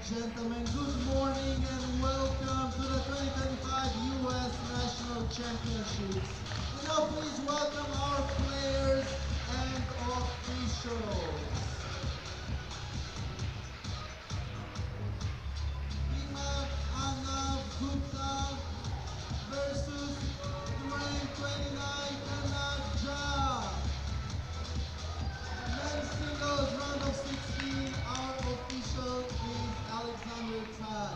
gentlemen, good morning and welcome to the 2025 U.S. National Championships. And now please welcome our players and officials. Anav Gupta versus rank 29 Kanadja. Men's singles round of 16, our official is Alexander Tai.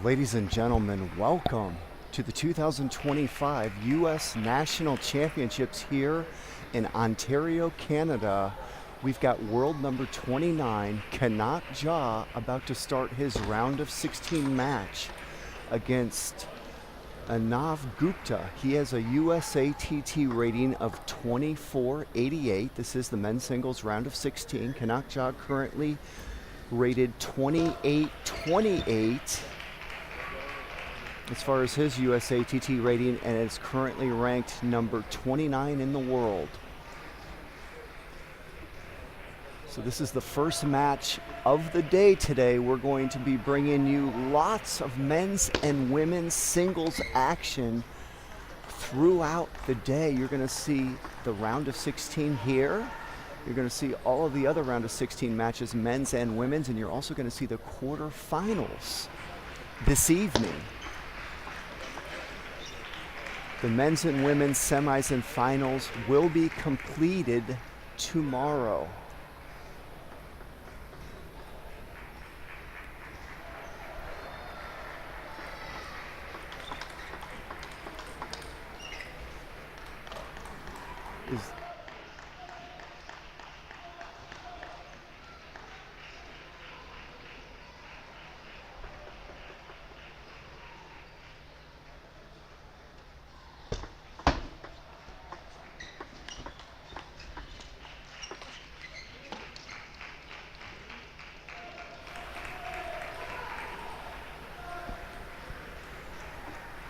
Ladies and gentlemen, welcome to the 2025 U.S. National Championships here in Ontario, Canada. We've got world number 29, Kanak Jha, about to start his round of 16 match against Anav Gupta. He has a USATT rating of 2488. This is the men's singles round of 16. Kanak Jha currently rated 2828 as far as his USATT rating, and is currently ranked number 29 in the world. So this is the first match of the day today. We're going to be bringing you lots of men's and women's singles action throughout the day. You're going to see the round of 16 here. You're going to see all of the other round of 16 matches, men's and women's, and you're also going to see the quarterfinals this evening. The men's and women's semis and finals will be completed tomorrow.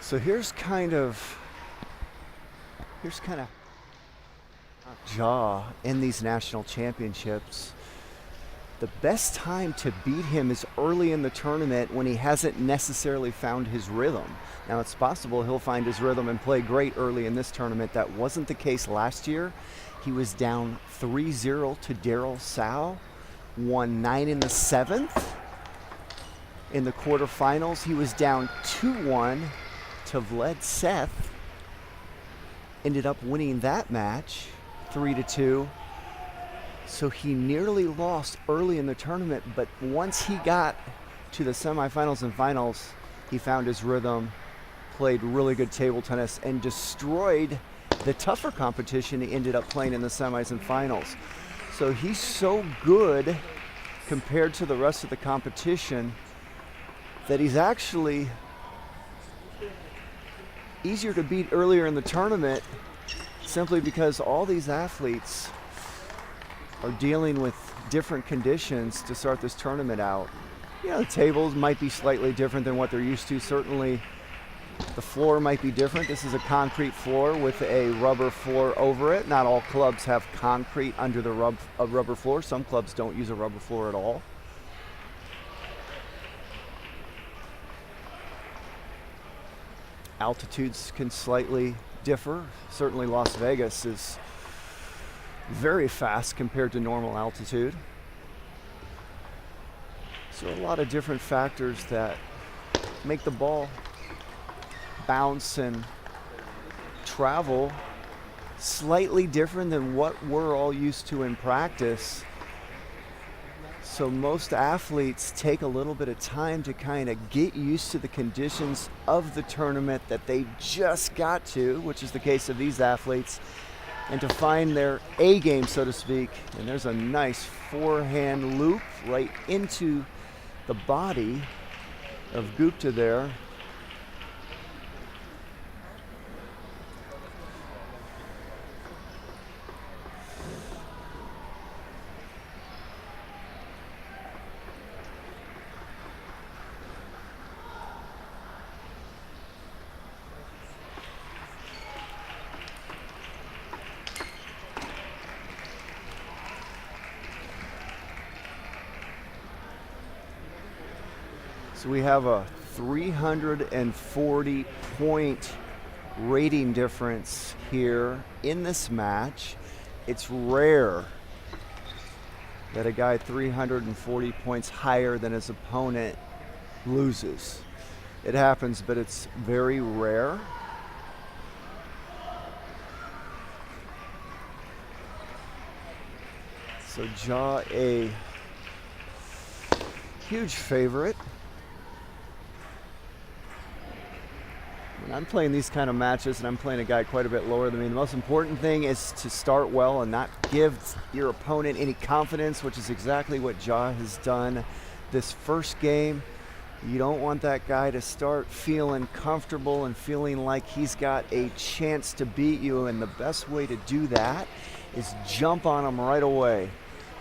So here's kind of Ja in these national championships. The best time to beat him is early in the tournament when he hasn't necessarily found his rhythm. Now it's possible he'll find his rhythm and play great early in this tournament. That wasn't the case last year. He was down 3-0 to Daryl Sow, won 9 in the 7th. In the quarterfinals, he was down 2-1 to Vlad Seth. Ended up winning that match 3-2. So he nearly lost early in the tournament, but once he got to the semifinals and finals, he found his rhythm, played really good table tennis, and destroyed the tougher competition he ended up playing in the semis and finals. So he's so good compared to the rest of the competition that he's actually easier to beat earlier in the tournament, simply because all these athletes are dealing with different conditions to start this tournament out. You know, the tables might be slightly different than what they're used to. Certainly the floor might be different. This is a concrete floor with a rubber floor over it. Not all clubs have concrete under the rubber floor. Some clubs don't use a rubber floor at all. Altitudes can slightly differ. Certainly Las Vegas is very fast compared to normal altitude. So a lot of different factors that make the ball bounce and travel slightly different than what we're all used to in practice. So most athletes take a little bit of time to kind of get used to the conditions of the tournament that they just got to, which is the case of these athletes, and to find their A game, so to speak. And there's a nice forehand loop right into the body of Gupta there. So we have a 340 point rating difference here in this match. It's rare that a guy 340 points higher than his opponent loses. It happens, but it's very rare. So Ja, a huge favorite. When I'm playing these kind of matches and I'm playing a guy quite a bit lower than me, the most important thing is to start well and not give your opponent any confidence, which is exactly what Ja has done this first game. You don't want that guy to start feeling comfortable and feeling like he's got a chance to beat you, and the best way to do that is jump on him right away.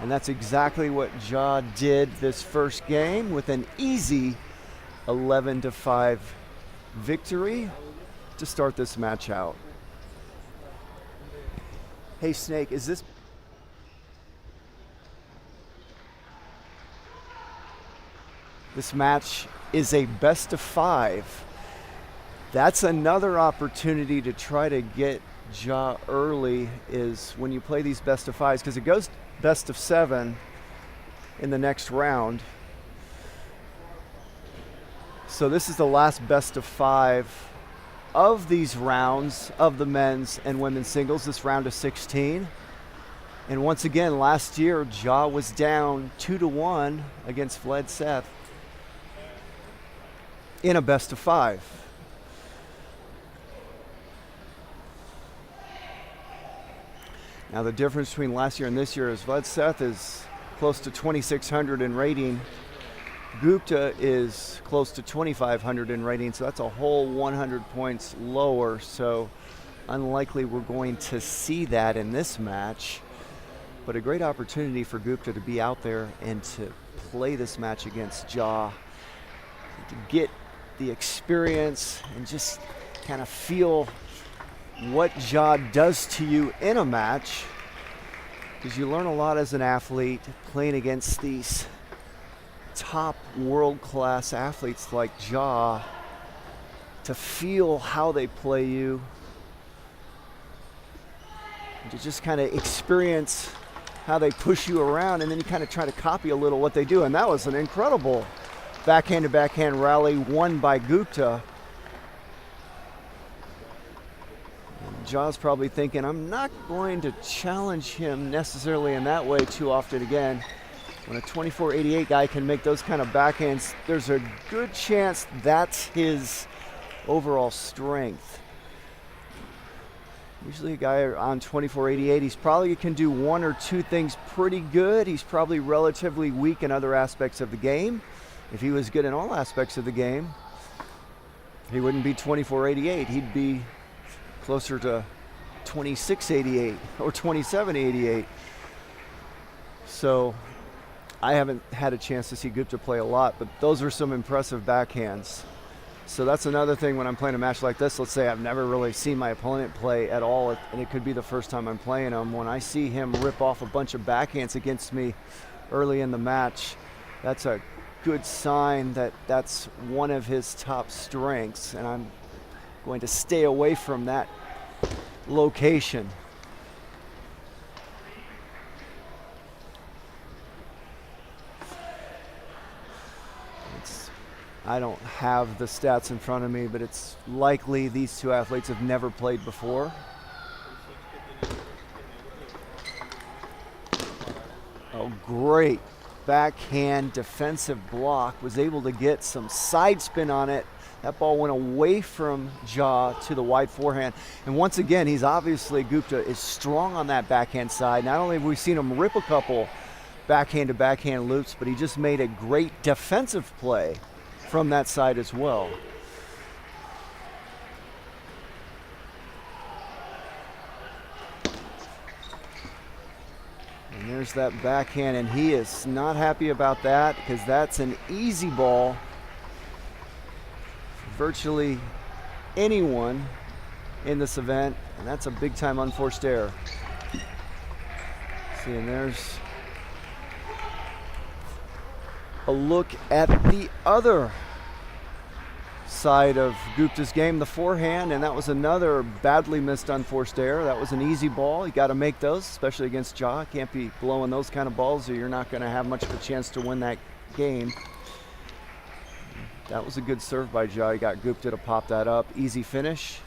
And that's exactly what Ja did this first game with an easy 11-5 victory to start this match out. Hey Snake, is this match is a best of 5. That's another opportunity to try to get Ja early, is when you play these best of 5s, because it goes best of 7 in the next round. So this is the last best of 5 of these rounds of the men's and women's singles, this round of 16. And once again, last year, Ja was down 2-1 against Vlad Seth in a best of 5. Now the difference between last year and this year is Vlad Seth is close to 2,600 in rating. Gupta is close to 2,500 in rating, so that's a whole 100 points lower. So unlikely we're going to see that in this match, but a great opportunity for Gupta to be out there and to play this match against Ja, to get the experience and just kind of feel what Ja does to you in a match, because you learn a lot as an athlete playing against these top world-class athletes like Ja, to feel how they play you, and to just kind of experience how they push you around, and then you kind of try to copy a little what they do. And that was an incredible backhand-to-backhand rally won by Gupta. And Ja's probably thinking, I'm not going to challenge him necessarily in that way too often again. When a 24-88 guy can make those kind of backhands, there's a good chance that's his overall strength. Usually a guy on 24-88, he's probably can do one or two things pretty good. He's probably relatively weak in other aspects of the game. If he was good in all aspects of the game, he wouldn't be 24-88. He'd be closer to 26-88 or 27-88. So I haven't had a chance to see Gupta play a lot, but those are some impressive backhands. So that's another thing when I'm playing a match like this. Let's say I've never really seen my opponent play at all, and it could be the first time I'm playing him. When I see him rip off a bunch of backhands against me early in the match, that's a good sign that that's one of his top strengths, and I'm going to stay away from that location. I don't have the stats in front of me, but it's likely these two athletes have never played before. Oh, great backhand defensive block. Was able to get some side spin on it. That ball went away from Ja to the wide forehand. And once again, he's obviously, Gupta is strong on that backhand side. Not only have we seen him rip a couple backhand to backhand loops, but he just made a great defensive play from that side as well. And there's that backhand, and he is not happy about that, because that's an easy ball for virtually anyone in this event, and that's a big time unforced error. See, and there's a look at the other side of Gupta's game, the forehand, and that was another badly missed unforced error. That was an easy ball. You got to make those, especially against Ja. Can't be blowing those kind of balls, or you're not going to have much of a chance to win that game. That was a good serve by Ja. He got Gupta to pop that up. Easy finish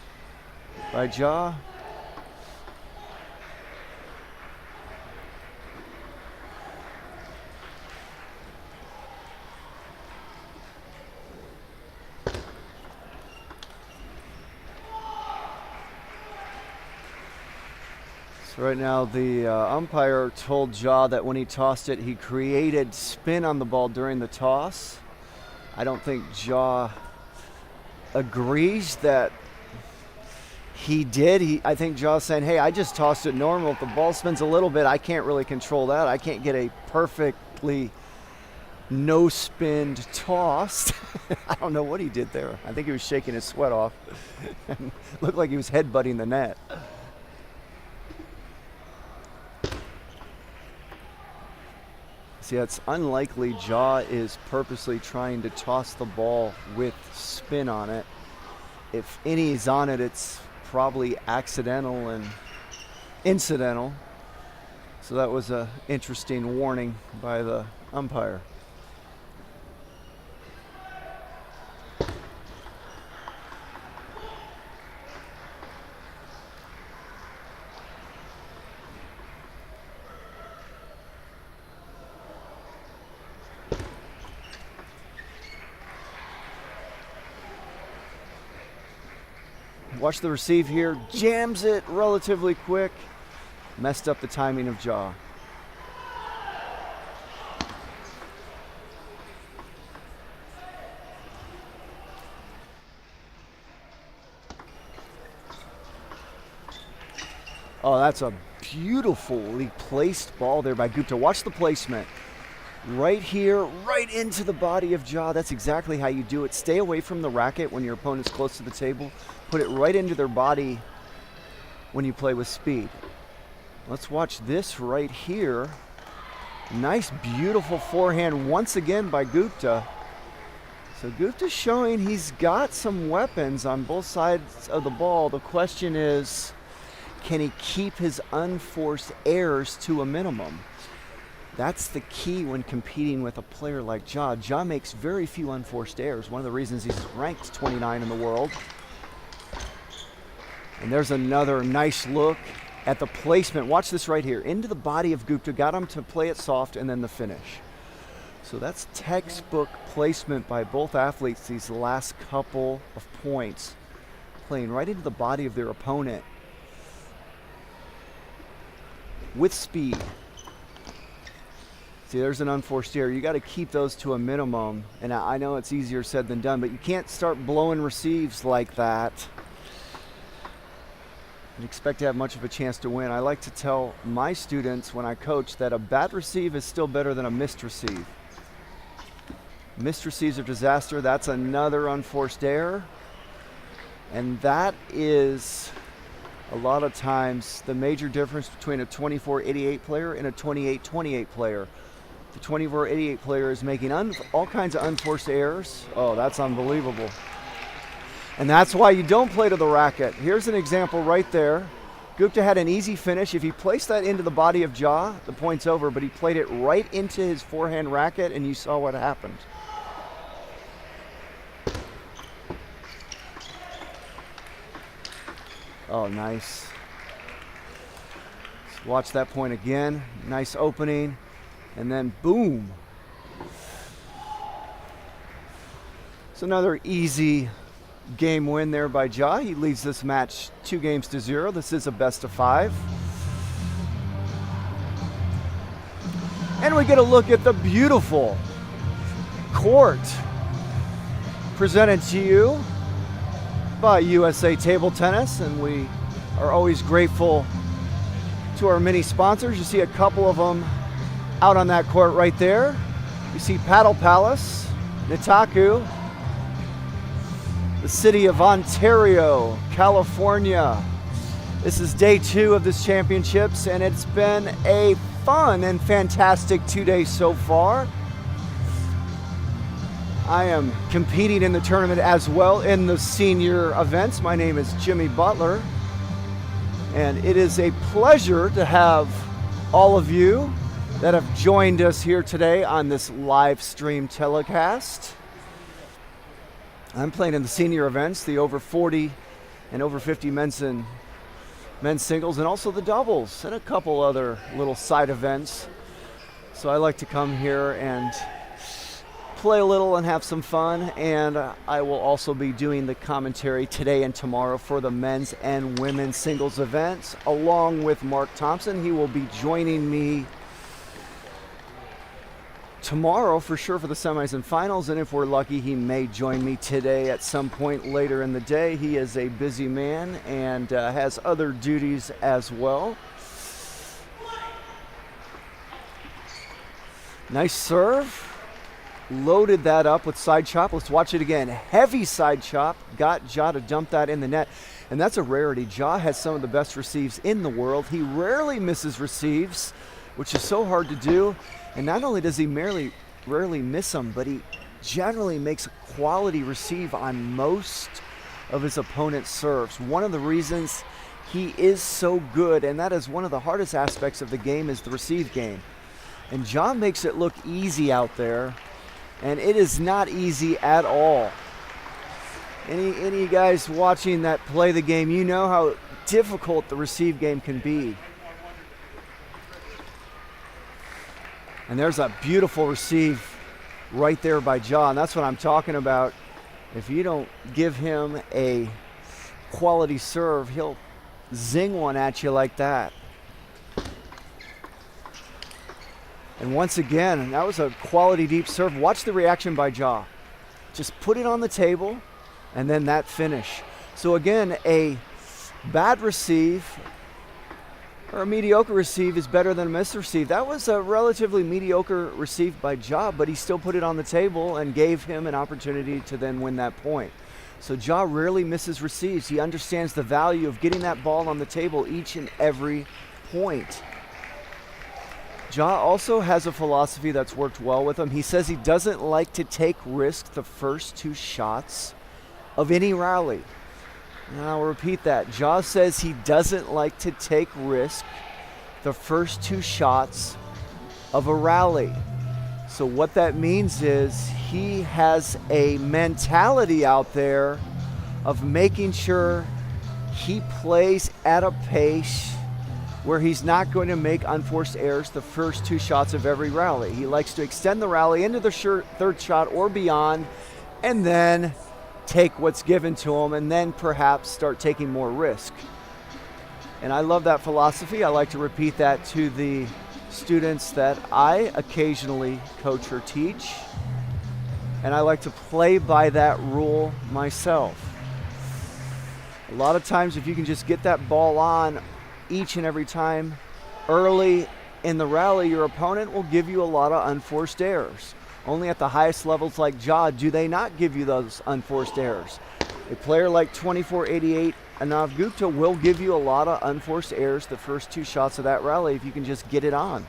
by Ja. Right now, the umpire told Ja that when he tossed it, he created spin on the ball during the toss. I don't think Ja agrees that he did. I think Ja's saying, hey, I just tossed it normal. If the ball spins a little bit, I can't really control that. I can't get a perfectly no-spinned toss. I don't know what he did there. I think he was shaking his sweat off. Looked like he was headbutting the net. See, it's unlikely Ja is purposely trying to toss the ball with spin on it. If any is on it, it's probably accidental and incidental. So that was an interesting warning by the umpire. Watch the receive here, jams it relatively quick, messed up the timing of Ja. Oh, that's a beautifully placed ball there by Gupta. Watch the placement. Right here, right into the body of Ja. That's exactly how you do it. Stay away from the racket when your opponent's close to the table. Put it right into their body when you play with speed. Let's watch this right here. Nice, beautiful forehand once again by Gupta. So Gupta's showing he's got some weapons on both sides of the ball. The question is, can he keep his unforced errors to a minimum? That's the key when competing with a player like Ja. Ja makes very few unforced errors. One of the reasons he's ranked 29 in the world. And there's another nice look at the placement. Watch this right here. Into the body of Gupta, got him to play it soft, and then the finish. So that's textbook placement by both athletes these last couple of points. Playing right into the body of their opponent. With speed. See, there's an unforced error. You got to keep those to a minimum. And I know it's easier said than done, but you can't start blowing receives like that and expect to have much of a chance to win. I like to tell my students when I coach that a bad receive is still better than a missed receive. Missed receives are disaster. That's another unforced error. And that is a lot of times the major difference between a 24-88 player and a 28-28 player. The 24-88 player is making all kinds of unforced errors. Oh, that's unbelievable. And that's why you don't play to the racket. Here's an example right there. Gupta had an easy finish. If he placed that into the body of Ja, the point's over, but he played it right into his forehand racket, and you saw what happened. Oh, nice. Let's watch that point again. Nice opening. And then boom. It's another easy game win there by Ja. He leads this match 2-0. This is a best of 5. And we get a look at the beautiful court presented to you by USA Table Tennis, and we are always grateful to our many sponsors. You see a couple of them out on that court right there. You see Paddle Palace, Nitaku, the city of Ontario, California. This is day 2 of this championships, and it's been a fun and fantastic 2 days so far. I am competing in the tournament as well in the senior events. My name is Jimmy Butler, and it is a pleasure to have all of you that have joined us here today on this live stream telecast. I'm playing in the senior events, the over 40 and over 50 men's singles, and also the doubles, and a couple other little side events. So I like to come here and play a little and have some fun, and I will also be doing the commentary today and tomorrow for the men's and women's singles events, along with Mark Thompson. He will be joining me tomorrow for sure for the semis and finals, and if we're lucky, he may join me today at some point later in the day. He is a busy man and has other duties as well. Nice serve. Loaded that up with side chop. Let's watch it again. Heavy side chop. Got Ja to dump that in the net. And that's a rarity. Ja has some of the best receives in the world. He rarely misses receives, which is so hard to do. And not only does he rarely miss them, but he generally makes a quality receive on most of his opponent's serves. One of the reasons he is so good, and that is one of the hardest aspects of the game, is the receive game. And Ja makes it look easy out there. And it is not easy at all. Any guys watching that play the game, you know how difficult the receive game can be. And there's a beautiful receive right there by Ja, and that's what I'm talking about. If you don't give him a quality serve, he'll zing one at you like that. And once again, that was a quality deep serve. Watch the reaction by Ja. Just put it on the table, and then that finish. So again, a bad receive or a mediocre receive is better than a missed receive. That was a relatively mediocre receive by Ja, but he still put it on the table and gave him an opportunity to then win that point. So Ja rarely misses receives. He understands the value of getting that ball on the table each and every point. Ja also has a philosophy that's worked well with him. He says he doesn't like to take risks the first 2 shots of any rally. And I'll repeat that. Ja says he doesn't like to take risk the first 2 shots of a rally. So what that means is he has a mentality out there of making sure he plays at a pace where he's not going to make unforced errors the first 2 shots of every rally. He likes to extend the rally into the 3rd shot or beyond, and then take what's given to him, and then perhaps start taking more risk. And I love that philosophy. I like to repeat that to the students that I occasionally coach or teach, and I like to play by that rule myself. A lot of times, if you can just get that ball on each and every time early in the rally, your opponent will give you a lot of unforced errors. Only at the highest levels like Ja do they not give you those unforced errors. A player like 2488 Anav Gupta will give you a lot of unforced errors the first 2 shots of that rally if you can just get it on.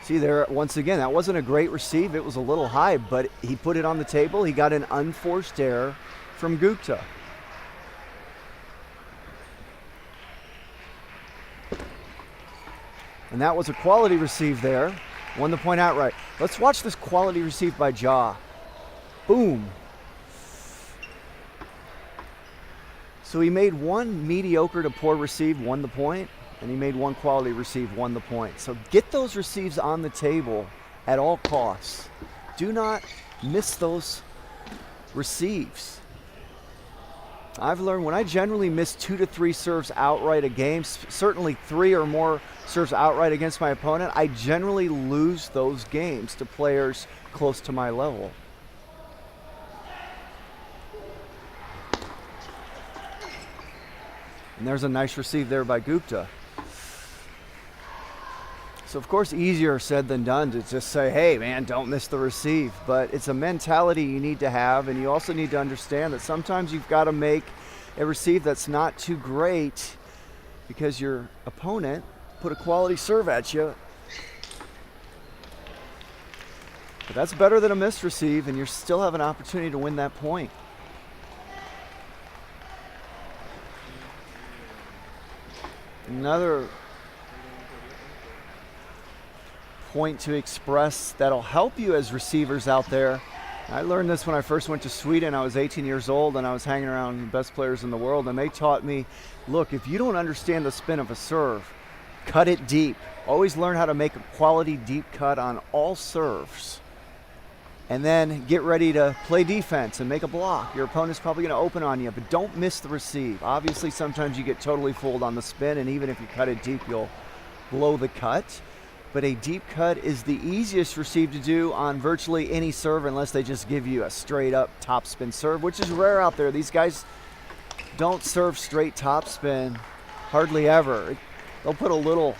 See there, once again, that wasn't a great receive. It was a little high, but he put it on the table. He got an unforced error from Gupta. And that was a quality receive there. Won the point outright. Let's watch this quality receive by Ja. Boom. So he made 1 mediocre to poor receive, won the point, and he made 1 quality receive, won the point. So get those receives on the table at all costs. Do not miss those receives. I've learned when I generally miss 2 to 3 serves outright a game, certainly 3 or more serves outright against my opponent, I generally lose those games to players close to my level. And there's a nice receive there by Gupta. So of course, easier said than done to just say, hey man, don't miss the receive. But it's a mentality you need to have, and you also need to understand that sometimes you've got to make a receive that's not too great because your opponent put a quality serve at you. But that's better than a missed receive, and you still have an opportunity to win that point. Another point to express that'll help you as receivers out there. I learned this when I first went to Sweden. I was 18 years old and I was hanging around the best players in the world, and they taught me, look, if you don't understand the spin of a serve, cut it deep. Always learn how to make a quality deep cut on all serves. And then get ready to play defense and make a block. Your opponent's probably going to open on you, but don't miss the receive. Obviously, sometimes you get totally fooled on the spin, and even if you cut it deep, you'll blow the cut. But a deep cut is the easiest receive to do on virtually any serve unless they just give you a straight up topspin serve, which is rare out there. These guys don't serve straight topspin hardly ever. They'll put a little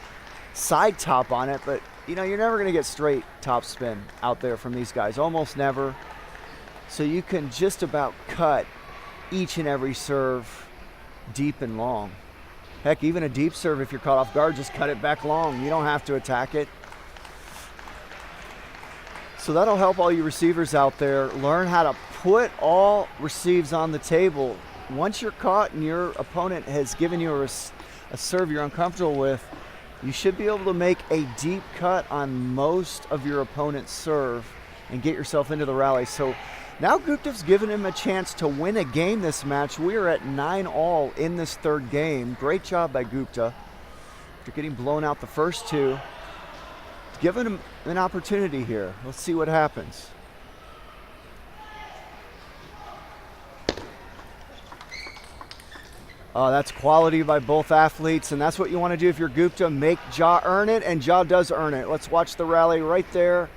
side top on it, but you know, you're never going to get straight topspin out there from these guys, almost never. So you can just about cut each and every serve deep and long. Heck, even a deep serve, if you're caught off guard, just cut it back long. You don't have to attack it. So that'll help all you receivers out there learn how to put all receives on the table. Once you're caught and your opponent has given you a serve you're uncomfortable with, you should be able to make a deep cut on most of your opponent's serve and get yourself into the rally. So now Gupta's given him a chance to win a game this match. We are at 9-all in this third game. Great job by Gupta after getting blown out the first 2. Giving him an opportunity here. Let's see what happens. That's quality by both athletes, and that's what you want to do if you're Gupta. Make Ja earn it, and Ja does earn it. Let's watch the rally right there.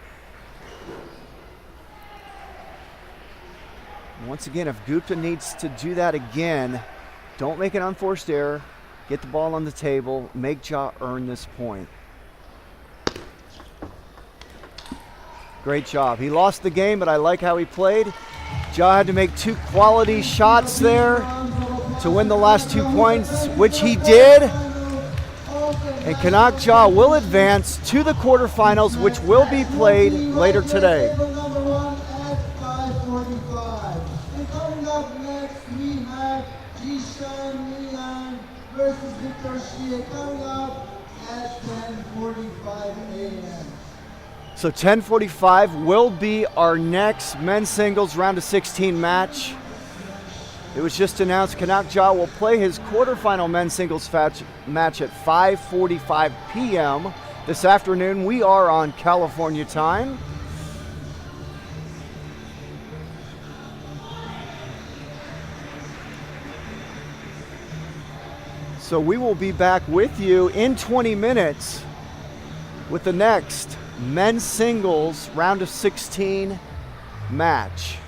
Once again, if Gupta needs to do that again, don't make an unforced error. Get the ball on the table. Make Ja earn this point. Great job. He lost the game, but I like how he played. Ja had to make 2 quality shots there to win the last 2 points, which he did. And Kanak Ja will advance to the quarterfinals, which will be played later today. And coming up next, we have Jishan Liang versus Victor Xie coming up at 10:45 a.m. So 10:45 will be our next men's singles round of 16 match. It was just announced Kanak Ja will play his quarterfinal men's singles match at 5:45 p.m. this afternoon. We are on California time. So we will be back with you in 20 minutes with the next men's singles round of 16 match.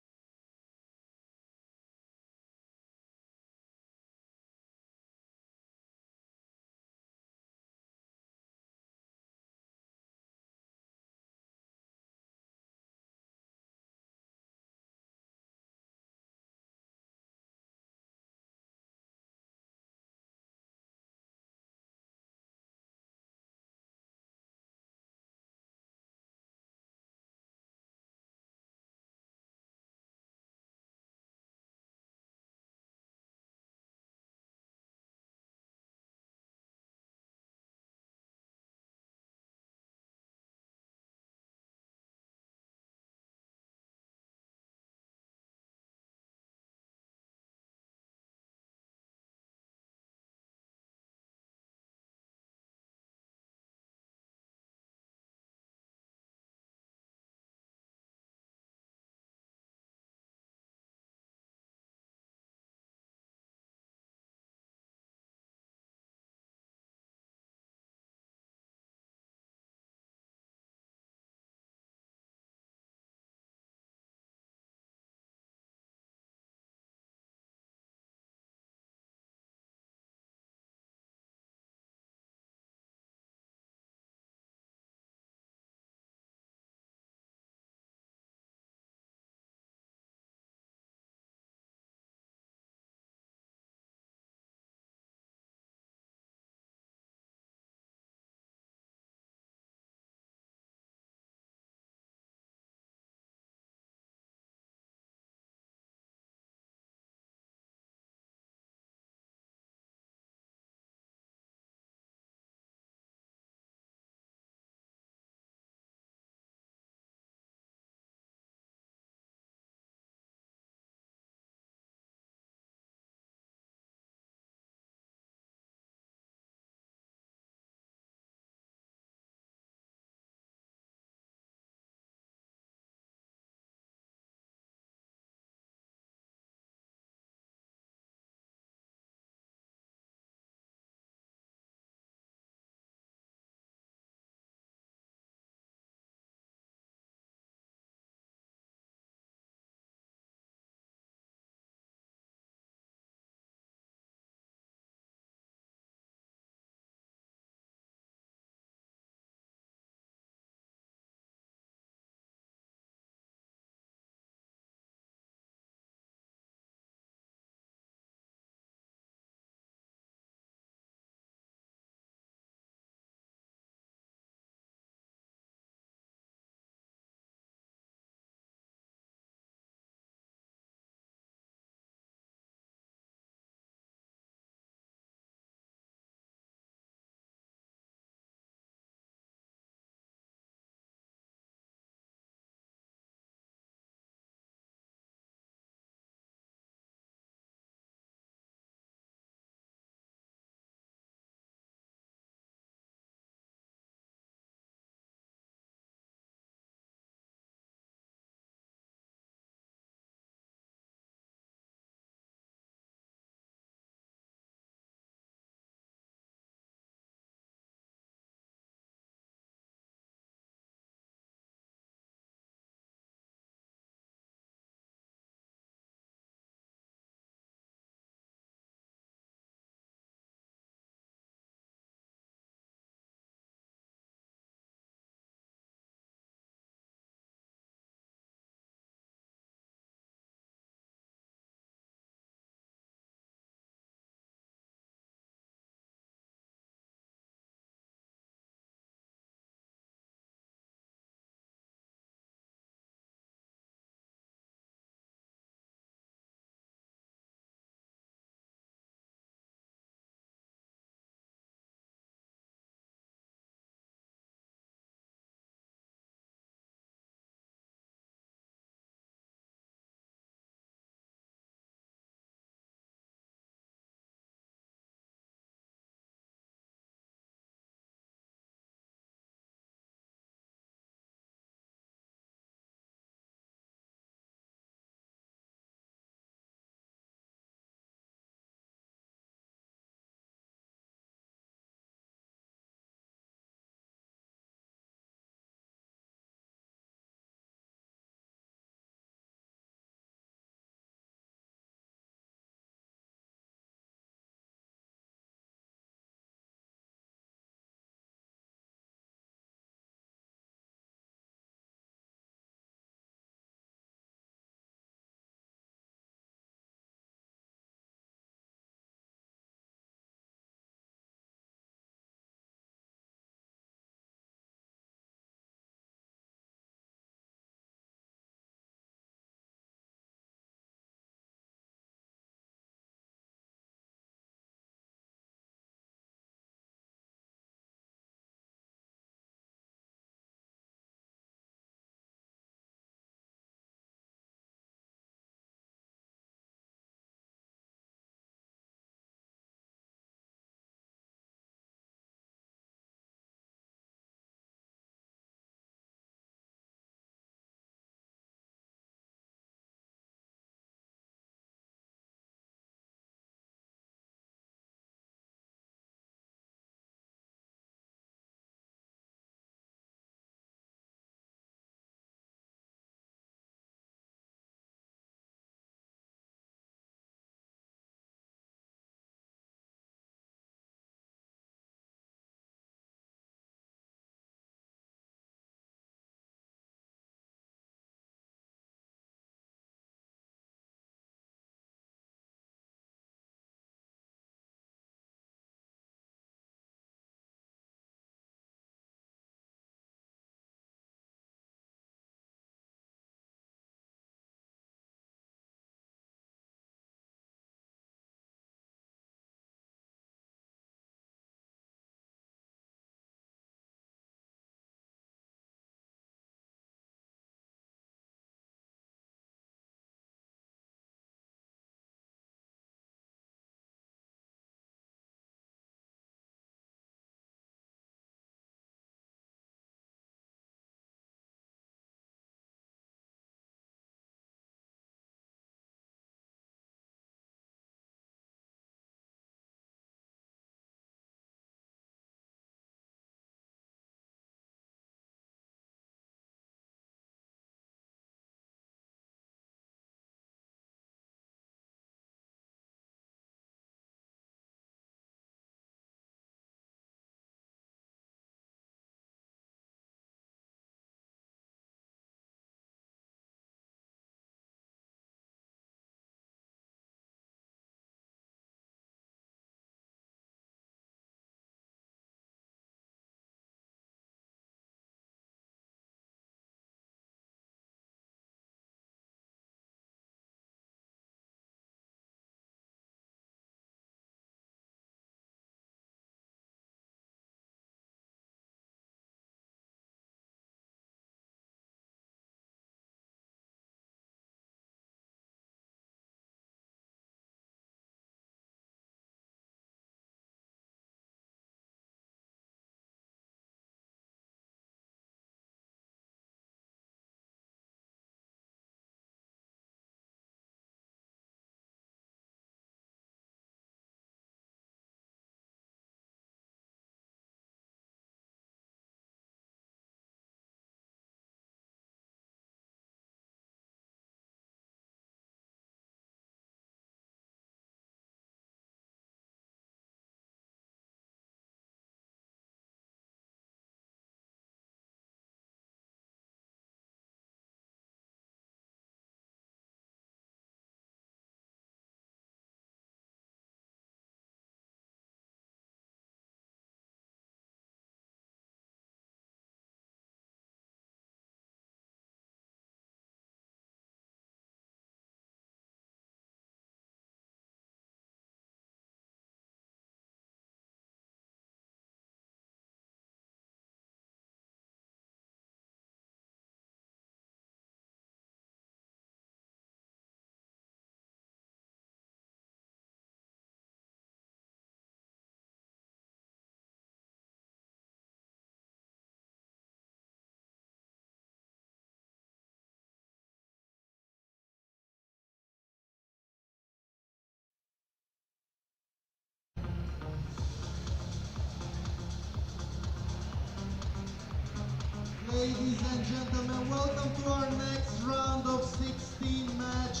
ladies and gentlemen, welcome to our next round of 16 match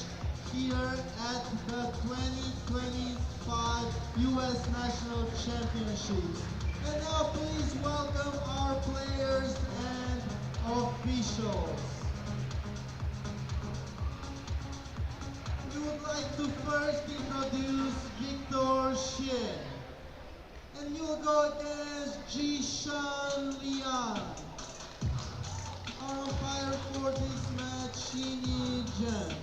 here at the 2025 U.S. National Championships. And now please welcome our players and officials. We would like to first introduce Victor Shin. And you'll go against Jishan Liang. Our umpire for this match, Shini Jen.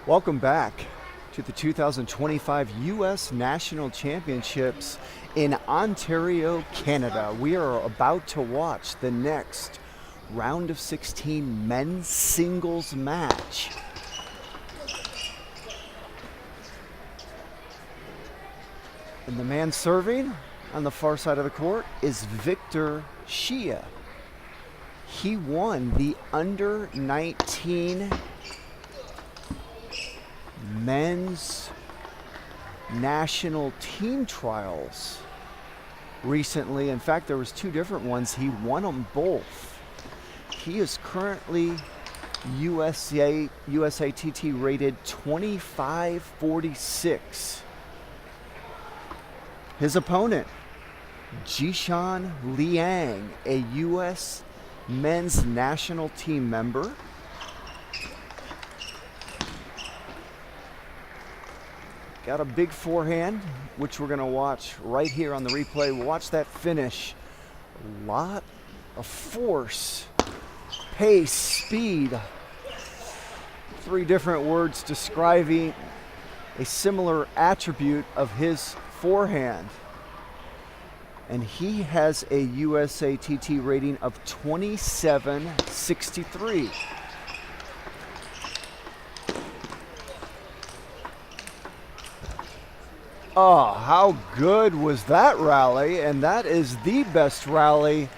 Welcome back to the 2025 U.S. National Championships in Ontario, Canada. We are about to watch the next round of 16 men's singles match. And the man serving on the far side of the court is Victor Shia. He won the under 19 men's national team trials recently. In fact, there was two different ones. He won them both. He is currently USATT rated 2546. His opponent, Jishan Liang, a U.S. men's national team member. Got a big forehand, which we're going to watch right here on the replay. We'll watch that finish. A lot of force, pace, speed. Three different words describing a similar attribute of his forehand. And he has a USATT rating of 2763. Oh, how good was that rally? And that is the best rally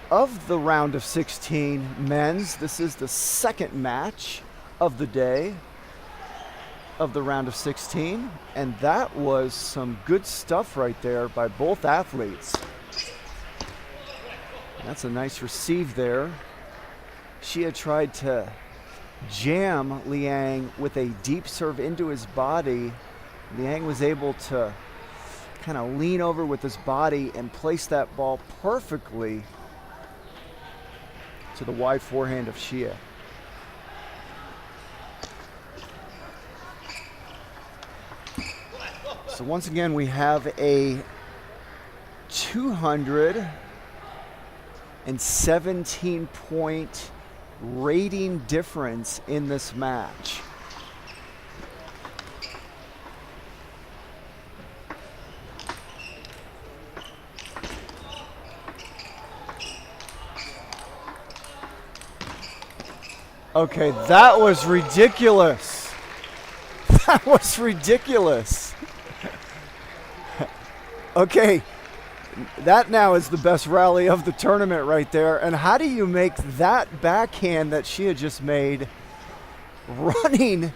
of the round of 16 men's. This is the second match of the day of the round of 16. And that was some good stuff right there by both athletes. That's a nice receive there. Shia tried to jam Liang with a deep serve into his body. Liang was able to kind of lean over with his body and place that ball perfectly to the wide forehand of Shia. So once again, we have a 217-point rating difference in this match. Okay, that was ridiculous. That was ridiculous. Okay, that now is the best rally of the tournament right there. And how do you make that backhand that Shia just made running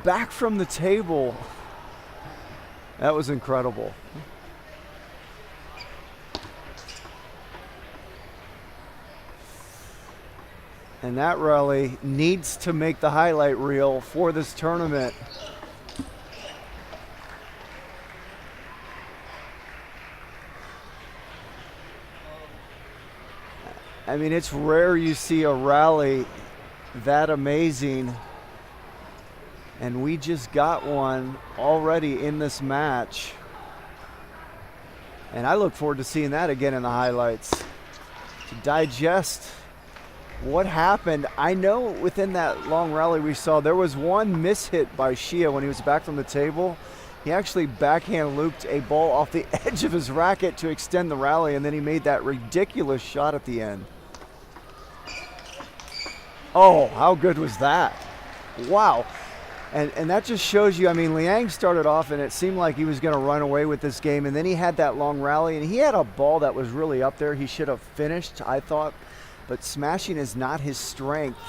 back from the table? That was incredible. And that rally needs to make the highlight reel for this tournament. I mean, it's rare you see a rally that amazing. And we just got one already in this match. And I look forward to seeing that again in the highlights. To digest what happened. I know within that long rally we saw, there was one mishit by Shia when he was back from the table. He actually backhand looped a ball off the edge of his racket to extend the rally, and then he made that ridiculous shot at the end. Oh, how good was that? Wow. And that just shows you, I mean, Liang started off and it seemed like he was going to run away with this game, and then he had that long rally, and he had a ball that was really up there. He should have finished, I thought. But smashing is not his strength,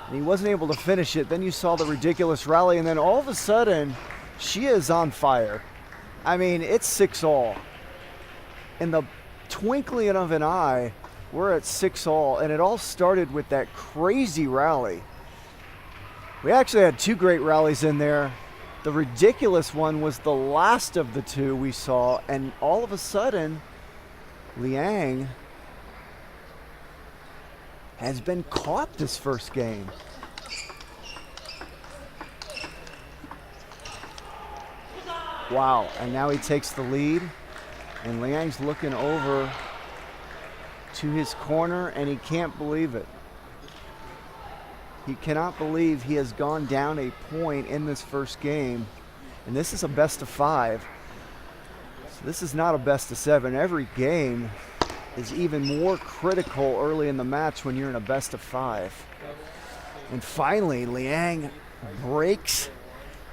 and he wasn't able to finish it. Then you saw the ridiculous rally, and then all of a sudden, Shia is on fire. I mean, it's 6-all. In the twinkling of an eye, we're at 6-all, and it all started with that crazy rally. We actually had two great rallies in there. The ridiculous one was the last of the two we saw, and all of a sudden, Liang has been caught this first game. Wow, and now he takes the lead, and Liang's looking over to his corner, and he can't believe it. He cannot believe he has gone down a point in this first game. And this is a best of 5. So this is not a best of 7. Every game is even more critical early in the match when you're in a best of 5. And finally, Liang breaks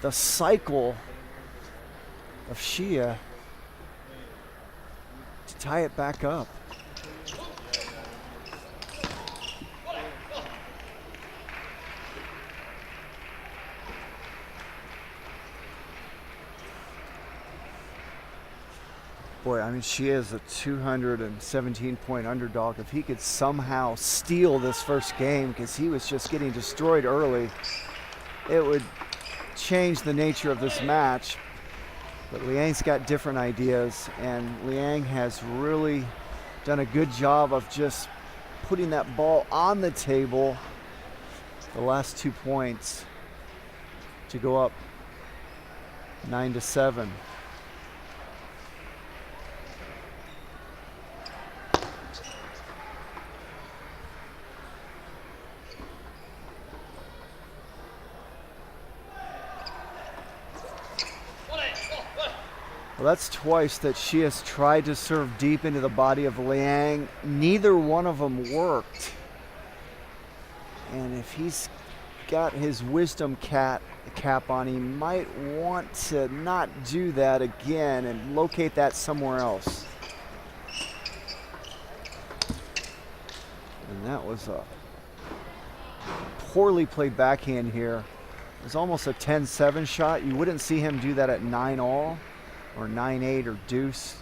the cycle of Xia to tie it back up. Boy, I mean, she is a 217-point underdog. If he could somehow steal this first game, because he was just getting destroyed early, it would change the nature of this match. But Liang's got different ideas, and Liang has really done a good job of just putting that ball on the table the last 2 points to go up 9-7. Well, that's twice that she has tried to serve deep into the body of Liang. Neither one of them worked. And if he's got his wisdom cap on, he might want to not do that again and locate that somewhere else. And that was a poorly played backhand here. It was almost a 10-7 shot. You wouldn't see him do that at 9-all. Or 9-8 or deuce,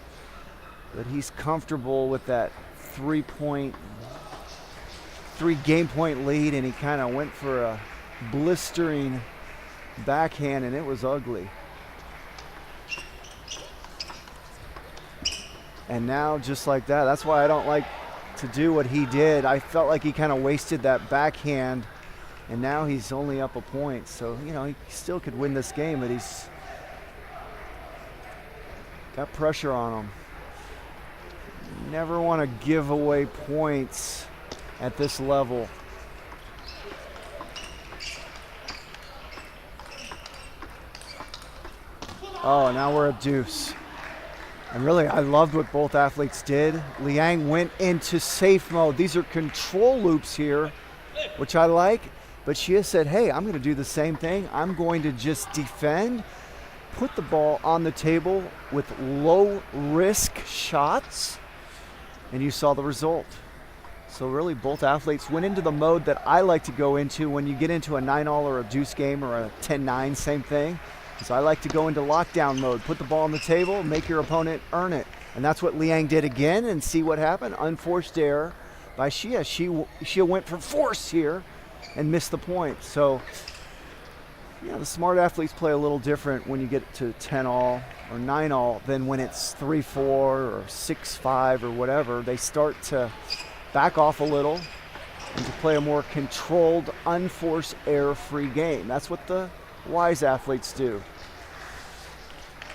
but he's comfortable with that 3 game point lead, and he kind of went for a blistering backhand, and it was ugly. And now, just like that, that's why I don't like to do what he did. I felt like he kind of wasted that backhand, and now he's only up a point. So, you know, he still could win this game, but he's got pressure on him. Never want to give away points at this level. Oh, now we're at deuce. And really, I loved what both athletes did. Liang went into safe mode. These are control loops here, which I like. But Xia said, hey, I'm going to do the same thing. I'm going to just defend, put the ball on the table with low risk shots, and you saw the result. So really both athletes went into the mode that I like to go into when you get into a 9-all or a deuce game or a 10-9, same thing. So I like to go into lockdown mode, put the ball on the table, make your opponent earn it. And that's what Liang did again, and see what happened. Unforced error by Xia. Xia went for force here and missed the point. So yeah, the smart athletes play a little different when you get to 10-all or 9-all than when it's 3-4 or 6-5 or whatever. They start to back off a little and to play a more controlled, unforced, error-free game. That's what the wise athletes do.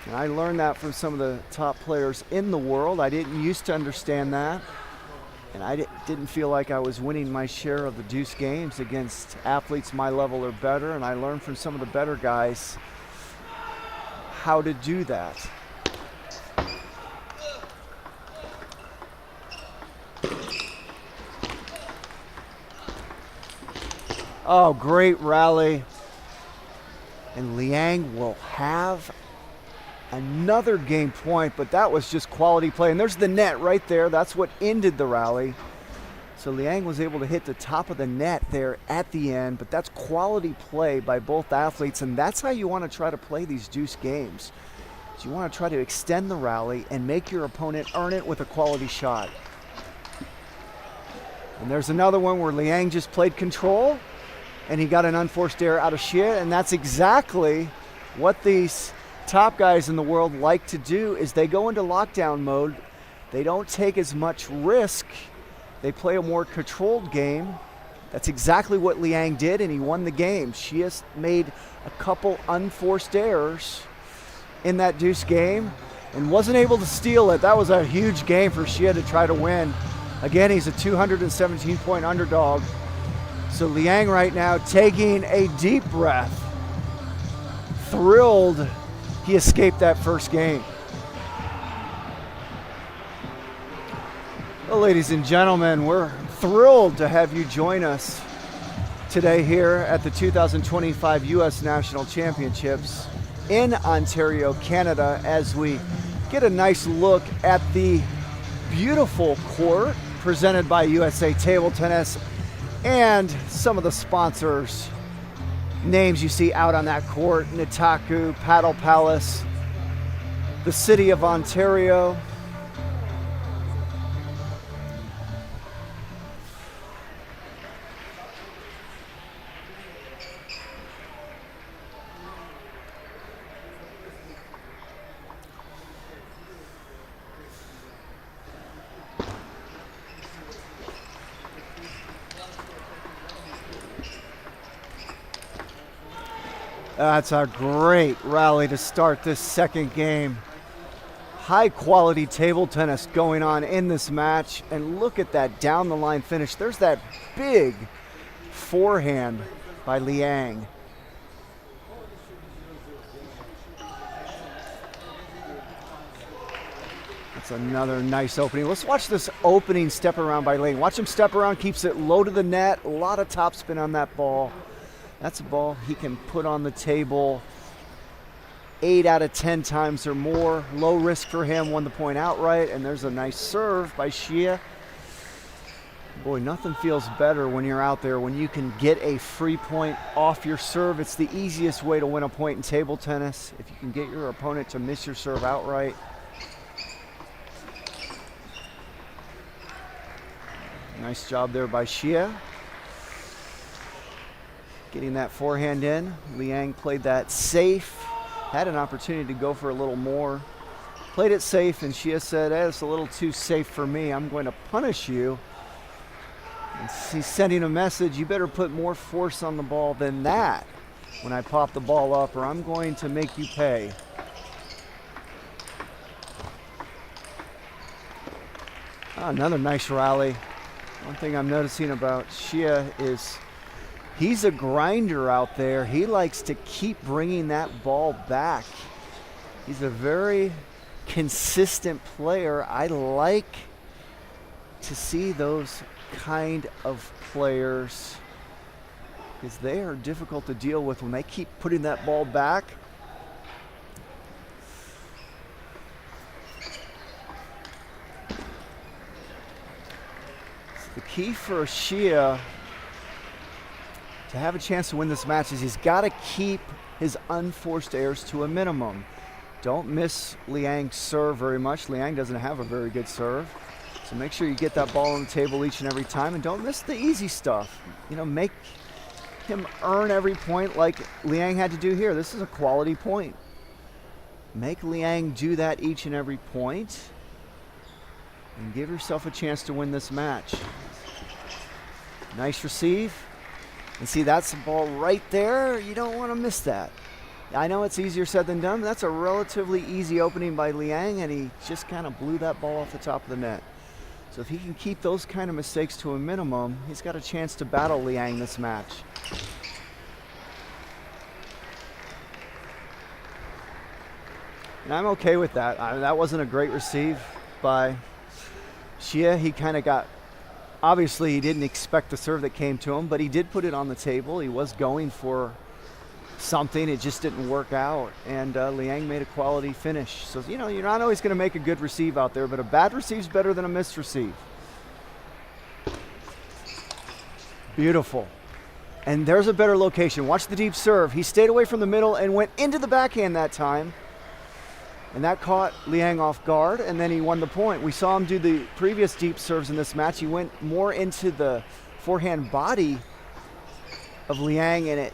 And I learned that from some of the top players in the world. I didn't used to understand that. And I didn't feel like I was winning my share of the deuce games against athletes my level or better, and I learned from some of the better guys how to do that. Oh, great rally. And Liang will have another game point, but that was just quality play. And there's the net right there. That's what ended the rally. So Liang was able to hit the top of the net there at the end, but that's quality play by both athletes, and that's how you want to try to play these deuce games. So you want to try to extend the rally and make your opponent earn it with a quality shot. And there's another one where Liang just played control, and he got an unforced error out of Xia, and that's exactly what these top guys in the world like to do. Is they go into lockdown mode. They don't take as much risk. They play a more controlled game. That's exactly what Liang did, and he won the game. Xia made a couple unforced errors in that deuce game and wasn't able to steal it. That was a huge game for Xia to try to win. Again, he's a 217-point underdog. So Liang right now taking a deep breath. Thrilled he escaped that first game. Well, ladies and gentlemen, we're thrilled to have you join us today here at the 2025 U.S. National Championships in Ontario, Canada, as we get a nice look at the beautiful court presented by USA Table Tennis and some of the sponsors. Names you see out on that court: Nitaku, Paddle Palace, the City of Ontario. That's a great rally to start this second game. High quality table tennis going on in this match, and look at that down the line finish. There's that big forehand by Liang. That's another nice opening. Let's watch this opening step around by Liang. Watch him step around, keeps it low to the net. A lot of topspin on that ball. That's a ball he can put on the table 8 out of 10 times or more. Low risk for him, won the point outright, and there's a nice serve by Xie. Boy, nothing feels better when you're out there, when you can get a free point off your serve. It's the easiest way to win a point in table tennis, if you can get your opponent to miss your serve outright. Nice job there by Xie. Getting that forehand in. Liang played that safe. Had an opportunity to go for a little more. Played it safe, and Xie said, hey, it's a little too safe for me. I'm going to punish you. And he's sending a message, you better put more force on the ball than that when I pop the ball up, or I'm going to make you pay. Another nice rally. One thing I'm noticing about Xie is he's a grinder out there. He likes to keep bringing that ball back. He's a very consistent player. I like to see those kind of players because they are difficult to deal with when they keep putting that ball back. So the key for Xie to have a chance to win this match is he's got to keep his unforced errors to a minimum. Don't miss Liang's serve very much. Liang doesn't have a very good serve. So make sure you get that ball on the table each and every time, and don't miss the easy stuff. You know, make him earn every point like Liang had to do here. This is a quality point. Make Liang do that each and every point and give yourself a chance to win this match. Nice receive. And see, that's the ball right there. You don't want to miss that. I know it's easier said than done, but that's a relatively easy opening by Liang, and he just kind of blew that ball off the top of the net. So if he can keep those kind of mistakes to a minimum, he's got a chance to battle Liang this match. And I'm okay with that. That wasn't a great receive by Xie. He kind of got, obviously he didn't expect the serve that came to him, but he did put it on the table. He was going for something, it just didn't work out, and Liang made a quality finish. So, you know, you're not always going to make a good receive out there, but a bad receive is better than a missed receive. Beautiful. And there's a better location. Watch the deep serve. He stayed away from the middle and went into the backhand that time, and that caught Liang off guard, and then he won the point. We saw him do the previous deep serves in this match. He went more into the forehand body of Liang, and it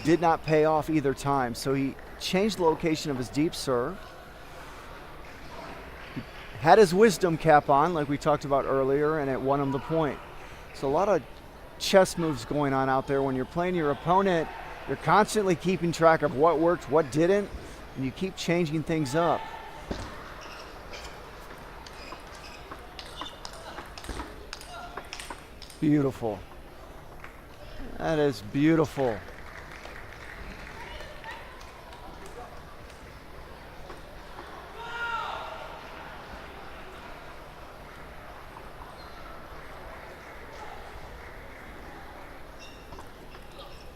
did not pay off either time. So he changed the location of his deep serve. He had his wisdom cap on, like we talked about earlier, and it won him the point. So a lot of chess moves going on out there. When you're playing your opponent, you're constantly keeping track of what worked, what didn't, and you keep changing things up. Beautiful. That is beautiful.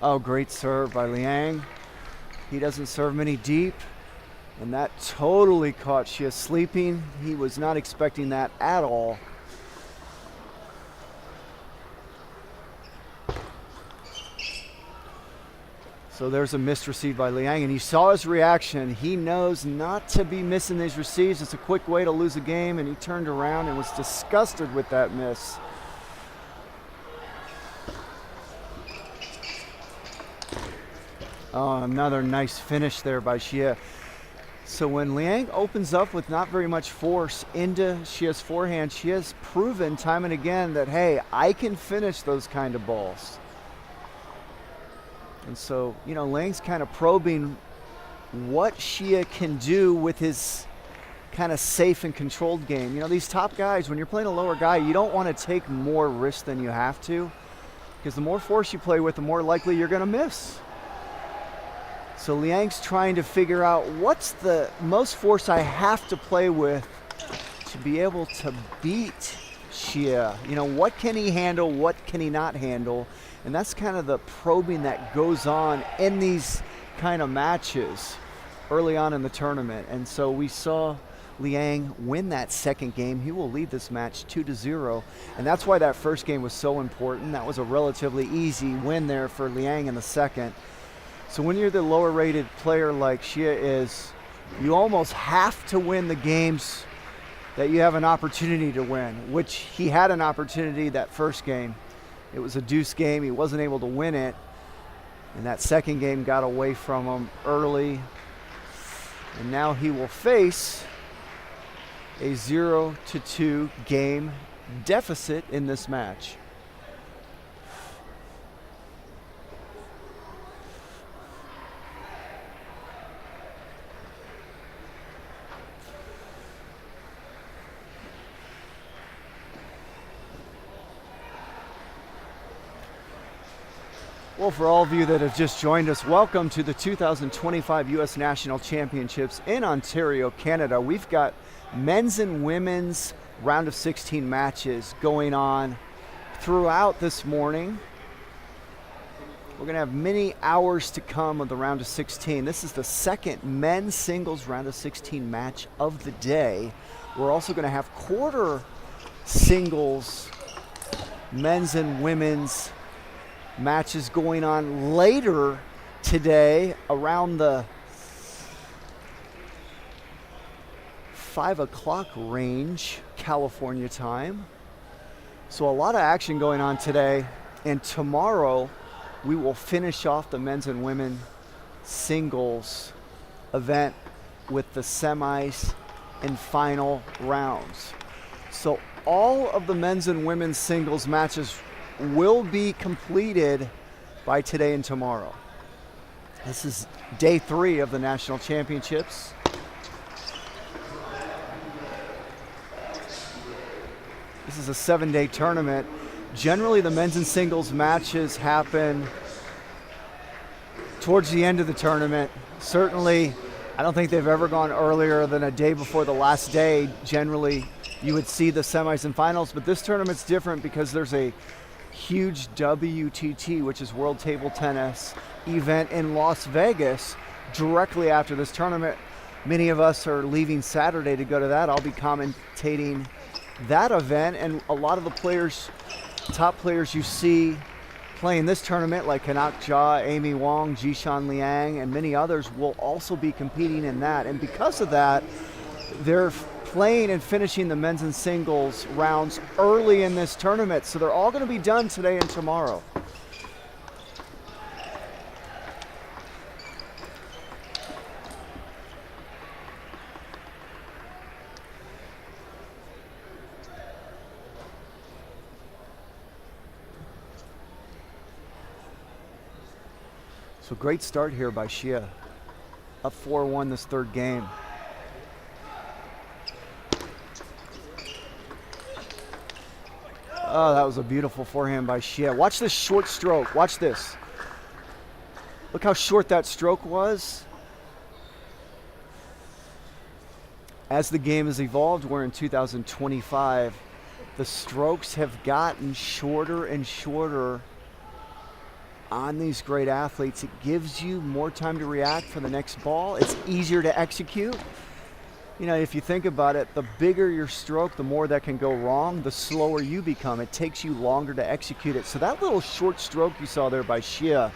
Oh, great serve by Liang. He doesn't serve many deep, and that totally caught Xie sleeping. He was not expecting that at all. So there's a missed receive by Liang, and he saw his reaction. He knows not to be missing these receives. It's a quick way to lose a game, and he turned around and was disgusted with that miss. Oh, another nice finish there by Xie. So when Liang opens up with not very much force into Xie's forehand, she has proven time and again that, hey, I can finish those kind of balls. And so, you know, Liang's kind of probing what Xie can do with his kind of safe and controlled game. You know, these top guys, when you're playing a lower guy, you don't want to take more risk than you have to, because the more force you play with, the more likely you're going to miss. So Liang's trying to figure out what's the most force I have to play with to be able to beat Xie. You know, what can he handle, what can he not handle? And that's kind of the probing that goes on in these kind of matches early on in the tournament. And so we saw Liang win that second game. He will lead this match 2-0. And that's why that first game was so important. That was a relatively easy win there for Liang in the second. So when you're the lower rated player like Xie is, you almost have to win the games that you have an opportunity to win, which he had an opportunity that first game. It was a deuce game. He wasn't able to win it. And that second game got away from him early. And now he will face a 0-2 game deficit in this match. Well, for all of you that have just joined us, welcome to the 2025 U.S. National Championships in Ontario, Canada. We've got men's and women's round of 16 matches going on throughout this morning. We're going to have many hours to come of the round of 16. This is the second men's singles round of 16 match of the day. We're also going to have quarter singles, men's and women's matches going on later today around the 5 o'clock range, California time. So a lot of action going on today, and tomorrow we will finish off the men's and women singles event with the semis and final rounds. So all of the men's and women's singles matches will be completed by today and tomorrow. This is day 3 of the national championships. This is a 7-day tournament. Generally, the men's and singles matches happen towards the end of the tournament. Certainly, I don't think they've ever gone earlier than a day before the last day. Generally, you would see the semis and finals, but this tournament's different because there's a huge WTT, which is World Table Tennis event in Las Vegas directly after this tournament. Many of us are leaving Saturday to go to that. I'll be commentating that event, and a lot of the players, top players you see playing this tournament, like Kanak Jha, Amy Wong, Jishan Liang, and many others, will also be competing in that. And because of that, they're playing and finishing the men's and singles rounds early in this tournament. So they're all going to be done today and tomorrow. So great start here by Xie. Up 4-1 this third game. Oh, that was a beautiful forehand by Xie. Watch this short stroke. Watch this. Look how short that stroke was. As the game has evolved, we're in 2025. The strokes have gotten shorter and shorter on these great athletes. It gives you more time to react for the next ball. It's easier to execute. You know, if you think about it, the bigger your stroke, the more that can go wrong, the slower you become. It takes you longer to execute it. So that little short stroke you saw there by Xie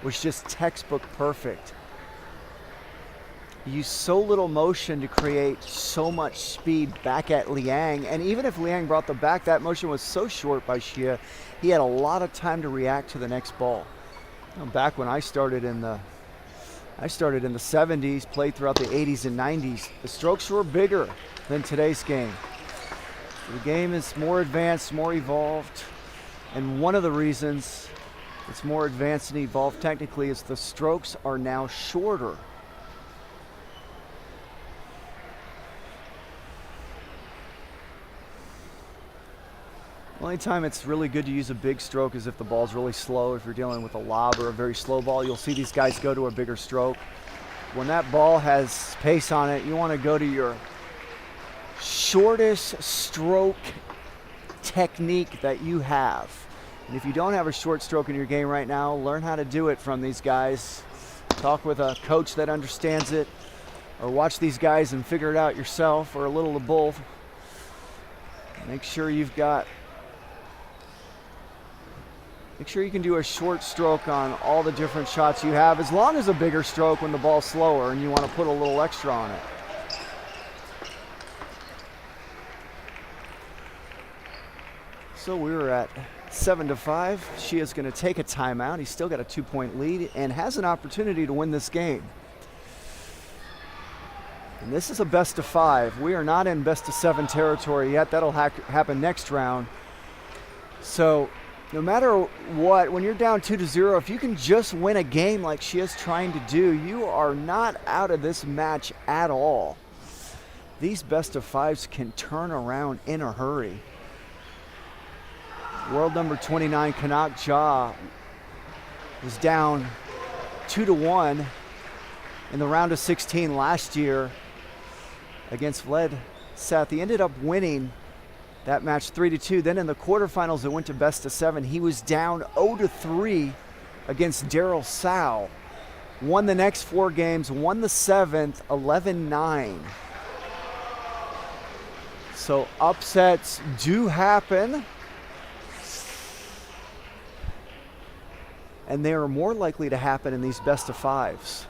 was just textbook perfect. Used so little motion to create so much speed back at Liang, and even if Liang brought the back, that motion was so short by Xie, he had a lot of time to react to the next ball. You know, back when I started in the 70s, played throughout the 80s and 90s, the strokes were bigger than today's game. The game is more advanced, more evolved, and one of the reasons it's more advanced and evolved technically is the strokes are now shorter. The only time it's really good to use a big stroke is if the ball's really slow. If you're dealing with a lob or a very slow ball, you'll see these guys go to a bigger stroke. When that ball has pace on it, you want to go to your shortest stroke technique that you have. And if you don't have a short stroke in your game right now, learn how to do it from these guys. Talk with a coach that understands it, or watch these guys and figure it out yourself, or a little of both. Make sure you can do a short stroke on all the different shots you have, as long as a bigger stroke when the ball's slower and you want to put a little extra on it. So we were at 7-5. Xia's going to take a timeout. He's still got a 2-point lead and has an opportunity to win this game. And this is a best of 5. We are not in best of 7 territory yet. That'll happen next round. So no matter what, when you're down 2-0, if you can just win a game like Xia's trying to do, you are not out of this match at all. These best of 5s can turn around in a hurry. World number 29, Kanak Jha, was down 2-1 in the round of 16 last year against USATT. He ended up winning that match 3-2. Then in the quarterfinals, it went to best of 7. He was down 0-3 against Daryl Sao. Won the next 4 games, won the 7th, 11-9. So upsets do happen. And they are more likely to happen in these best of 5s.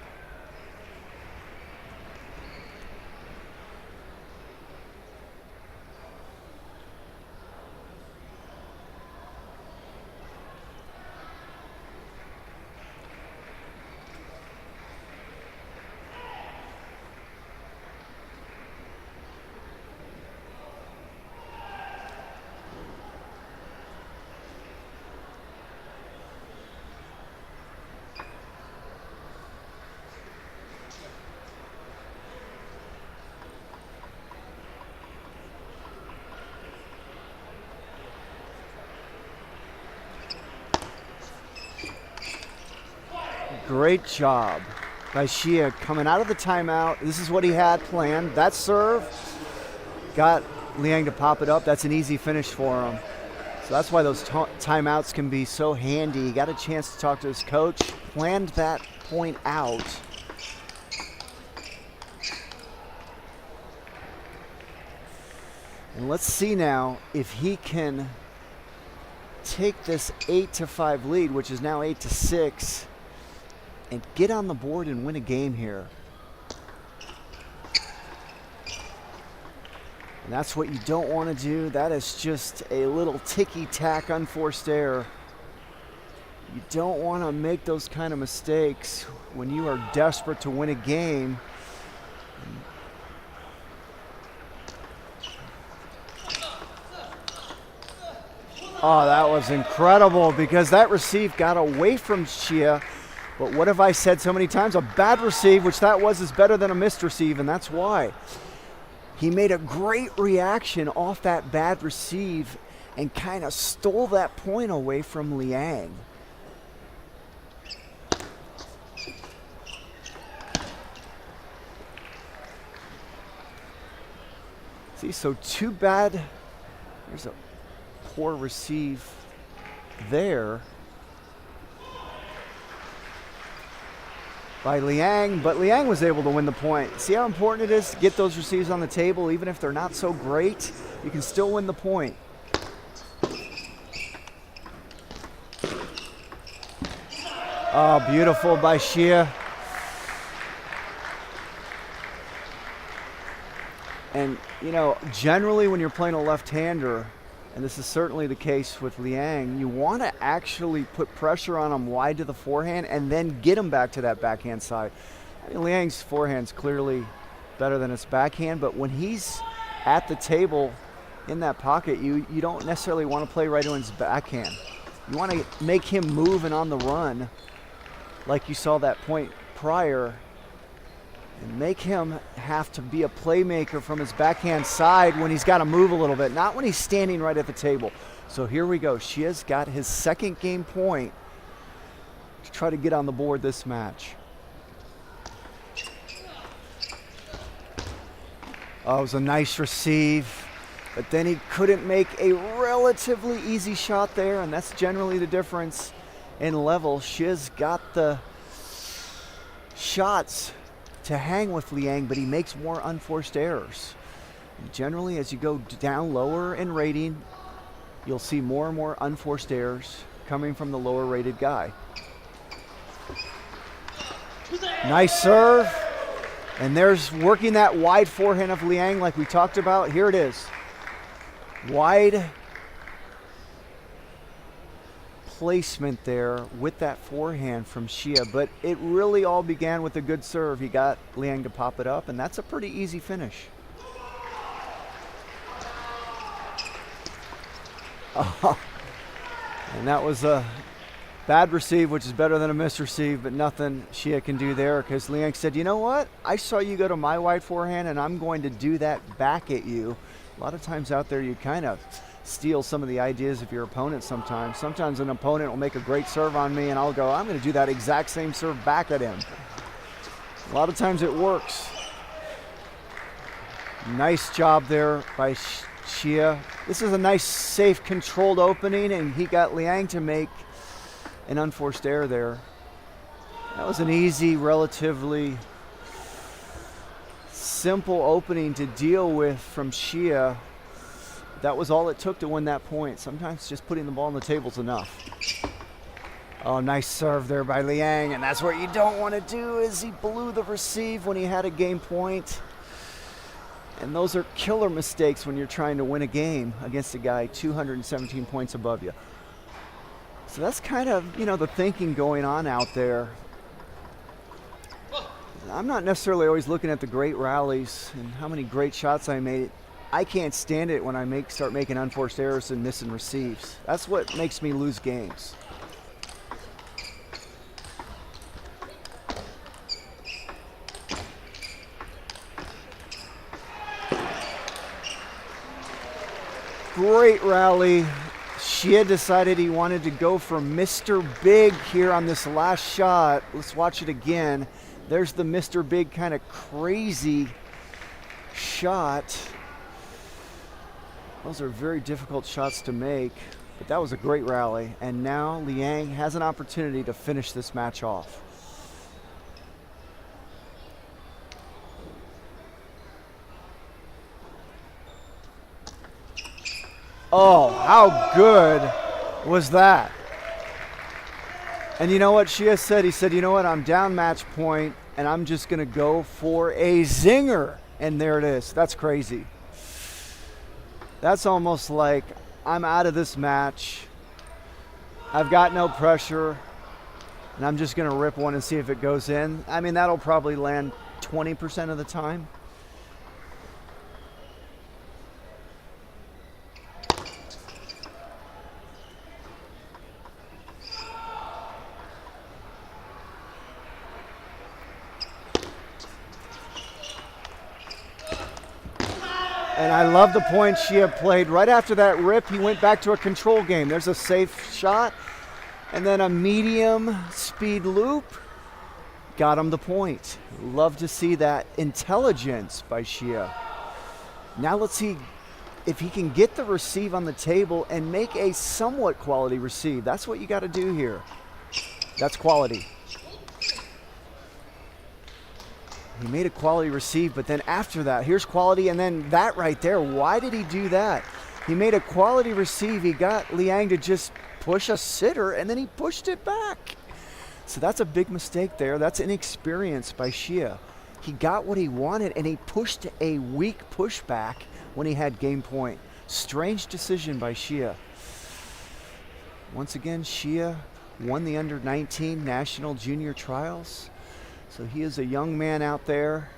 Great job by Xie coming out of the timeout. This is what he had planned. That serve got Liang to pop it up. That's an easy finish for him. So that's why those timeouts can be so handy. He got a chance to talk to his coach, planned that point out. And let's see now if he can take this 8-5 lead, which is now 8-6, and get on the board and win a game here. And that's what you don't want to do. That is just a little ticky-tack unforced error. You don't want to make those kind of mistakes when you are desperate to win a game. Oh, that was incredible, because that receive got away from Xie. But what have I said so many times? A bad receive, which that was, is better than a missed receive, and that's why. He made a great reaction off that bad receive and kind of stole that point away from Liang. See, so too bad. There's a poor receive there by Liang, but Liang was able to win the point. See how important it is to get those receives on the table, even if they're not so great, you can still win the point. Oh, beautiful by Xie. And, you know, generally when you're playing a left-hander, and this is certainly the case with Liang, you want to actually put pressure on him wide to the forehand and then get him back to that backhand side. I mean, Liang's forehand's clearly better than his backhand, but when he's at the table in that pocket, you don't necessarily want to play right on his backhand. You want to make him move and on the run, like you saw that point prior, and make him have to be a playmaker from his backhand side when he's got to move a little bit, not when he's standing right at the table. So here we go. Xia's got his second game point to try to get on the board this match. Oh, it was a nice receive, but then he couldn't make a relatively easy shot there, and that's generally the difference in level. Xia's got the shots to hang with Liang, but he makes more unforced errors. And generally, as you go down lower in rating, you'll see more and more unforced errors coming from the lower rated guy. Nice serve. And there's working that wide forehand of Liang like we talked about. Here it is. Wide placement there with that forehand from Xie, but it really all began with a good serve. He got Liang to pop it up, and that's a pretty easy finish. And that was a bad receive, which is better than a misreceive, but nothing Xie can do there, because Liang said, you know what? I saw you go to my wide forehand, and I'm going to do that back at you. A lot of times out there, you kind of steal some of the ideas of your opponent sometimes. Sometimes an opponent will make a great serve on me, and I'll go, I'm going to do that exact same serve back at him. A lot of times it works. Nice job there by Xie. This is a nice, safe, controlled opening, and he got Liang to make an unforced error there. That was an easy, relatively simple opening to deal with from Xie. That was all it took to win that point. Sometimes just putting the ball on the table is enough. Oh, nice serve there by Liang, and that's what you don't want to do, is he blew the receive when he had a game point. And those are killer mistakes when you're trying to win a game against a guy 217 points above you. So that's kind of, you know, the thinking going on out there. I'm not necessarily always looking at the great rallies and how many great shots I made. I can't stand it when I start making unforced errors and missing receives. That's what makes me lose games. Great rally. Xie decided he wanted to go for Mr. Big here on this last shot. Let's watch it again. There's the Mr. Big kind of crazy shot. Those are very difficult shots to make, but that was a great rally. And now Liang has an opportunity to finish this match off. Oh, how good was that? And you know what Xie said? He said, you know what, I'm down match point, and I'm just going to go for a zinger. And there it is. That's crazy. That's almost like I'm out of this match. I've got no pressure, and I'm just going to rip one and see if it goes in. I mean, that'll probably land 20% of the time. And I love the point Shia played. Right after that rip, he went back to a control game. There's a safe shot, and then a medium speed loop. Got him the point. Love to see that intelligence by Shia. Now let's see if he can get the receive on the table and make a somewhat quality receive. That's what you got to do here. That's quality. He made a quality receive, but then after that, here's quality, and then that right there. Why did he do that? He made a quality receive. He got Liang to just push a sitter, and then he pushed it back. So that's a big mistake there. That's inexperience by Shia. He got what he wanted, and he pushed a weak pushback when he had game point. Strange decision by Shia. Once again, Shia won the under-19 National Junior Trials. So he is a young man out there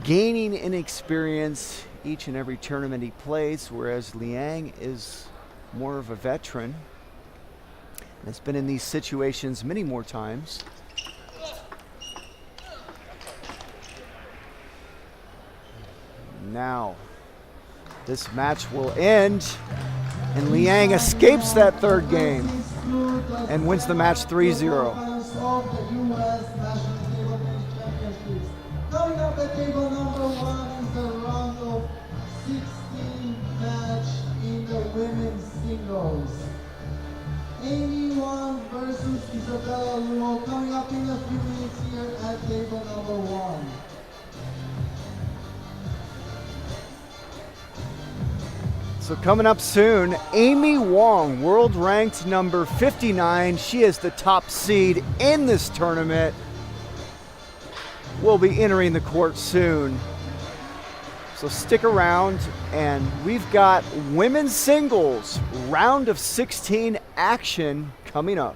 gaining in experience each and every tournament he plays, whereas Liang is more of a veteran and has been in these situations many more times. Now, this match will end, and Liang escapes that third game and wins the match 3-0. Coming up at table number 1 is the round of 16 match in the women's singles. Amy Wong versus Isabella Luo, coming up in a few minutes here at table number 1. So coming up soon, Amy Wong, world ranked number 59. She is the top seed in this tournament. Will be entering the court soon. So stick around, and we've got women's singles round of 16 action coming up.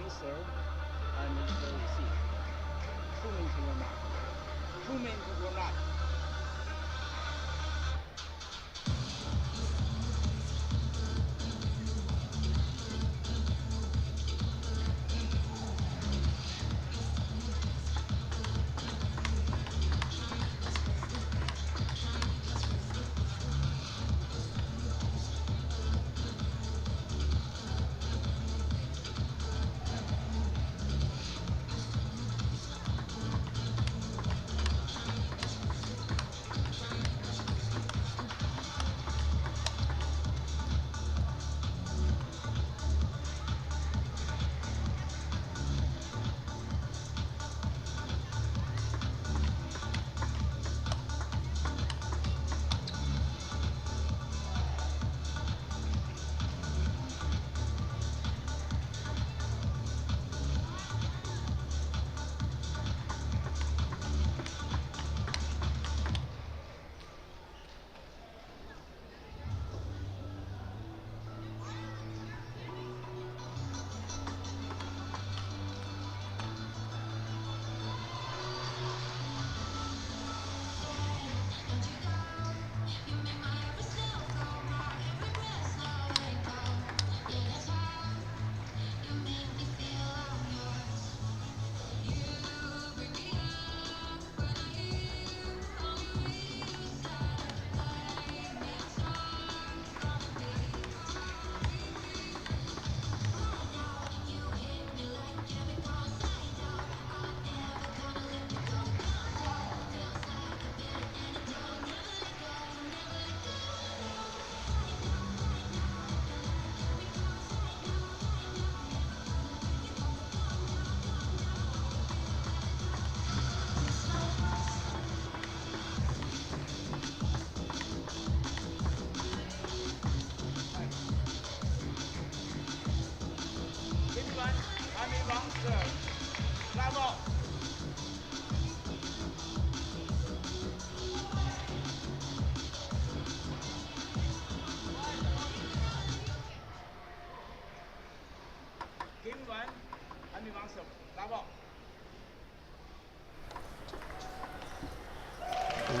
serve and they receive. 2 means will not. 2 means will not.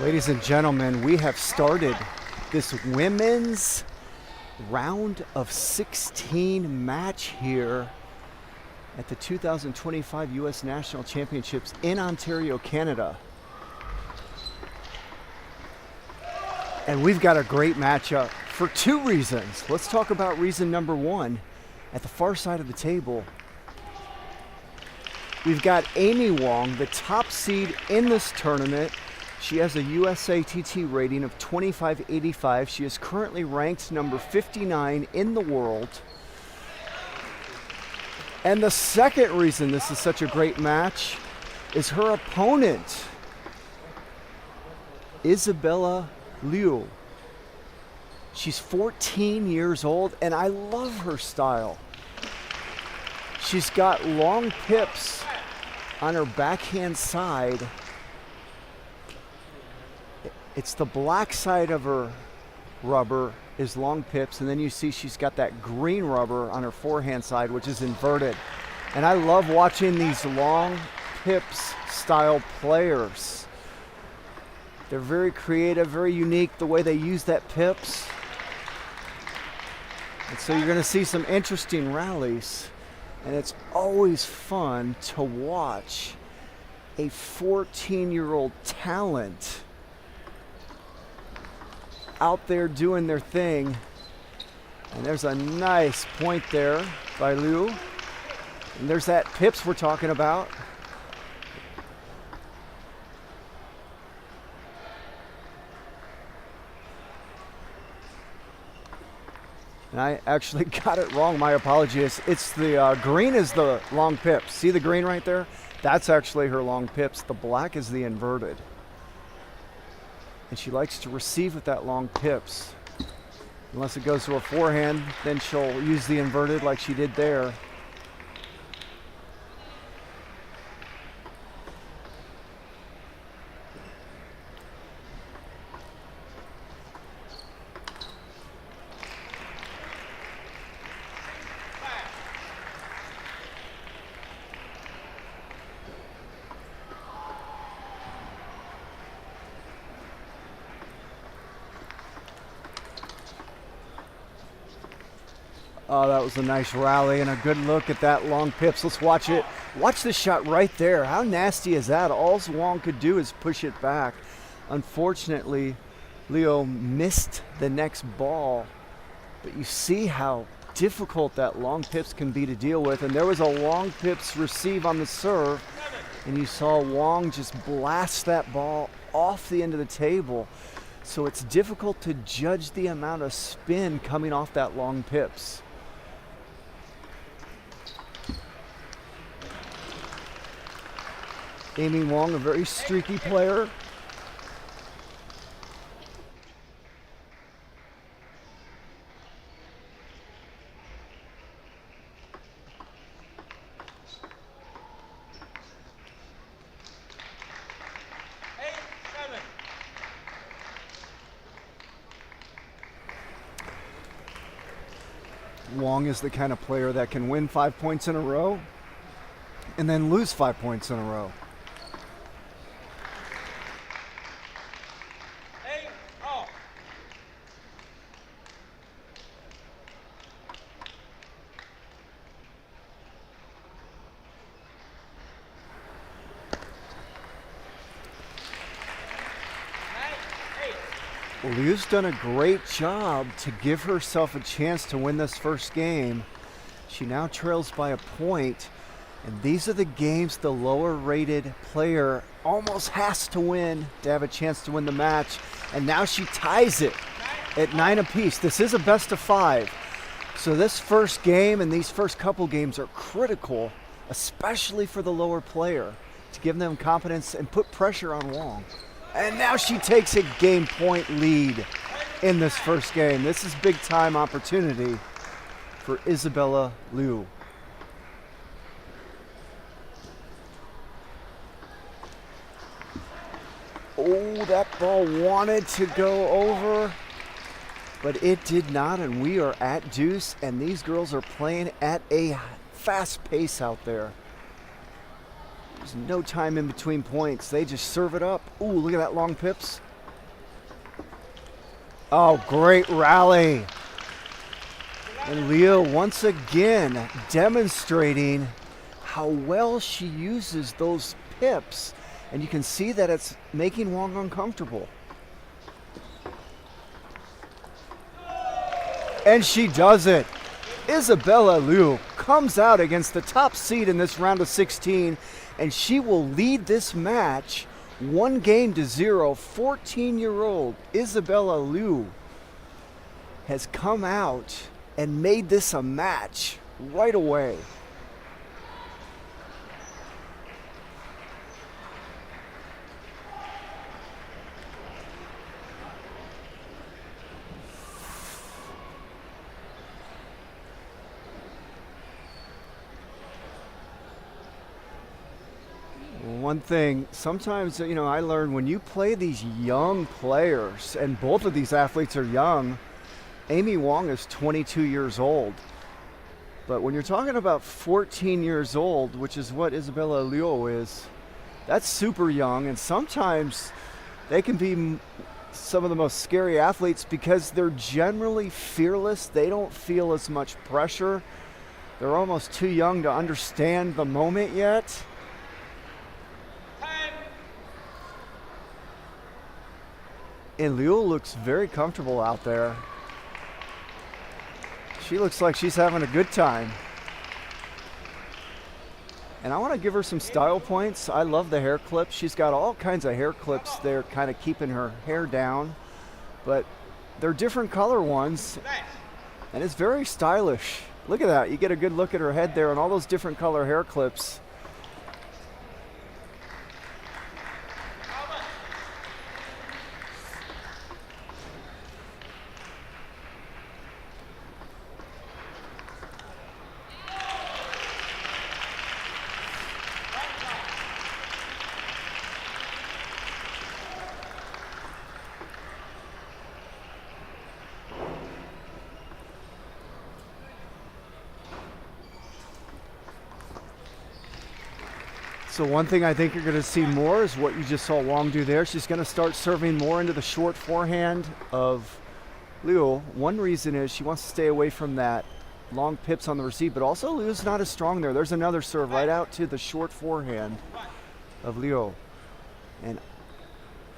Ladies and gentlemen, we have started this women's round of 16 match here at the 2025 U.S. National Championships in Ontario, Canada. And we've got a great matchup for 2 reasons. Let's talk about reason number 1. At the far side of the table, we've got Amy Wong, the top seed in this tournament. She has a USATT rating of 2585. She is currently ranked number 59 in the world. And the second reason this is such a great match is her opponent, Isabella Liu. She's 14 years old, and I love her style. She's got long pips on her backhand side. It's the black side of her rubber is long pips, and then you see she's got that green rubber on her forehand side, which is inverted. And I love watching these long pips style players. They're very creative, very unique, the way they use that pips. And so you're going to see some interesting rallies, and it's always fun to watch a 14-year-old talent out there doing their thing. And there's a nice point there by Liu. And there's that pips we're talking about. And I actually got it wrong. My apologies. It's the green is the long pips. See the green right there? That's actually her long pips. The black is the inverted. And she likes to receive with that long pips. Unless it goes to a forehand, then she'll use the inverted like she did there. Oh, that was a nice rally and a good look at that long pips. Let's watch it. Watch the shot right there. How nasty is that? All Wong could do is push it back. Unfortunately, Liu missed the next ball, but you see how difficult that long pips can be to deal with. And there was a long pips receive on the serve, and you saw Wong just blast that ball off the end of the table. So it's difficult to judge the amount of spin coming off that long pips. Amy Wong, a very streaky player. Wong is the kind of player that can win 5 points in a row and then lose 5 points in a row. Well, Liu's done a great job to give herself a chance to win this first game. She now trails by a point, and these are the games the lower rated player almost has to win to have a chance to win the match, and now she ties it at 9 apiece. This is a best of 5, so this first game and these first couple games are critical, especially for the lower player, to give them confidence and put pressure on Wong. And now she takes a game point lead in this first game. This is big time opportunity for Isabella Liu. Oh, that ball wanted to go over, but it did not, and we are at deuce, and these girls are playing at a fast pace out there. There's no time in between points. They just serve it up. Ooh, look at that long pips. Oh, great rally. And Liu once again demonstrating how well she uses those pips. And you can see that it's making Wong uncomfortable. And she does it. Isabella Liu comes out against the top seed in this round of 16, and she will lead this match 1-0. 14-year-old Isabella Liu has come out and made this a match right away. One thing, sometimes, I learned when you play these young players, and both of these athletes are young. Amy Wong is 22 years old. But when you're talking about 14 years old, which is what Isabella Liu is, that's super young. And sometimes they can be some of the most scary athletes because they're generally fearless. They don't feel as much pressure. They're almost too young to understand the moment yet. And Liu looks very comfortable out there. She looks like she's having a good time. And I want to give her some style points. I love the hair clips. She's got all kinds of hair clips there kind of keeping her hair down. But they're different color ones. And it's very stylish. Look at that. You get a good look at her head there and all those different color hair clips. So one thing I think you're going to see more is what you just saw Wong do there. She's going to start serving more into the short forehand of Liu. One reason is she wants to stay away from that long pips on the receive, but also Liu's not as strong there. There's another serve right out to the short forehand of Liu. And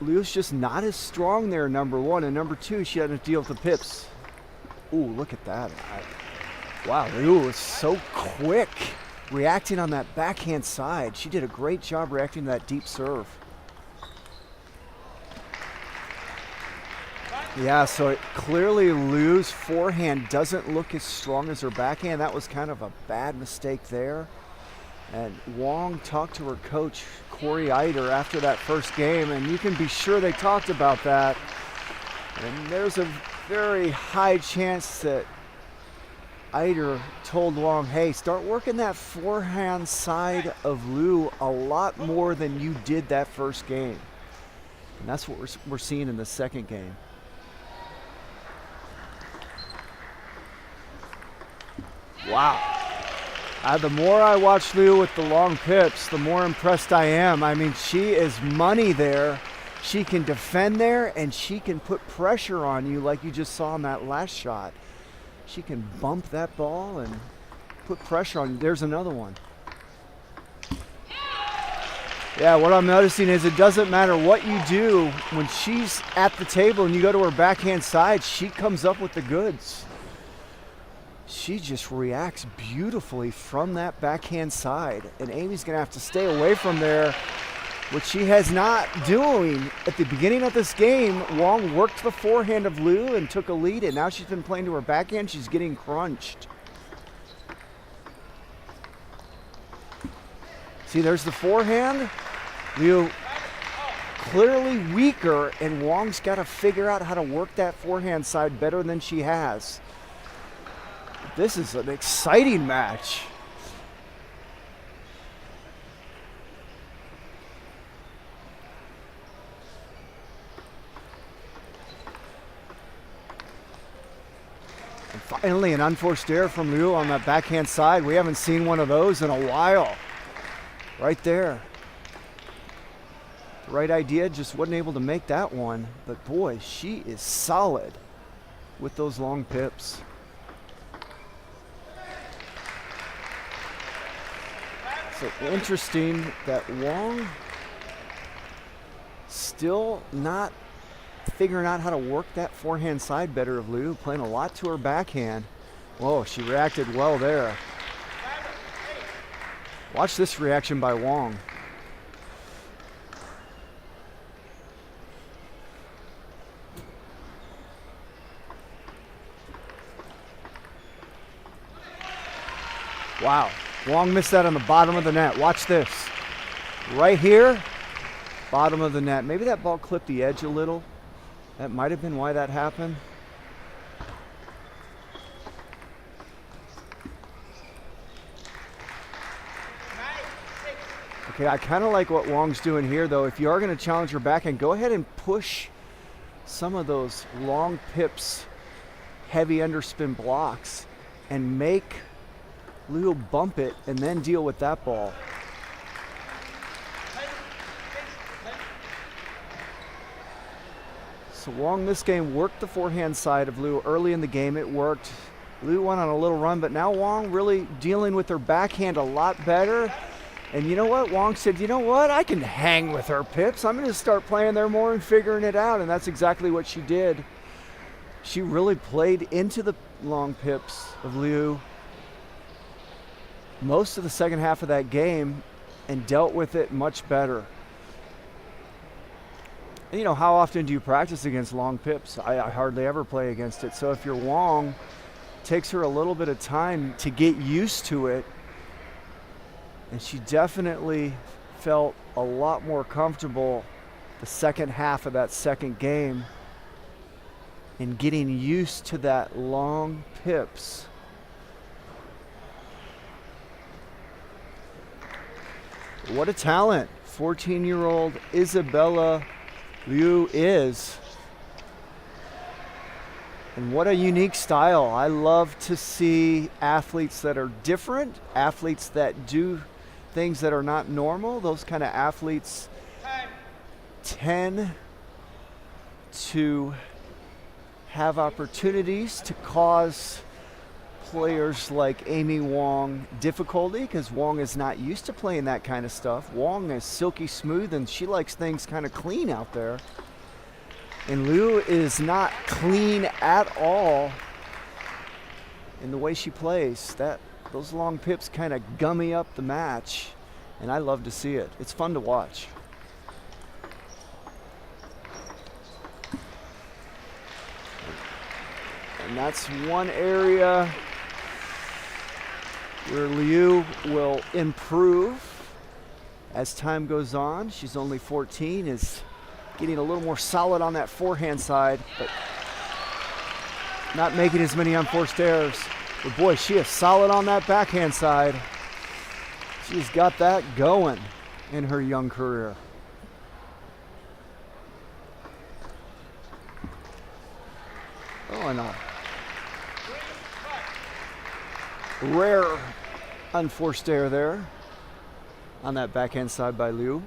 Liu's just not as strong there, number one. And number two, she had to deal with the pips. Ooh, look at that. Wow, Liu was so quick reacting on that backhand side. She did a great job reacting to that deep serve. Yeah, so clearly Liu's forehand doesn't look as strong as her backhand. That was kind of a bad mistake there. And Wong talked to her coach, Corey Eider, after that first game, and you can be sure they talked about that. And there's a very high chance that Eider told Wong, hey, start working that forehand side of Liu a lot more than you did that first game. And that's what we're seeing in the second game. Wow. The more I watch Liu with the long pips, the more impressed I am. I mean, she is money there. She can defend there, and she can put pressure on you like you just saw in that last shot. She can bump that ball and put pressure on you. There's another one. Yeah, what I'm noticing is it doesn't matter what you do. When she's at the table and you go to her backhand side, she comes up with the goods. She just reacts beautifully from that backhand side. And Amy's going to have to stay away from there, which she has not doing. At the beginning of this game, Wong worked the forehand of Liu and took a lead, and now she's been playing to her backhand. She's getting crunched. See, there's the forehand. Liu clearly weaker, and Wong's got to figure out how to work that forehand side better than she has. This is an exciting match. And finally, an unforced error from Liu on that backhand side. We haven't seen one of those in a while. Right there. The right idea, just wasn't able to make that one. But boy, she is solid with those long pips. So interesting that Wong still not figuring out how to work that forehand side better of Liu, playing a lot to her backhand. Whoa, she reacted well there. Watch this reaction by Wong. Wow. Wong missed that on the bottom of the net. Watch this. Right here, bottom of the net. Maybe that ball clipped the edge a little. That might have been why that happened. Okay, I kind of like what Wong's doing here, though. If you are going to challenge her backhand, go ahead and push some of those long pips, heavy underspin blocks, and make Liu bump it and then deal with that ball. So Wong this game worked the forehand side of Liu early in the game. It worked. Liu went on a little run, but now Wong really dealing with her backhand a lot better. And you know what? Wong said, you know what? I can hang with her pips. I'm going to start playing there more and figuring it out. And that's exactly what she did. She really played into the long pips of Liu most of the second half of that game and dealt with it much better. And you know, how often do you practice against long pips? I hardly ever play against it. So if you're Wong, it takes her a little bit of time to get used to it. And she definitely felt a lot more comfortable the second half of that second game in getting used to that long pips. What a talent 14-year-old Isabella Liu is. And what a unique style. I love to see athletes that are different, athletes that do things that are not normal. Those kind of athletes tend to have opportunities to cause players like Amy Wong difficulty because Wong is not used to playing that kind of stuff. Wong is silky smooth and she likes things kind of clean out there. And Liu is not clean at all in the way she plays. Those long pips kind of gummy up the match, and I love to see it. It's fun to watch. And that's one area where Liu will improve as time goes on. She's only 14, is getting a little more solid on that forehand side, but not making as many unforced errors. But boy, she is solid on that backhand side. She's got that going in her young career. Oh, and a rare unforced error there on that backhand side by Liu.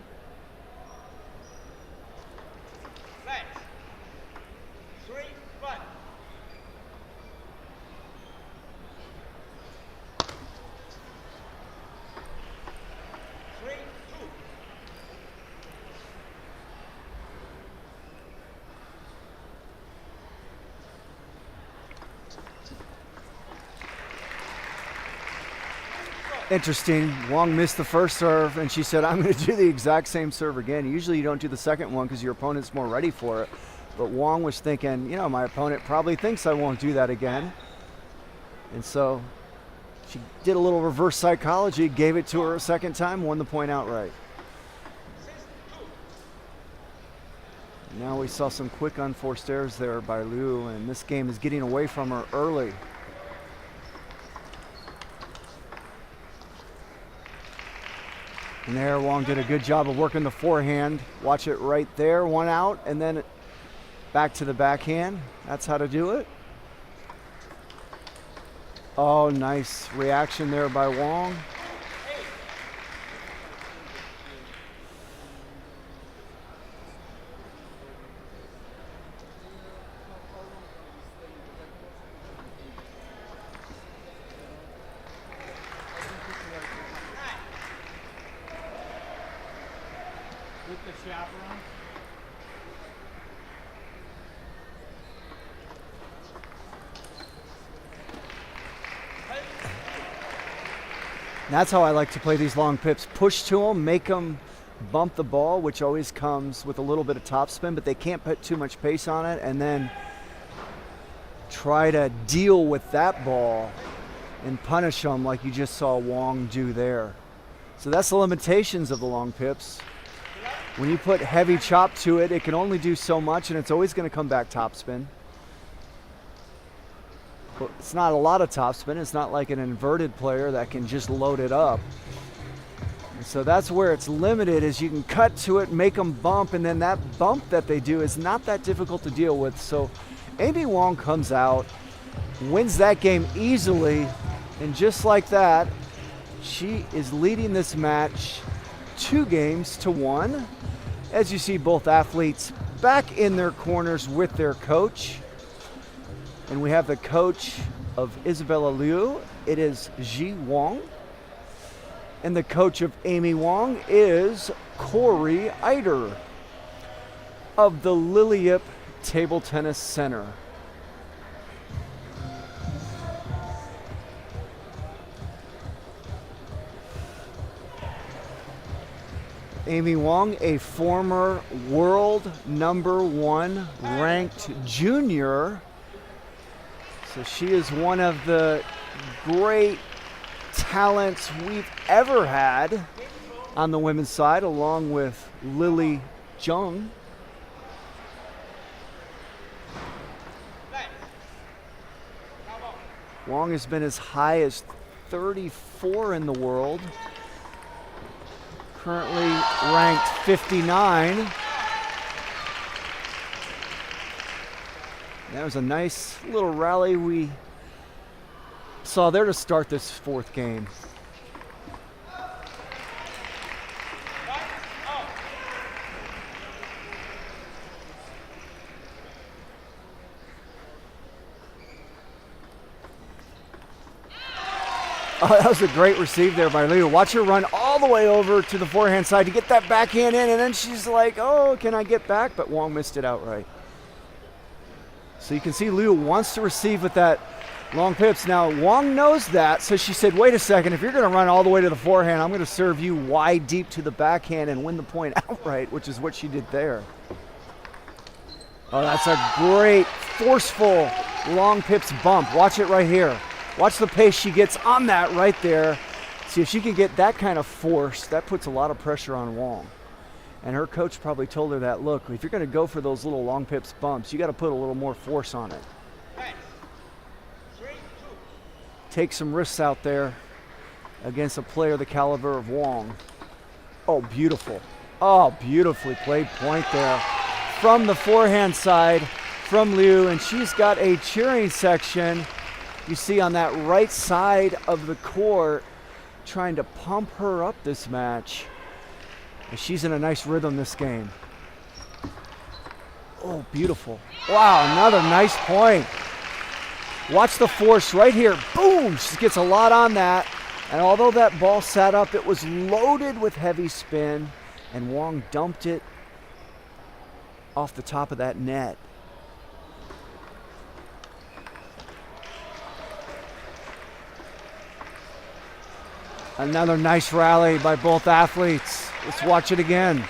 Interesting, Wong missed the first serve and she said, I'm going to do the exact same serve again. Usually you don't do the second one because your opponent's more ready for it. But Wong was thinking, you know, my opponent probably thinks I won't do that again. And so she did a little reverse psychology, gave it to her a second time, won the point outright. Now we saw some quick unforced errors there by Liu, and this game is getting away from her early. And there, Wong did a good job of working the forehand. Watch it right there, one out, and then back to the backhand. That's how to do it. Oh, nice reaction there by Wong. With the chaperone. That's how I like to play these long pips. Push to them, make them bump the ball, which always comes with a little bit of topspin, but they can't put too much pace on it, and then try to deal with that ball and punish them like you just saw Wong do there. So that's the limitations of the long pips. When you put heavy chop to it, it can only do so much, and it's always going to come back topspin. But it's not a lot of topspin. It's not like an inverted player that can just load it up. And so that's where it's limited, is you can cut to it, make them bump, and then that bump that they do is not that difficult to deal with. So Amy Wong comes out, wins that game easily, and just like that, she is leading this match 2-1. As you see, both athletes back in their corners with their coach. And we have the coach of Isabella Liu. It is Ji Wong. And the coach of Amy Wong is Corey Eider of the Lillip Table Tennis Center. Amy Wong, a former world #1 ranked junior. So she is one of the great talents we've ever had on the women's side, along with Lily Jung. Wong has been as high as 34 in the world. Currently ranked 59. That was a nice little rally we saw there to start this fourth game. Oh, that was a great receive there by Liu. Watch her run all the way over to the forehand side to get that backhand in, and then she's like, oh, can I get back? But Wong missed it outright. So you can see Liu wants to receive with that long pips. Now, Wong knows that, so she said, wait a second, if you're going to run all the way to the forehand, I'm going to serve you wide deep to the backhand and win the point outright, which is what she did there. Oh, that's a great, forceful long pips bump. Watch it right here. Watch the pace she gets on that right there. See, if she can get that kind of force, that puts a lot of pressure on Wong. And her coach probably told her that, look, if you're going to go for those little long pips bumps, you got to put a little more force on it. Take some risks out there against a player the caliber of Wong. Oh, beautiful. Oh, beautifully played point there from the forehand side from Liu. And she's got a cheering section, you see, on that right side of the court, trying to pump her up this match. And she's in a nice rhythm this game. Oh, beautiful. Wow, another nice point. Watch the force right here. Boom! She gets a lot on that. And although that ball sat up, it was loaded with heavy spin. And Wong dumped it off the top of that net. Another nice rally by both athletes. Let's watch it again.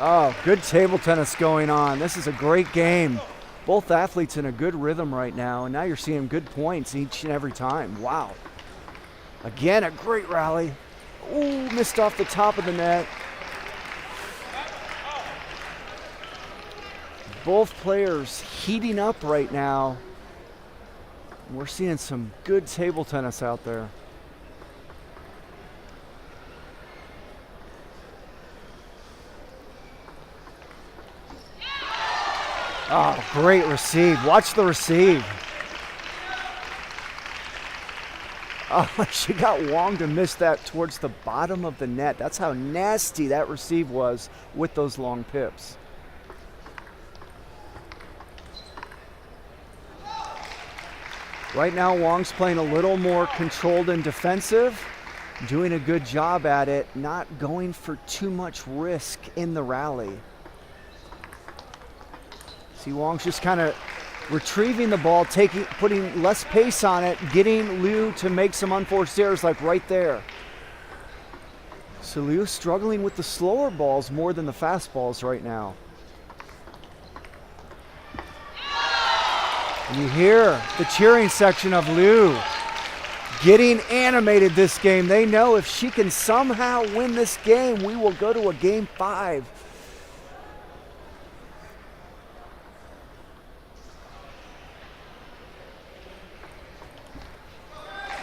Oh, good table tennis going on. This is a great game. Both athletes in a good rhythm right now, and now you're seeing good points each and every time. Wow. Again, a great rally. Ooh, missed off the top of the net. Both players heating up right now. We're seeing some good table tennis out there. Oh, great receive. Watch the receive. Oh, she got Wong to miss that towards the bottom of the net. That's how nasty that receive was with those long pips. Right now, Wong's playing a little more controlled and defensive, doing a good job at it, not going for too much risk in the rally. See, Wong's just kind of retrieving the ball, putting less pace on it, getting Liu to make some unforced errors like right there. So Liu's struggling with the slower balls more than the fast balls right now. And you hear the cheering section of Liu getting animated this game. They know if she can somehow win this game, we will go to a game 5.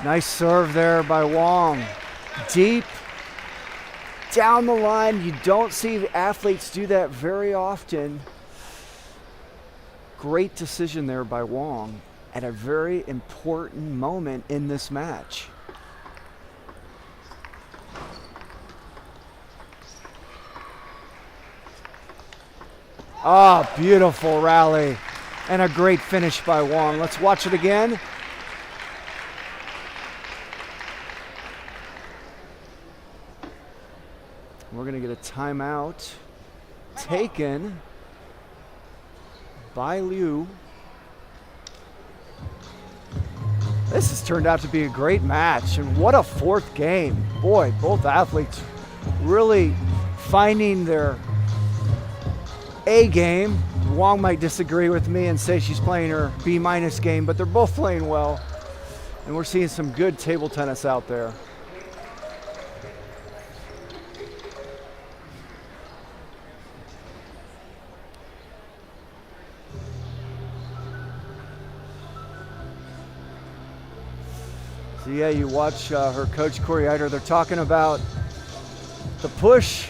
Nice serve there by Wong. Deep down the line. You don't see athletes do that very often. Great decision there by Wong at a very important moment in this match. Ah, beautiful rally and a great finish by Wong. Let's watch it again. We're going to get a timeout taken by Liu. This has turned out to be a great match, and what a fourth game. Boy, both athletes really finding their A game. Wong might disagree with me and say she's playing her B- game, but they're both playing well, and we're seeing some good table tennis out there. So yeah, you watch her coach, Corey Eider, they're talking about the push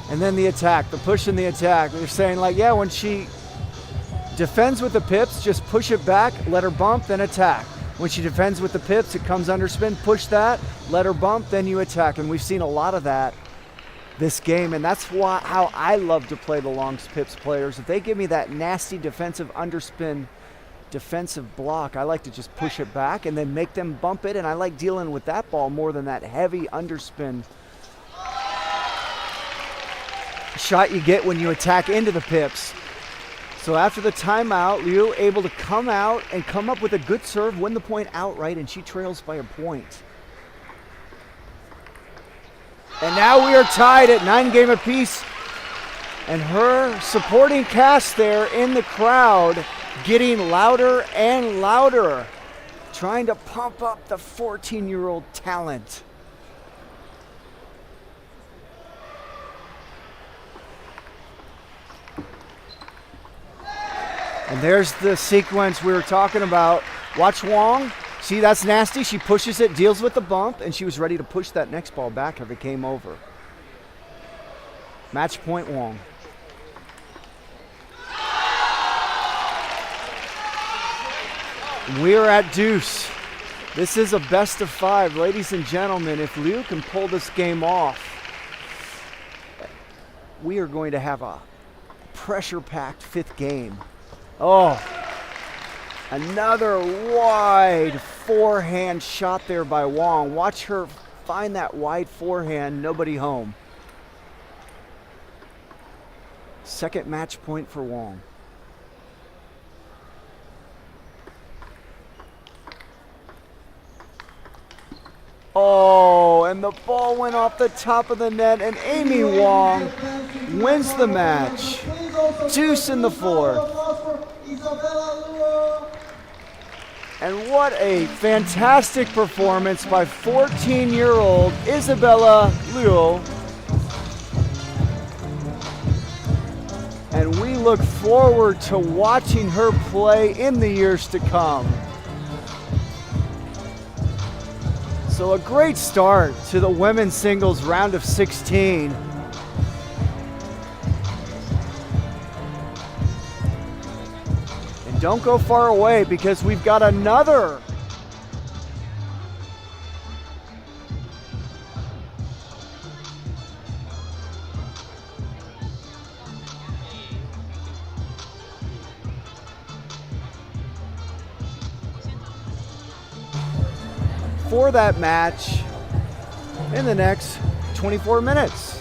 and then the attack, the push and the attack. They're saying like, yeah, when she defends with the pips, just push it back, let her bump, then attack. When she defends with the pips, it comes under spin, push that, let her bump, then you attack. And we've seen a lot of that this game, and that's how I love to play the longs pips players. If they give me that nasty defensive underspin, defensive block, I like to just push it back and then make them bump it, and I like dealing with that ball more than that heavy underspin shot you get when you attack into the pips. So after the timeout, Liu able to come out and come up with a good serve, win the point outright, and she trails by a point. And now we are tied at 9 game apiece. And her supporting cast there in the crowd getting louder and louder, trying to pump up the 14-year-old talent. And there's the sequence we were talking about. Watch Wong. See, that's nasty. She pushes it, deals with the bump, and she was ready to push that next ball back if it came over. Match point, Wong. We are at deuce. This is a best of 5. Ladies and gentlemen, if Liu can pull this game off, we are going to have a pressure-packed 5th game. Oh, another wide forehand shot there by Wong. Watch her find that wide forehand, nobody home. Second match point for Wong. Oh, and the ball went off the top of the net, and Amy Wong wins the match. Deuce in the 4th. And what a fantastic performance by 14-year-old Isabella Liu. And we look forward to watching her play in the years to come. So a great start to the women's singles round of 16. And don't go far away because we've got another for that match in the next 24 minutes.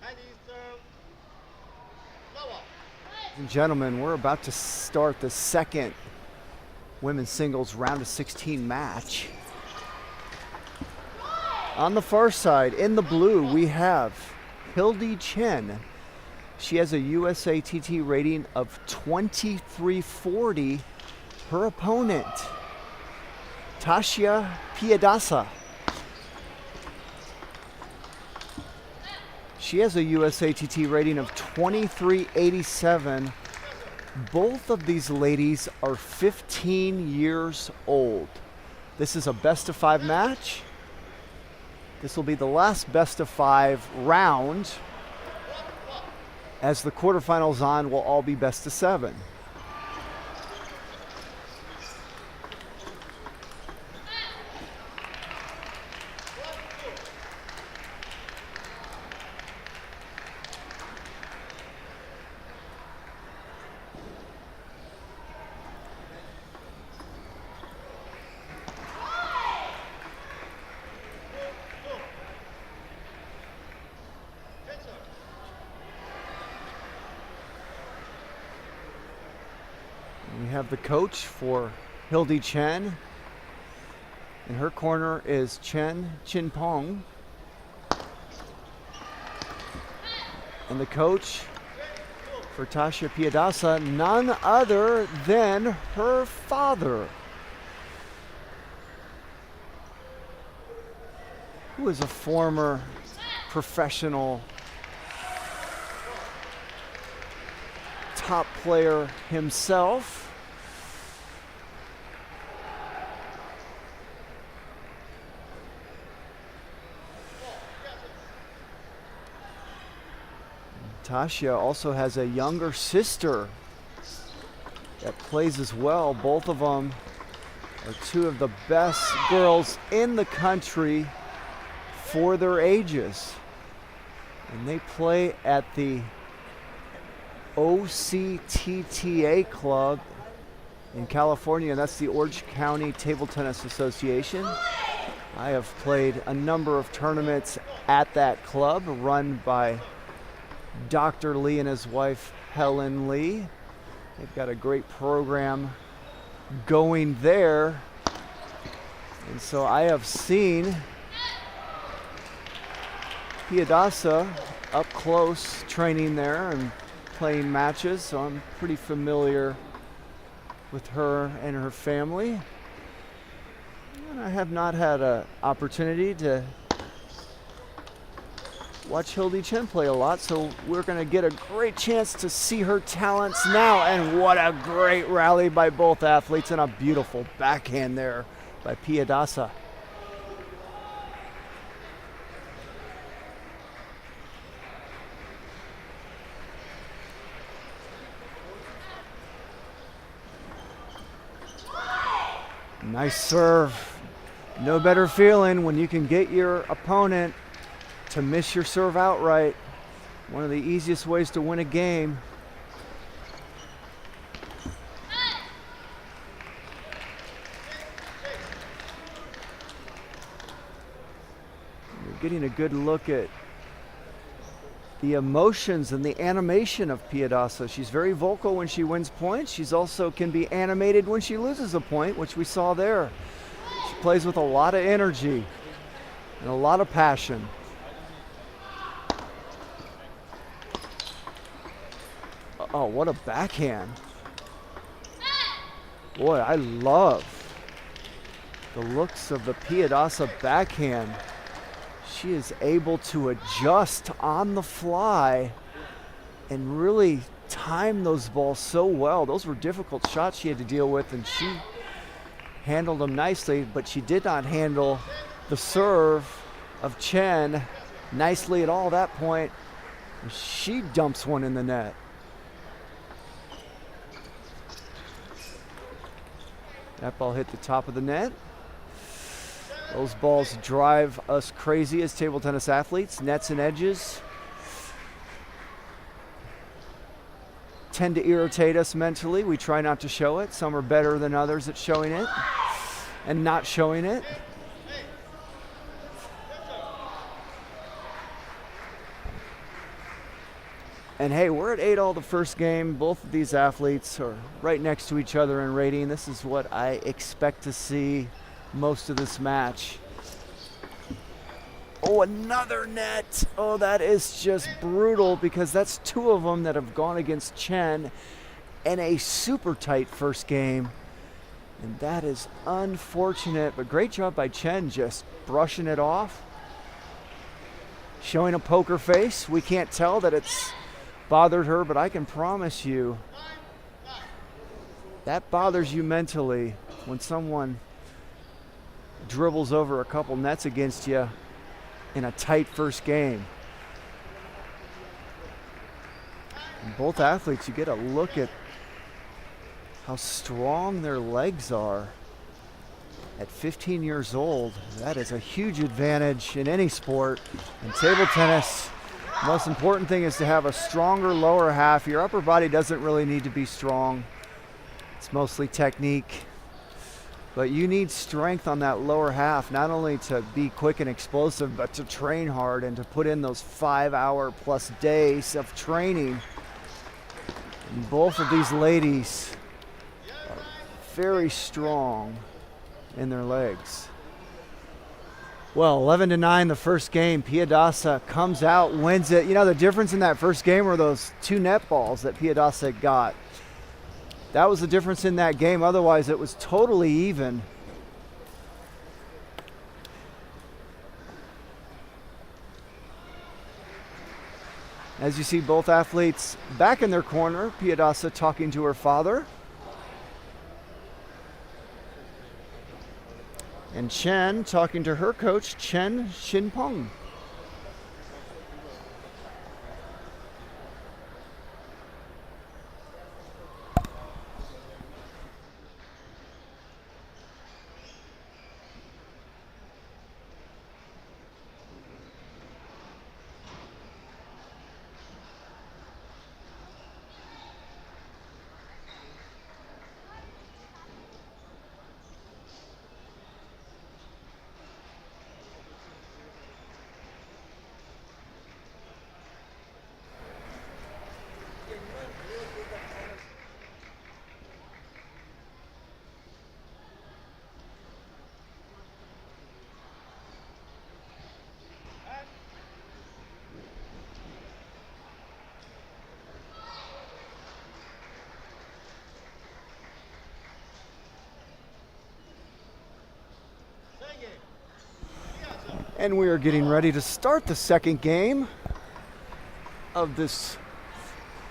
Ladies and gentlemen, we're about to start the second women's singles round of 16 match. On the far side, in the blue, we have Hildy Chen. She has a USATT rating of 2340. Her opponent, Tasha Piedasa. She has a USATT rating of 2387. Both of these ladies are 15 years old. This is a best of 5 match. This will be the last best of 5 round. As the quarterfinals on will all be best of 7. We have the coach for Hildy Chen. In her corner is Pong. And the coach for Tasha Piedasa, none other than her father, who is a former professional top player himself. Tasha also has a younger sister that plays as well. Both of them are 2 of the best girls in the country for their ages. And they play at the OCTTA club in California, and that's the Orange County Table Tennis Association. I have played a number of tournaments at that club run by Dr. Lee and his wife Helen Lee. They've got a great program going there. And so I have seen Piedasa up close training there and playing matches, so I'm pretty familiar with her and her family. And I have not had an opportunity to watch Hildy Chen play a lot, so we're going to get a great chance to see her talents now. And what a great rally by both athletes, and a beautiful backhand there by Piedasa. Nice serve. No better feeling when you can get your opponent to miss your serve outright. One of the easiest ways to win a game. You're getting a good look at the emotions and the animation of Piedasa. She's very vocal when she wins points. She's also can be animated when she loses a point, which we saw there. She plays with a lot of energy and a lot of passion. Oh, what a backhand. Boy, I love the looks of the Piedasa backhand. She is able to adjust on the fly and really time those balls so well. Those were difficult shots she had to deal with, and she handled them nicely, but she did not handle the serve of Chen nicely at all at that point. She dumps one in the net. That ball hit the top of the net. Those balls drive us crazy as table tennis athletes. Nets and edges tend to irritate us mentally. We try not to show it. Some are better than others at showing it and not showing it. And hey, we're at 8-all the first game. Both of these athletes are right next to each other in rating. This is what I expect to see most of this match. Oh, another net. Oh, that is just brutal because that's two of them that have gone against Chen in a super tight first game. And that is unfortunate, but great job by Chen just brushing it off. Showing a poker face. We can't tell that it's bothered her, but I can promise you that bothers you mentally when someone dribbles over a couple nets against you in a tight first game. And both athletes, you get a look at how strong their legs are. At 15 years old, that is a huge advantage in any sport. In table tennis, the most important thing is to have a stronger lower half. Your upper body doesn't really need to be strong. It's mostly technique. But you need strength on that lower half, not only to be quick and explosive, but to train hard and to put in those 5-hour plus days of training. And both of these ladies are very strong in their legs. Well, 11-9 the first game. Piedasa comes out, wins it. You know, the difference in that first game were those two net balls that Piedasa got. That was the difference in that game. Otherwise, it was totally even. As you see both athletes back in their corner, Piedasa talking to her father. And Chen talking to her coach, Chen Pong. And we are getting ready to start the second game of this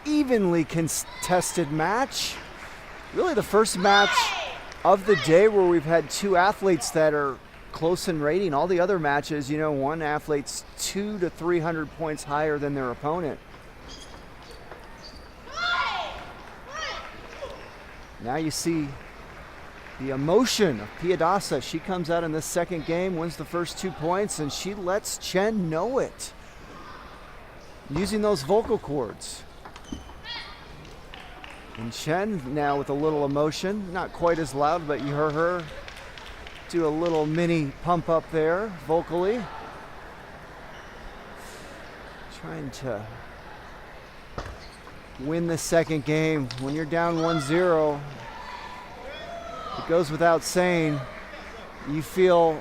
evenly contested match. Really the first match of the day where we've had two athletes that are close in rating. All the other matches, you know, one athlete's 200 to 300 points higher than their opponent. Now you see the emotion of Piedasa. She comes out in this second game, wins the first 2 points, and she lets Chen know it. Using those vocal cords. And Chen now with a little emotion, not quite as loud, but you heard her do a little mini pump up there vocally. Trying to win the second game. When you're down 1-0, it goes without saying, you feel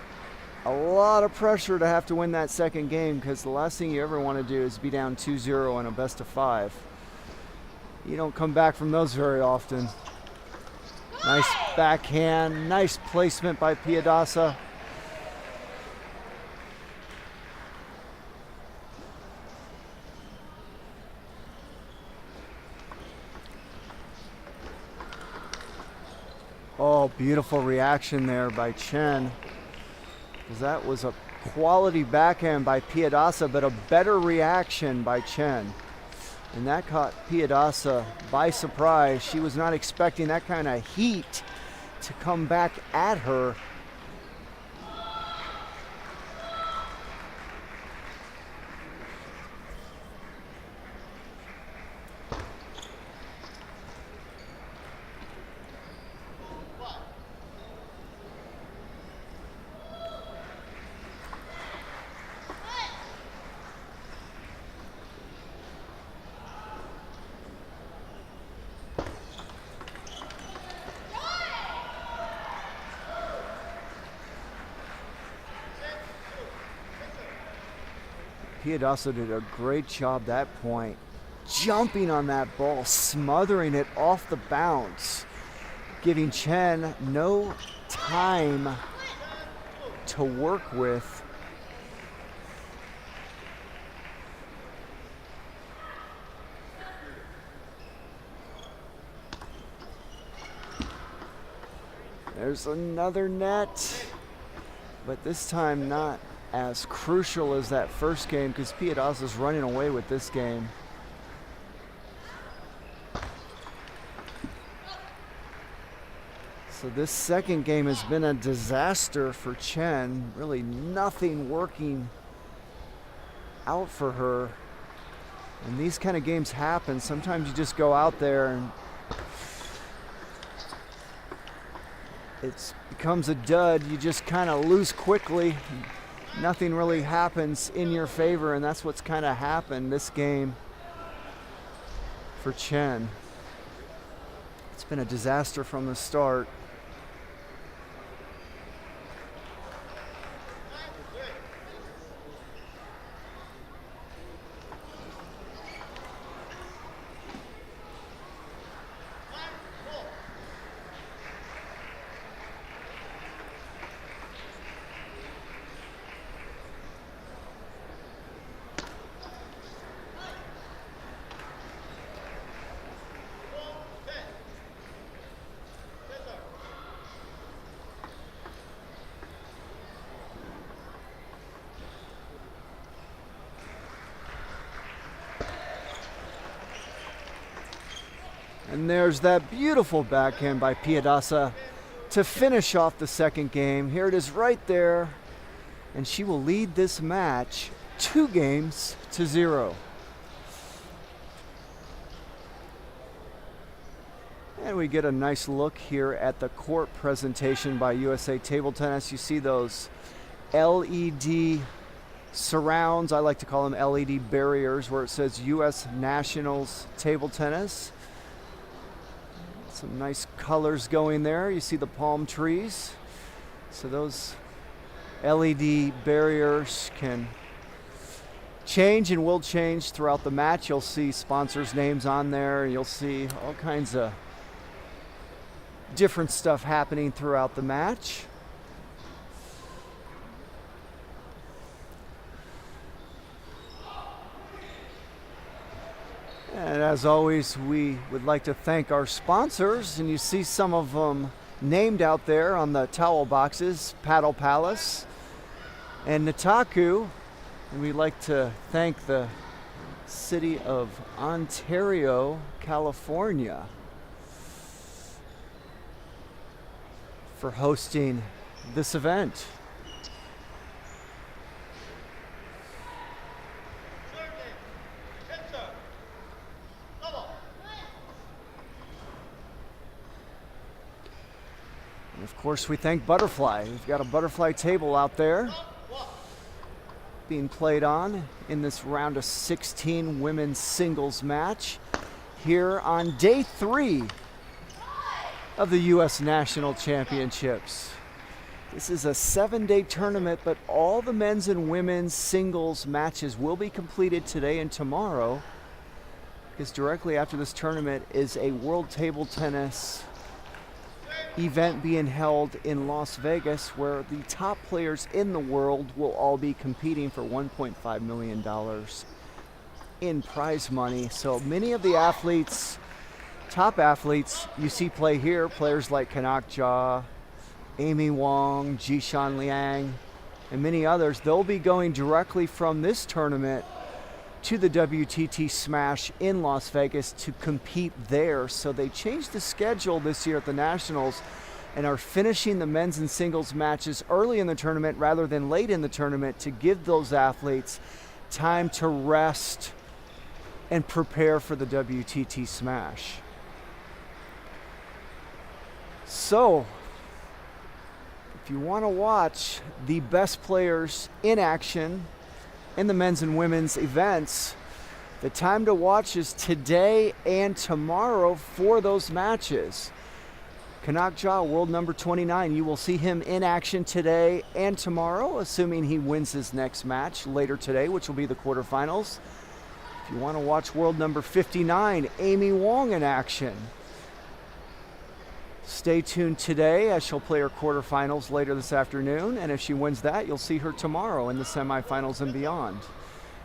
a lot of pressure to have to win that second game, because the last thing you ever want to do is be down 2-0 in a best of 5. You don't come back from those very often. Nice backhand, nice placement by Piedasa. Oh, beautiful reaction there by Chen. That was a quality backhand by Piedasa, but a better reaction by Chen. And that caught Piedasa by surprise. She was not expecting that kind of heat to come back at her. Piadosa did a great job that point, jumping on that ball, smothering it off the bounce, giving Chen no time to work with. There's another net, but this time not as crucial as that first game because Piadosa's running away with this game. So this second game has been a disaster for Chen. Really nothing working out for her. And these kind of games happen. Sometimes you just go out there and it becomes a dud. You just kind of lose quickly. Nothing really happens in your favor, and that's what's kind of happened this game for Chen. It's been a disaster from the start. And there's that beautiful backhand by Piadosa to finish off the second game. Here it is right there. And she will lead this match 2-0. And we get a nice look here at the court presentation by USA Table Tennis. You see those LED surrounds, I like to call them LED barriers, where it says US Nationals Table Tennis. Some nice colors going there. You see the palm trees. So those LED barriers can change and will change throughout the match. You'll see sponsors' names on there. You'll see all kinds of different stuff happening throughout the match. And as always, we would like to thank our sponsors, and you see some of them named out there on the towel boxes: Paddle Palace and Nataku. And we'd like to thank the city of Ontario, California, for hosting this event. And of course, we thank Butterfly. We've got a butterfly table out there being played on in this round of 16 women's singles match here on day 3 of the U.S. National Championships. This is a 7-day tournament, but all the men's and women's singles matches will be completed today and tomorrow, because directly after this tournament is a World Table Tennis event being held in Las Vegas, where the top players in the world will all be competing for $1.5 million in prize money. So many of the athletes, top athletes you see play here, players like Kanak Jha, Amy Wong, Jishan Liang, and many others, they'll be going directly from this tournament to the WTT Smash in Las Vegas to compete there. So they changed the schedule this year at the Nationals and are finishing the men's and singles matches early in the tournament rather than late in the tournament to give those athletes time to rest and prepare for the WTT Smash. So, if you want to watch the best players in action in the men's and women's events, the time to watch is today and tomorrow for those matches, Kanakja, world number 29. You will see him in action today and tomorrow, assuming he wins his next match later today, which will be the quarterfinals. If you want to watch world number 59, Amy Wong in action, stay tuned today as she'll play her quarterfinals later this afternoon. And if she wins that, you'll see her tomorrow in the semifinals and beyond.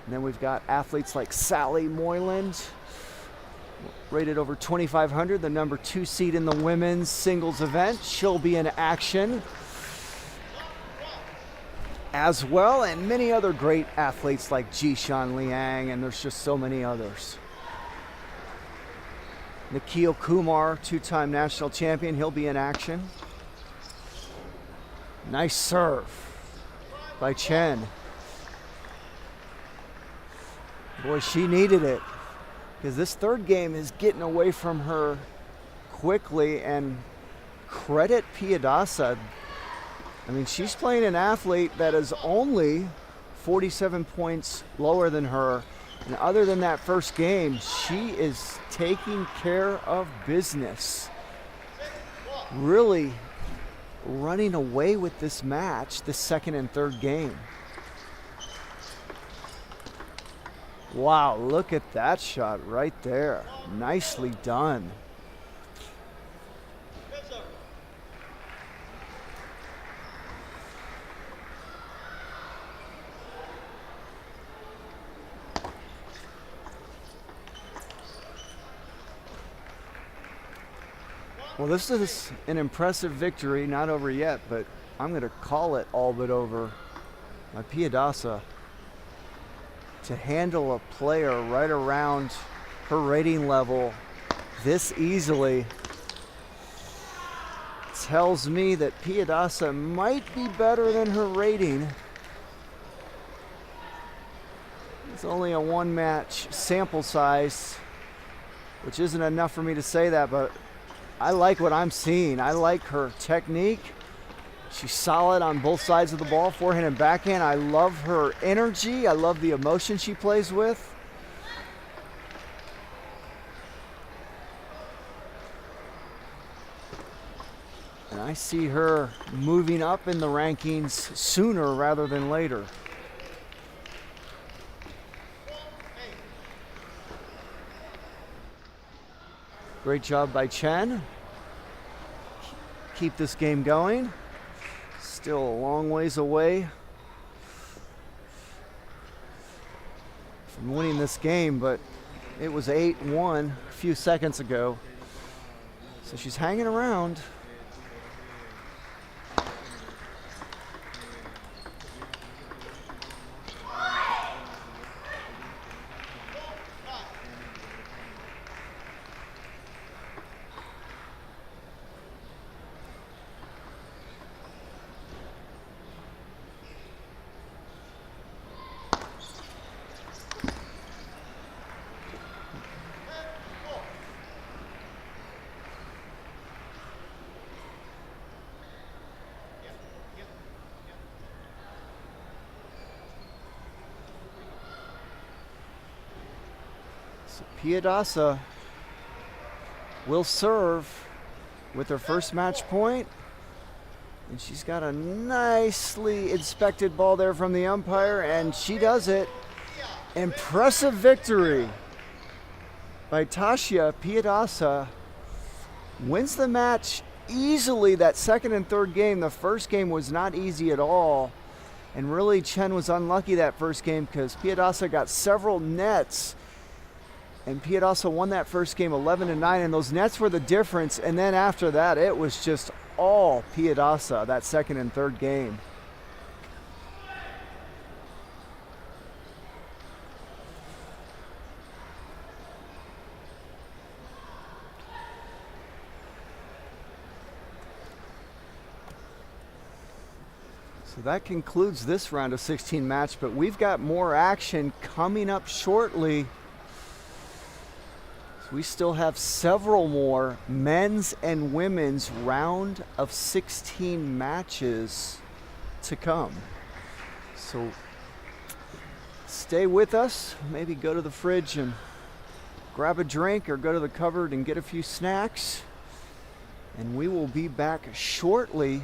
And then we've got athletes like Sally Moyland, rated over 2,500, the number 2 seed in the women's singles event. She'll be in action as well, and many other great athletes like Jishan Liang, and there's just so many others. Nikhil Kumar, 2-time national champion, he'll be in action. Nice serve by Chen. Boy, she needed it, because this third game is getting away from her quickly, and credit Piedasa. I mean, she's playing an athlete that is only 47 points lower than her, and other than that first game, she is taking care of business. Really running away with this match, the second and third game. Wow, look at that shot right there. Nicely done. Well, this is an impressive victory, not over yet, but I'm going to call it all but over. My Piedasa, to handle a player right around her rating level this easily tells me that Piedasa might be better than her rating. It's only a one-match sample size, which isn't enough for me to say that, but I like what I'm seeing. I like her technique. She's solid on both sides of the ball, forehand and backhand. I love her energy. I love the emotion she plays with. And I see her moving up in the rankings sooner rather than later. Great job by Chen. Keep this game going. Still a long ways away from winning this game, but it was 8-1 a few seconds ago. So she's hanging around. Piedasa will serve with her first match point. And she's got a nicely inspected ball there from the umpire, and she does it. Impressive victory by Tasha. Piedasa wins the match easily. That second and third game, the first game was not easy at all. And really, Chen was unlucky that first game because Piedasa got several nets. And Piedasa won that first game 11-9, and those nets were the difference. And then after that, it was just all Piedasa, that second and third game. So that concludes this round of 16 match, but we've got more action coming up shortly. We still have several more men's and women's round of 16 matches to come. So stay with us. Maybe go to the fridge and grab a drink or go to the cupboard and get a few snacks. And we will be back shortly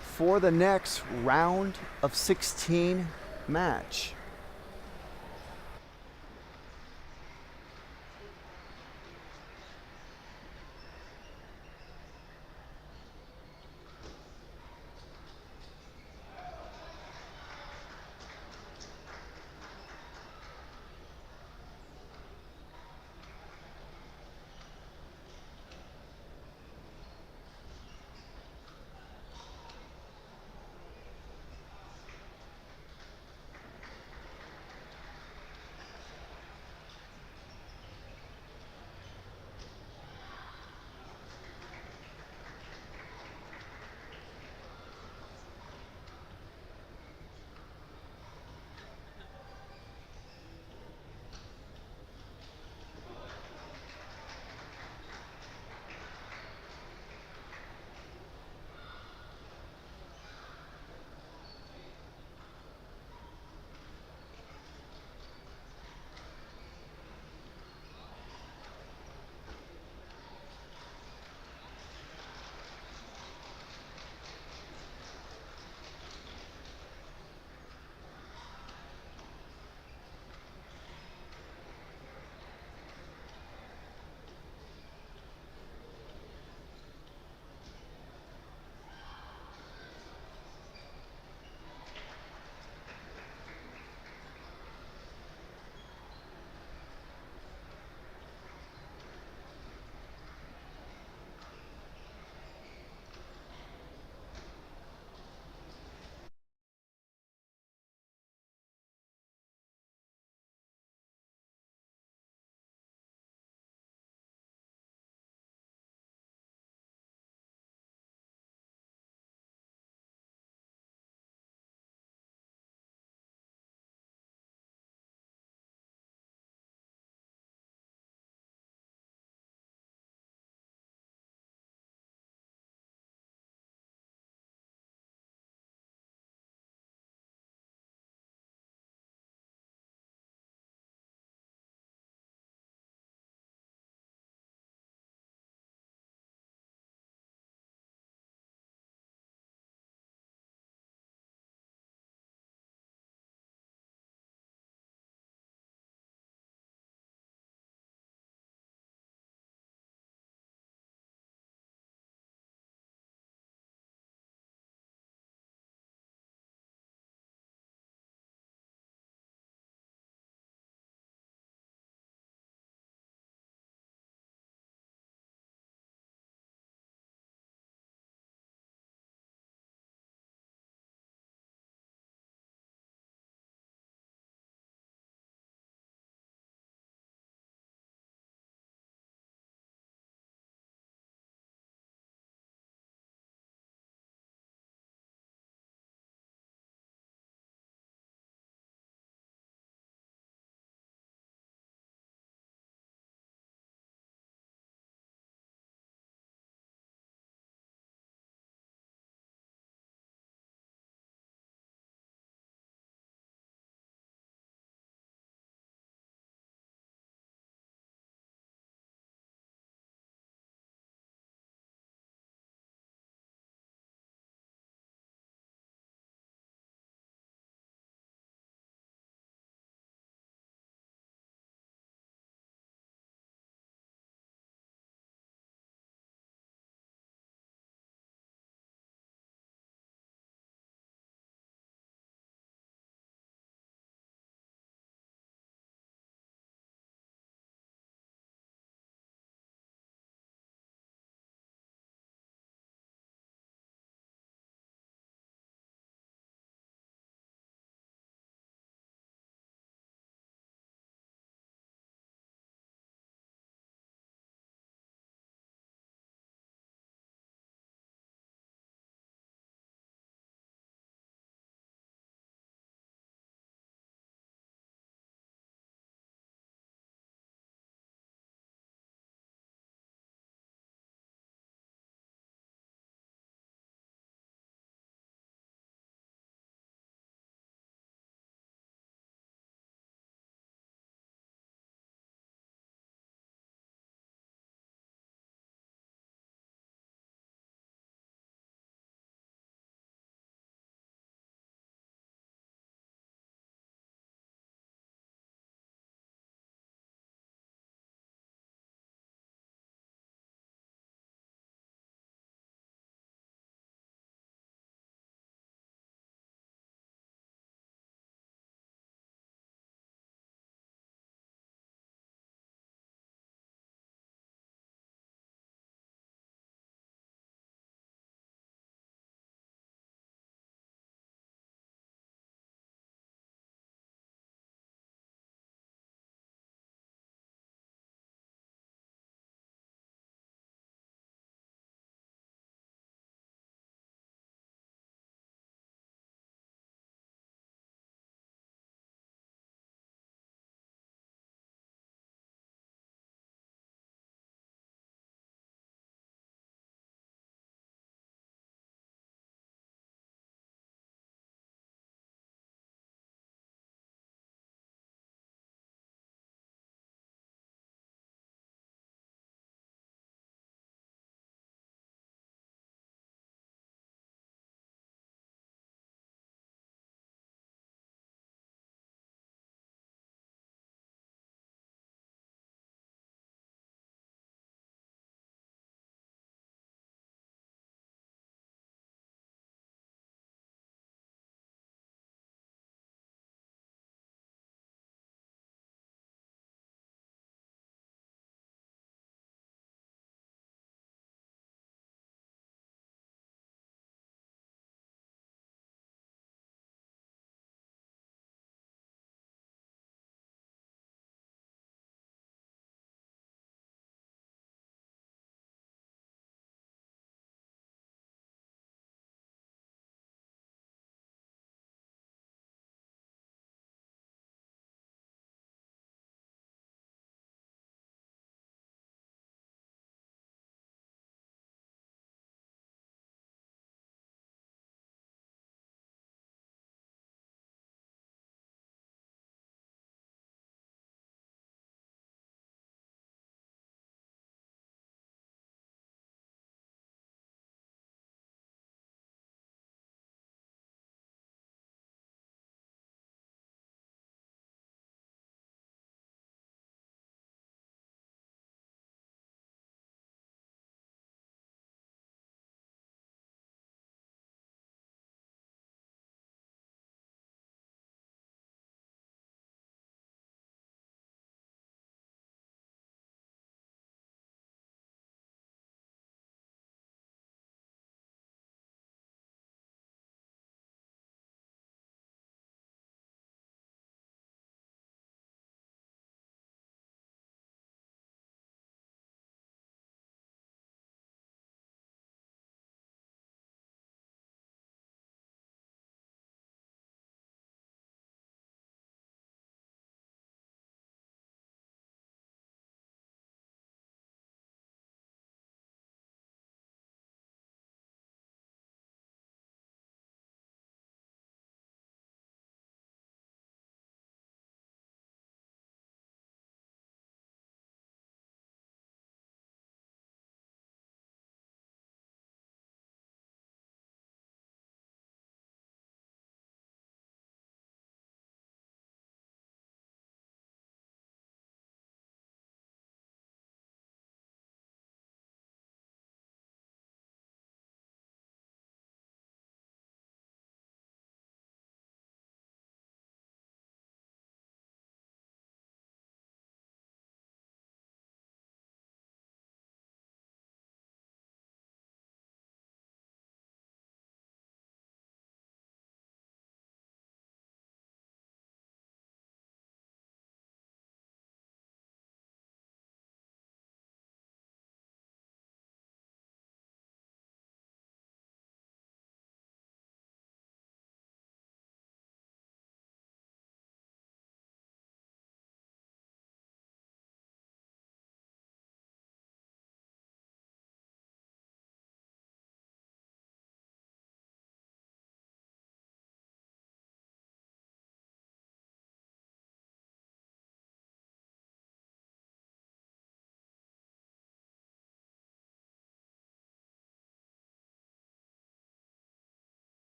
for the next round of 16 match.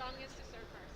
Pong is to serve first.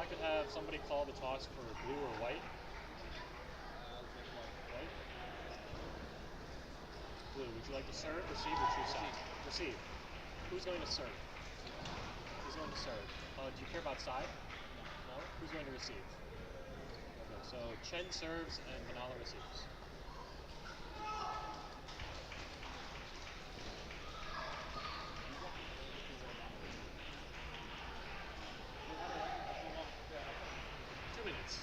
could have somebody call the toss for blue or white. White. Blue, would you like to serve, receive, or choose side? Receive. Who's going to serve? Who's going to serve? Do you care about side? No. Who's going to receive? Okay, so Chen serves and Manala receives. Two minutes.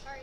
Sorry.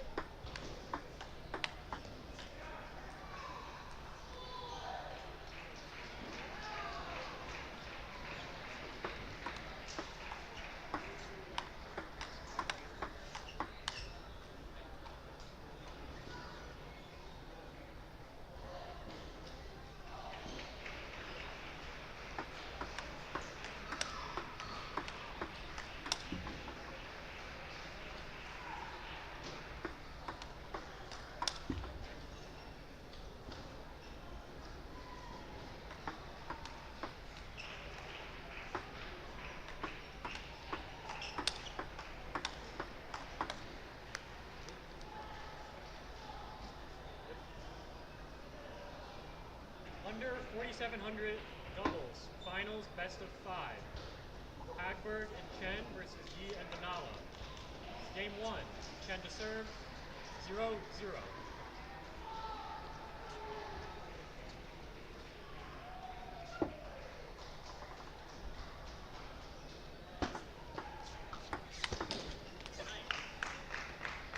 Under 4,700 doubles, finals best of 5. Hagberg and Chen versus Yi and Manala. Game 1, Chen to serve, 0-0.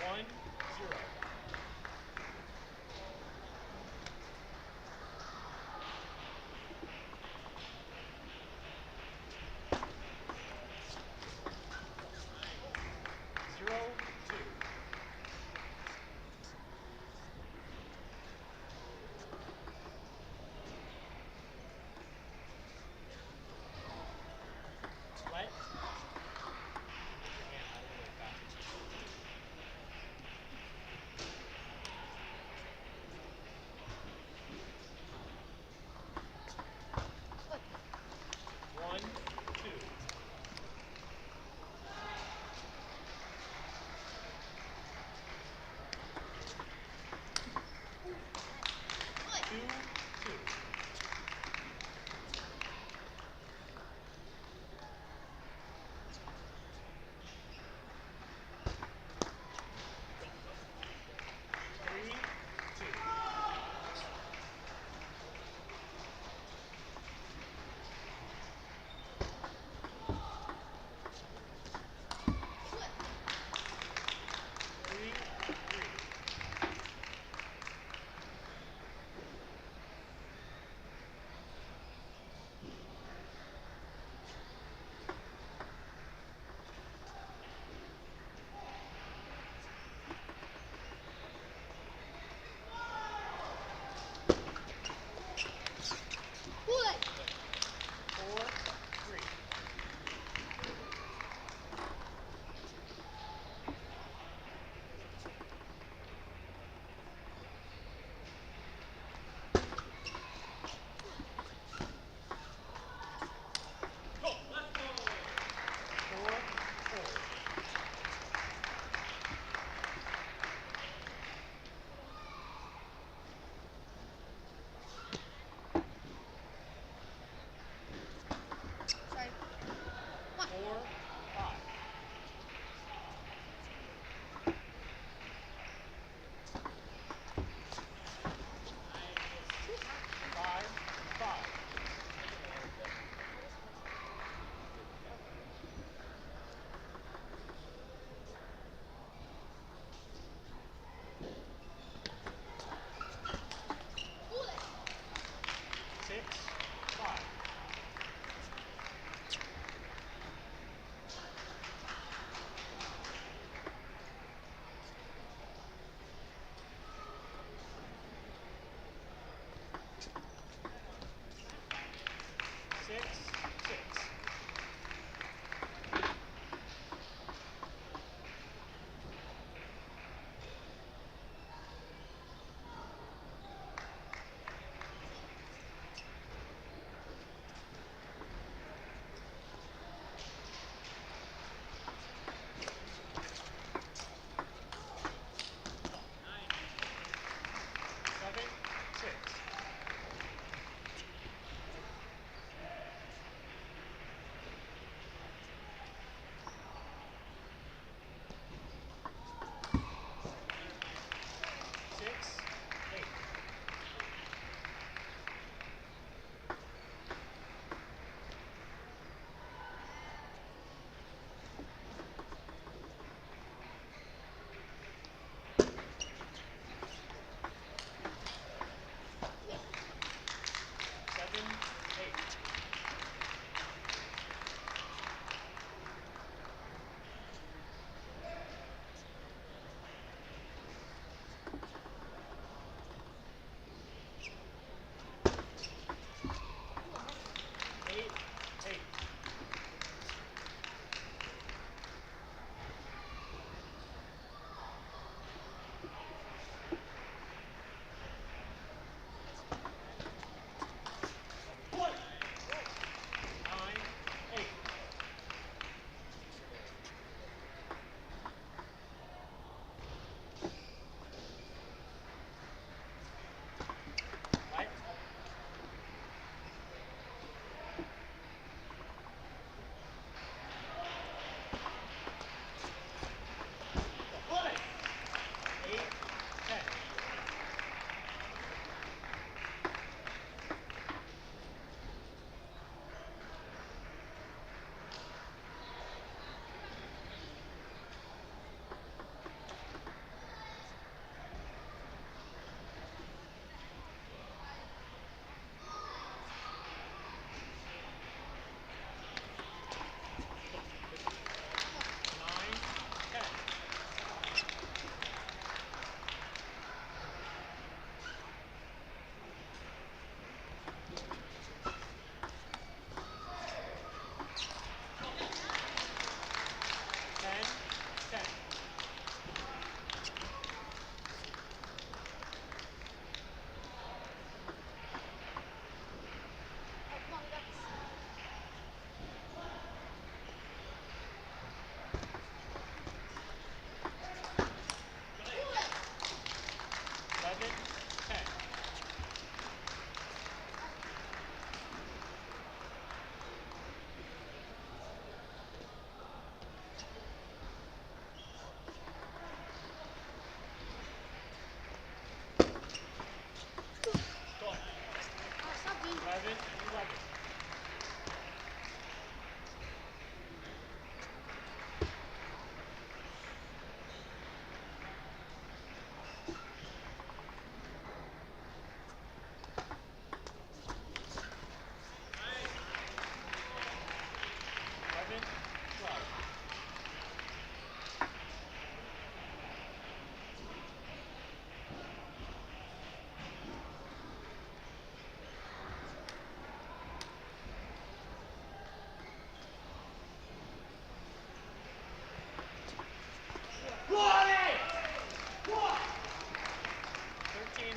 One, zero. Zero, two.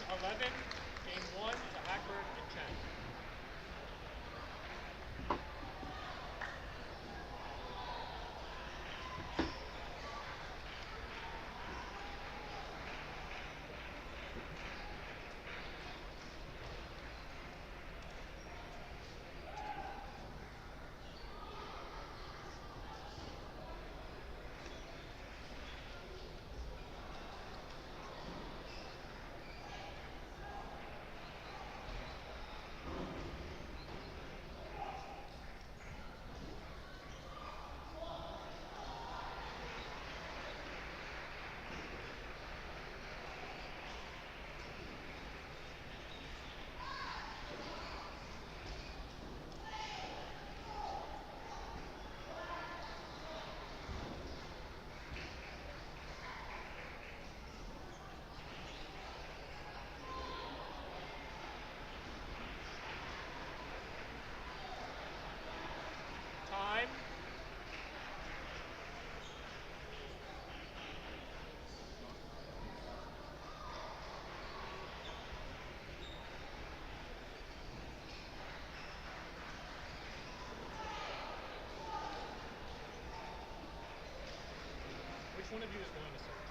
11, game 1 to Hackberg and Chen. Time. Which one of you is going to serve?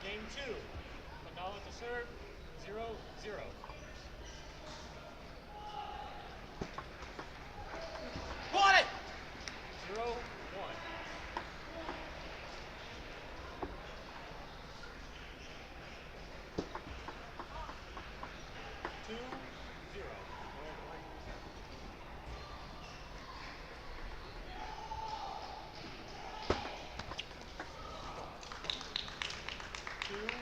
Game 2. Mandala to serve. 0-0. Got it! 0-1. 2-0. 2-1.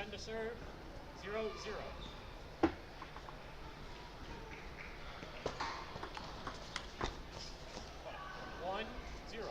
10 to serve. 0-0. 1-0.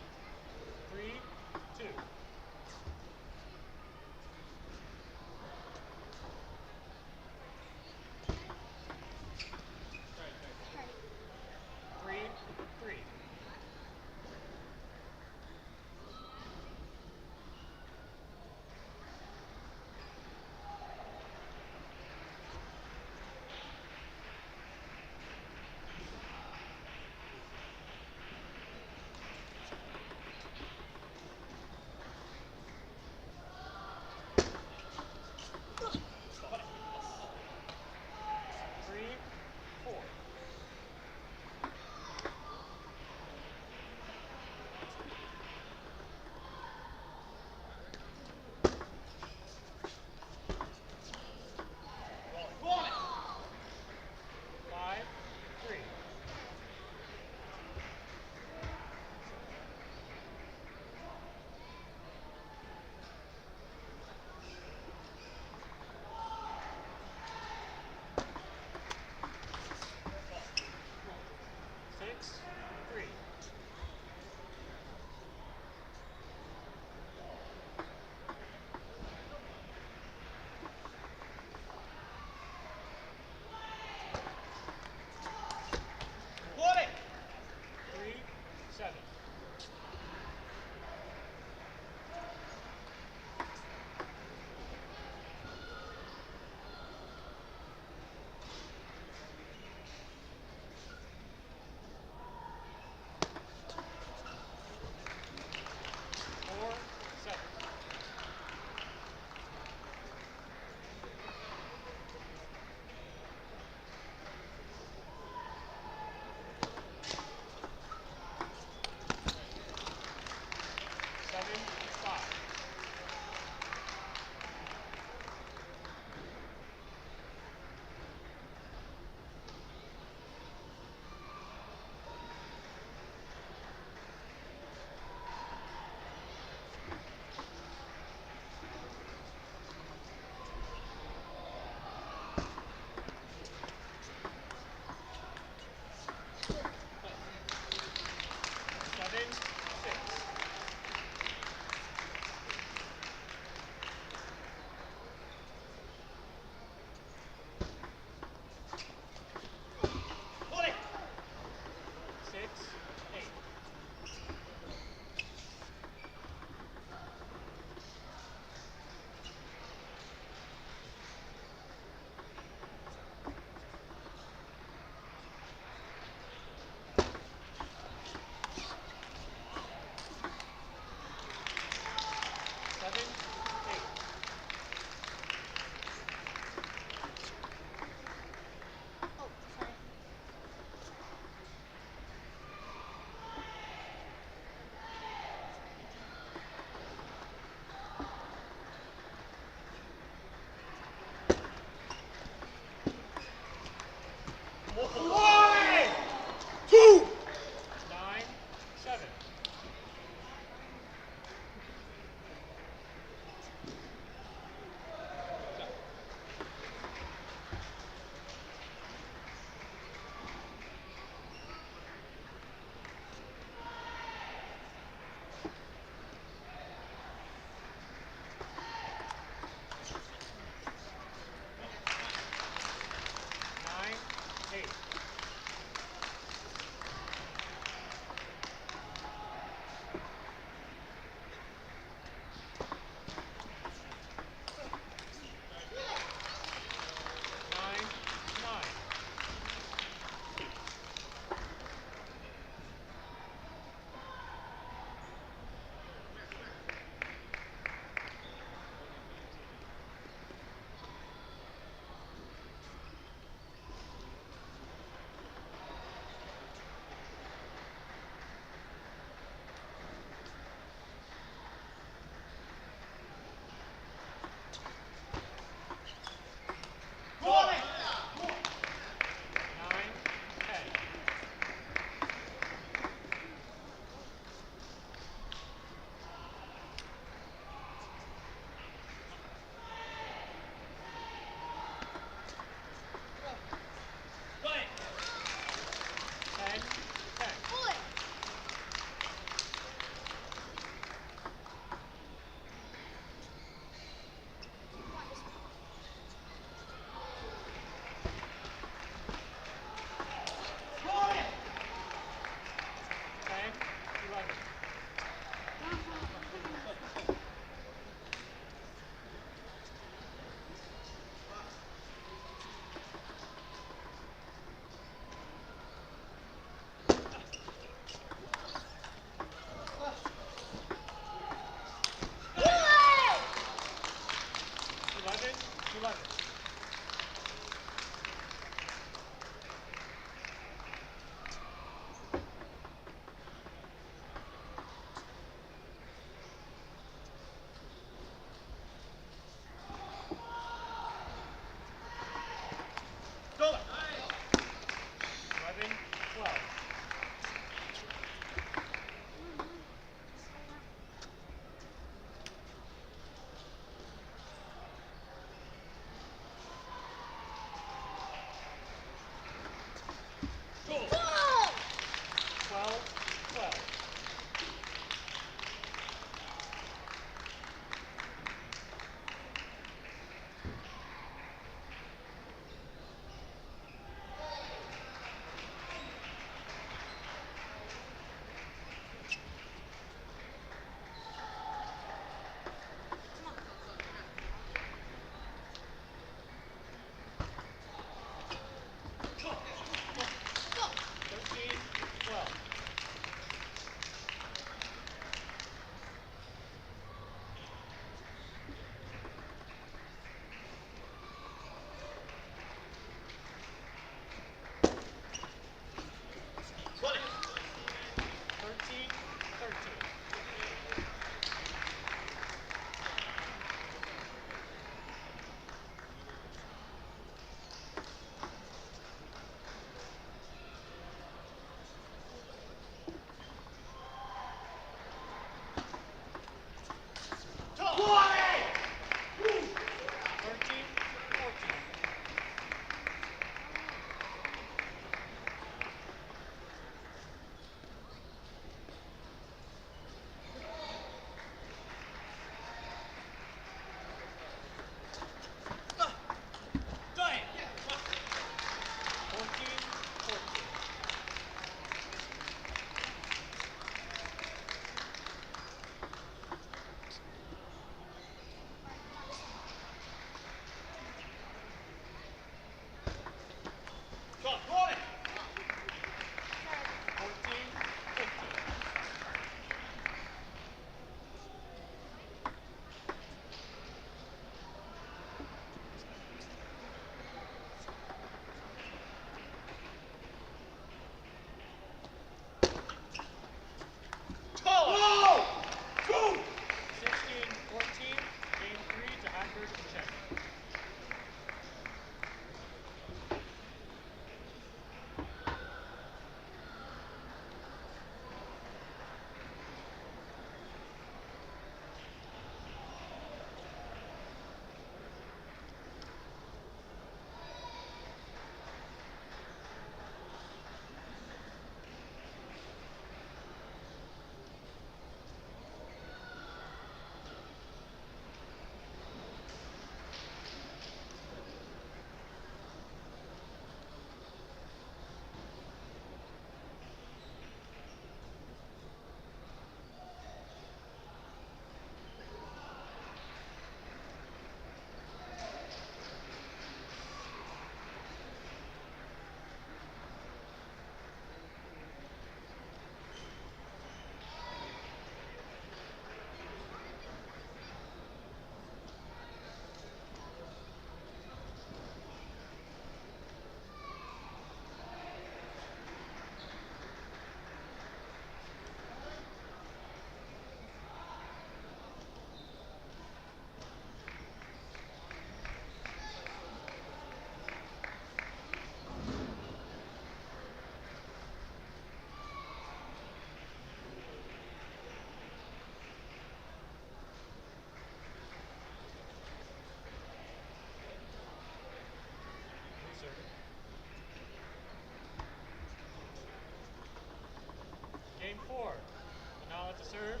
Game 4. So now it's a serve.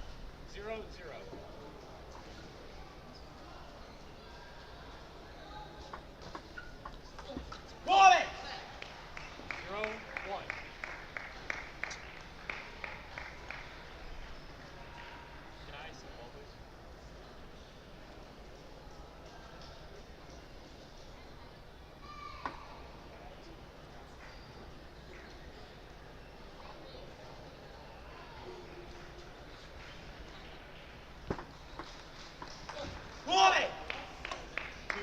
0-0. Roll it! 0-1. Can I see the ball, please? Roll it! 2-0.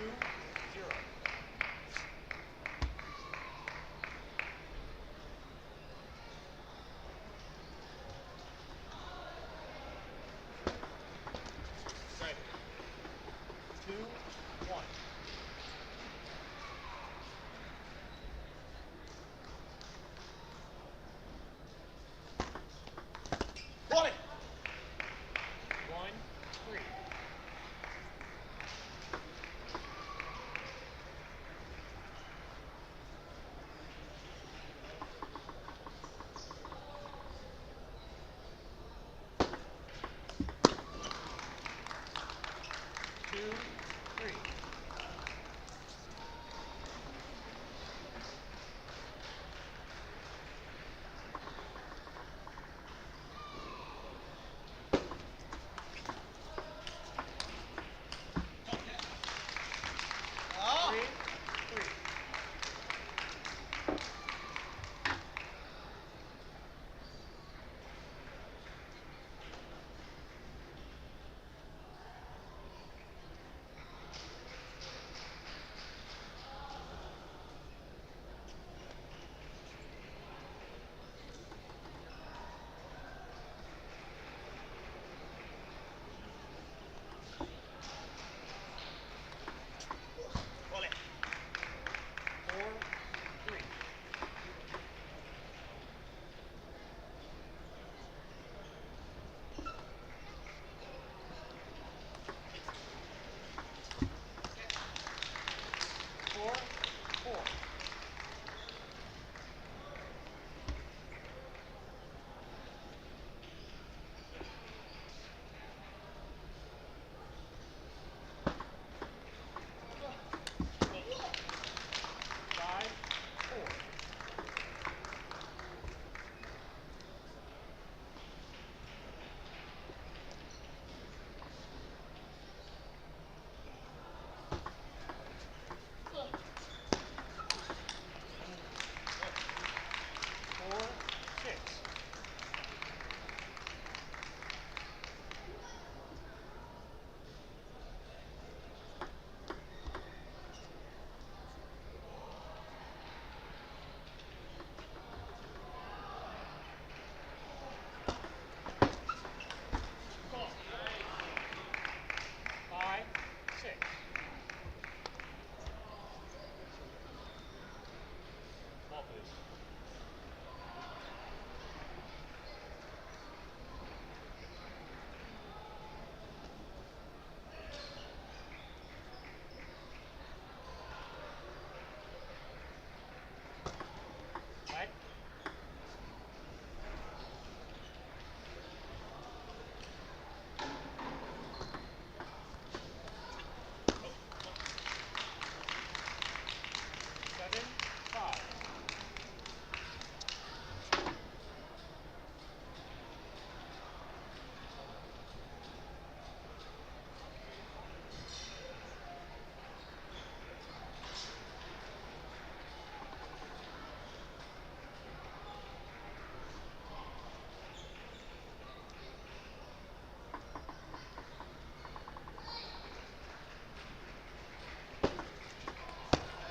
Strike. 2-1. Roll it! 1-3. Two, three. Oh! 3-3. Roll it! 4-3. 4-4. 5-4. 4-6. 5-6. Ball, please. Back. Seven, 5.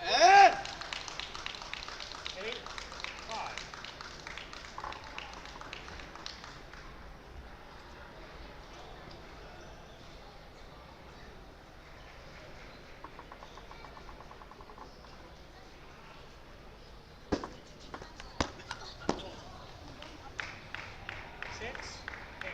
And 8, 5. 6, 8.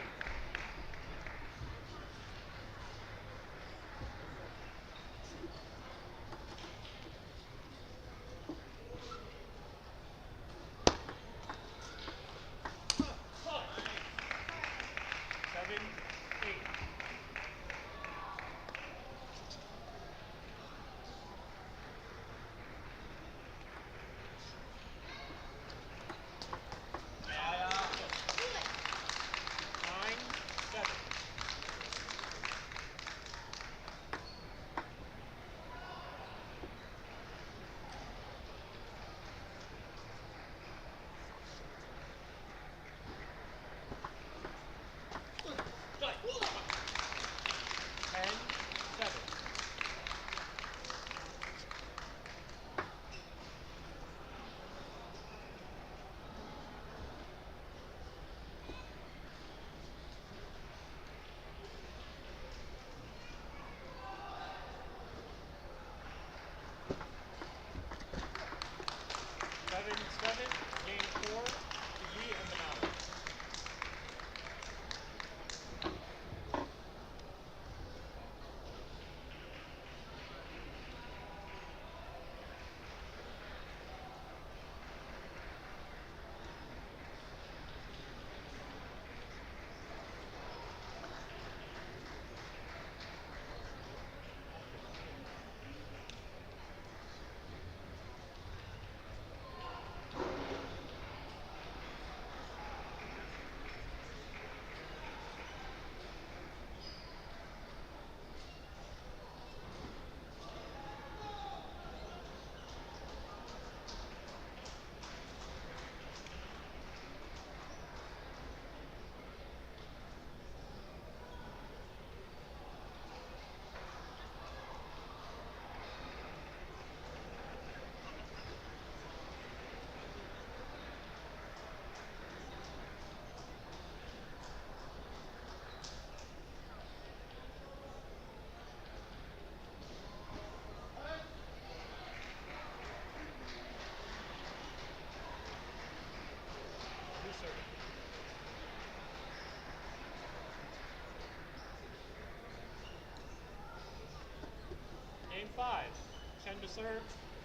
Chen to serve.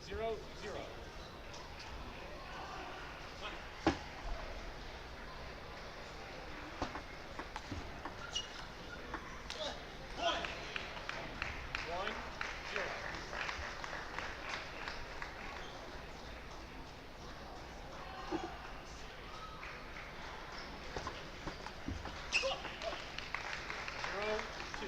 0-0. One, zero. Zero, two.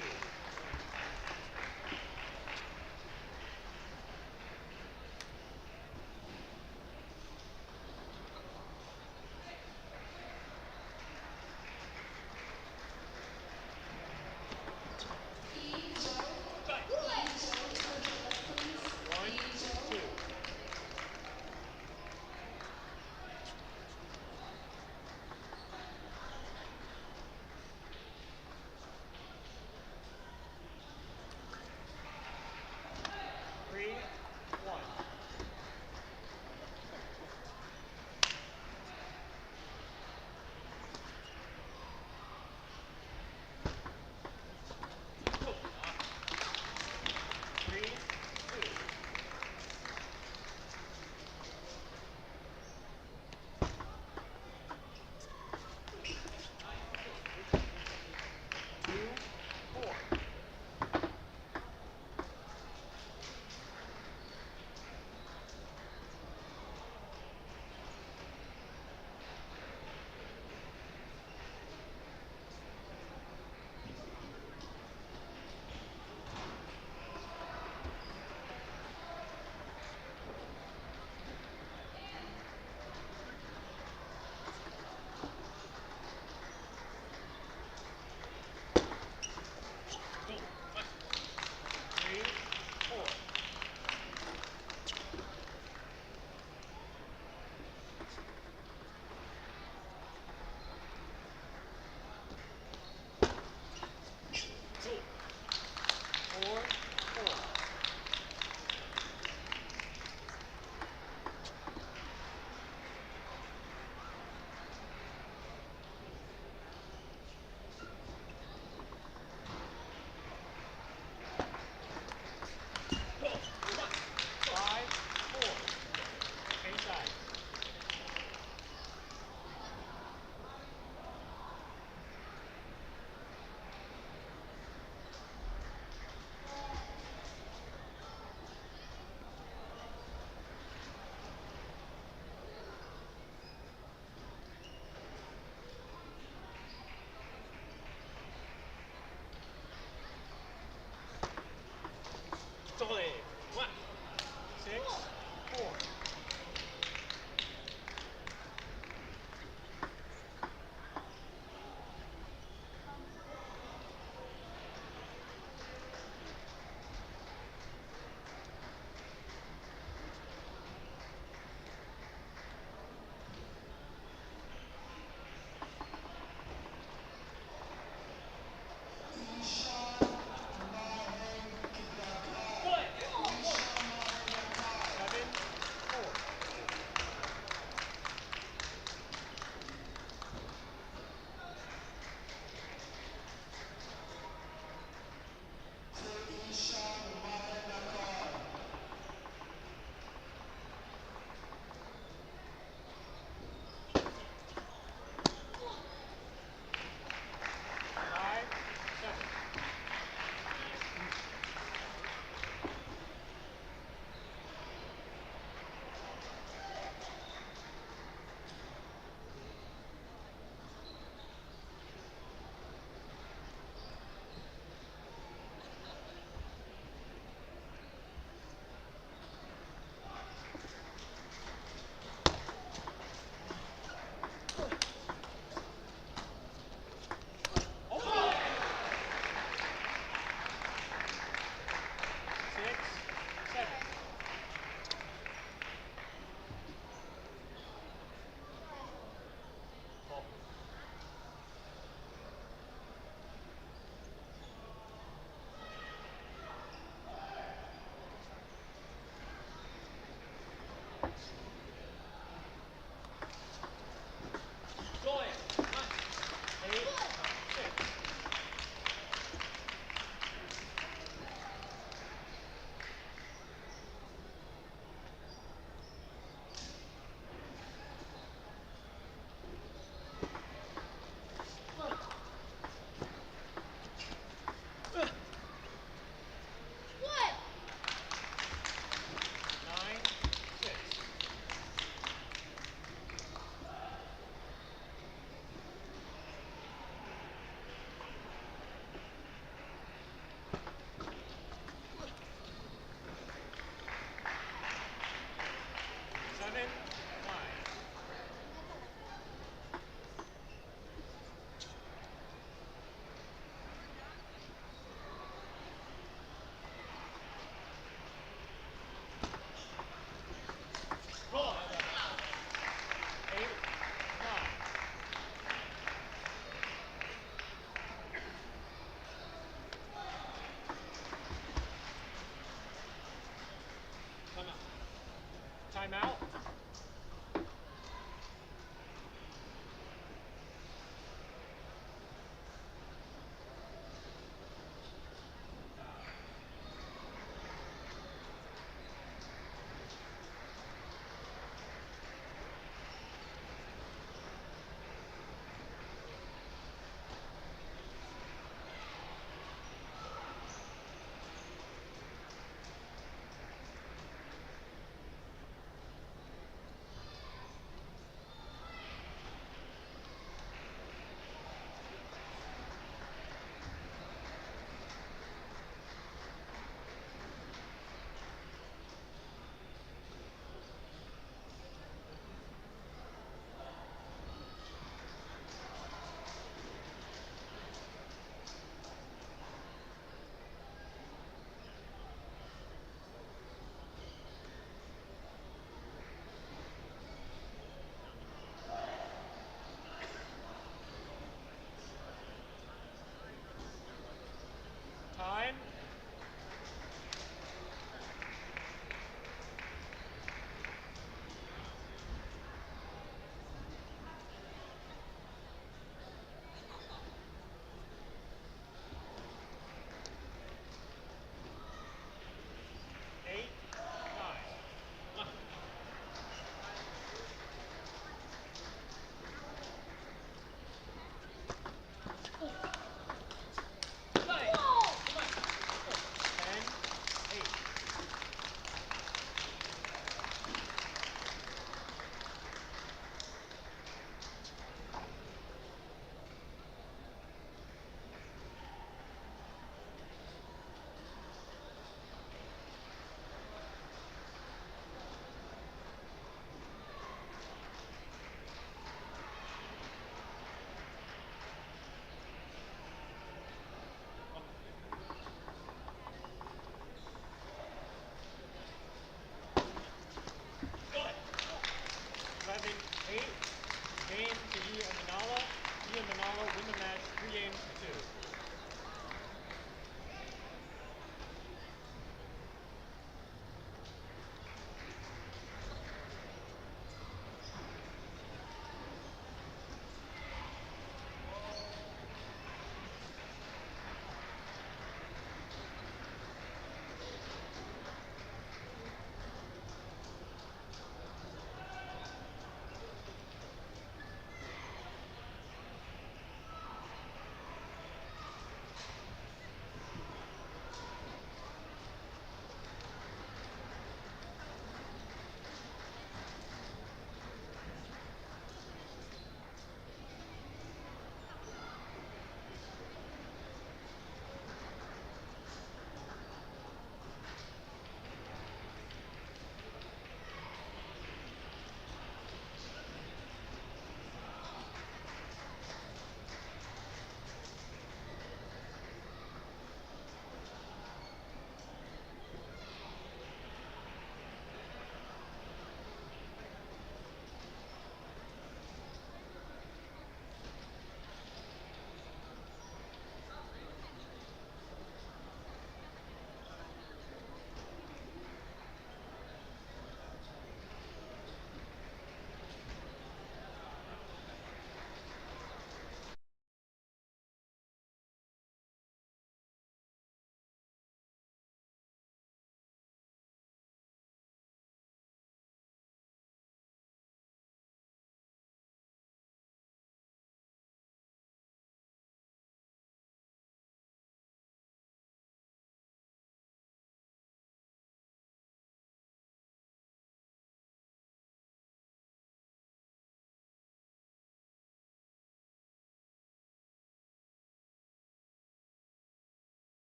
win the match 3 games to 2.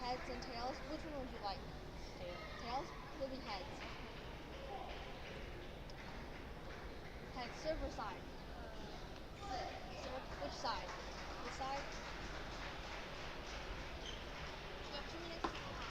heads and tails. Which one would you like? Tail. Tails? Will be heads. Heads, server side. Which side? This side? You got 2 minutes to count.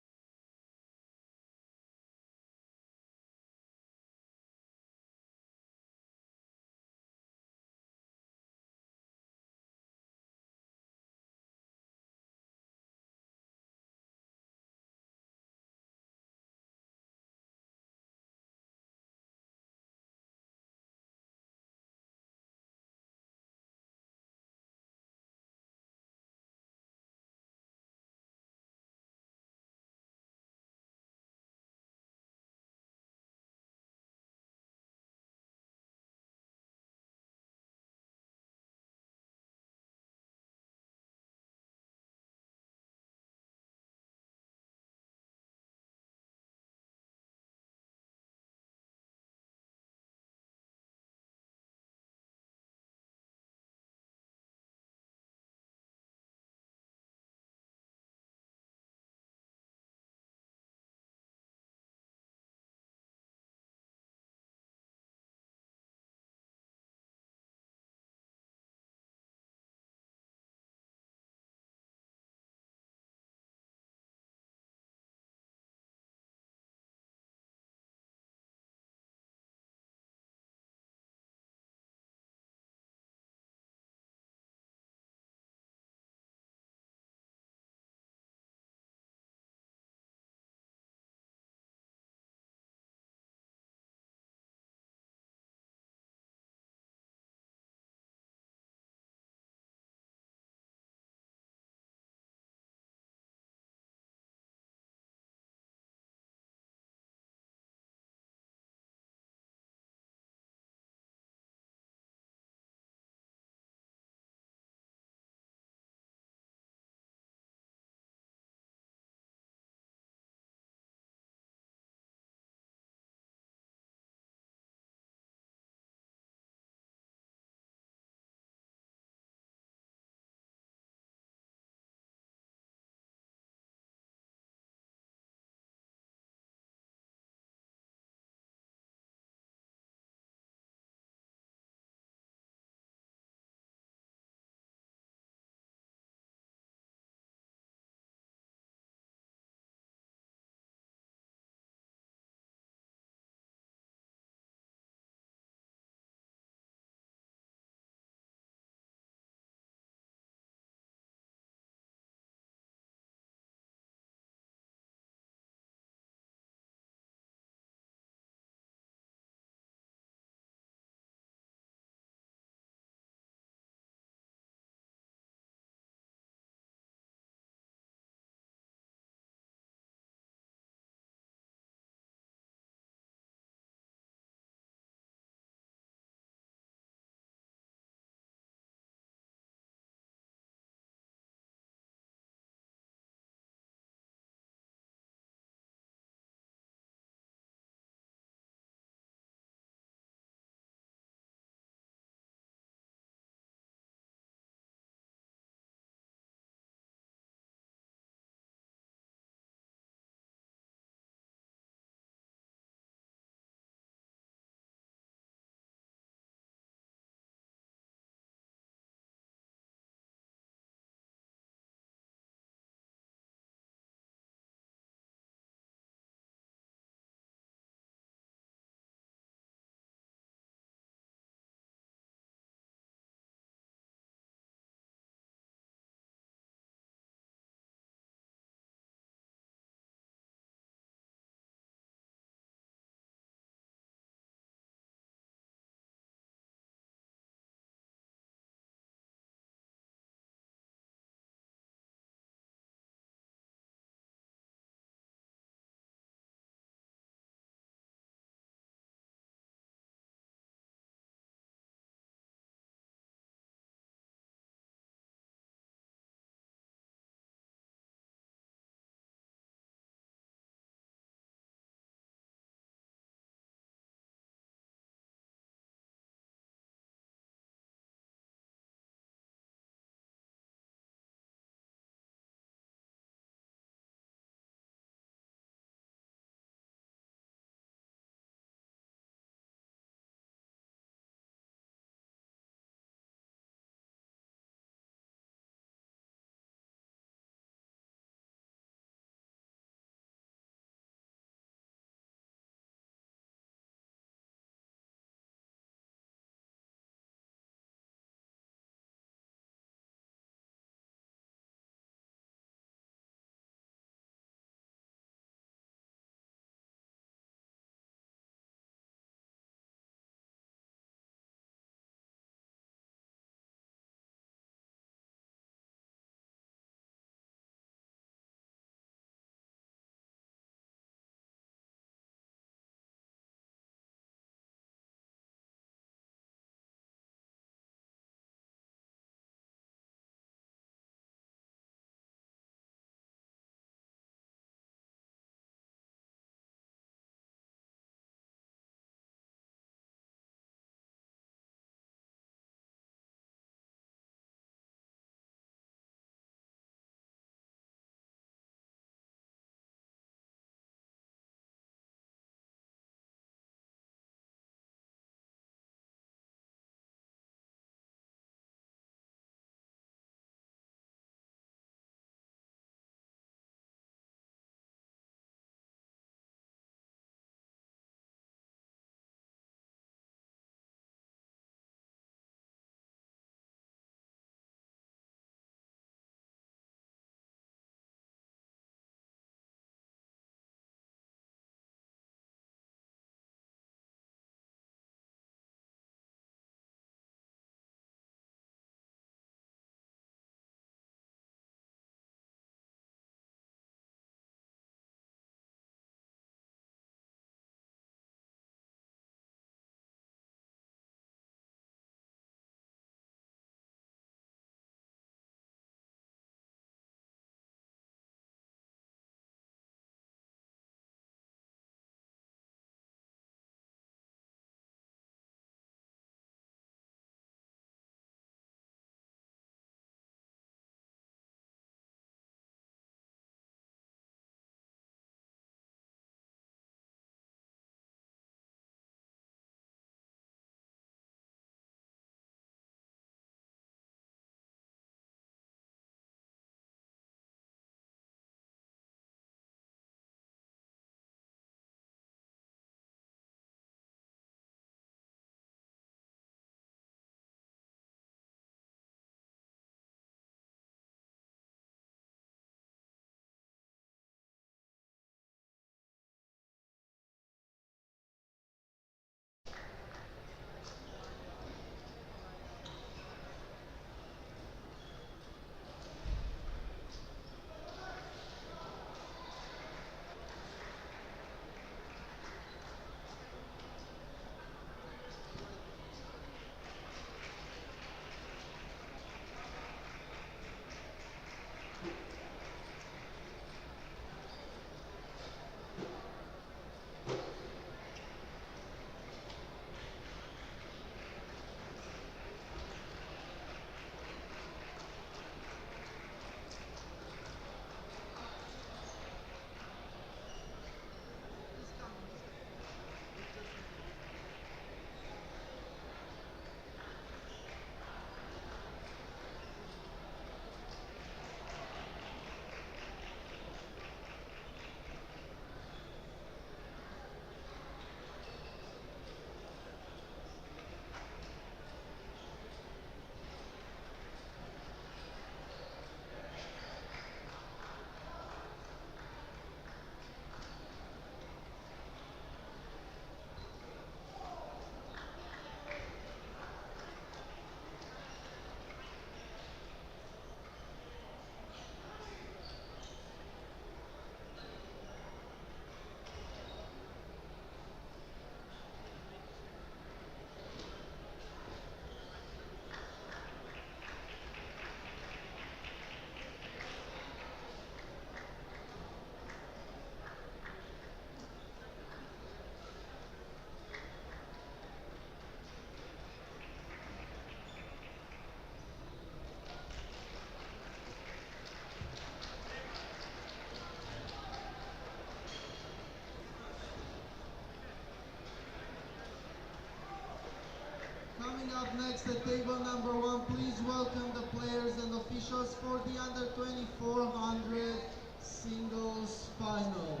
next at table number 1, please welcome the players and officials for the under 2400 singles finals.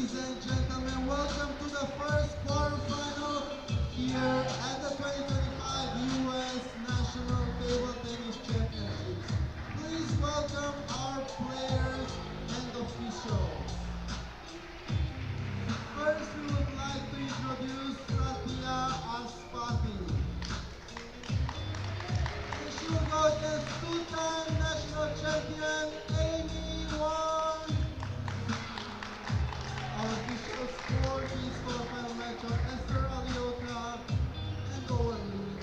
Ladies and gentlemen, welcome to the first quarterfinal here at the 2025 U.S. National Table Tennis Championships. Please welcome our players and officials. First, we would like to introduce Satya Aspati. And she will go against two-time national champion Amy Wong. Our officials for this quarterfinal match are Esther Aliota and Owen Lee.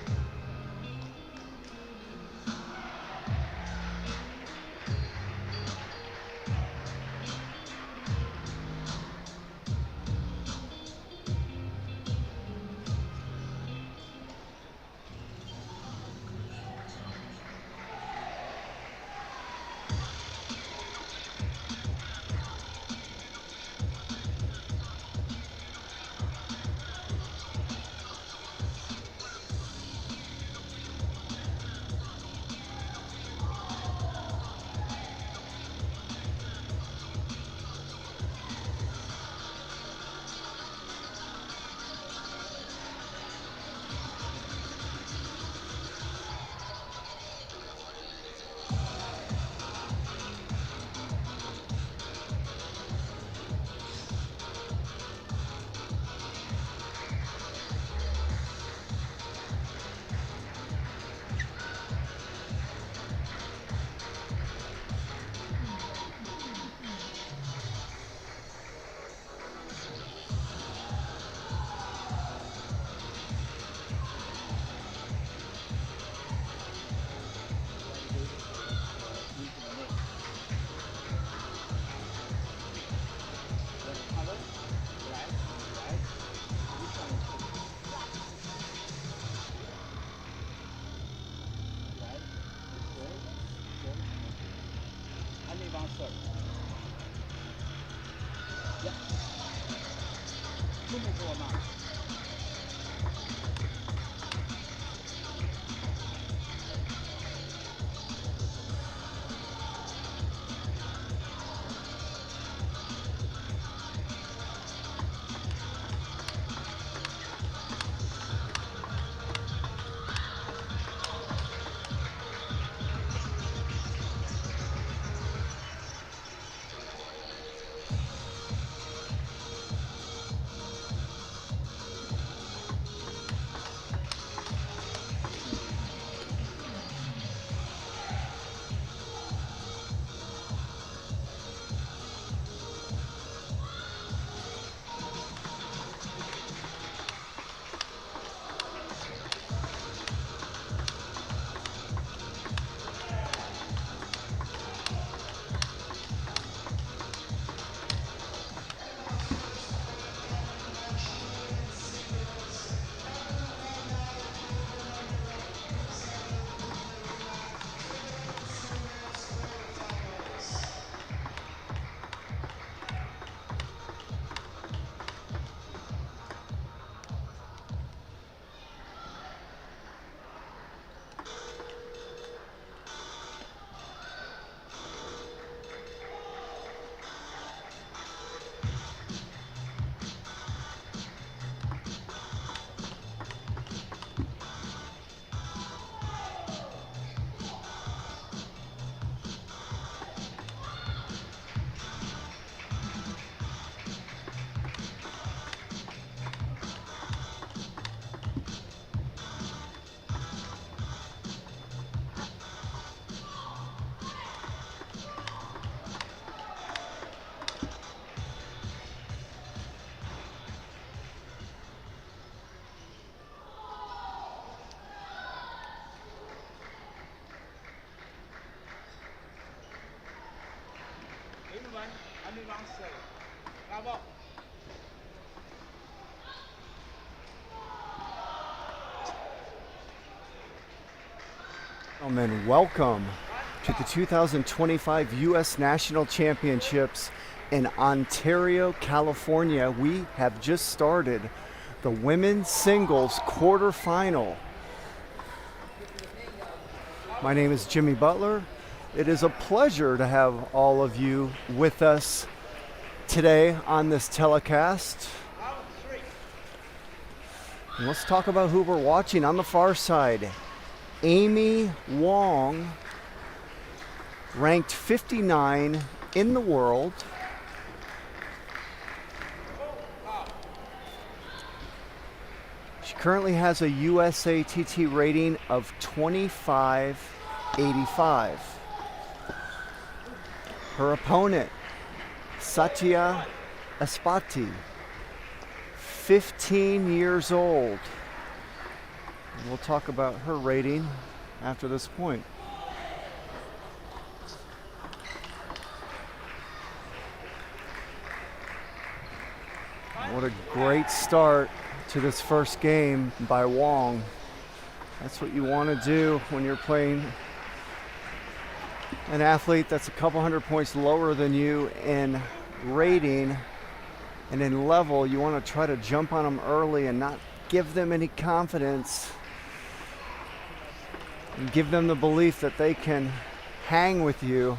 Serve. Yeah. 后面给我拿。Bravo. Gentlemen, welcome to the 2025 U.S. National Championships in Ontario, California. We have just started the women's singles quarterfinal. My name is Jimmy Butler. It is a pleasure to have all of you with us today on this telecast. And let's talk about who we're watching on the far side. Amy Wong, ranked 59 in the world. She currently has a USATT rating of 2585. Her opponent, Satya Espati, 15 years old. And we'll talk about her rating after this point. What a great start to this first game by Wong. That's what you want to do when you're playing an athlete that's a couple hundred points lower than you in rating and in level. You want to try to jump on them early and not give them any confidence and give them the belief that they can hang with you.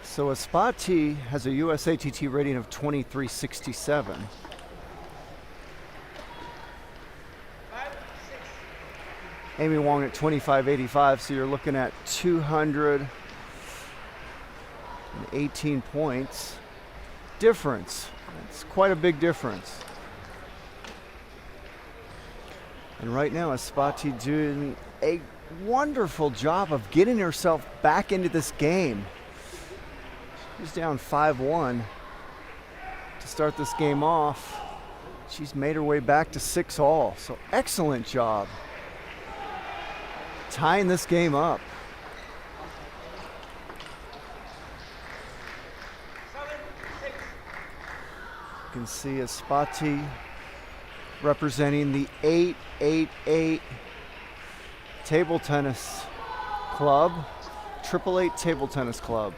So Espati has a USATT rating of 2367. Amy Wong at 2585, so you're looking at 218 points difference. It's quite a big difference. And right now Espati doing a wonderful job of getting herself back into this game. She's down 5-1 to start this game off. She's made her way back to 6-all, so excellent job tying this game up. You can see Espati representing the 888 table tennis club, 888 table tennis club.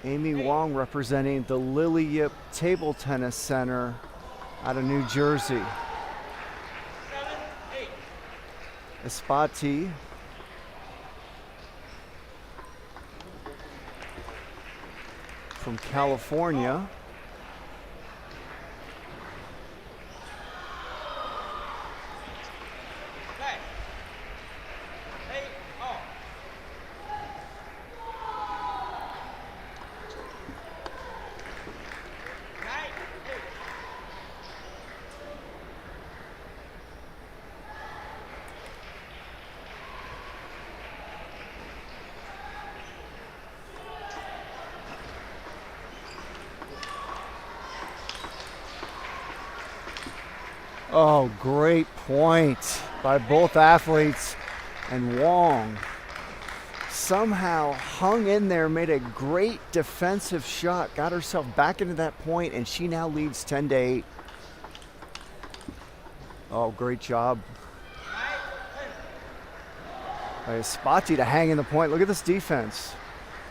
Amy Wong representing the Lily Yip Table Tennis Center out of New Jersey. Espati from California. Oh, great point by both athletes. And Wong somehow hung in there, made a great defensive shot, got herself back into that point, and she now leads 10-8. Oh, great job by Espati to hang in the point. Look at this defense.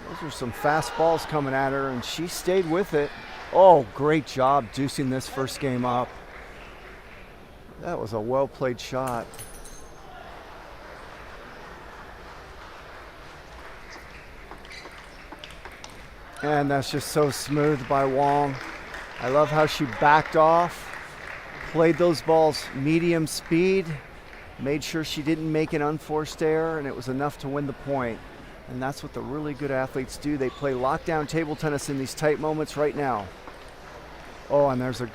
Those are some fast balls coming at her, and she stayed with it. Oh, great job deucing this first game up. That was a well-played shot. And that's just so smooth by Wong. I love how she backed off, played those balls medium speed, made sure she didn't make an unforced error, and it was enough to win the point. And that's what the really good athletes do. They play lockdown table tennis in these tight moments right now. Oh, and there's a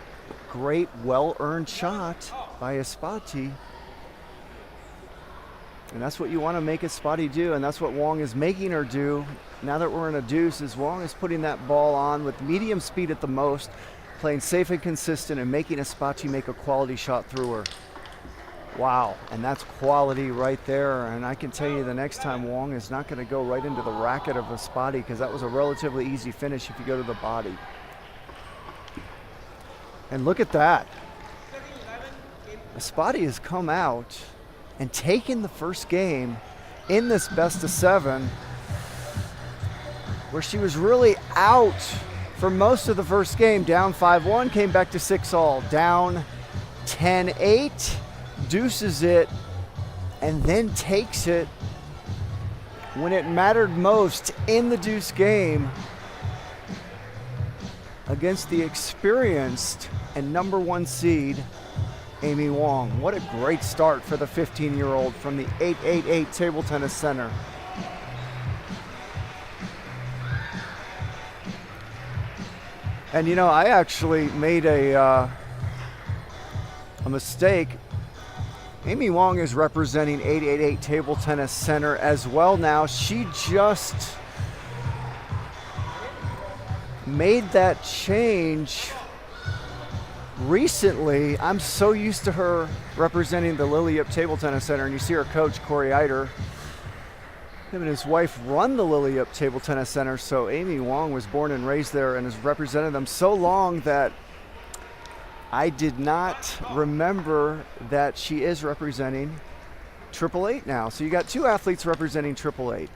great, well-earned shot by Espati. And that's what you want to make Espati do, and that's what Wong is making her do. Now that we're in a deuce, is Wong is putting that ball on with medium speed at the most, playing safe and consistent, and making Espati make a quality shot through her. Wow, and that's quality right there. And I can tell you the next time Wong is not going to go right into the racket of a spotty, because that was a relatively easy finish if you go to the body. And look at that. A spotty has come out and taken the first game in this best of 7, where she was really out for most of the first game. Down 5-1, came back to 6-all, down 10-8, deuces it, and then takes it when it mattered most in the deuce game against the experienced and number 1 seed, Amy Wong. What a great start for the 15-year-old from the 888 Table Tennis Center. And you know, I actually made a mistake. Amy Wong is representing 888 Table Tennis Center as well now. She just made that change recently. I'm so used to her representing the Lilly-Yip Table Tennis Center, and you see her coach, Corey Eider. Him and his wife run the Lilly-Yip Table Tennis Center, so Amy Wong was born and raised there and has represented them so long that I did not remember that she is representing 888 now. So you got 2 athletes representing 888.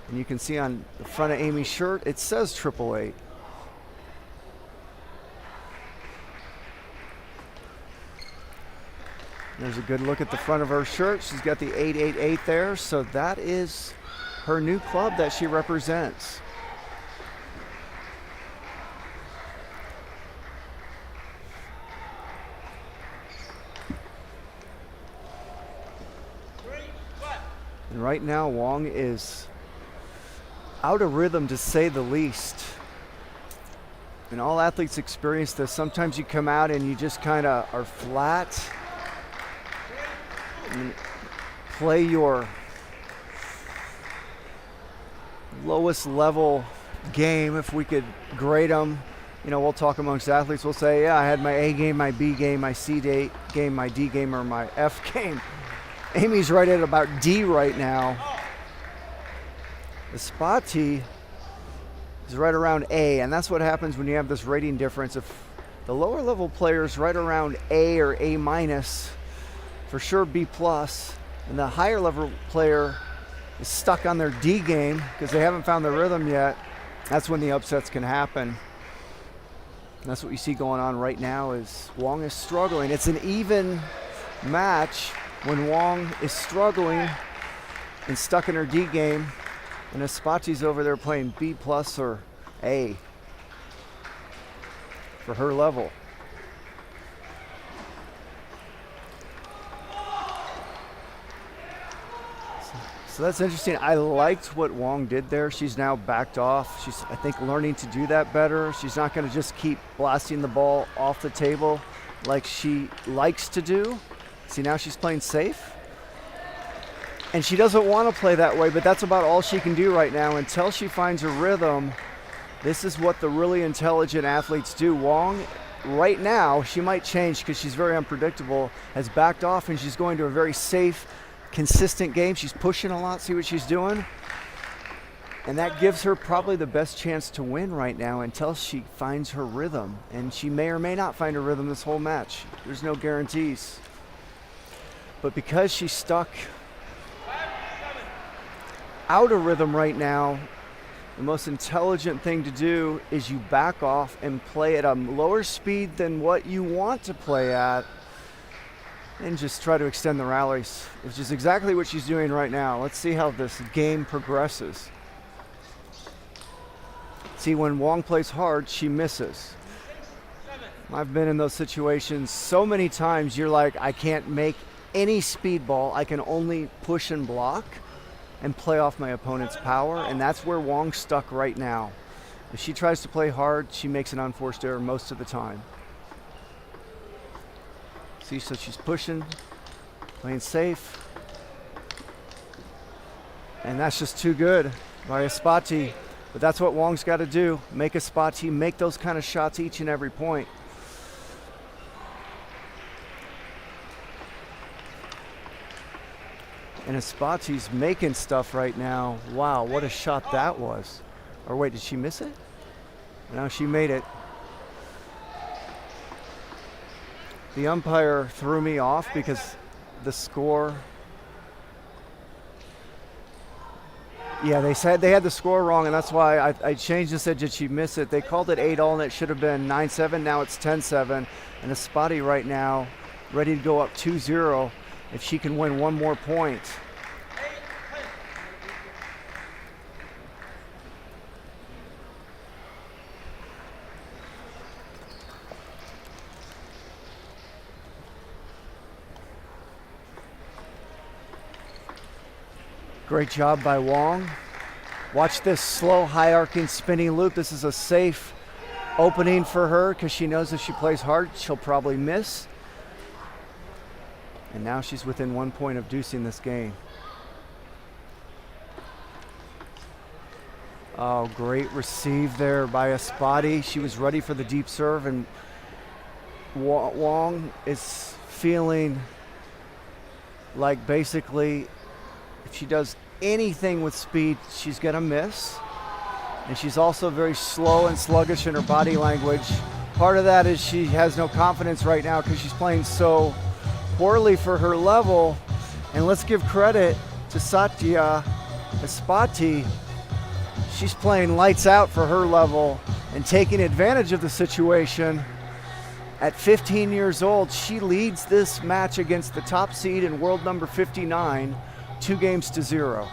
And you can see on the front of Amy's shirt, it says 888. There's a good look at the front of her shirt. She's got the 888 there, so that is her new club that she represents. And right now, Wong is out of rhythm, to say the least. And all athletes experience this. Sometimes you come out and you just kind of are flat. And play your lowest level game. If we could grade them, you know, we'll talk amongst athletes. We'll say, yeah, I had my A game, my B game, my C game, my D game, or my F game. Amy's right at about D right now. The spotty is right around A, and that's what happens when you have this rating difference. If the lower level player's right around A or A minus, for sure B plus, and the higher level player is stuck on their D game because they haven't found their rhythm yet, that's when the upsets can happen. And that's what you see going on right now, is Wong is struggling. It's an even match when Wong is struggling and stuck in her D game, and Espati's over there playing B plus or A for her level. So that's interesting. I liked what Wong did there. She's now backed off. She's, I think, learning to do that better. She's not going to just keep blasting the ball off the table like she likes to do. See, now she's playing safe. And she doesn't want to play that way, but that's about all she can do right now until she finds her rhythm. This is what the really intelligent athletes do. Wong, right now, she might change because she's very unpredictable, has backed off, and she's going to a very safe, consistent game. She's pushing a lot. See what she's doing? And that gives her probably the best chance to win right now until she finds her rhythm. And she may or may not find her rhythm this whole match. There's no guarantees. But because she's stuck out of rhythm right now, the most intelligent thing to do is you back off and play at a lower speed than what you want to play at, and just try to extend the rallies, which is exactly what she's doing right now. Let's see how this game progresses. See, when Wong plays hard, she misses. I've been in those situations so many times. You're like, I can't make any speed ball. I can only push and block and play off my opponent's power, and that's where Wong's stuck right now. If she tries to play hard, she makes an unforced error most of the time. See, so she's pushing, playing safe, and that's just too good by Espati. But that's what Wong's got to do, make Espati make those kind of shots each and every point. And Espati's making stuff right now. Wow, what a shot that was. Or wait, did she miss it? No, she made it. The umpire threw me off because the score. Yeah, they said they had the score wrong, and that's why I changed and said, did she miss it? They called it 8-all, and it should have been 9-7. Now it's 10-7. And Espati right now ready to go up 2-0 if she can win one more point. Great job by Wong. Watch this slow, high arcing spinning loop. This is a safe opening for her because she knows if she plays hard, she'll probably miss. And now she's within 1 point of deucing this game. Oh, great receive there by Espati. She was ready for the deep serve, and Wong is feeling like basically if she does anything with speed, she's gonna miss. And she's also very slow and sluggish in her body language. Part of that is she has no confidence right now because she's playing so poorly for her level. And let's give credit to Satya Espati. She's playing lights out for her level and taking advantage of the situation. At 15 years old, she leads this match against the top seed and world number 59, 2-0.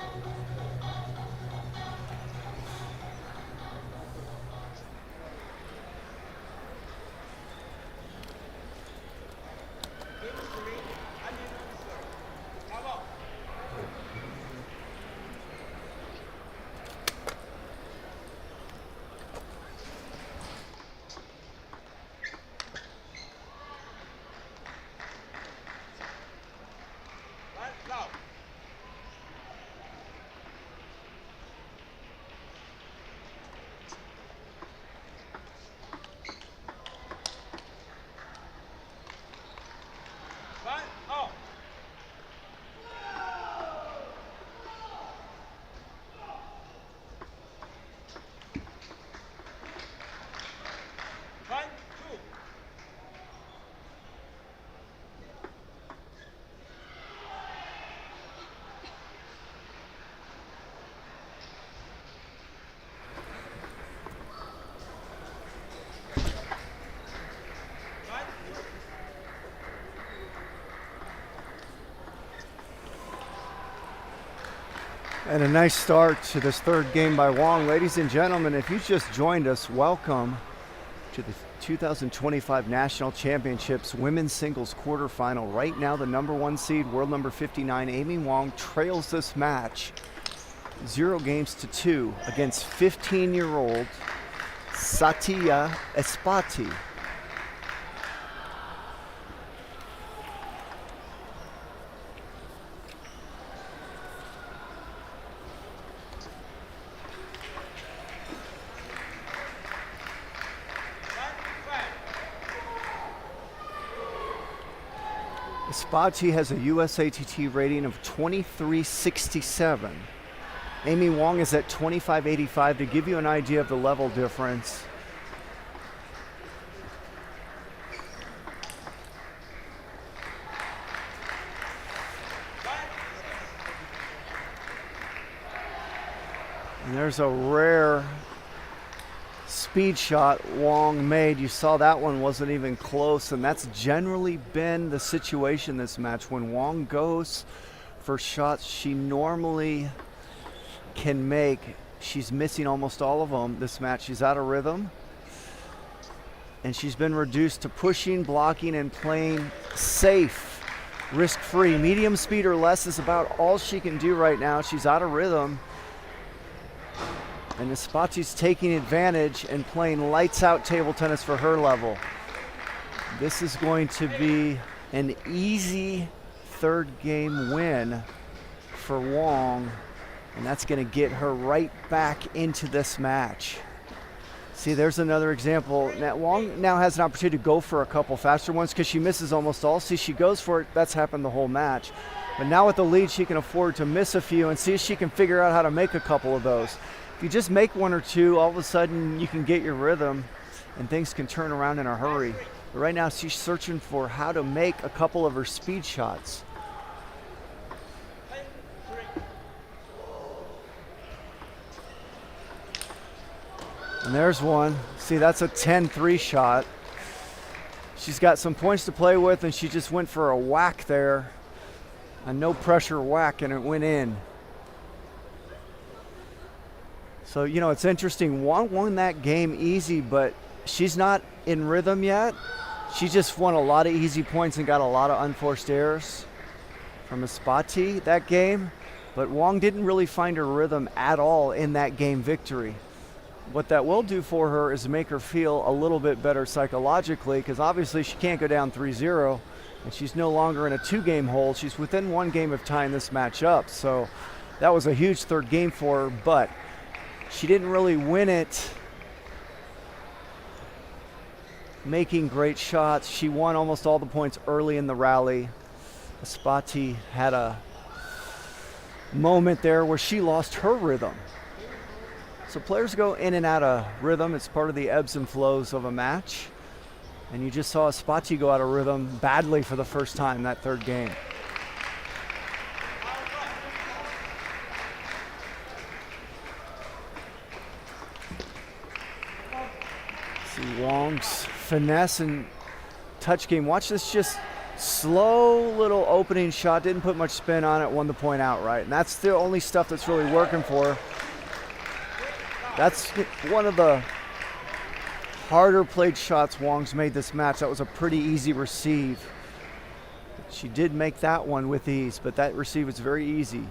And a nice start to this third game by Wong. Ladies and gentlemen, if you just joined us, welcome to the 2025 National Championships Women's Singles Quarterfinal. Right now, the number 1 seed, world number 59, Amy Wong, trails this match 0-2 against 15-year-old Satya Espati. Espati has a USATT rating of 2367. Amy Wong is at 2585 to give you an idea of the level difference. And there's a rare speed shot Wong made. You saw that one wasn't even close, and that's generally been the situation this match. When Wong goes for shots she normally can make, she's missing almost all of them this match. She's out of rhythm, and she's been reduced to pushing, blocking, and playing safe, risk-free. Medium speed or less is about all she can do right now. She's out of rhythm. And Espati's taking advantage and playing lights out table tennis for her level. This is going to be an easy third game win for Wong, and that's going to get her right back into this match. See, there's another example. Now, Wong now has an opportunity to go for a couple faster ones because she misses almost all. See, she goes for it. That's happened the whole match. But now with the lead, she can afford to miss a few and see if she can figure out how to make a couple of those. If you just make one or two, all of a sudden you can get your rhythm and things can turn around in a hurry. But right now she's searching for how to make a couple of her speed shots. And there's one. See, that's a 10-3 shot. She's got some points to play with and she just went for a whack there. A no pressure whack and it went in. So, you know, it's interesting. Wong won that game easy, but she's not in rhythm yet. She just won a lot of easy points and got a lot of unforced errors from USATT that game. But Wong didn't really find her rhythm at all in that game victory. What that will do for her is make her feel a little bit better psychologically, because obviously she can't go down 3-0 and she's no longer in a 2-game hole. She's within 1 game of tying this match up. So that was a huge third game for her, but she didn't really win it making great shots. She won almost all the points early in the rally. USATT had a moment there where she lost her rhythm. So players go in and out of rhythm. It's part of the ebbs and flows of a match. And you just saw USATT go out of rhythm badly for the first time that third game. See Wong's finesse and touch game. Watch this just slow little opening shot. Didn't put much spin on it, won the point outright. And that's the only stuff that's really working for her. That's one of the harder played shots Wong's made this match. That was a pretty easy receive. She did make that one with ease, but that receive was very easy.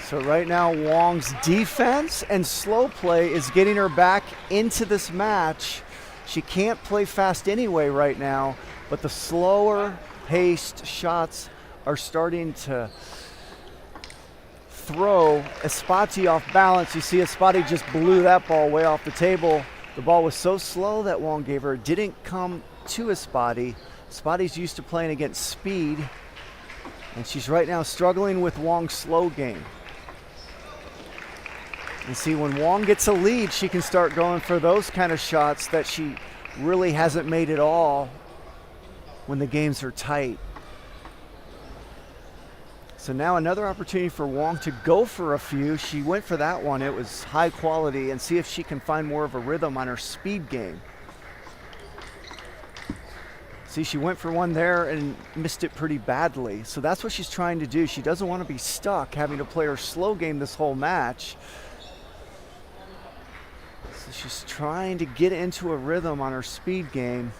So right now Wong's defense and slow play is getting her back into this match. She can't play fast anyway right now, but the slower paced shots are starting to throw USATT off balance. You see USATT just blew that ball way off the table. The ball was so slow that Wong gave her. It didn't come to USATT. USATT's used to playing against speed, and she's right now struggling with Wong's slow game. And see, when Wong gets a lead, she can start going for those kind of shots that she really hasn't made at all when the games are tight. So now another opportunity for Wong to go for a few. She went for that one. It was high quality, and see if she can find more of a rhythm on her speed game. See, she went for one there and missed it pretty badly. So that's what she's trying to do. She doesn't want to be stuck having to play her slow game this whole match. So she's trying to get into a rhythm on her speed game.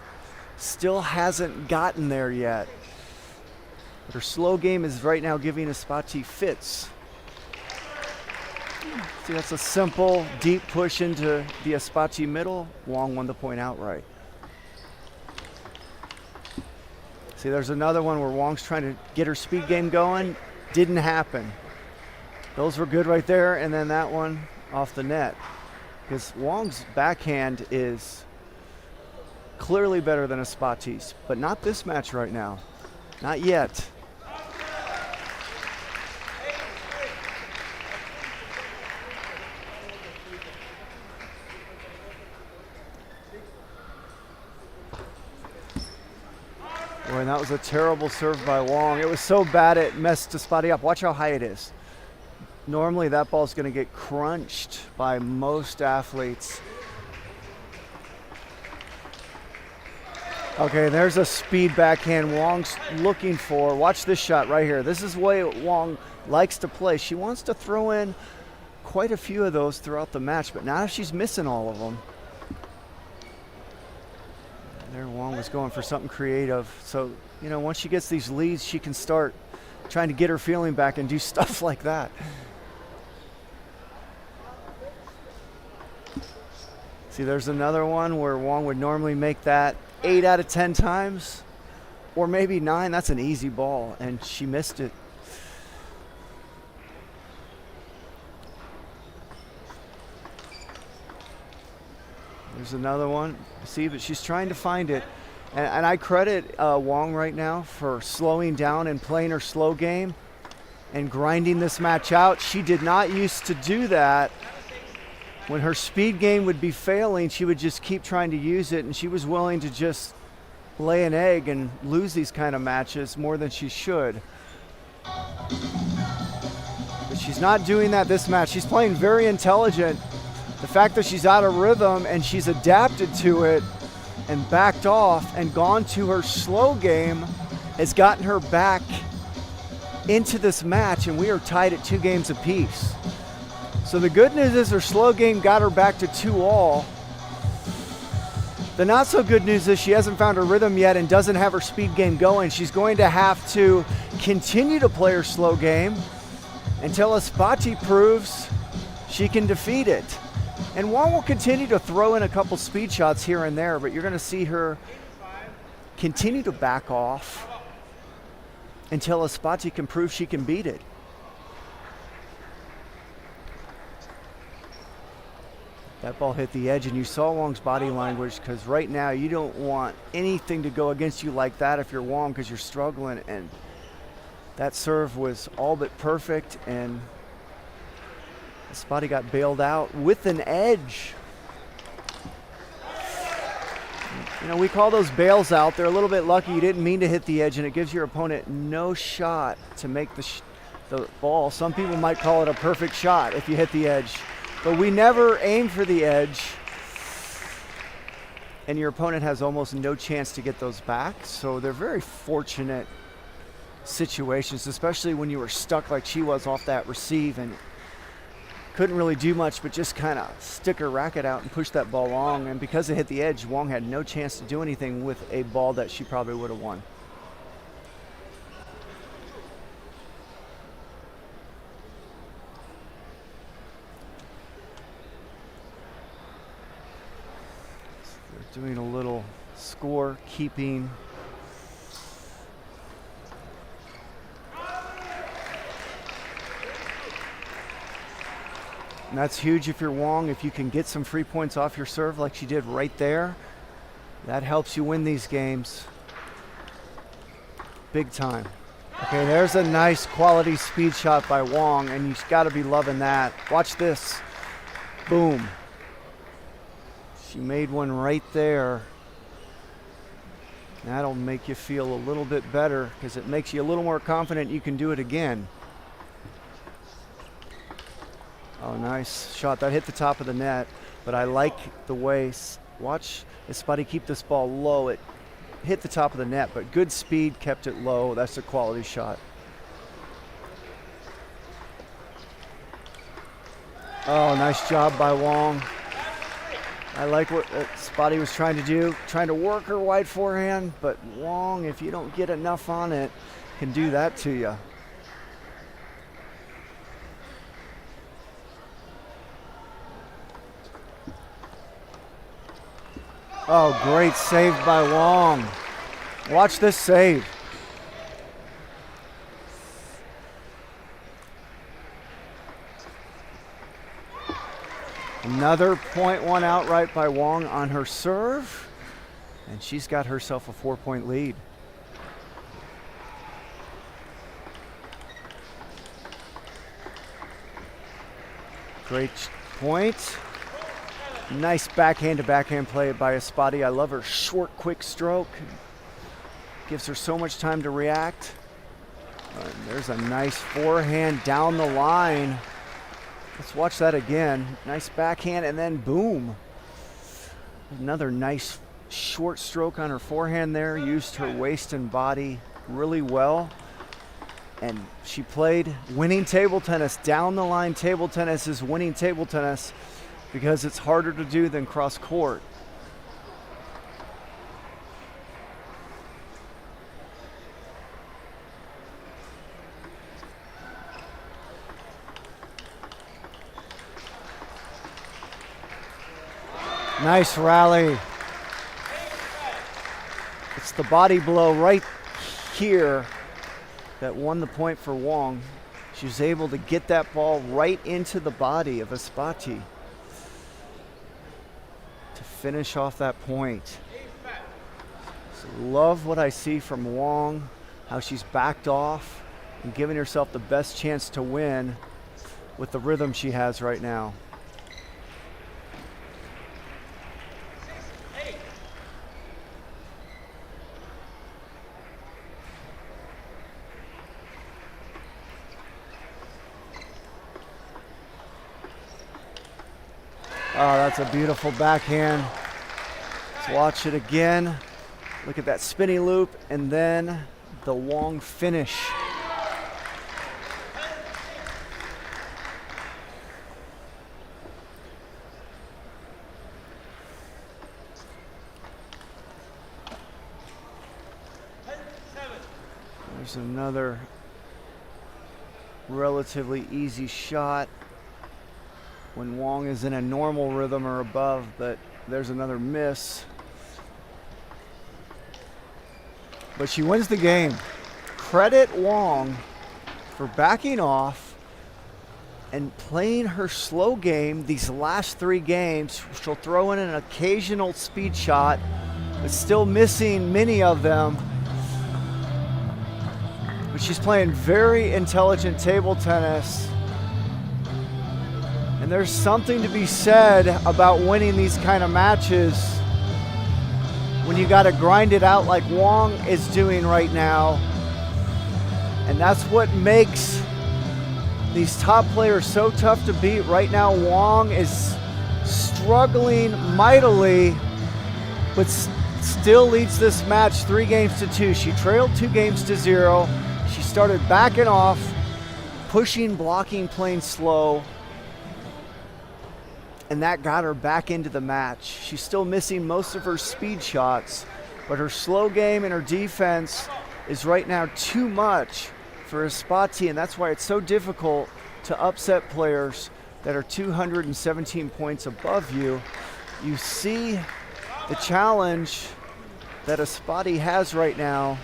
Still hasn't gotten there yet. But her slow game is right now giving USATT fits. See, that's a simple, deep push into the USATT middle. Wong won the point outright. See, there's another one where Wong's trying to get her speed game going. Didn't happen. Those were good right there, and then that one off the net. Because Wong's backhand is clearly better than USATT's, but not this match right now. Not yet. Boy, and that was a terrible serve by Wong. It was so bad it messed USATT up. Watch how high it is. Normally that ball's going to get crunched by most athletes. Okay, there's a speed backhand Wong's looking for. Watch this shot right here. This is the way Wong likes to play. She wants to throw in quite a few of those throughout the match, but now she's missing all of them. There Wong was going for something creative. So, you know, once she gets these leads, she can start trying to get her feeling back and do stuff like that. See, there's another one where Wong would normally make that 8 out of 10 times, or maybe 9. That's an easy ball, and she missed it. There's another one. See, but she's trying to find it. And I credit Wong right now for slowing down and playing her slow game and grinding this match out. She did not used to do that. When her speed game would be failing, she would just keep trying to use it, and she was willing to just lay an egg and lose these kind of matches more than she should. But she's not doing that this match. She's playing very intelligent. The fact that she's out of rhythm and she's adapted to it and backed off and gone to her slow game has gotten her back into this match, and we are tied at 2 games apiece. So the good news is her slow game got her back to 2-all. The not so good news is she hasn't found her rhythm yet and doesn't have her speed game going. She's going to have to continue to play her slow game until Esbati proves she can defeat it. And Wong will continue to throw in a couple speed shots here and there, but you're going to see her continue to back off until Esbati can prove she can beat it. That ball hit the edge, and you saw Wong's body language, because right now you don't want anything to go against you like that if you're Wong, because you're struggling. And that serve was all but perfect, and Esbati got bailed out with an edge. You know, we call those bails out. They're a little bit lucky you didn't mean to hit the edge, and it gives your opponent no shot to make the ball. Some people might call it a perfect shot if you hit the edge. But we never aim for the edge, and your opponent has almost no chance to get those back. So they're very fortunate situations, especially when you were stuck like she was off that receive and couldn't really do much but just kind of stick her racket out and push that ball long. And because it hit the edge, Wong had no chance to do anything with a ball that she probably would have won. Doing a little score keeping. And that's huge if you're Wong. If you can get some free points off your serve like she did right there, that helps you win these games big time. Okay, there's a nice quality speed shot by Wong, and you've got to be loving that. Watch this. Boom. She made one right there. That'll make you feel a little bit better, because it makes you a little more confident you can do it again. Oh, nice shot. That hit the top of the net, but I like the way, watch Esbati keep this ball low. It hit the top of the net, but good speed kept it low. That's a quality shot. Oh, nice job by Wong. I like what Esbati was trying to do, trying to work her wide forehand, but Wong, if you don't get enough on it, can do that to you. Oh, great save by Wong. Watch this save. Another 0.1 outright by Wong on her serve, and she's got herself a 4-point lead. Great point. Nice backhand-to-backhand play by Esbati. I love her short, quick stroke. Gives her so much time to react. There's a nice forehand down the line. Let's watch that again. Nice backhand, and then boom. Another nice short stroke on her forehand there. Used her waist and body really well. And she played winning table tennis. Down the line table tennis is winning table tennis because it's harder to do than cross court. Nice rally. It's the body blow right here that won the point for Wong. She was able to get that ball right into the body of Esbati to finish off that point. So love what I see from Wong, how she's backed off and giving herself the best chance to win with the rhythm she has right now. Oh, that's a beautiful backhand. Let's watch it again. Look at that spinny loop and then the Wong finish. There's another relatively easy shot when Wong is in a normal rhythm or above, but there's another miss. But she wins the game. Credit Wong for backing off and playing her slow game these last 3 games. She'll throw in an occasional speed shot, but still missing many of them. But she's playing very intelligent table tennis. And there's something to be said about winning these kind of matches when you got to grind it out like Wong is doing right now. And that's what makes these top players so tough to beat. Right now, Wong is struggling mightily, but still leads this match 3-2. She trailed 2-0. She started backing off, pushing, blocking, playing slow. And that got her back into the match. She's still missing most of her speed shots, but her slow game and her defense is right now too much for USATT, and that's why it's so difficult to upset players that are 217 points above you. You see the challenge that USATT has right now.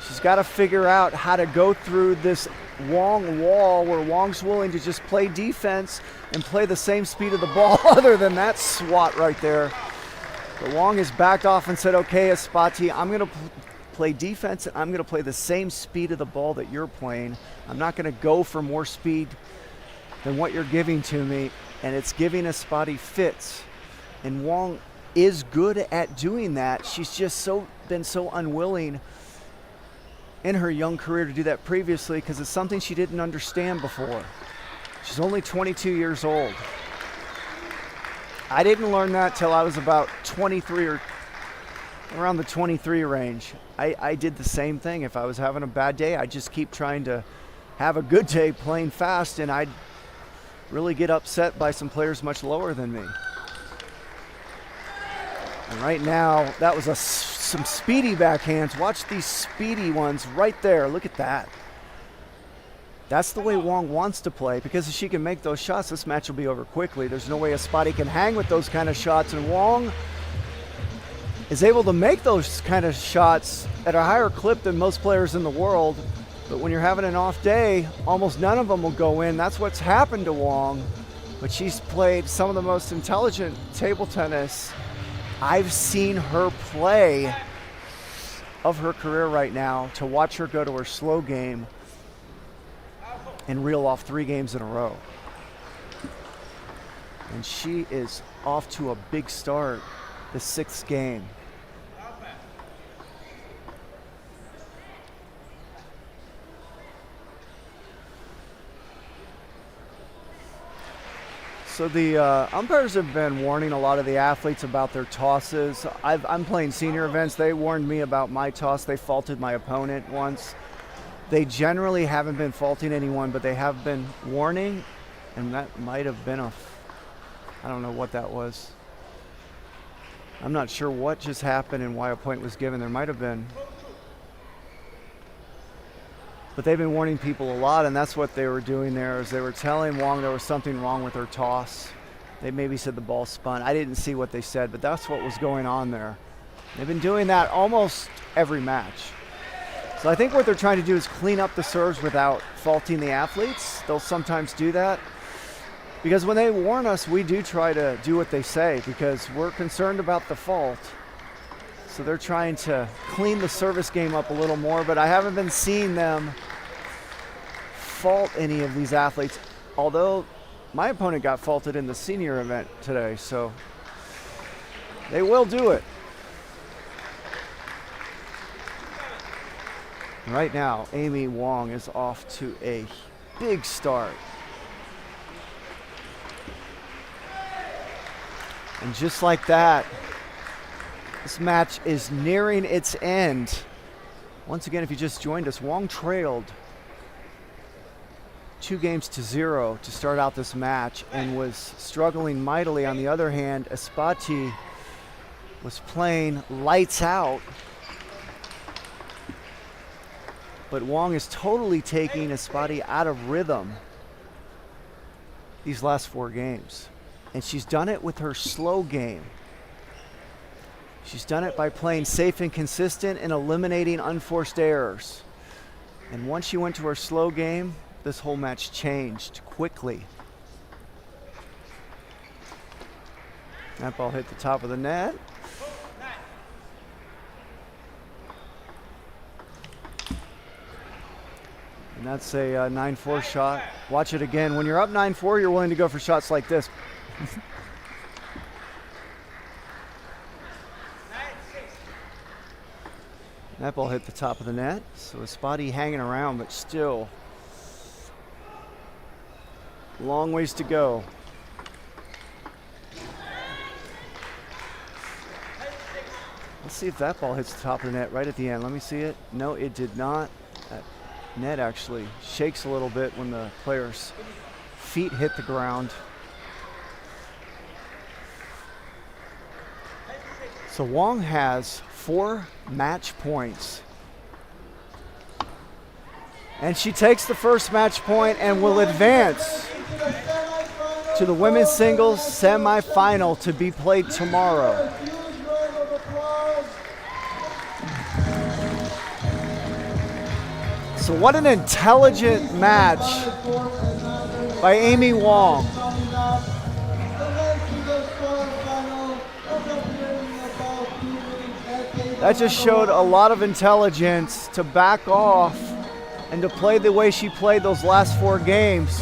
She's got to figure out how to go through this Wong wall where Wong's willing to just play defense and play the same speed of the ball other than that swat right there. But Wong has backed off and said, okay, USATT, I'm going to play defense and I'm going to play the same speed of the ball that you're playing. I'm not going to go for more speed than what you're giving to me, and it's giving USATT fits. And Wong is good at doing that. She's just been so unwilling in her young career to do that previously because it's something she didn't understand before. She's only 22 years old. I didn't learn that till I was about 23 or around the 23 range. I did the same thing. If I was having a bad day, I'd just keep trying to have a good day playing fast, and I'd really get upset by some players much lower than me. And right now, that was some speedy backhands. Watch these speedy ones right there. Look at that. That's the way Wong wants to play, because if she can make those shots, this match will be over quickly. There's no way USATT can hang with those kind of shots, and Wong is able to make those kind of shots at a higher clip than most players in the world. But when you're having an off day, almost none of them will go in. That's what's happened to Wong. But she's played some of the most intelligent table tennis I've seen her play of her career right now. To watch her go to her slow game and reel off 3 games in a row. And she is off to a big start, the 6th game. So the umpires have been warning a lot of the athletes about their tosses. I'm playing senior events. They warned me about my toss. They faulted my opponent once. They generally haven't been faulting anyone, but they have been warning, and that might have been I don't know what that was. I'm not sure what just happened and why a point was given. There might have been. But they've been warning people a lot, and that's what they were doing there, is they were telling Wong there was something wrong with her toss. They maybe said the ball spun. I didn't see what they said, but that's what was going on there. They've been doing that almost every match. So I think what they're trying to do is clean up the serves without faulting the athletes. They'll sometimes do that. Because when they warn us, we do try to do what they say because we're concerned about the fault. So they're trying to clean the service game up a little more, but I haven't been seeing them fault any of these athletes, although my opponent got faulted in the senior event today, so they will do it. Right now, Amy Wong is off to a big start. And just like that, this match is nearing its end. Once again, if you just joined us, Wong trailed 2-0 to start out this match and was struggling mightily. On the other hand, Espati was playing lights out. But Wong is totally taking Espati out of rhythm these last 4 games. And she's done it with her slow game. She's done it by playing safe and consistent and eliminating unforced errors. And once she went to her slow game, this whole match changed quickly. That ball hit the top of the net. And that's a 9-4 shot. Watch it again. When you're up 9-4, you're willing to go for shots like this. That ball hit the top of the net. So Espati hanging around, but still long ways to go. Let's see if that ball hits the top of the net right at the end. Let me see it. No, it did not. That net actually shakes a little bit when the player's feet hit the ground. So Wong has 4 match points. And she takes the first match point and will advance to the women's singles semifinal to be played tomorrow. So what an intelligent match by Amy Wong. That just showed a lot of intelligence to back off and to play the way she played those last 4 games.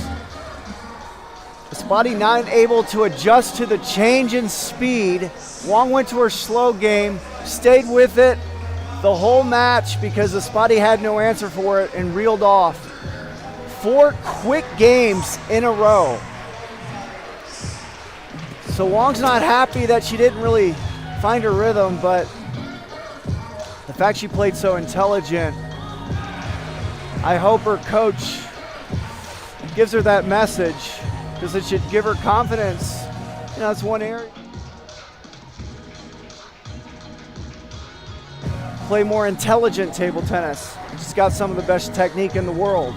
Espati not able to adjust to the change in speed. Wong went to her slow game, stayed with it the whole match because Espati had no answer for it and reeled off 4 quick games in a row. So Wong's not happy that she didn't really find her rhythm, but the fact she played so intelligent, I hope her coach gives her that message because it should give her confidence. You know, that's one area. Play more intelligent table tennis. She's got some of the best technique in the world.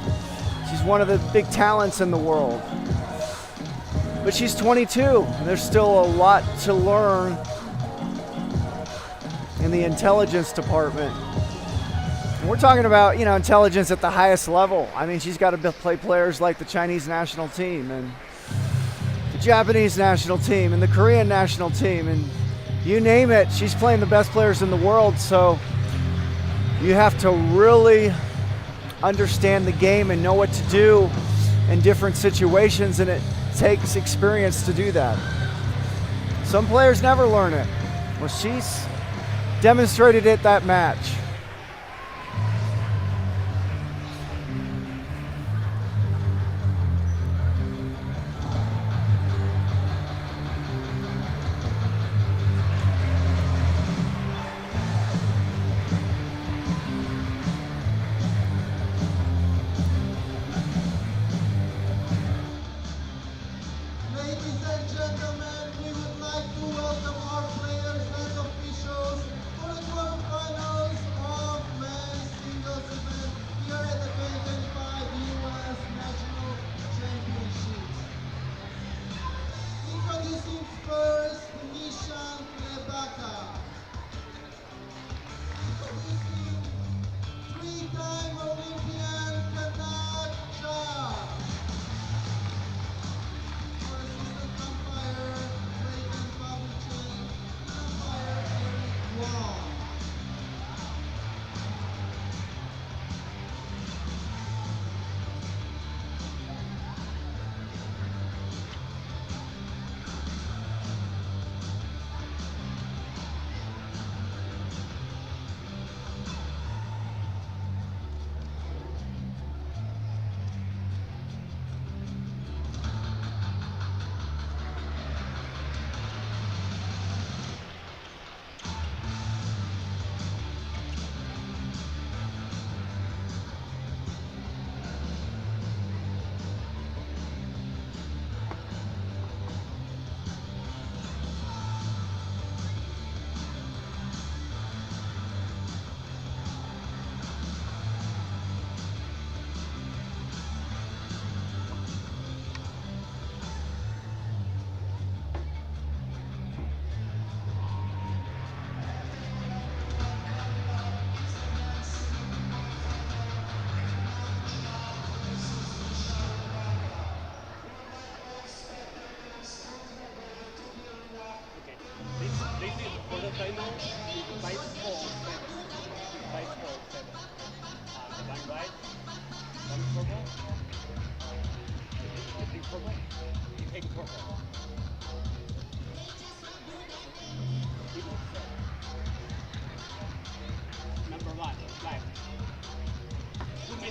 She's one of the big talents in the world. But she's 22, and there's still a lot to learn in the intelligence department. And we're talking about, you know, intelligence at the highest level. I mean, she's got to play players like the Chinese national team and the Japanese national team and the Korean national team, and you name it, she's playing the best players in the world. So you have to really understand the game and know what to do in different situations, and it takes experience to do that. Some players never learn it. Well, she's demonstrated it that match. Ladies and gentlemen, we would like to welcome our players and officials for the quarterfinals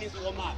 Chinese warm up.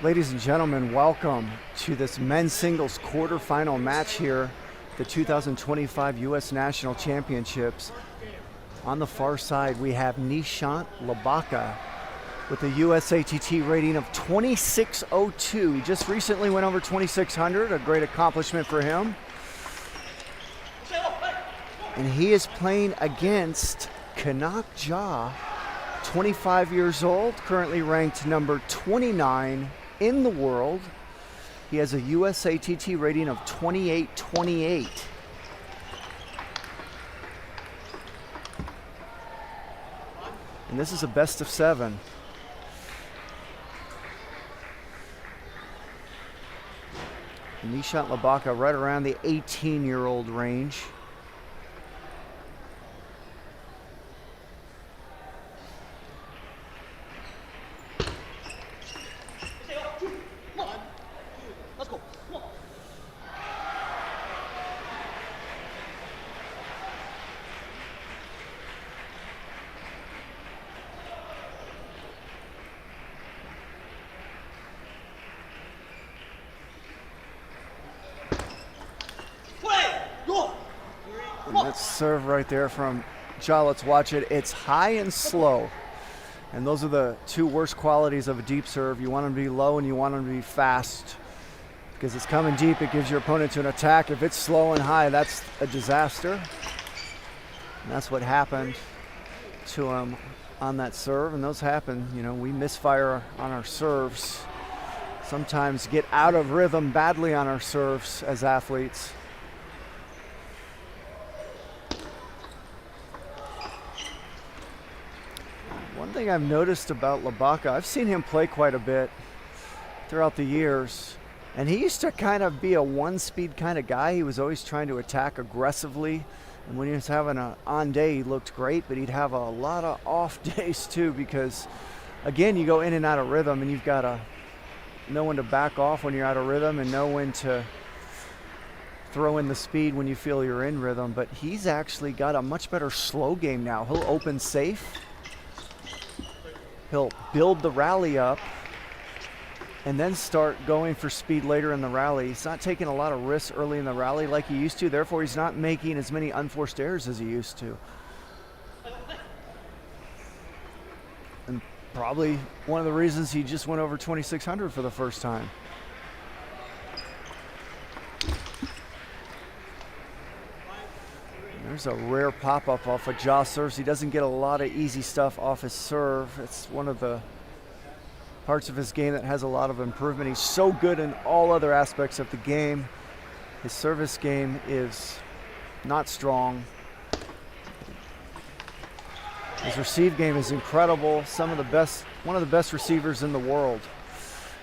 Ladies and gentlemen, welcome to this men's singles quarterfinal match here, the 2025 U.S. National Championships. On the far side, we have Nishant Labaka with a USATT rating of 2602. He just recently went over 2600, a great accomplishment for him. And he is playing against Kanak Ja, 25 years old, currently ranked number 29 in the world. He has a USATT rating of 2828. And this is a best of 7. Nishant Labaka right around the 18-year-old range. And that serve right there from Ja, let's watch it. It's high and slow. And those are the two worst qualities of a deep serve. You want them to be low and you want them to be fast. Because it's coming deep, it gives your opponent to an attack. If it's slow and high, that's a disaster. And that's what happened to him on that serve. And those happen, you know, we misfire on our serves. Sometimes get out of rhythm badly on our serves as athletes. One thing I've noticed about Labaka, I've seen him play quite a bit throughout the years, and he used to kind of be a one-speed kind of guy. He was always trying to attack aggressively, and when he was having an on day, he looked great, but he'd have a lot of off days too, because again, you go in and out of rhythm, and you've got to know when to back off when you're out of rhythm and know when to throw in the speed when you feel you're in rhythm, but he's actually got a much better slow game now. He'll open safe. He'll build the rally up and then start going for speed later in the rally. He's not taking a lot of risks early in the rally like he used to, therefore he's not making as many unforced errors as he used to. And probably one of the reasons he just went over 2,600 for the first time. There's a rare pop-up off of Ja serves. He doesn't get a lot of easy stuff off his serve. It's one of the parts of his game that has a lot of improvement. He's so good in all other aspects of the game. His service game is not strong. His receive game is incredible. One of the best receivers in the world.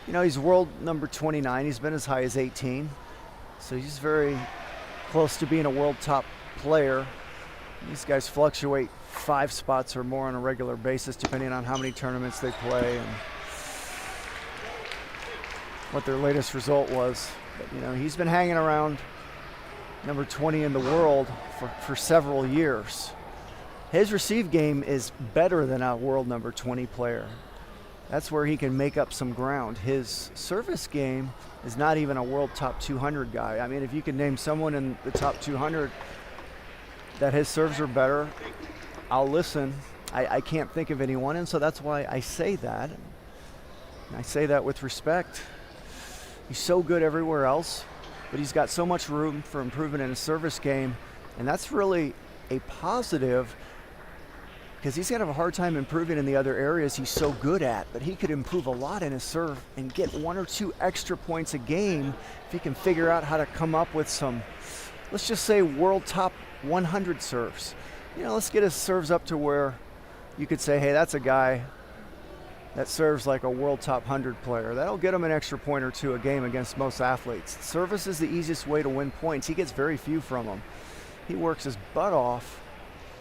You know, he's world number 29. He's been as high as 18. So he's very close to being a world top player. These guys fluctuate 5 spots or more on a regular basis depending on how many tournaments they play and what their latest result was. But, you know, he's been hanging around number 20 in the world for several years. His receive game is better than a world number 20 player. That's where he can make up some ground. His service game is not even a world top 200 guy. I mean, if you could name someone in the top 200 that his serves are better, I'll listen. I can't think of anyone, and so that's why I say that. And I say that with respect. He's so good everywhere else, but he's got so much room for improvement in his service game, and that's really a positive because he's going to have a hard time improving in the other areas he's so good at, but he could improve a lot in his serve and get 1 or 2 extra points a game if he can figure out how to come up with some, let's just say, world top 100 serves. You know, let's get his serves up to where you could say, hey, that's a guy that serves like a world top 100 player. That'll get him an extra point or 2 a game against most athletes. Service is the easiest way to win points. He gets very few from them. He works his butt off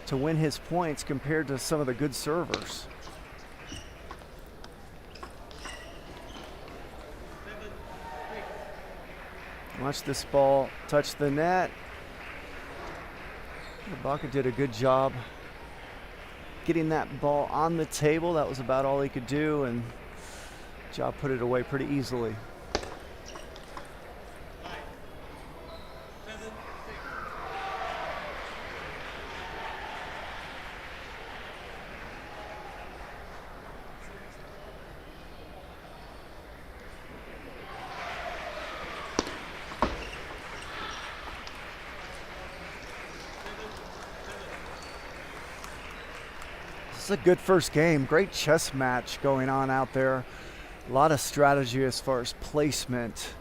to win his points compared to some of the good servers. Watch this ball touch the net. Ibaka did a good job getting that ball on the table. That was about all he could do, and Ja put it away pretty easily. This is a good first game. Great chess match going on out there. A lot of strategy as far as placement,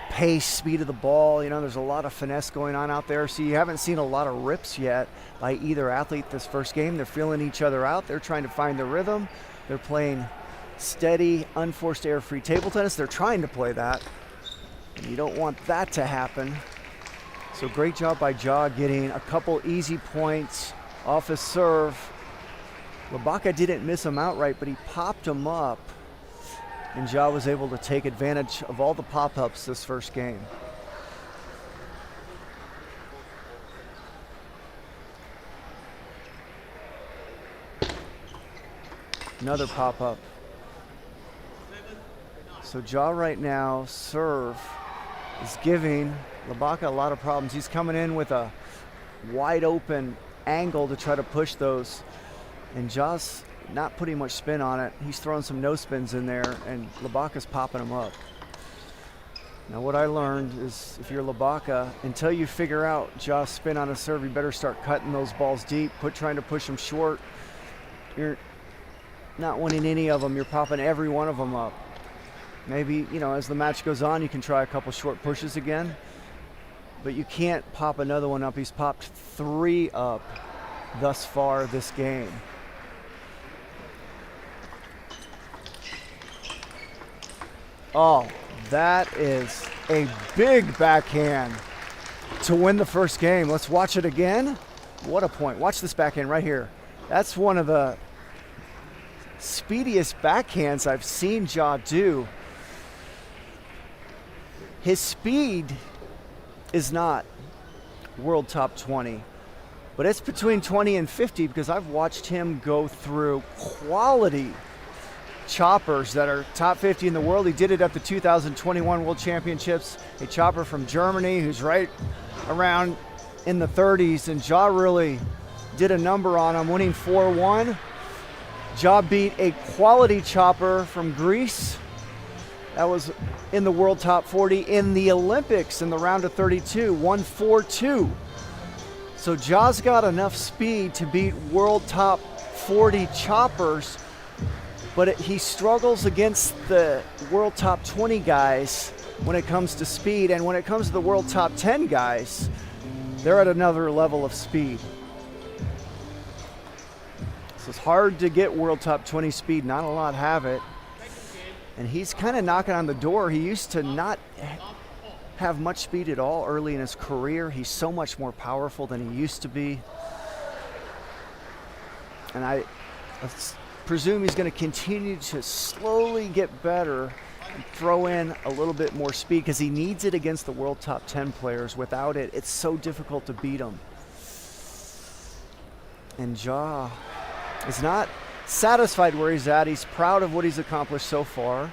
pace, speed of the ball. You know, there's a lot of finesse going on out there. So you haven't seen a lot of rips yet by either athlete this first game. They're feeling each other out. They're trying to find their rhythm. They're playing steady, unforced error-free table tennis. They're trying to play that. And you don't want that to happen. So great job by Ja getting a couple easy points off his serve. Ibaka didn't miss him outright, but he popped him up, and Ja was able to take advantage of all the pop-ups this first game. Another pop-up. So Ja right now, serve is giving Ibaka a lot of problems. He's coming in with a wide open angle to try to push those, and Ja's not putting much spin on it. He's throwing some no spins in there, and Ibaka's popping them up. Now what I learned is if you're Ibaka, until you figure out Ja's spin on a serve, you better start cutting those balls deep, trying to push them short. You're not winning any of them. You're popping every one of them up. Maybe, you know, as the match goes on, you can try a couple short pushes again, but you can't pop another one up. He's popped 3 up thus far this game. Oh, that is a big backhand to win the first game. Let's watch it again. What a point. Watch this backhand right here. That's one of the speediest backhands I've seen Ja do. His speed is not world top 20, but it's between 20 and 50 because I've watched him go through quality choppers that are top 50 in the world. He did it at the 2021 World Championships. A chopper from Germany who's right around in the 30s, and Ja really did a number on him, winning 4-1. Ja beat a quality chopper from Greece that was in the world top 40 in the Olympics in the round of 32, won 4-2. So Ja's got enough speed to beat world top 40 choppers, but he struggles against the world top 20 guys when it comes to speed, and when it comes to the world top 10 guys, they're at another level of speed. So it's hard to get world top 20 speed, not a lot have it. And he's kind of knocking on the door. He used to not have much speed at all early in his career. He's so much more powerful than he used to be. And I presume he's going to continue to slowly get better and throw in a little bit more speed because he needs it against the world top 10 players. Without it, it's so difficult to beat them. And Ja is not satisfied where he's at. He's proud of what he's accomplished so far,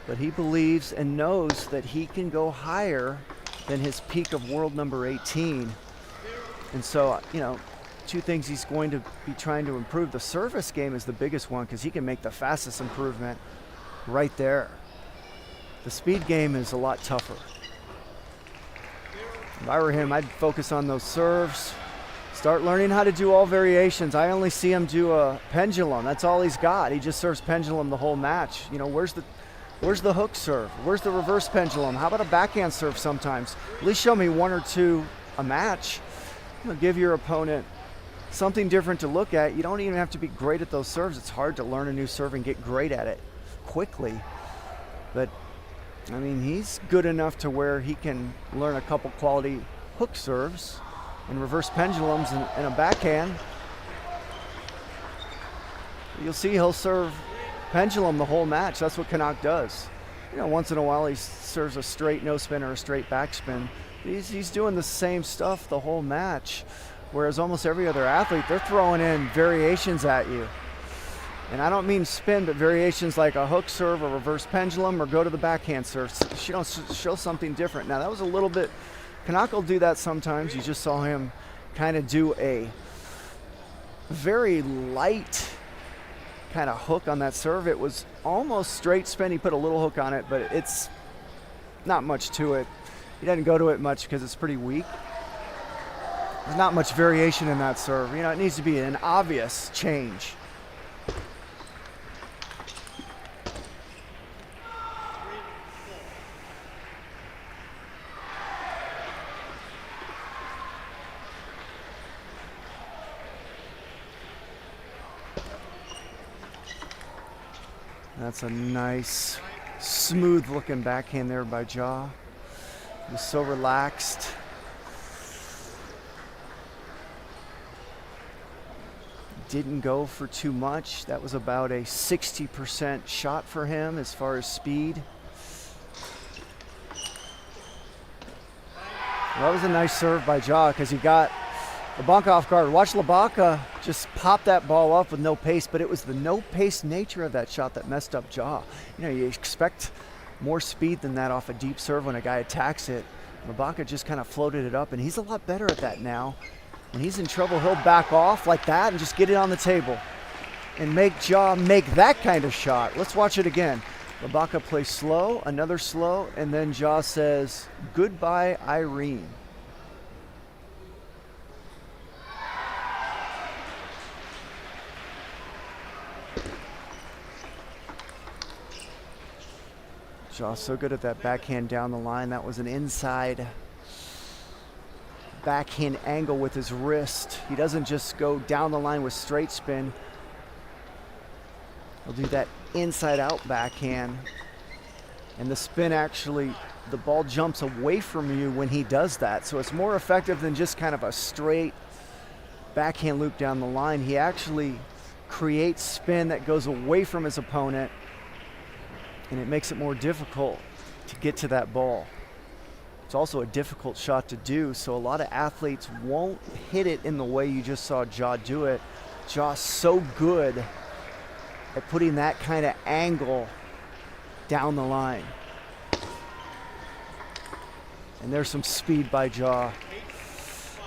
but he believes and knows that he can go higher than his peak of world number 18. And so, you know, two things he's going to be trying to improve. The service game is the biggest one because he can make the fastest improvement right there. The speed game is a lot tougher. If I were him, I'd focus on those serves. Start learning how to do all variations. I only see him do a pendulum. That's all he's got. He just serves pendulum the whole match. You know, where's the hook serve? Where's the reverse pendulum? How about a backhand serve sometimes? At least show me one or two a match. You know, give your opponent something different to look at. You don't even have to be great at those serves. It's hard to learn a new serve and get great at it quickly. But, I mean, he's good enough to where he can learn a couple quality hook serves and reverse pendulums and a backhand. You'll see he'll serve pendulum the whole match. That's what Canuck does. You know, once in a while he serves a straight no spin or a straight backspin. He's doing the same stuff the whole match, whereas almost every other athlete, they're throwing in variations at you. And I don't mean spin, but variations like a hook serve or reverse pendulum or go to the backhand serve. Show something different. Now that was a little bit, Canuck will do that sometimes. You just saw him kind of do a very light kind of hook on that serve. It was almost straight spin. He put a little hook on it, but it's not much to it. He doesn't go to it much because it's pretty weak. There's not much variation in that serve. You know, it needs to be an obvious change. That's a nice, smooth-looking backhand there by Ja. He was so relaxed. Didn't go for too much. That was about a 60% shot for him as far as speed. Well, that was a nice serve by Ja because he got Labanca off guard. Watch Labanca just pop that ball up with no pace, but it was the no pace nature of that shot that messed up Ja. You know, you expect more speed than that off a deep serve when a guy attacks it. Labanca just kind of floated it up, and he's a lot better at that now. When he's in trouble, he'll back off like that and just get it on the table and make Ja make that kind of shot. Let's watch it again. Labanca plays slow, another slow, and then Ja says, "Goodbye, Irene." Ja's so good at that backhand down the line. That was an inside backhand angle with his wrist. He doesn't just go down the line with straight spin. He'll do that inside out backhand. And the spin actually, the ball jumps away from you when he does that. So it's more effective than just kind of a straight backhand loop down the line. He actually creates spin that goes away from his opponent, and it makes it more difficult to get to that ball. It's also a difficult shot to do, so a lot of athletes won't hit it in the way you just saw Ja do it. Ja's so good at putting that kind of angle down the line. And there's some speed by Ja.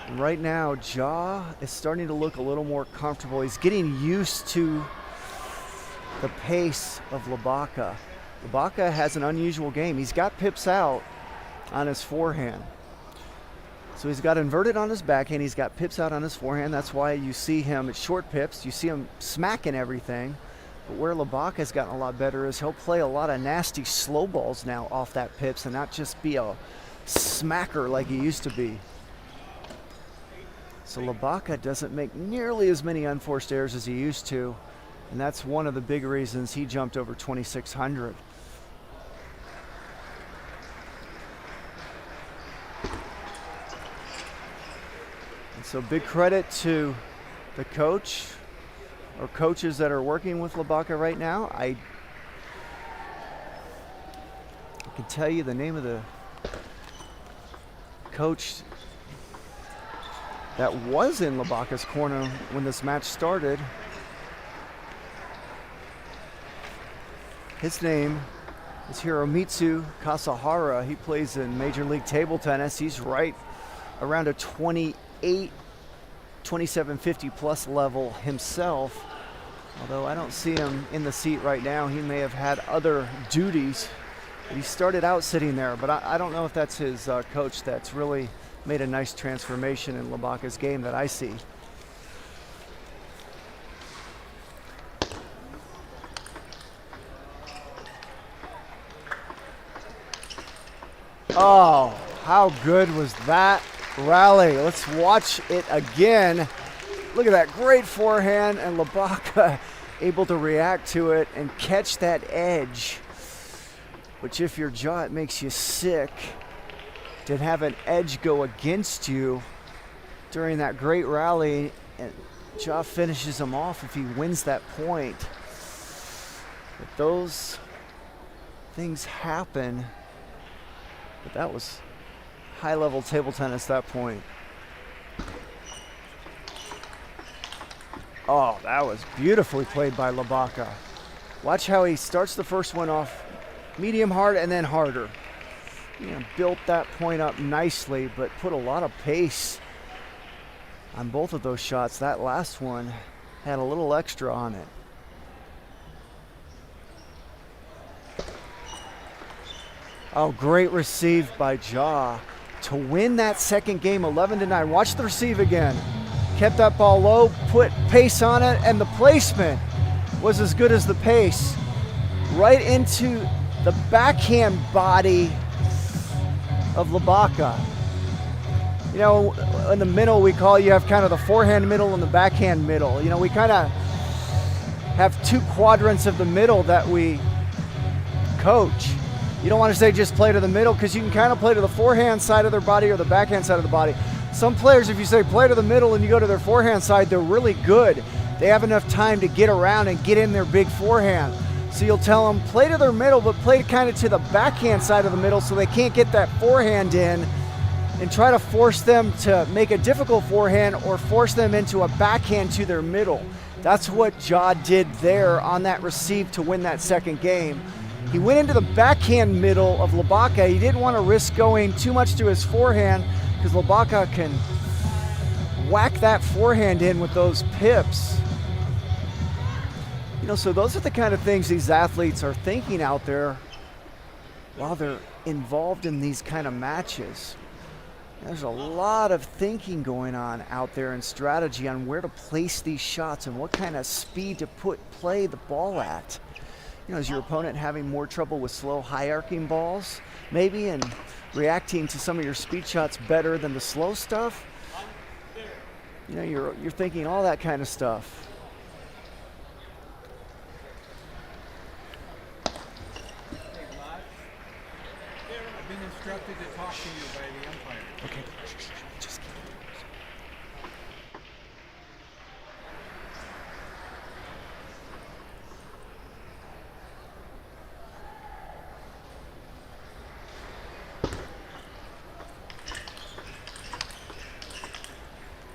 And right now, Ja is starting to look a little more comfortable. He's getting used to the pace of Labaka. Labaka has an unusual game. He's got pips out on his forehand. So he's got inverted on his backhand. He's got pips out on his forehand. That's why you see him at short pips. You see him smacking everything. But where Labaka's gotten a lot better is he'll play a lot of nasty slow balls now off that pips and not just be a smacker like he used to be. So Labaka doesn't make nearly as many unforced errors as he used to. And that's one of the big reasons he jumped over 2,600. And so big credit to the coach or coaches that are working with Labaka right now. I can tell you the name of the coach that was in Labaka's corner when this match started. His name is Hiromitsu Kasahara. He plays in Major League Table Tennis. He's right around a 2750 plus level himself. Although I don't see him in the seat right now. He may have had other duties. But he started out sitting there, but I don't know if that's his coach that's really made a nice transformation in Labaka's game that I see. Oh, how good was that rally? Let's watch it again. Look at that great forehand, and Labaka able to react to it and catch that edge, which if you're Ja, it makes you sick to have an edge go against you during that great rally, and Ja finishes him off if he wins that point. But those things happen. But that was high-level table tennis at that point. Oh, that was beautifully played by Labaka. Watch how he starts the first one off medium hard and then harder. You know, built that point up nicely, but put a lot of pace on both of those shots. That last one had a little extra on it. Oh, great receive by Ja to win that second game 11-9. Watch the receive again. Kept that ball low, put pace on it, and the placement was as good as the pace. Right into the backhand body of Labaka. You know, in the middle you have kind of the forehand middle and the backhand middle. You know, we kind of have two quadrants of the middle that we coach. You don't want to say just play to the middle, because you can kind of play to the forehand side of their body or the backhand side of the body. Some players, if you say play to the middle and you go to their forehand side, they're really good. They have enough time to get around and get in their big forehand. So you'll tell them play to their middle, but play kind of to the backhand side of the middle so they can't get that forehand in, and try to force them to make a difficult forehand or force them into a backhand to their middle. That's what Ja did there on that receive to win that second game. He went into the backhand middle of Labaka. He didn't want to risk going too much to his forehand, because Labaka can whack that forehand in with those pips. You know, so those are the kind of things these athletes are thinking out there while they're involved in these kind of matches. There's a lot of thinking going on out there and strategy on where to place these shots and what kind of speed to play the ball at. You know, is your opponent having more trouble with slow, high-arcing balls, maybe, and reacting to some of your speed shots better than the slow stuff? You know, you're thinking all that kind of stuff. I've been instructed to talk to you by the umpire. Okay. Just keep it.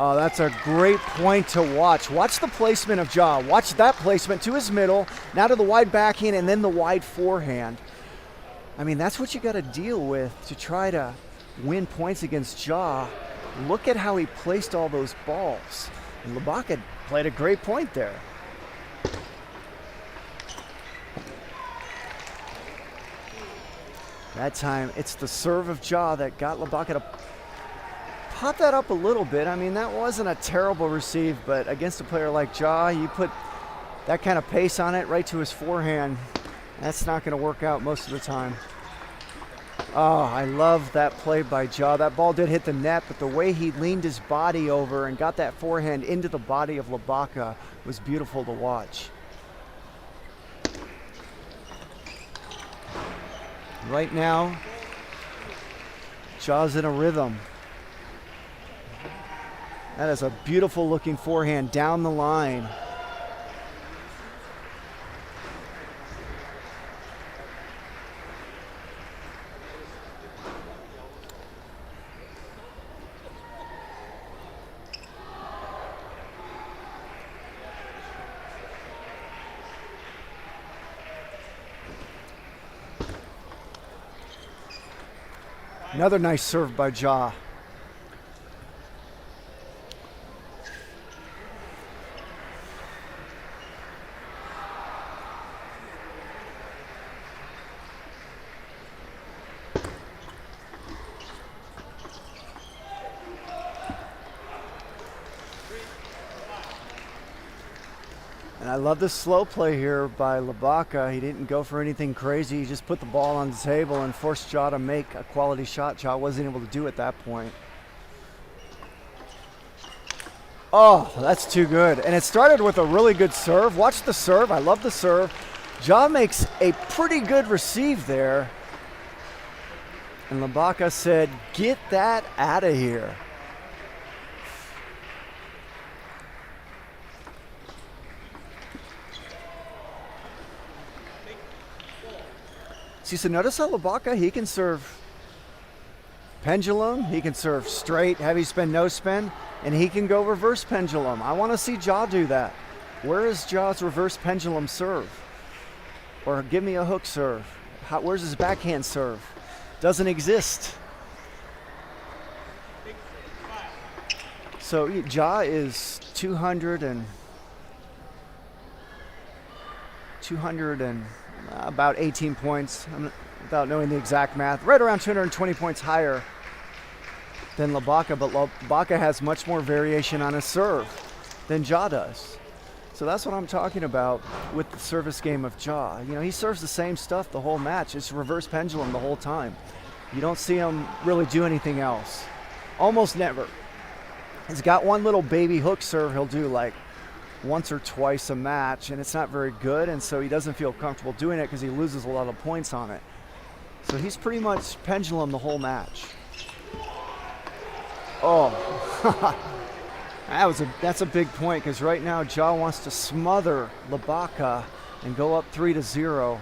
Oh, that's a great point to watch. Watch the placement of Ja. Watch that placement to his middle, now to the wide backhand, and then the wide forehand. I mean, that's what you got to deal with to try to win points against Ja. Look at how he placed all those balls. And Labaka played a great point there. That time, it's the serve of Ja that got Labaka to pop that up a little bit. I mean, that wasn't a terrible receive, but against a player like Ja, you put that kind of pace on it right to his forehand. That's not going to work out most of the time. Oh, I love that play by Ja. That ball did hit the net, but the way he leaned his body over and got that forehand into the body of Labaka was beautiful to watch. Right now, Ja's in a rhythm. That is a beautiful looking forehand down the line. Another nice serve by Ja. And I love the slow play here by Labaka. He didn't go for anything crazy. He just put the ball on the table and forced Ja to make a quality shot. Ja wasn't able to do at that point. Oh, that's too good. And it started with a really good serve. Watch the serve. I love the serve. Ja makes a pretty good receive there. And Labaka said, "Get that out of here." See, so notice how Labaka, he can serve pendulum, he can serve straight, heavy spin, no spin, and he can go reverse pendulum. I want to see Ja do that. Where is Ja's reverse pendulum serve? Or give me a hook serve. Where's his backhand serve? Doesn't exist. So Ja is 200 and about 18 points, without knowing the exact math, right around 220 points higher than Labaka, but Labaka has much more variation on his serve than Ja does. So that's what I'm talking about with the service game of Ja. You know, he serves the same stuff the whole match. It's reverse pendulum the whole time. You don't see him really do anything else. Almost never. He's got one little baby hook serve he'll do like once or twice a match, and it's not very good, and so he doesn't feel comfortable doing it because he loses a lot of points on it. So he's pretty much pendulum the whole match. Oh, that's a big point, because right now Ja wants to smother Labaka and go up 3-0,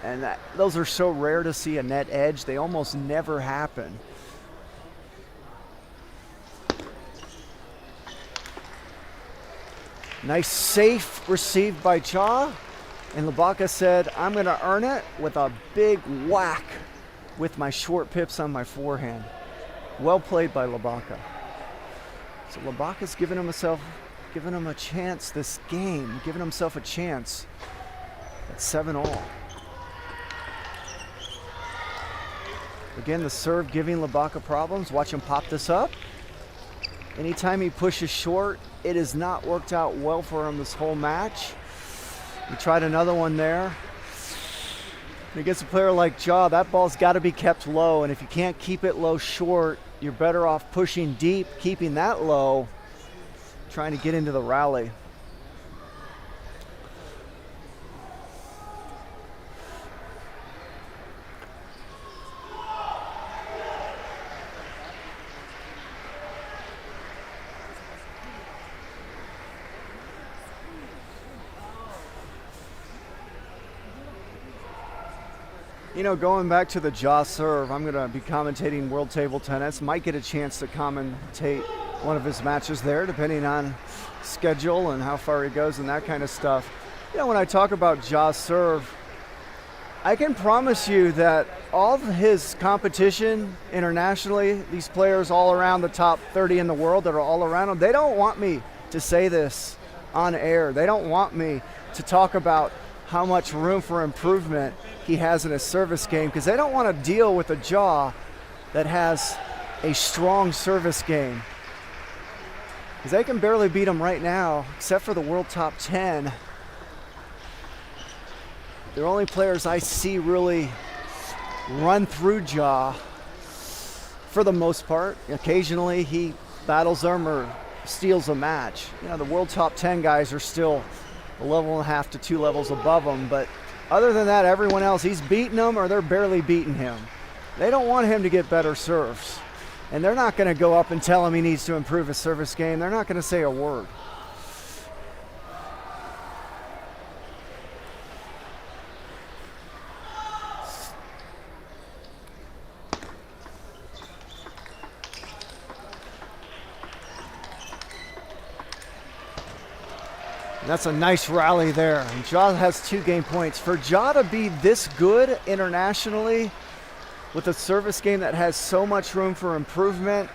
and those are so rare to see a net edge. They almost never happen. Nice safe received by Ja, and Labaka said, "I'm going to earn it with a big whack with my short pips on my forehand." Well played by Labaka. So Labaka's giving him a chance this game, giving himself a chance at 7-all. Again, the serve giving Labaka problems. Watch him pop this up. Anytime he pushes short, it has not worked out well for him this whole match. He tried another one there. And against a player like Ja, that ball's got to be kept low, and if you can't keep it low short, you're better off pushing deep, keeping that low, trying to get into the rally. You know, going back to the Ja serve, I'm going to be commentating World Table Tennis. Might get a chance to commentate one of his matches there, depending on schedule and how far he goes and that kind of stuff. You know, when I talk about Ja's serve, I can promise you that all of his competition internationally, these players all around the top 30 in the world that are all around him, they don't want me to say this on air. They don't want me to talk about how much room for improvement he has in his service game, because they don't want to deal with a Ja that has a strong service game. Because they can barely beat him right now, except for the world top 10. They're only players I see really run through Ja for the most part. Occasionally he battles them or steals a match. You know, the world top 10 guys are still a level and a half to 2 levels above him, but other than that, everyone else, he's beating them or they're barely beating him. They don't want him to get better serves. And they're not going to go up and tell him he needs to improve his service game. They're not going to say a word. And that's a nice rally there. And Ja has 2 game points. For Ja to be this good internationally with a service game that has so much room for improvement,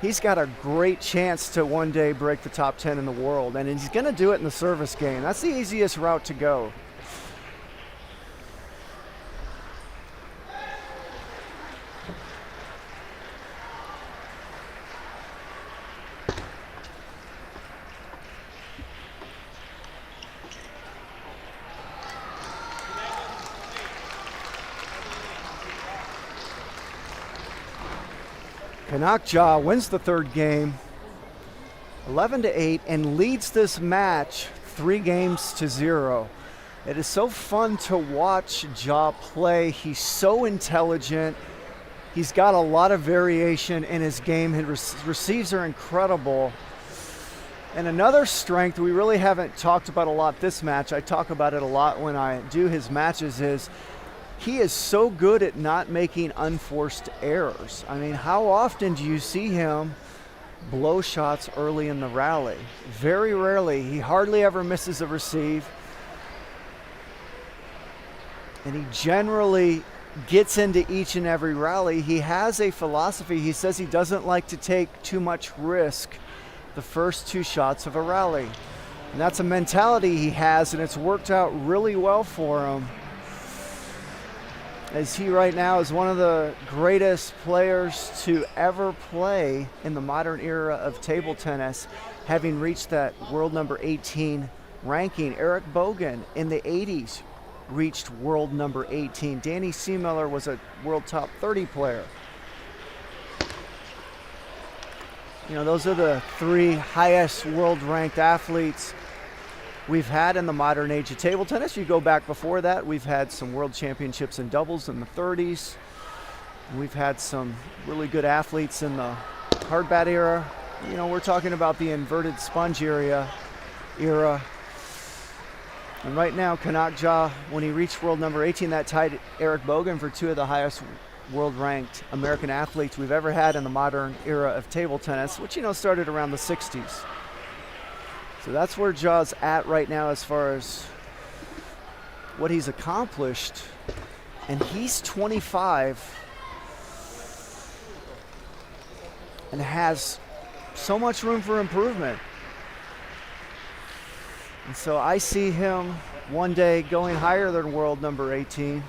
he's got a great chance to one day break the top 10 in the world. And he's going to do it in the service game. That's the easiest route to go. Kanak Ja wins the 3rd game, 11-8, and leads this match 3-0. It is so fun to watch Ja play. He's so intelligent. He's got a lot of variation in his game. His receives are incredible. And another strength we really haven't talked about a lot this match, I talk about it a lot when I do his matches, is he is so good at not making unforced errors. I mean, how often do you see him blow shots early in the rally? Very rarely. He hardly ever misses a receive. And he generally gets into each and every rally. He has a philosophy. He says he doesn't like to take too much risk the first 2 shots of a rally. And that's a mentality he has, and it's worked out really well for him, as he right now is one of the greatest players to ever play in the modern era of table tennis, having reached that world number 18 ranking. Eric Bogan in the 80s reached world number 18. Danny Seemiller was a world top 30 player. You know, those are the 3 highest world ranked athletes we've had in the modern age of table tennis. You go back before that, we've had some world championships in doubles in the 30s. We've had some really good athletes in the hard bat era. You know, we're talking about the inverted sponge era. And right now, Kanak Ja, when he reached world number 18, that tied Eric Bogan for 2 of the highest world ranked American athletes we've ever had in the modern era of table tennis, which, you know, started around the 60s. So that's where Ja's at right now as far as what he's accomplished. And he's 25 and has so much room for improvement. And so I see him one day going higher than world number 18.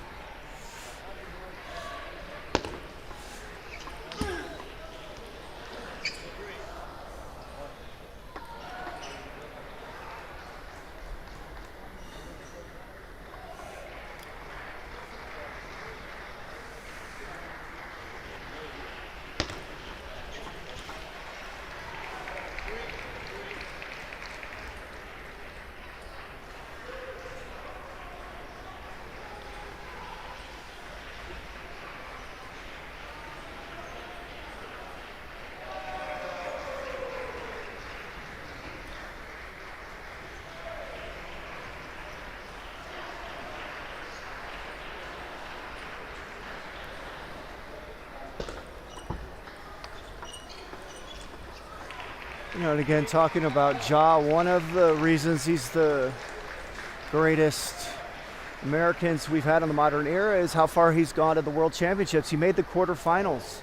You know, and again, talking about Ja, one of the reasons he's the greatest Americans we've had in the modern era is how far he's gone to the World Championships. He made the quarterfinals.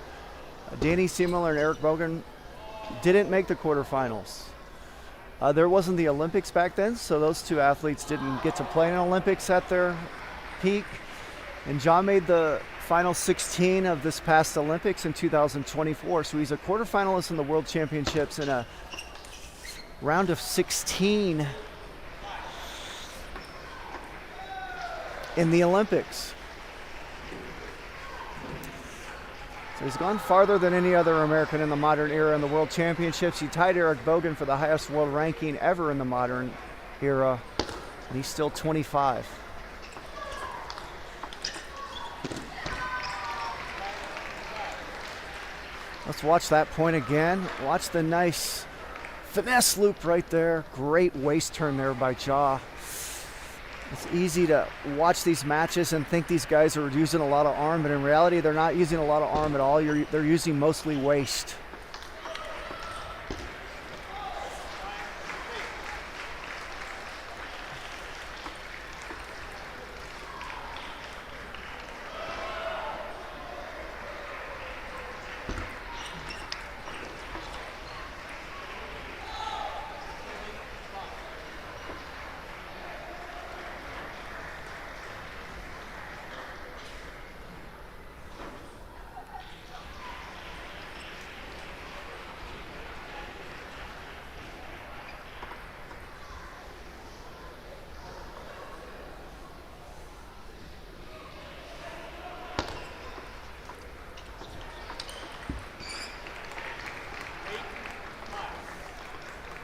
Danny Seemiller and Eric Bogan didn't make the quarterfinals. There wasn't the Olympics back then, so those two athletes didn't get to play in Olympics at their peak. And John made the final 16 of this past Olympics in 2024. So he's a quarterfinalist in the World Championships in a round of 16 in the Olympics. So he's gone farther than any other American in the modern era in the World Championships. He tied Eric Bogan for the highest world ranking ever in the modern era, and he's still 25. Let's watch that point again. Watch the nice finesse loop right there. Great waist turn there by Ja. It's easy to watch these matches and think these guys are using a lot of arm, but in reality, they're not using a lot of arm at all. They're using mostly waist.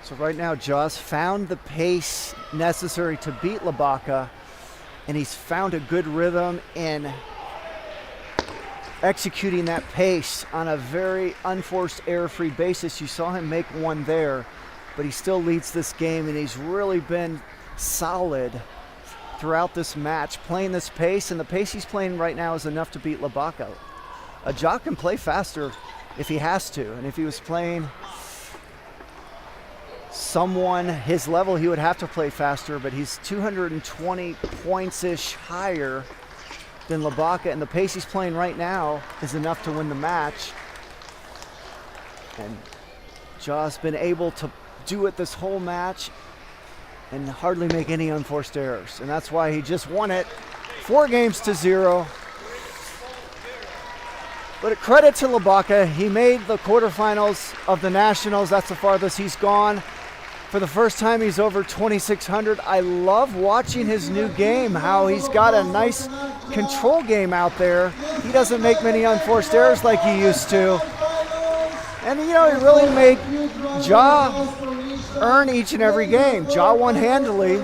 So right now, Ja's found the pace necessary to beat Labaka, and he's found a good rhythm in executing that pace on a very unforced error-free basis. You saw him make one there, but he still leads this game, and he's really been solid throughout this match, playing this pace, and the pace he's playing right now is enough to beat Labaka. Ja can play faster if he has to, and if he was playing someone his level, he would have to play faster, but he's 220 points-ish higher than Labaka, and the pace he's playing right now is enough to win the match. And Ja's been able to do it this whole match and hardly make any unforced errors, and that's why he just won it 4-0. But a credit to Labaka, he made the quarterfinals of the Nationals. That's the farthest he's gone. For the first time, he's over 2,600. I love watching his new game, how he's got a nice control game out there. He doesn't make many unforced errors like he used to. And, you know, he really made Ja earn each and every game. Ja won handily,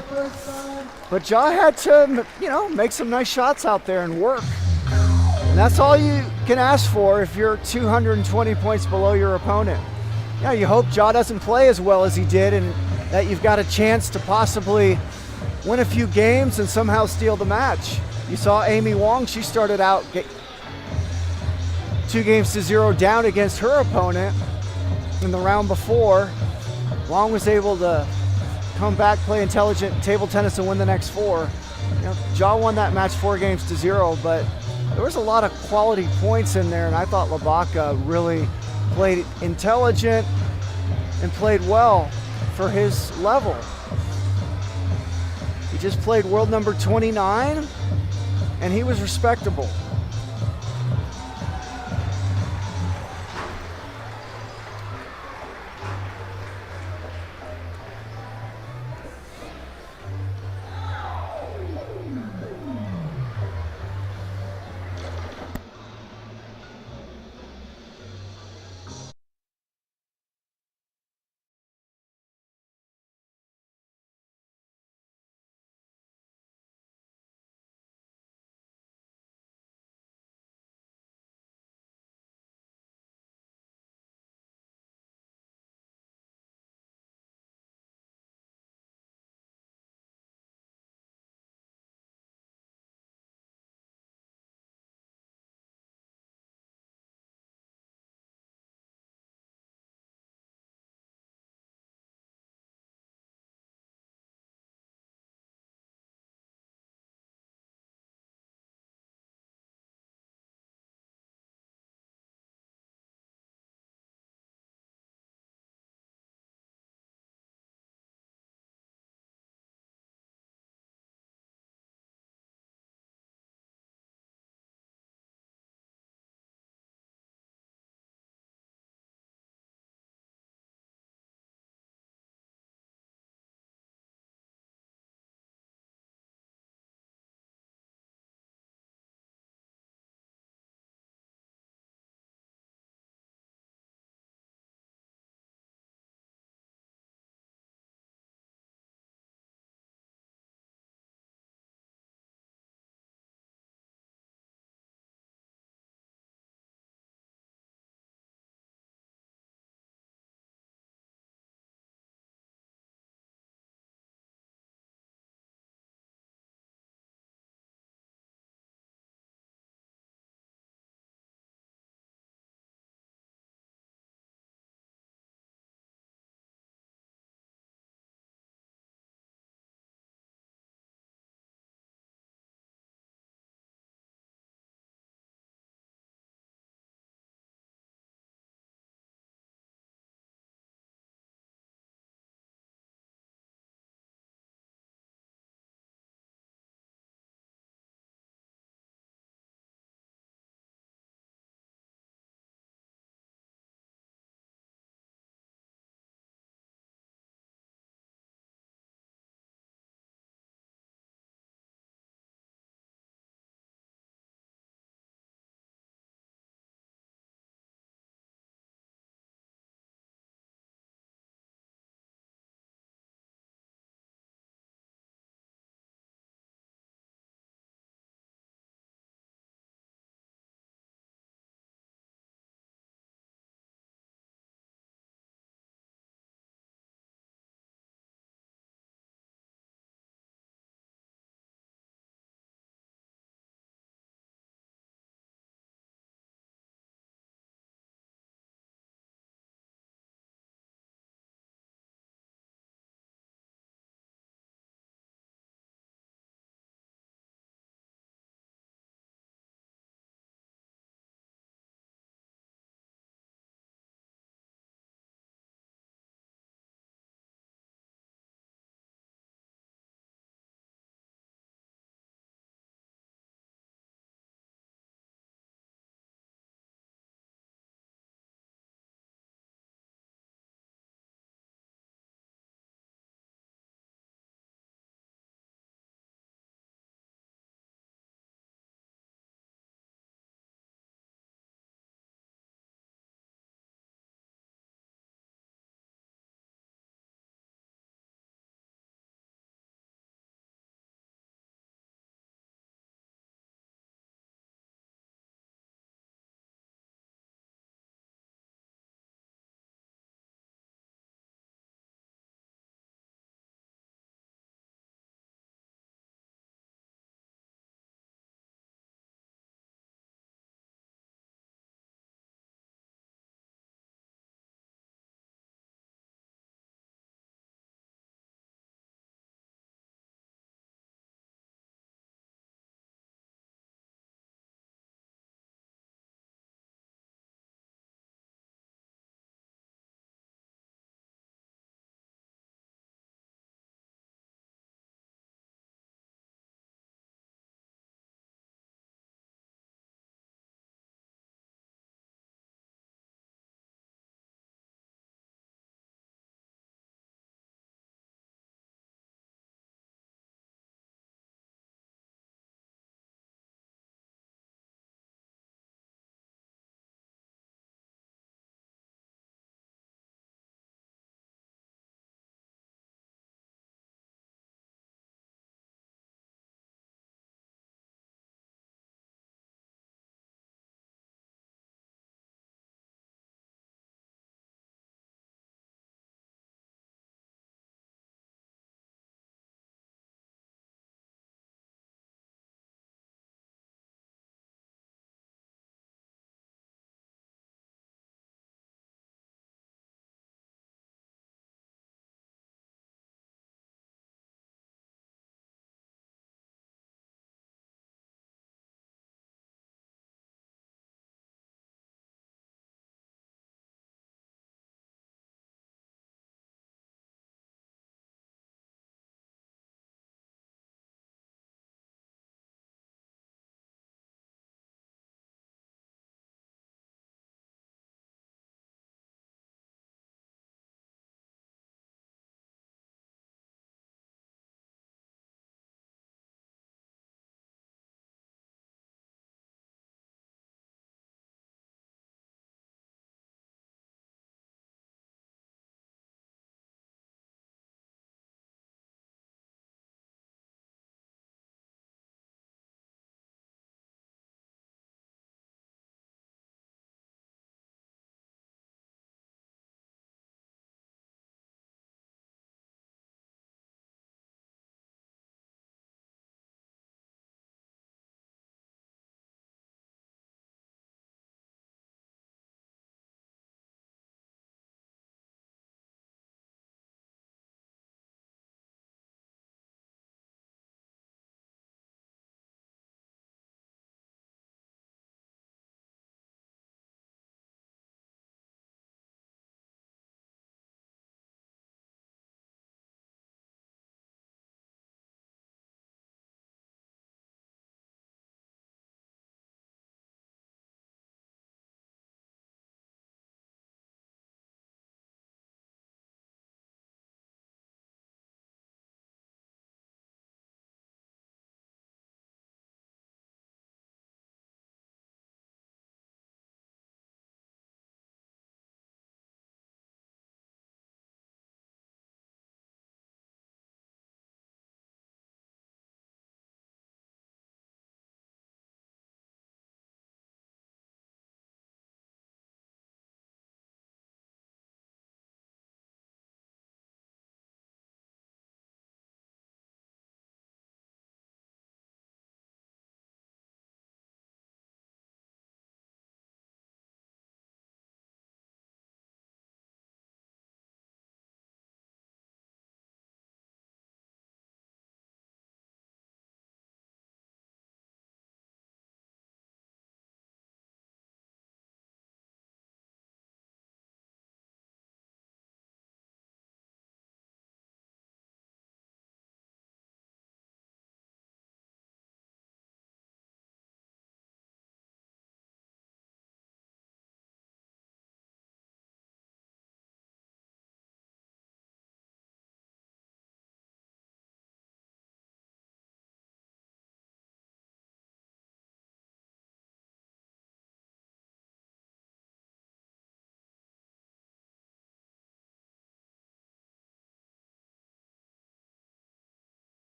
but Ja had to, you know, make some nice shots out there and work. And that's all you can ask for if you're 220 points below your opponent. Yeah, you hope Ja doesn't play as well as he did and that you've got a chance to possibly win a few games and somehow steal the match. You saw Amy Wong, she started out 2-0 down against her opponent in the round before. Wong was able to come back, play intelligent table tennis and win the next 4. You know, Ja won that match 4-0, but there was a lot of quality points in there, and I thought Labaka really played intelligent and played well for his level. He just played world number 29, and he was respectable.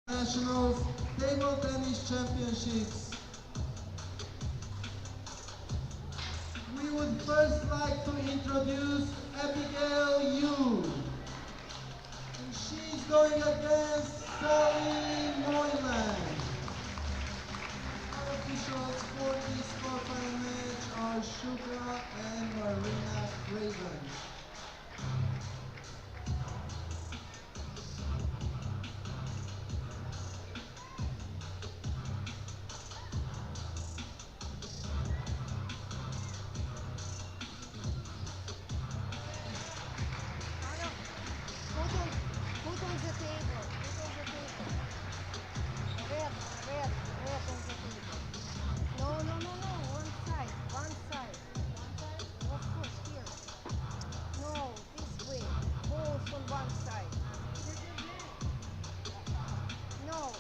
Nationals Table Tennis Championships. We would first like to introduce Abigail Yu. And she's going against Sally Moylan. Our officials for this quarterfinal match are Shukra and Marina Raven. Put on the table. Red on the table. No. One side. Of course, here. No, this way. Both on one side. No.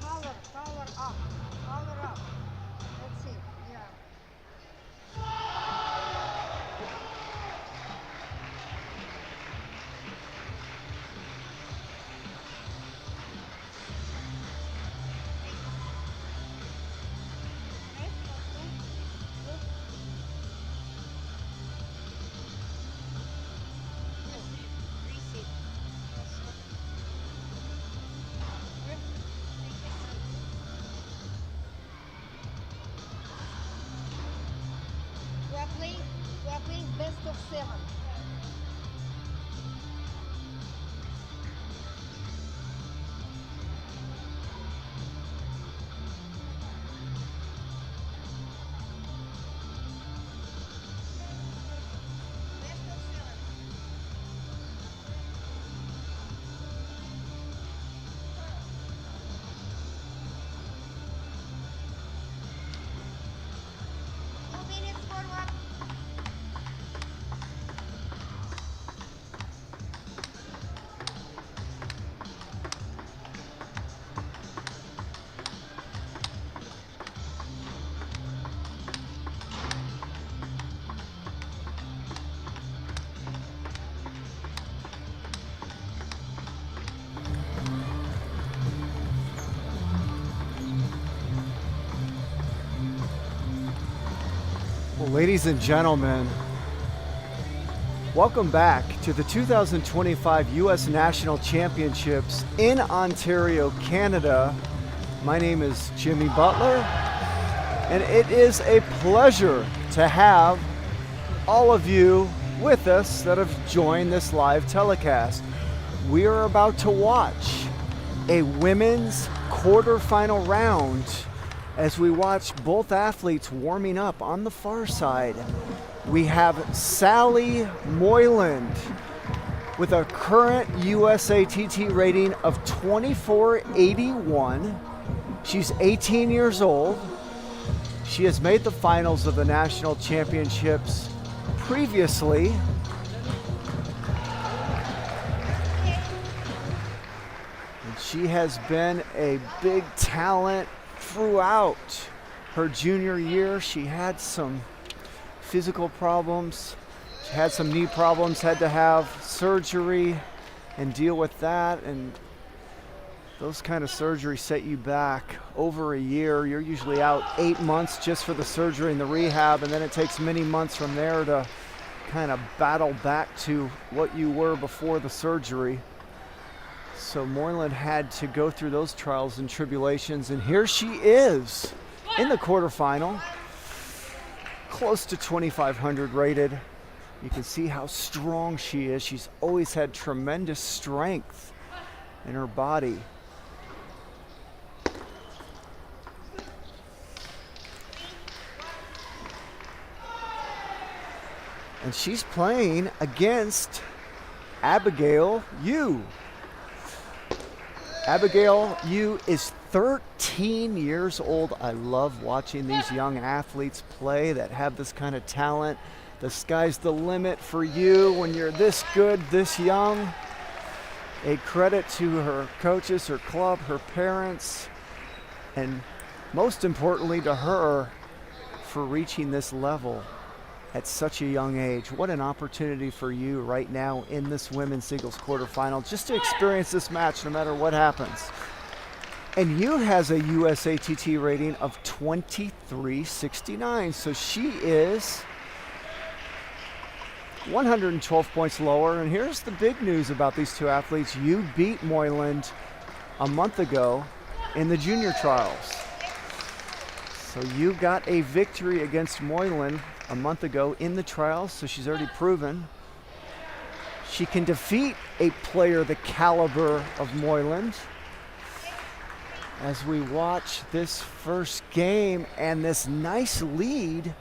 Color up. That's it. Yeah. We are playing best of 7. Best of 7. Minutes for what? Well, ladies and gentlemen, welcome back to the 2025 U.S. National Championships in Ontario, Canada. My name is Jimmy Butler, and it is a pleasure to have all of you with us that have joined this live telecast. We are about to watch a women's quarterfinal round as we watch both athletes warming up. On the far side, we have Sally Moylan with a current USATT rating of 2481. She's 18 years old. She has made the finals of the national championships previously. And she has been a big talent throughout her junior year. She had some physical problems. She had some knee problems, had to have surgery and deal with that. And those kind of surgeries set you back over a year. You're usually out 8 months just for the surgery and the rehab, and then it takes many months from there to kind of battle back to what you were before the surgery. So Moylan had to go through those trials and tribulations, and here she is in the quarterfinal, close to 2,500 rated. You can see how strong she is. She's always had tremendous strength in her body. And she's playing against Abigail Yu. Abigail Yu is 13 years old. I love watching these young athletes play that have this kind of talent. The sky's the limit for you when you're this good, this young. A credit to her coaches, her club, her parents, and most importantly to her for reaching this level at such a young age. What an opportunity for you right now in this women's singles quarterfinal, just to experience this match no matter what happens. And Yu has a USATT rating of 2369. So she is 112 points lower. And here's the big news about these two athletes. Yu beat Moyland a month ago in the junior trials. So Yu got a victory against Moyland a month ago in the trials, so she's already proven she can defeat a player the caliber of Moyland. As we watch this first game and this nice lead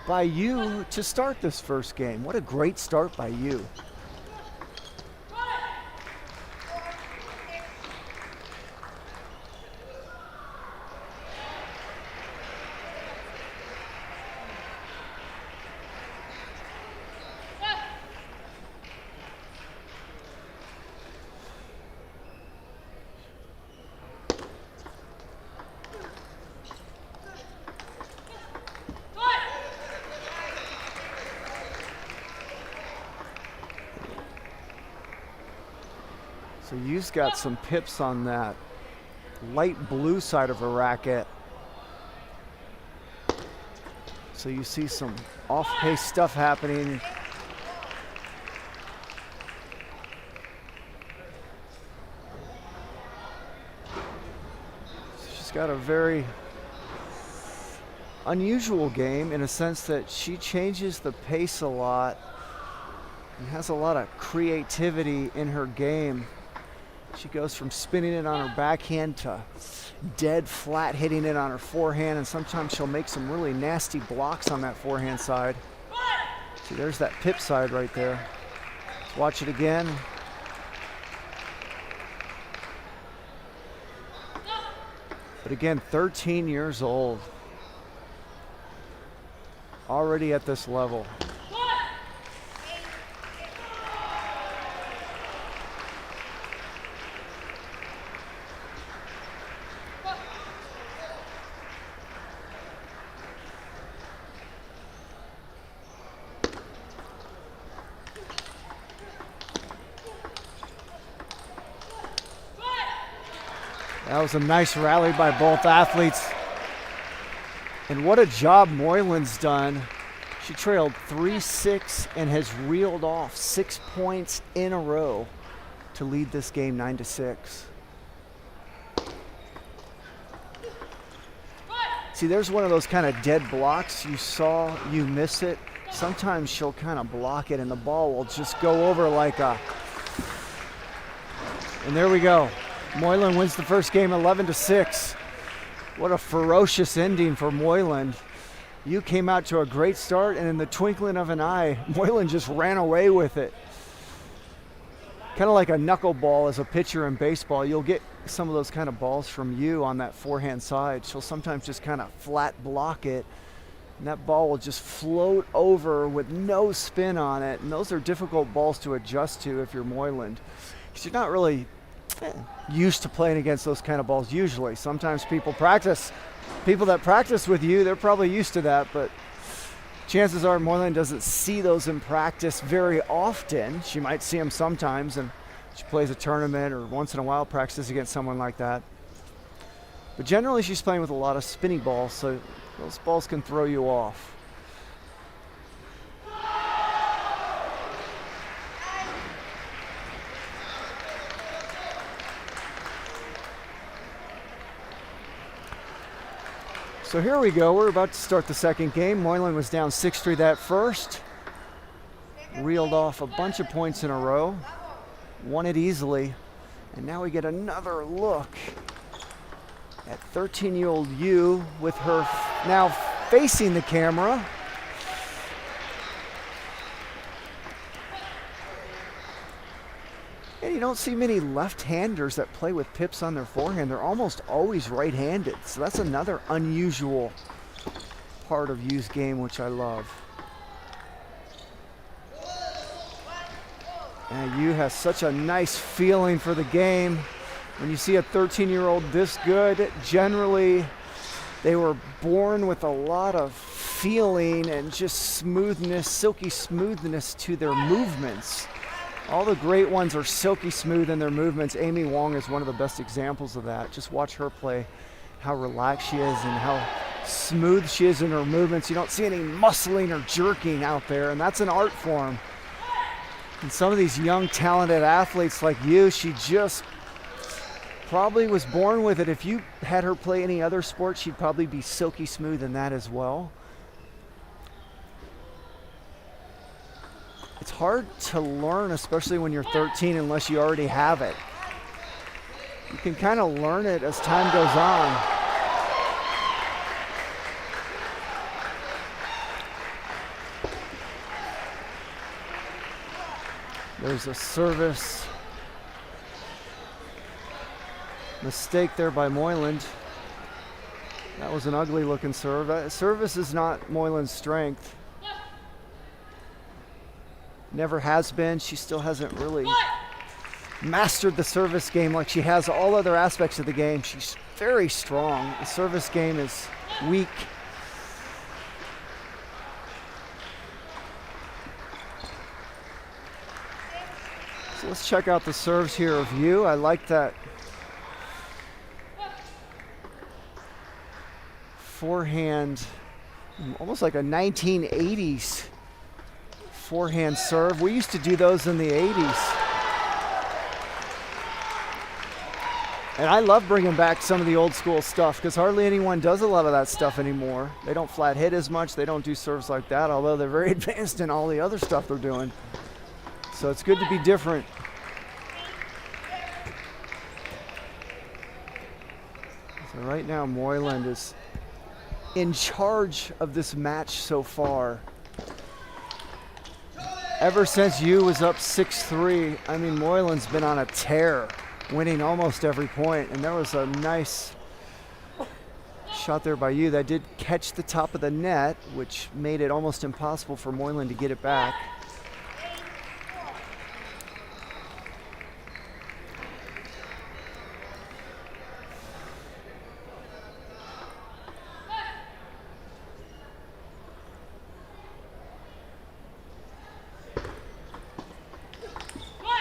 by Yu to start this first game. What a great start by Yu. So Yu's got some pips on that light blue side of her racket. So you see some off-pace stuff happening. She's got a very unusual game in a sense that she changes the pace a lot and has a lot of creativity in her game. She goes from spinning it on her backhand to dead flat hitting it on her forehand, and sometimes she'll make some really nasty blocks on that forehand side. See, there's that pip side right there. Let's watch it again. But again, 13 years old. Already at this level. That was a nice rally by both athletes. And what a job Moyland's done. She trailed 3-6 and has reeled off 6 points in a row to lead this game 9-6. See, there's one of those kind of dead blocks. You saw Yu miss it. Sometimes she'll kind of block it and the ball will just go over like a... And there we go. Moyland wins the first game 11-6. What a ferocious ending for Moyland. Yu came out to a great start, and in the twinkling of an eye, Moyland just ran away with it. Kind of like a knuckleball as a pitcher in baseball. You'll get some of those kind of balls from Yu on that forehand side. She'll sometimes just kind of flat block it, and that ball will just float over with no spin on it. And those are difficult balls to adjust to if you're Moyland, because you're not really used to playing against those kind of balls usually. Sometimes people that practice with you, they're probably used to that, but chances are Moyland doesn't see those in practice very often. She might see them sometimes, and she plays a tournament or once in a while practices against someone like that. But generally she's playing with a lot of spinning balls, so those balls can throw you off. So here we go. We're about to start the second game. Moyland was down 6-3 that first. Reeled off a bunch of points in a row. Won it easily. And now we get another look at 13-year-old Yu with her now facing the camera. And you don't see many left-handers that play with pips on their forehand. They're almost always right-handed. So that's another unusual part of Yu's game, which I love. And Yu has such a nice feeling for the game. When you see a 13-year-old this good, generally they were born with a lot of feeling and just smoothness, silky smoothness to their movements. All the great ones are silky smooth in their movements. Amy Wong is one of the best examples of that. Just watch her play, how relaxed she is and how smooth she is in her movements. You don't see any muscling or jerking out there, and that's an art form. And some of these young, talented athletes like you, she just probably was born with it. If you had her play any other sport, she'd probably be silky smooth in that as well. It's hard to learn, especially when you're 13, unless you already have it. You can kind of learn it as time goes on. There's a service mistake there by Moyland. That was an ugly looking serve. Service is not Moyland's strength. Never has been. She still hasn't really mastered the service game like she has all other aspects of the game. She's very strong. The service game is weak. So let's check out the serves here of you. I like that forehand, almost like a 1980s forehand serve. We used to do those in the 80s. And I love bringing back some of the old school stuff because hardly anyone does a lot of that stuff anymore. They don't flat hit as much. They don't do serves like that, although they're very advanced in all the other stuff they're doing. So it's good to be different. So right now Moyland is in charge of this match so far. Ever since Yu was up 6-3, I mean, Moyland's been on a tear, winning almost every point. And there was a nice shot there by Yu that did catch the top of the net, which made it almost impossible for Moyland to get it back.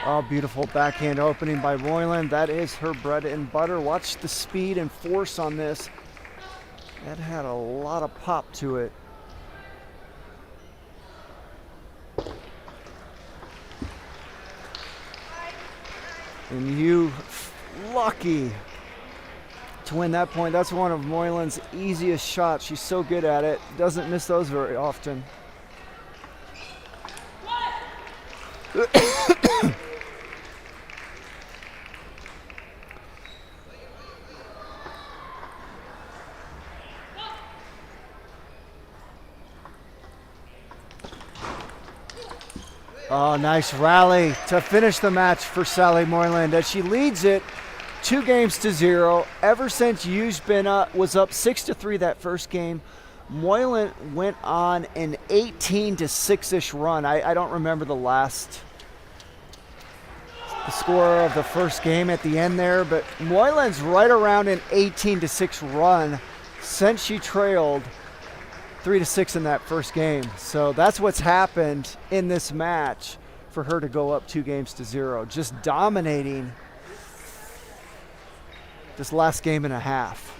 Oh, beautiful backhand opening by Moyland. That is her bread and butter. Watch the speed and force on this. That had a lot of pop to it. And Yu lucky to win that point. That's one of Moyland's easiest shots. She's so good at it. Doesn't miss those very often. Oh, nice rally to finish the match for Sally Moyland as she leads it 2-0. Ever since Yu's been was up 6-3 that first game, Moyland went on an 18-6-ish run. I don't remember the score of the first game at the end there, but Moyland's right around an 18-6 run since she trailed 3-6 in that first game. So that's what's happened in this match for her to go up 2-0, just dominating this last game and a half.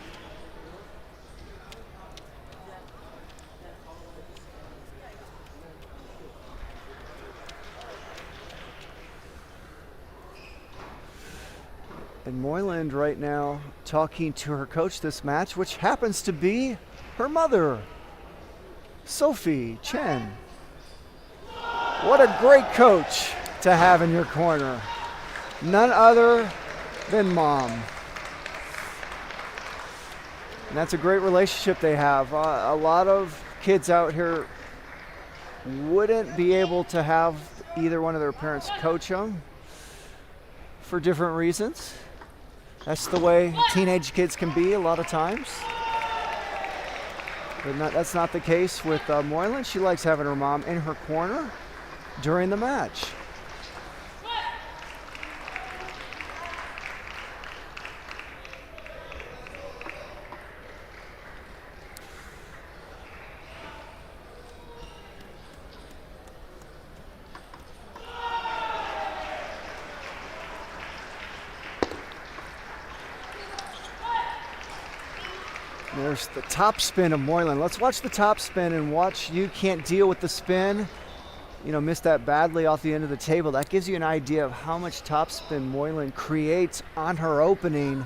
And Moyland right now talking to her coach this match, which happens to be her mother, Sophie Chen. What a great coach to have in your corner. None other than Mom. And that's a great relationship they have. A lot of kids out here wouldn't be able to have either one of their parents coach them for different reasons. That's the way teenage kids can be a lot of times. But that's not the case with Moyland. She likes having her mom in her corner during the match. There's the top spin of Moylan. Let's watch the top spin and watch you can't deal with the spin. You know, missed that badly off the end of the table. That gives you an idea of how much top spin Moylan creates on her opening.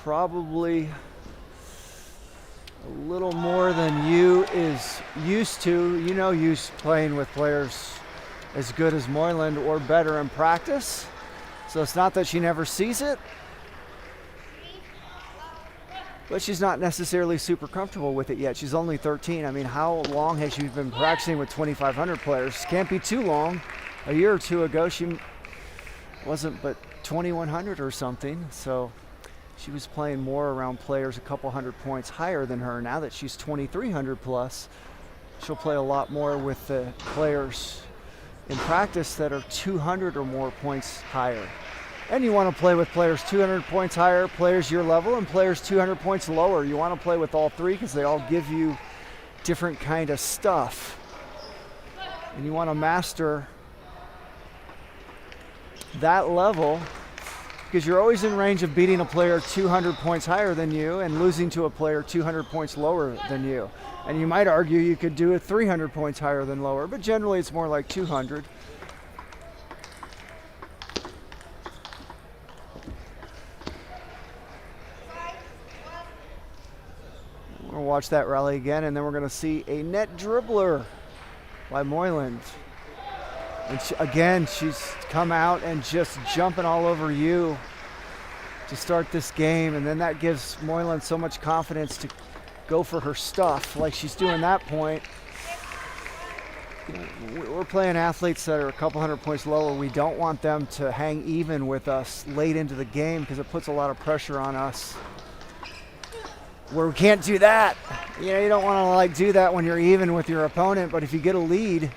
Probably a little more than you is used to. You know, you's playing with players as good as Moylan or better in practice. So it's not that she never sees it, but she's not necessarily super comfortable with it yet. She's only 13. I mean, how long has she been practicing with 2,500 players? Can't be too long. A year or two ago, she wasn't but 2,100 or something. So she was playing more around players a couple hundred points higher than her. Now that she's 2,300 plus, she'll play a lot more with the players in practice that are 200 or more points higher. And you want to play with players 200 points higher, players your level, and players 200 points lower. You want to play with all three because they all give you different kind of stuff. And you want to master that level because you're always in range of beating a player 200 points higher than you and losing to a player 200 points lower than you. And you might argue you could do it 300 points higher than lower, but generally it's more like 200. We're going to watch that rally again, and then we're going to see a net dribbler by Moylan. And she's come out and just jumping all over you to start this game, and then that gives Moylan so much confidence to go for her stuff like she's doing that point. We're playing athletes that are a couple hundred points lower. We don't want them to hang even with us late into the game because it puts a lot of pressure on us where we can't do that. You know, you don't want to like do that when you're even with your opponent, but if you get a lead,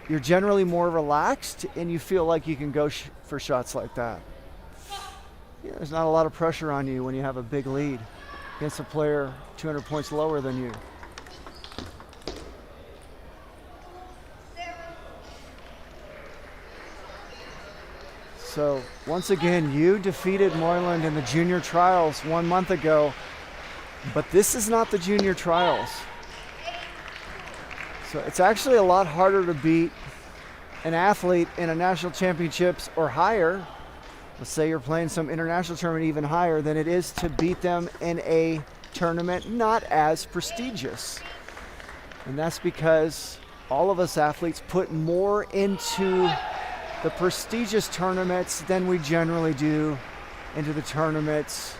you're generally more relaxed and you feel like you can go for shots like that. Yeah, there's not a lot of pressure on you when you have a big lead against a player 200 points lower than you. So once again, you defeated Moylan in the junior trials 1 month ago, but this is not the junior trials. So it's actually a lot harder to beat an athlete in a national championships or higher. Let's say you're playing some international tournament even higher than it is to beat them in a tournament not as prestigious. And that's because all of us athletes put more into the prestigious tournaments than we generally do into the tournaments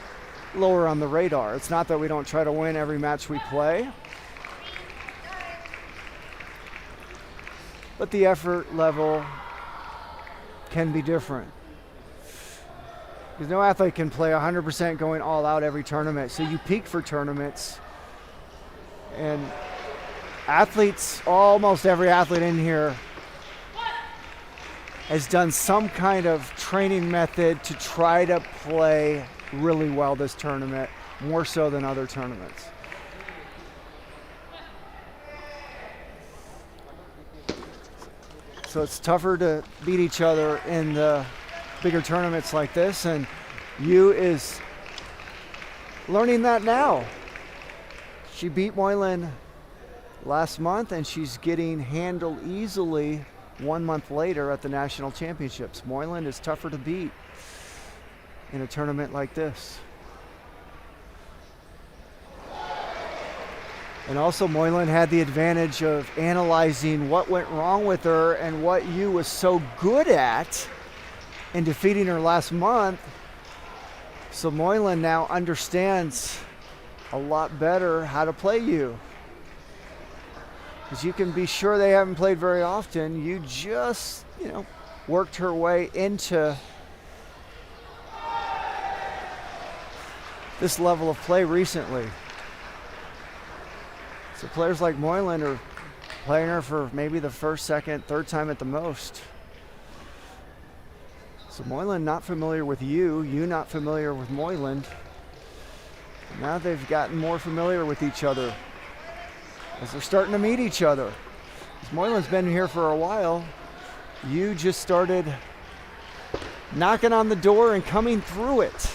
lower on the radar. It's not that we don't try to win every match we play, but the effort level can be different. Because no athlete can play 100% going all out every tournament. So you peak for tournaments. And athletes, almost every athlete in here has done some kind of training method to try to play really well this tournament, more so than other tournaments. So it's tougher to beat each other in the bigger tournaments like this, and Yu is learning that now. She beat Moylan last month, and she's getting handled easily 1 month later at the national championships. Moylan is tougher to beat in a tournament like this. And also Moylan had the advantage of analyzing what went wrong with her and what Yu was so good at in defeating her last month. So Moylan now understands a lot better how to play Yu. Because you can be sure they haven't played very often. You just, worked her way into this level of play recently. So players like Moylan are playing her for maybe the first, second, third time at the most. So Moylan not familiar with Yu not familiar with Moylan. Now they've gotten more familiar with each other as they're starting to meet each other. Moylan's been here for a while, You just started knocking on the door and coming through it.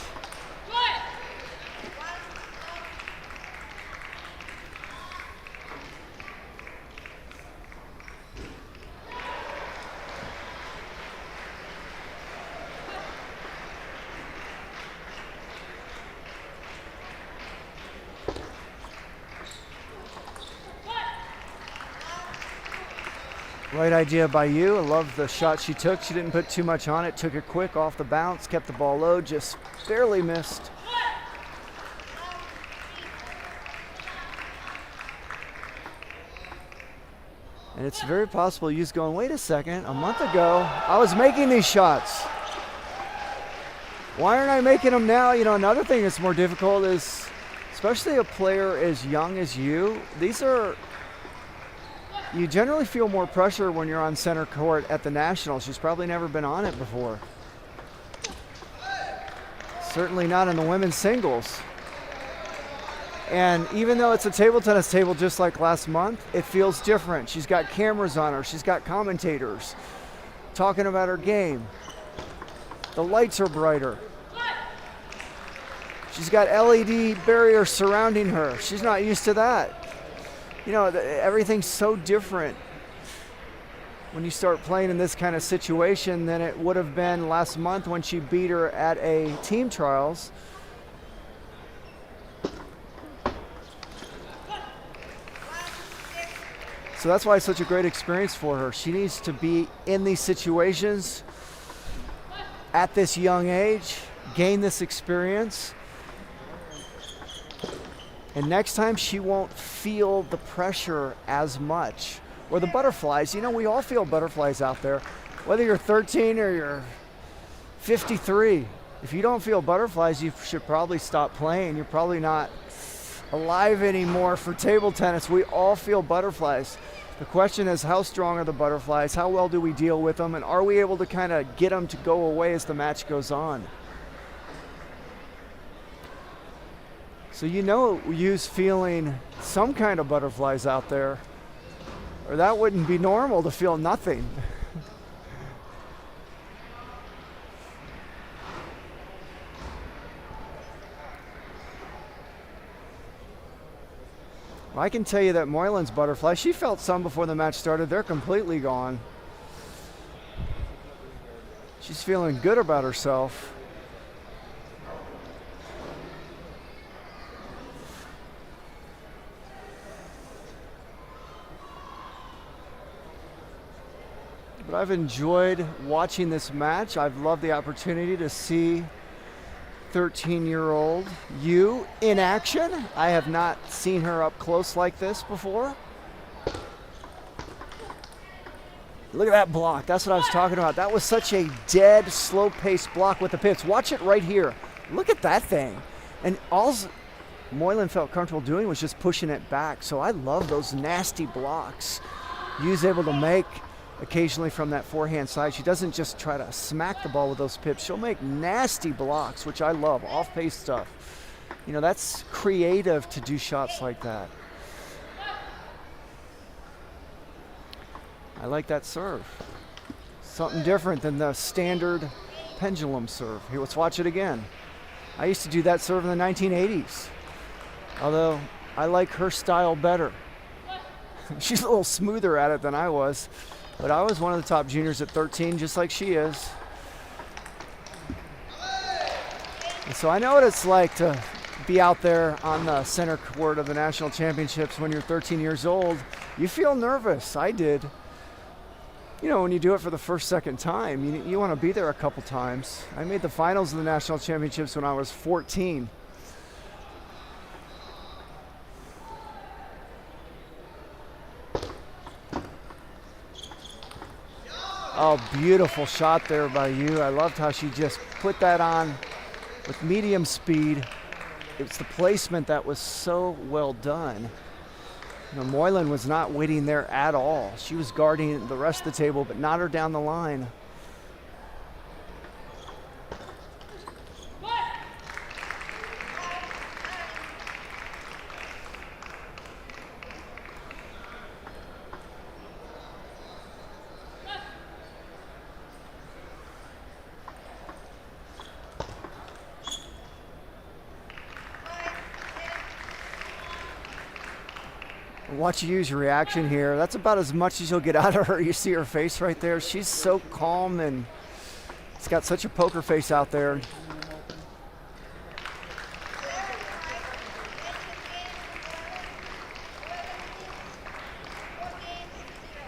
Right idea by you. I love the shot she took. She didn't put too much on it. Took it quick off the bounce, kept the ball low, just barely missed. And it's very possible Yu's going, wait a second, a month ago, I was making these shots. Why aren't I making them now? You know, another thing that's more difficult is, especially a player as young as you, you generally feel more pressure when you're on center court at the Nationals. She's probably never been on it before. Certainly not in the women's singles. And even though it's a table tennis table just like last month, it feels different. She's got cameras on her. She's got commentators talking about her game. The lights are brighter. She's got LED barriers surrounding her. She's not used to that. You know, everything's so different when you start playing in this kind of situation than it would have been last month when she beat her at a team trials. So that's why it's such a great experience for her. She needs to be in these situations at this young age, gain this experience. And next time she won't feel the pressure as much. Or the butterflies. You know, we all feel butterflies out there. Whether you're 13 or you're 53. If you don't feel butterflies, you should probably stop playing. You're probably not alive anymore for table tennis. We all feel butterflies. The question is, how strong are the butterflies? How well do we deal with them? And are we able to kind of get them to go away as the match goes on? So you know Yu's feeling some kind of butterflies out there, or that wouldn't be normal to feel nothing. I can tell you that Moylan's butterflies, she felt some before the match started. They're completely gone. She's feeling good about herself. But I've enjoyed watching this match. I've loved the opportunity to see 13-year-old Yu in action. I have not seen her up close like this before. Look at that block. That's what I was talking about. That was such a dead, slow-paced block with the pips. Watch it right here. Look at that thing. And all Moylan felt comfortable doing was just pushing it back. So I love those nasty blocks Yu's able to make occasionally from that forehand side. She doesn't just try to smack the ball with those pips. She'll make nasty blocks, which I love, off-pace stuff. You know, that's creative to do shots like that. I like that serve. Something different than the standard pendulum serve. Here, let's watch it again. I used to do that serve in the 1980s, although I like her style better. She's a little smoother at it than I was. But I was one of the top juniors at 13, just like she is. And so I know what it's like to be out there on the center court of the national championships when you're 13 years old. You feel nervous. I did. You know, when you do it for the first, second time, you want to be there a couple times. I made the finals of the national championships when I was 14. Oh, beautiful shot there by Yu. I loved how she just put that on with medium speed. It's the placement that was so well done. You know, Moylan was not waiting there at all. She was guarding the rest of the table, but not her down the line. Watch you use your reaction here. That's about as much as you'll get out of her. You see her face right there. She's so calm and it's got such a poker face out there.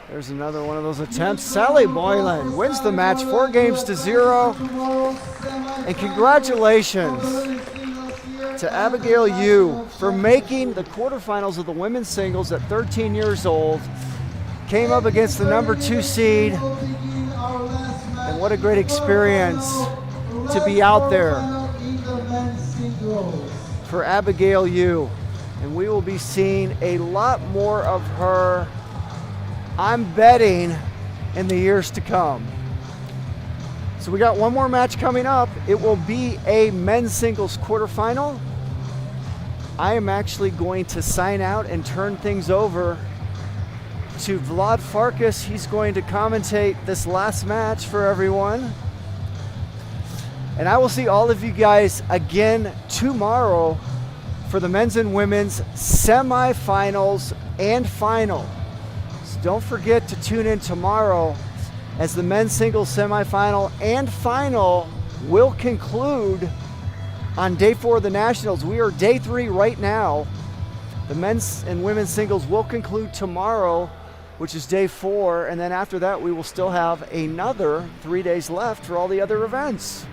There's another one of those attempts. Sally Boylan wins the match 4-0. And congratulations to Abigail Yu for making the quarterfinals of the women's singles at 13 years old. Came up against the number 2 seed. And what a great experience to be out there for Abigail Yu. And we will be seeing a lot more of her, I'm betting, in the years to come. So we got one more match coming up. It will be a men's singles quarterfinal. I am actually going to sign out and turn things over to Vlad Farkas. He's going to commentate this last match for everyone. And I will see all of you guys again tomorrow for the men's and women's semifinals and final. So don't forget to tune in tomorrow as the men's singles semifinal and final will conclude on day 4 of the Nationals. We are day 3 right now. The men's and women's singles will conclude tomorrow, which is day 4, and then after that we will still have another 3 days left for all the other events.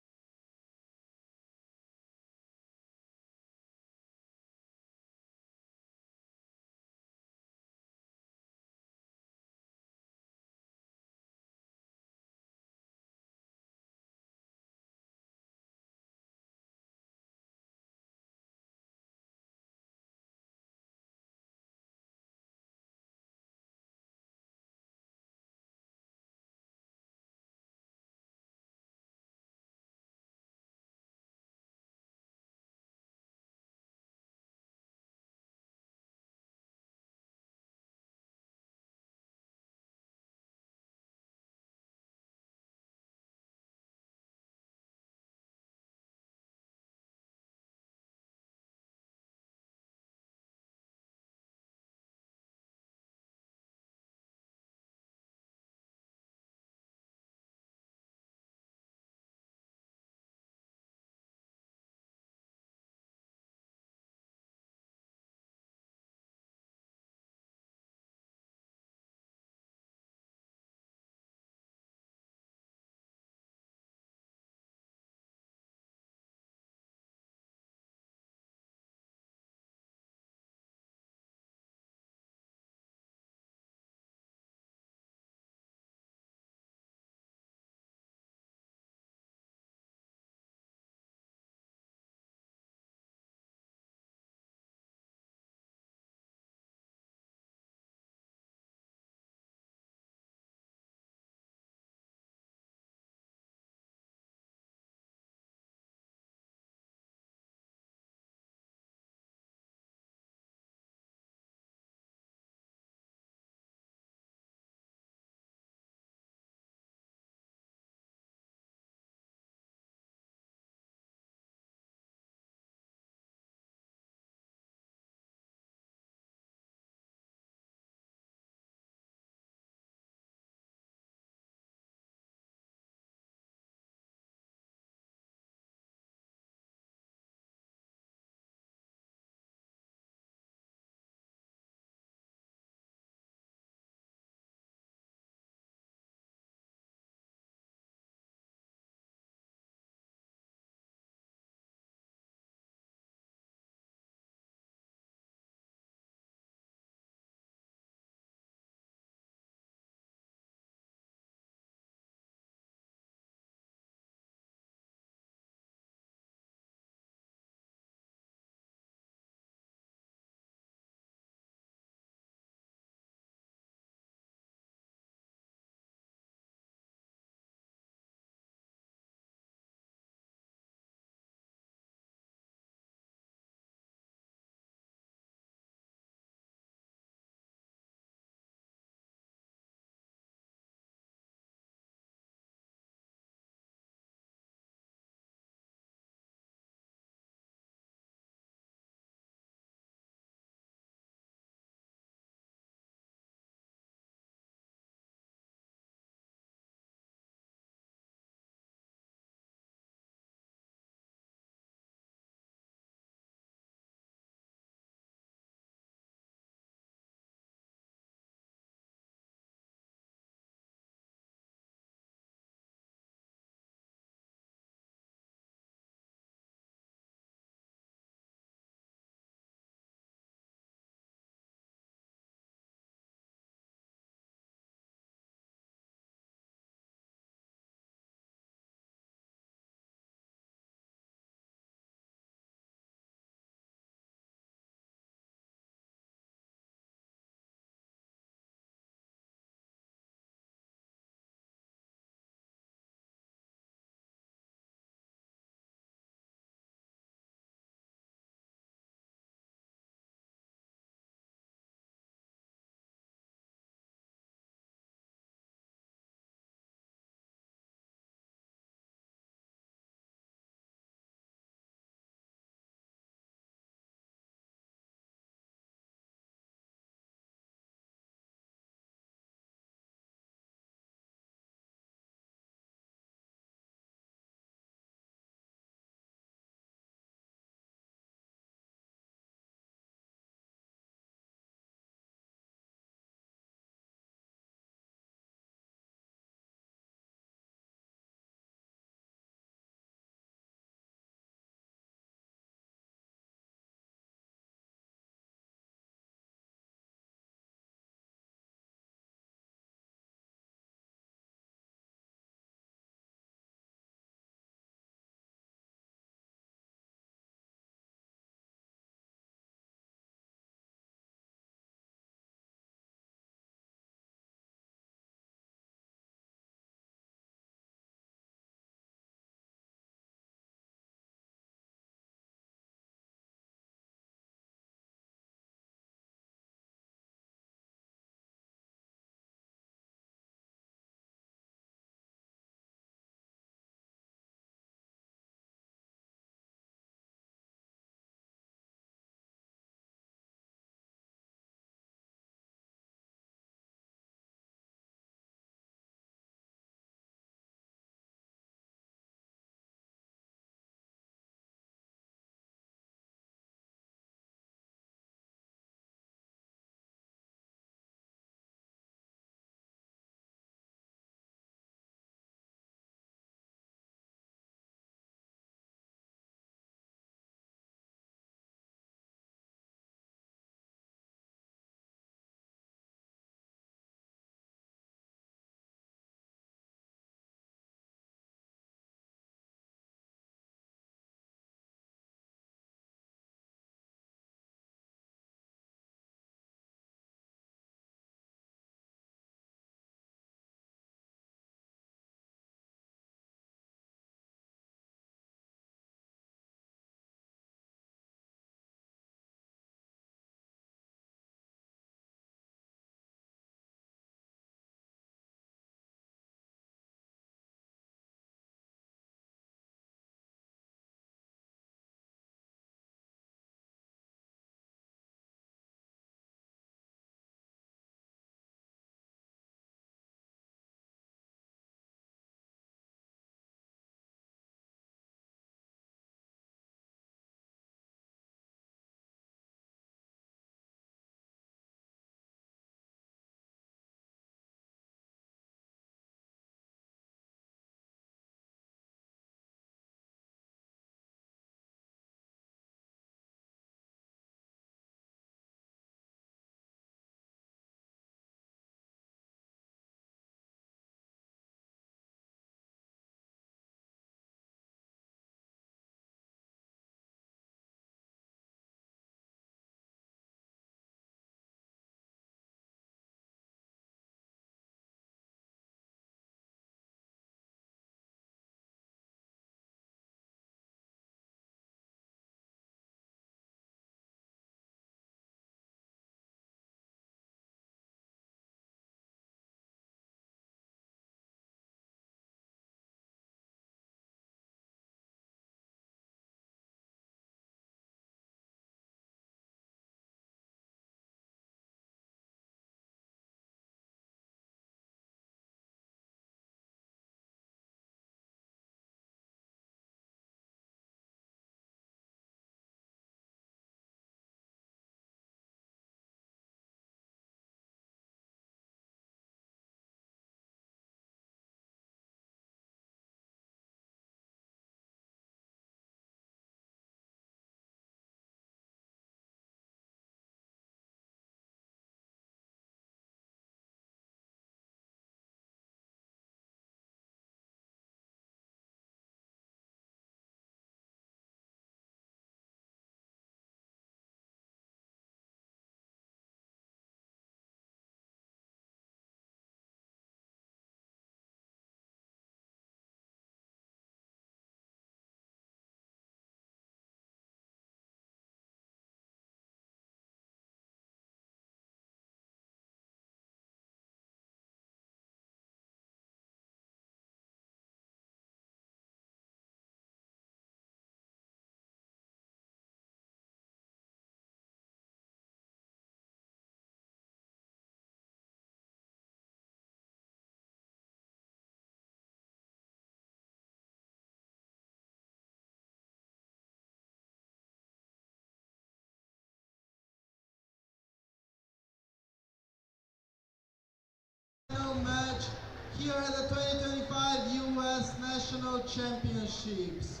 here at the 2025 U.S. National Championships.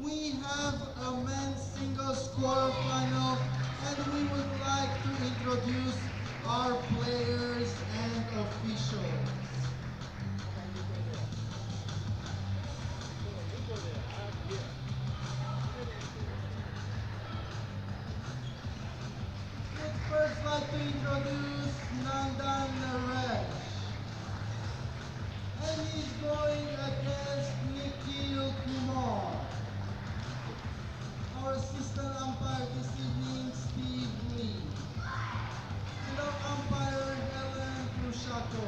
We have a men's singles quarterfinal, and we would like to introduce our players and officials. We'd first like to introduce Nandan Naresh. And he's going against Nikhil Kumar. Our assistant umpire this evening, Steve Lee. And our umpire, Helen Krushato.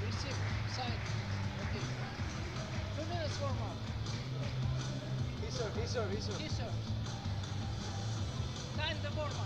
Receive, side. Okay. 2 minutes warm up. He serves. Time the warm up.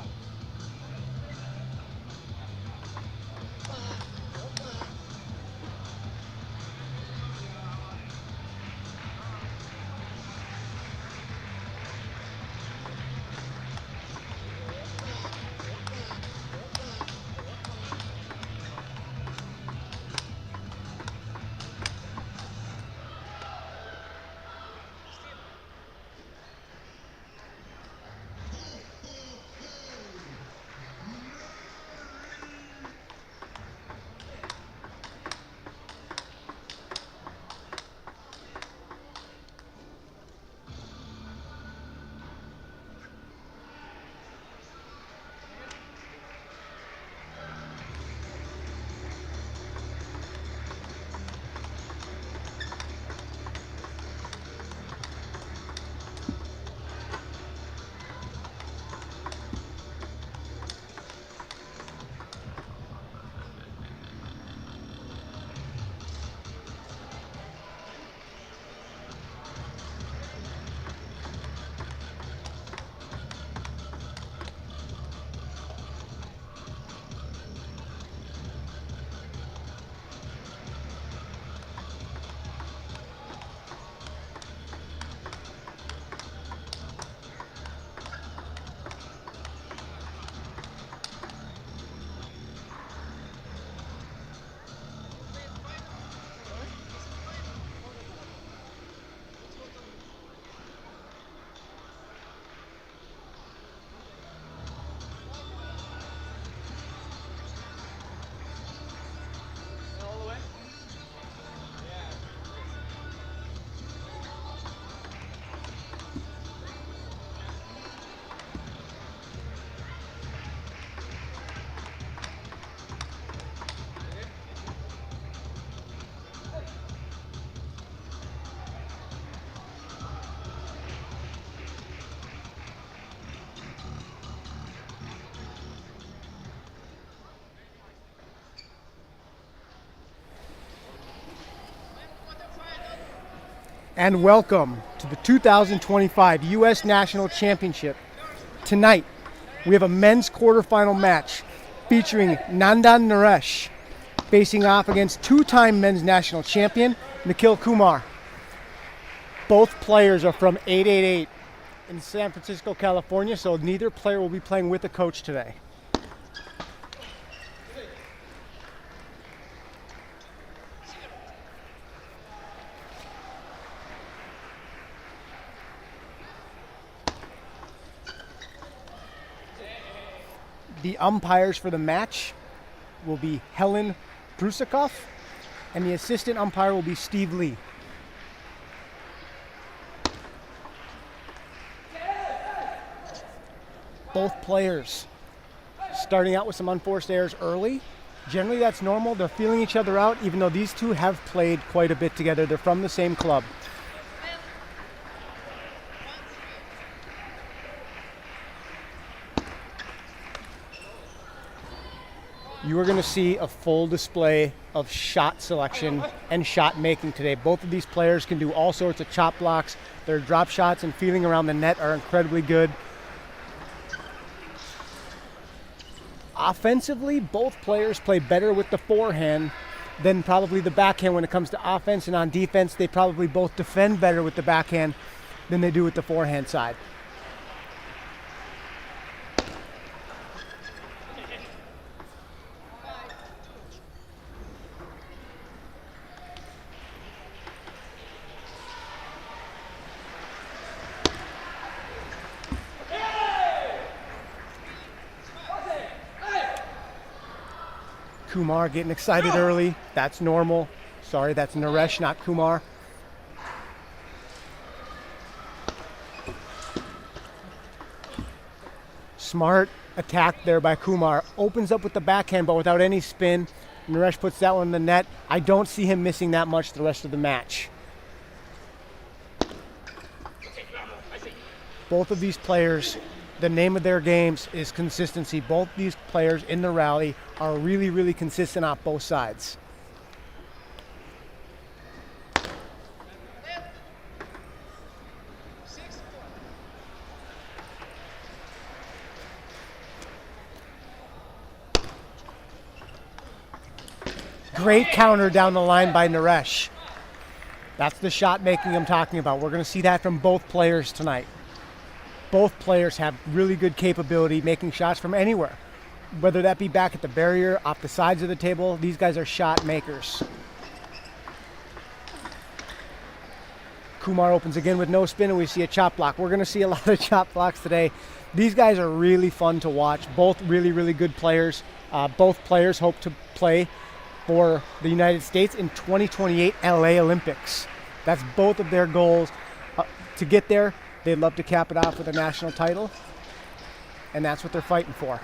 And welcome to the 2025 U.S. National Championship. Tonight, we have a men's quarterfinal match featuring Nandan Naresh facing off against two-time men's national champion Nikhil Kumar. Both players are from 888 in San Francisco, California, so neither player will be playing with a coach today. The umpires for the match will be Helen Prusikoff and the assistant umpire will be Steve Lee. Both players starting out with some unforced errors early. Generally that's normal. They're feeling each other out, even though these two have played quite a bit together. They're from the same club. You are going to see a full display of shot selection and shot making today. Both of these players can do all sorts of chop blocks. Their drop shots and feeling around the net are incredibly good. Offensively, both players play better with the forehand than probably the backhand when it comes to offense, and on defense, they probably both defend better with the backhand than they do with the forehand side. Kumar getting excited early. That's normal. Sorry, that's Naresh, not Kumar. Smart attack there by Kumar. Opens up with the backhand, but without any spin. Naresh puts that one in the net. I don't see him missing that much the rest of the match. Both of these players, the name of their games is consistency. Both these players in the rally are really, really consistent off both sides. Great counter down the line by Naresh. That's the shot making I'm talking about. We're going to see that from both players tonight. Both players have really good capability making shots from anywhere, whether that be back at the barrier, off the sides of the table. These guys are shot makers. Kumar opens again with no spin, and we see a chop block. We're going to see a lot of chop blocks today. These guys are really fun to watch. Both really, really good players. Both players hope to play for the United States in 2028 LA Olympics. That's both of their goals. To get there, they'd love to cap it off with a national title, and that's what they're fighting for.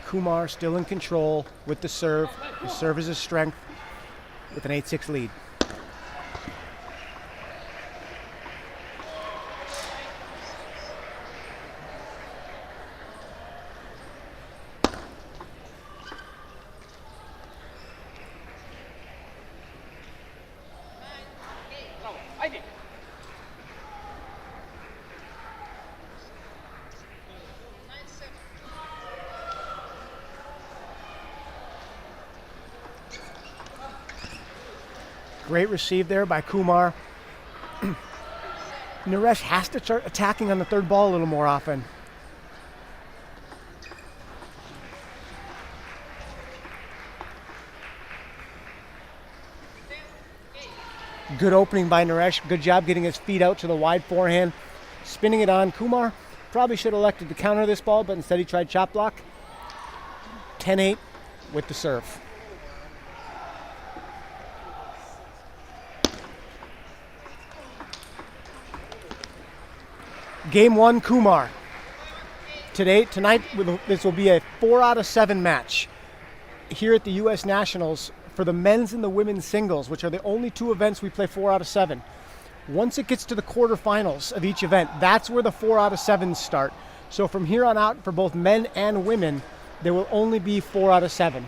Kumar still in control with the serve. The serve is his strength with an 8-6 lead. Great receive there by Kumar. Naresh has to start attacking on the third ball a little more often. Good opening by Naresh. Good job getting his feet out to the wide forehand. Spinning it on. Kumar probably should have elected to counter this ball, but instead he tried chop block. 10-8 with the serve. Game 1, Kumar. Tonight, this will be a 4 out of 7 match here at the U.S. Nationals for the men's and the women's singles, which are the only two events we play 4 out of 7. Once it gets to the quarterfinals of each event, that's where the 4 out of 7s start. So from here on out, for both men and women, there will only be 4 out of 7.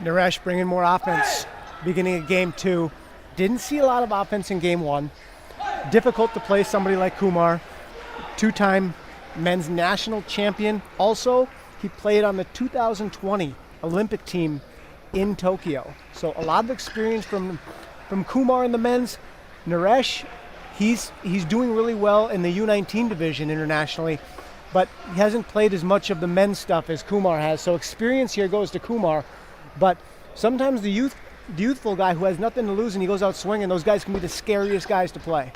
Naresh bringing more offense. Beginning of game 2. Didn't see a lot of offense in game 1. Difficult to play somebody like Kumar. 2-time men's national champion. Also, he played on the 2020 Olympic team in Tokyo. So a lot of experience from Kumar in the men's. Naresh, he's doing really well in the U19 division internationally, but he hasn't played as much of the men's stuff as Kumar has. So experience here goes to Kumar, but sometimes the youthful guy who has nothing to lose and he goes out swinging, those guys can be the scariest guys to play.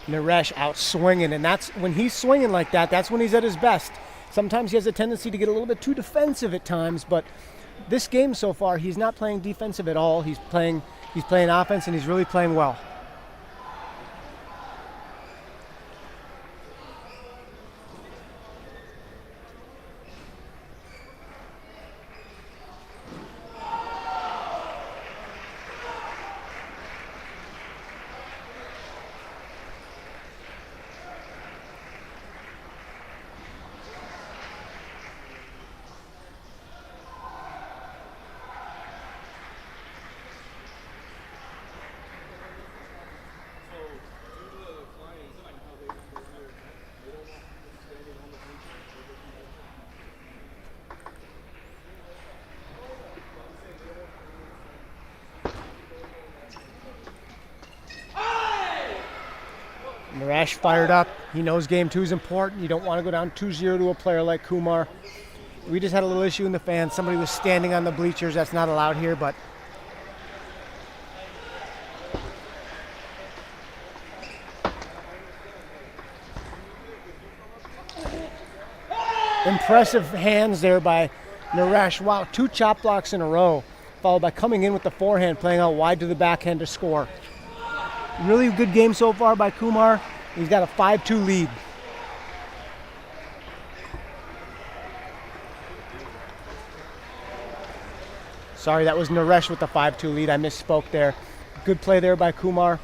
Naresh out swinging, and that's when he's swinging like that, that's when he's at his best. Sometimes he has a tendency to get a little bit too defensive at times, but this game so far, he's not playing defensive at all. He's playing offense, and he's really playing well. Naresh fired up. He knows game 2 is important. You don't want to go down 2-0 to a player like Kumar. We just had a little issue in the fans. Somebody was standing on the bleachers. That's not allowed here, but impressive hands there by Naresh. Wow, 2 chop blocks in a row, followed by coming in with the forehand, playing out wide to the backhand to score. Really good game so far by Kumar. He's got a 5-2 lead. Sorry, that was Naresh with the 5-2 lead. I misspoke there. Good play there by Kumar.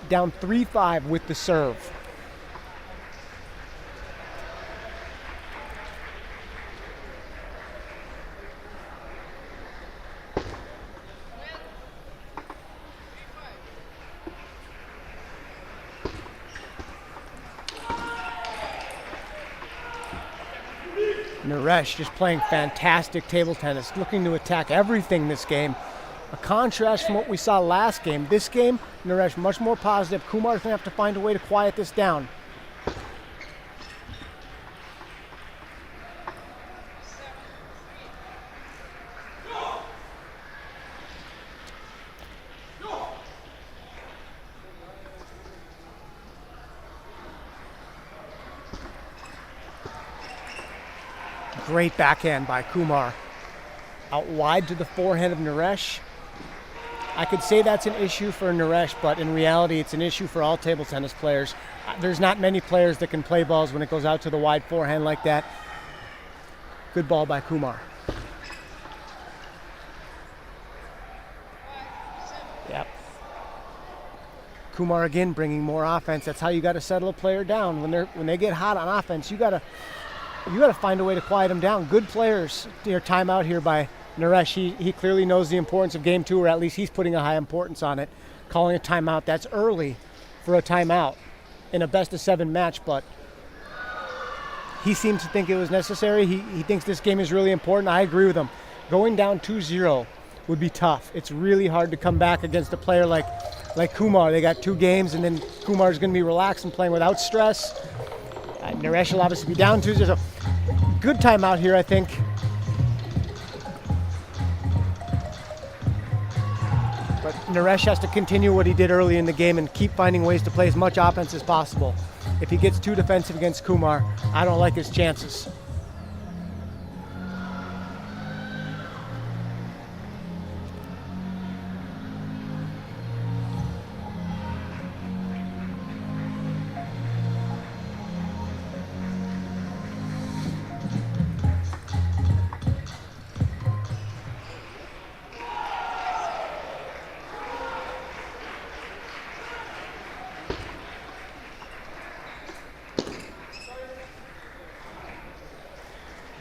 Down 3-5 with the serve. Naresh just playing fantastic table tennis, looking to attack everything this game. A contrast from what we saw last game. This game, Naresh much more positive. Kumar's going to have to find a way to quiet this down. Great backhand by Kumar. Out wide to the forehand of Naresh. I could say that's an issue for Naresh, but in reality, it's an issue for all table tennis players. There's not many players that can play balls when it goes out to the wide forehand like that. Good ball by Kumar. Yep. Kumar again bringing more offense. That's how you got to settle a player down. When they get hot on offense, you got to find a way to quiet them down. Good players. Your timeout here by Naresh. He clearly knows the importance of game 2, or at least he's putting a high importance on it. Calling a timeout. That's early for a timeout in a best-of-7 match, but he seems to think it was necessary. He thinks this game is really important. I agree with him. Going down 2-0 would be tough. It's really hard to come back against a player like Kumar. They got 2 games, and then Kumar's going to be relaxed and playing without stress. Naresh will obviously be down 2-0. So good timeout here, I think. But Naresh has to continue what he did early in the game and keep finding ways to play as much offense as possible. If he gets too defensive against Kumar, I don't like his chances.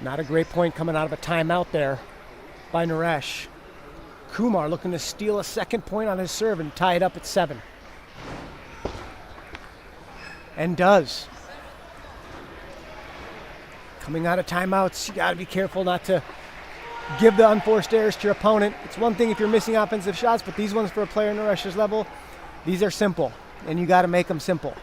Not a great point coming out of a timeout there by Naresh. Kumar looking to steal a second point on his serve and tie it up at 7. And does. Coming out of timeouts, you got to be careful not to give the unforced errors to your opponent. It's one thing if you're missing offensive shots, but these ones for a player Naresh's level, these are simple, and you got to make them simple.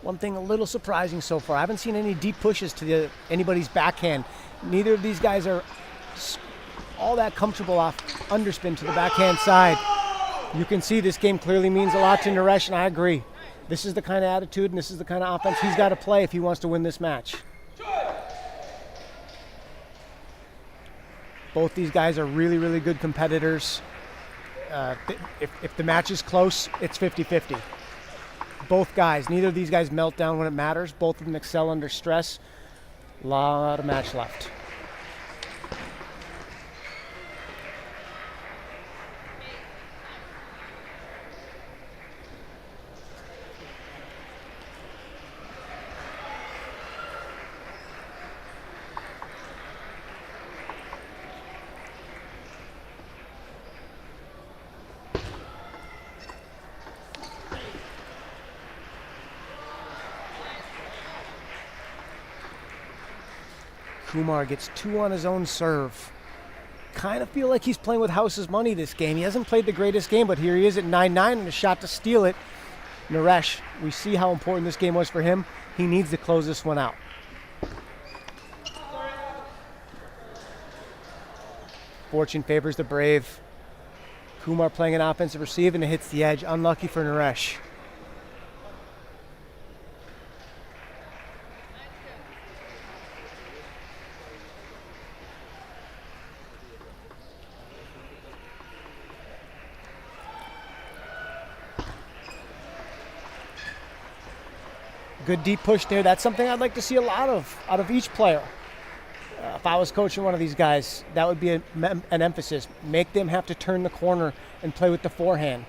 One thing a little surprising so far, I haven't seen any deep pushes to anybody's backhand. Neither of these guys are all that comfortable off underspin to the backhand side. You can see this game clearly means a lot to Naresh, and I agree. This is the kind of attitude and this is the kind of offense he's got to play if he wants to win this match. Both these guys are really, really good competitors. If the match is close, it's 50-50. Both guys, neither of these guys melt down when it matters. Both of them excel under stress. A lot of match left. Kumar gets 2 on his own serve. Kind of feel like he's playing with house's money this game. He hasn't played the greatest game, but here he is at 9-9 and a shot to steal it. Naresh, we see how important this game was for him. He needs to close this one out. Fortune favors the brave. Kumar playing an offensive receive and it hits the edge. Unlucky for Naresh. Good deep push there. That's something I'd like to see a lot of out of each player. If I was coaching one of these guys, that would be an emphasis. Make them have to turn the corner and play with the forehand.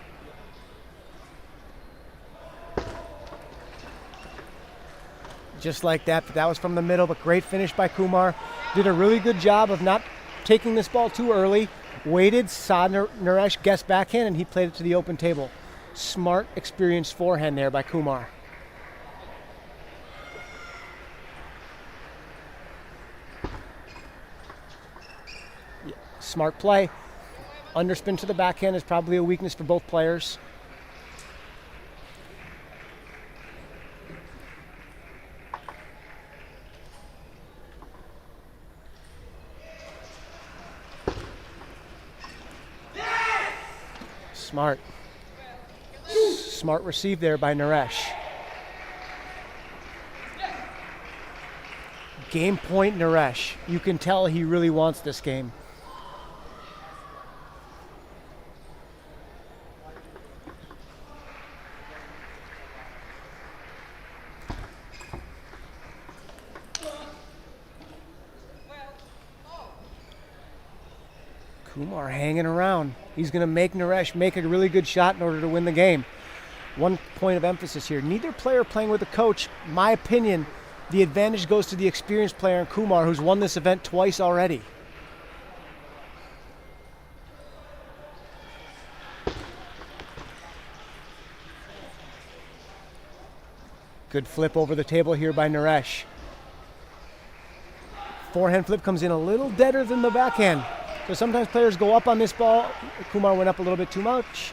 Just like that, but that was from the middle, but great finish by Kumar. Did a really good job of not taking this ball too early. Waited, saw Naresh guess backhand, and he played it to the open table. Smart, experienced forehand there by Kumar. Smart play. Underspin to the backhand is probably a weakness for both players. Smart. Smart receive there by Naresh. Game point Naresh. You can tell he really wants this game. Kumar hanging around. He's going to make Naresh make a really good shot in order to win the game. One point of emphasis here. Neither player playing with a coach, my opinion, the advantage goes to the experienced player in Kumar, who's won this event twice already. Good flip over the table here by Naresh. Forehand flip comes in a little deader than the backhand. So sometimes players go up on this ball. Kumar went up a little bit too much.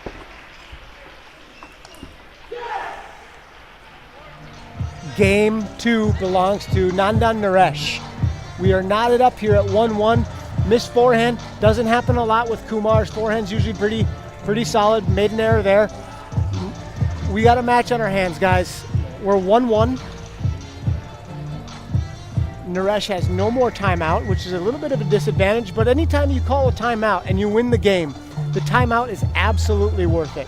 Game 2 belongs to Nandan Naresh. We are knotted up here at 1-1. Missed forehand. Doesn't happen a lot with Kumar's forehand's usually pretty solid. Made an error there. We got a match on our hands, guys. We're 1-1. Naresh has no more timeout, which is a little bit of a disadvantage, but anytime you call a timeout and you win the game, the timeout is absolutely worth it.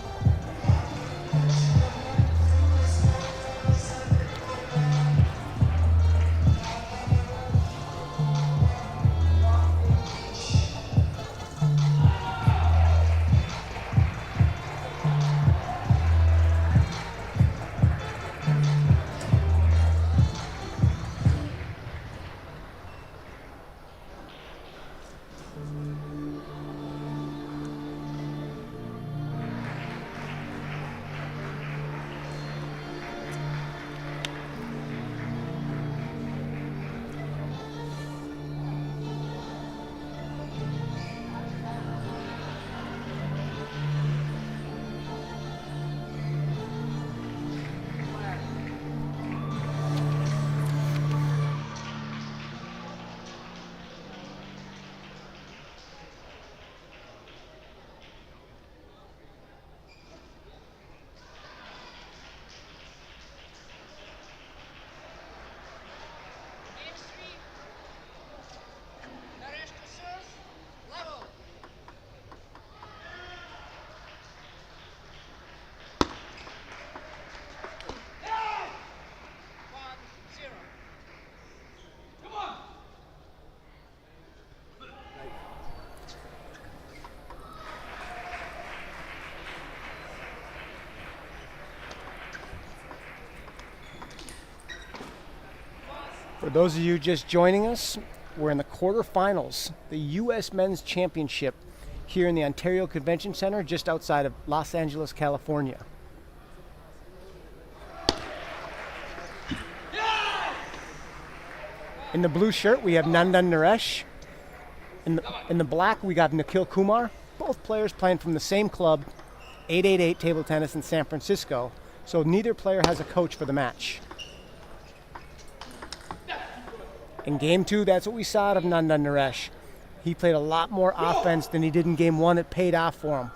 For those of you just joining us, we're in the quarterfinals, the U.S. Men's Championship here in the Ontario Convention Center just outside of Los Angeles, California. In the blue shirt, we have Nandan Naresh. In the black, we got Nikhil Kumar. Both players playing from the same club, 888 Table Tennis in San Francisco. So neither player has a coach for the match. In game 2, that's what we saw out of Nandan Naresh. He played a lot more offense than he did in game 1. It paid off for him.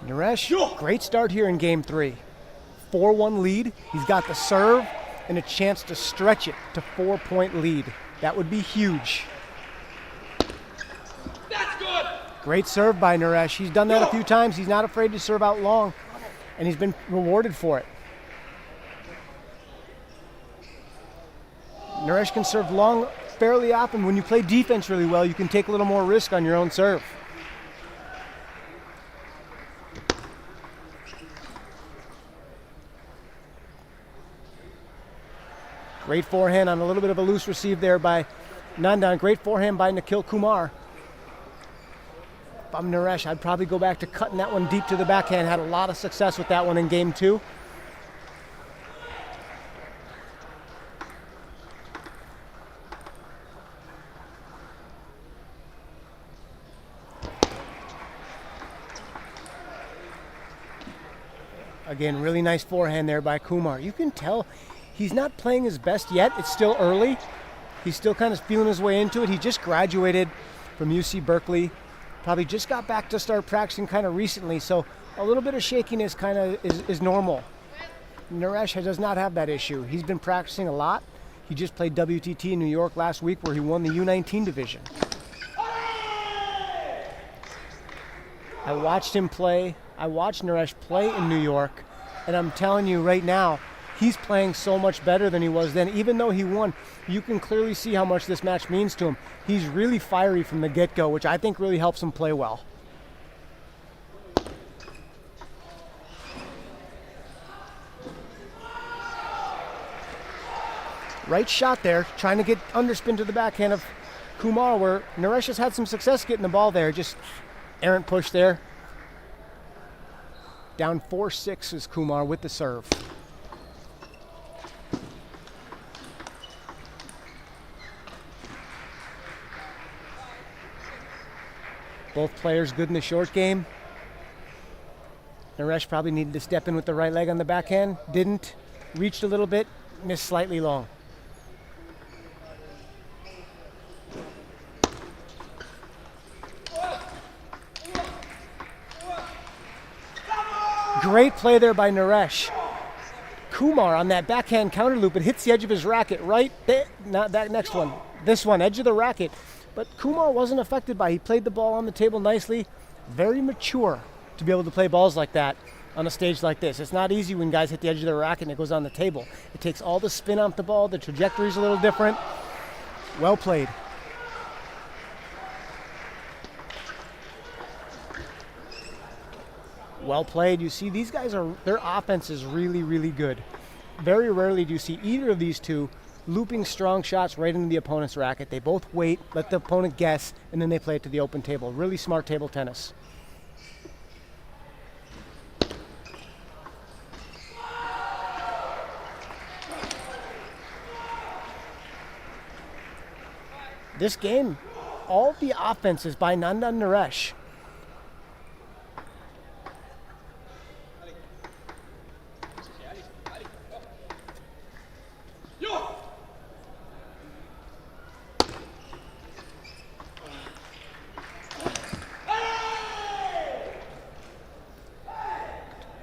Naresh, great start here in game 3. 4-1 lead. He's got the serve and a chance to stretch it to 4-point lead. That would be huge. That's good. Great serve by Naresh. He's done that a few times. He's not afraid to serve out long, and he's been rewarded for it. Naresh can serve long fairly often. When you play defense really well, you can take a little more risk on your own serve. Great forehand on a little bit of a loose receive there by Nandan. Great forehand by Nikhil Kumar. If I'm Naresh, I'd probably go back to cutting that one deep to the backhand. Had a lot of success with that one in game 2. Again, really nice forehand there by Kumar. You can tell he's not playing his best yet. It's still early. He's still kind of feeling his way into it. He just graduated from UC Berkeley. Probably just got back to start practicing kind of recently, so a little bit of shakiness kind of is normal. Naresh does not have that issue. He's been practicing a lot. He just played WTT in New York last week where he won the U19 division. I watched him play. I watched Naresh play in New York, and I'm telling you right now, he's playing so much better than he was then. Even though he won, you can clearly see how much this match means to him. He's really fiery from the get-go, which I think really helps him play well. Right shot there, trying to get underspin to the backhand of Kumar, where Naresh has had some success getting the ball there. Just errant push there. Down 4-6 is Kumar with the serve. Both players good in the short game. Naresh probably needed to step in with the right leg on the backhand. Didn't. Reached a little bit. Missed slightly long. Great play there by Naresh. Kumar on that backhand counter loop. It hits the edge of his racket right there. Not that next one. This one, edge of the racket. But Kumar wasn't affected by it. He played the ball on the table nicely. Very mature to be able to play balls like that on a stage like this. It's not easy when guys hit the edge of the racket and it goes on the table. It takes all the spin off the ball. The trajectory's a little different. Well played. Well played. You see, these guys their offense is really, really good. Very rarely do you see either of these two looping strong shots right into the opponent's racket. They both wait, let the opponent guess, and then they play it to the open table. Really smart table tennis. This game, all the offense is by Nandan Naresh.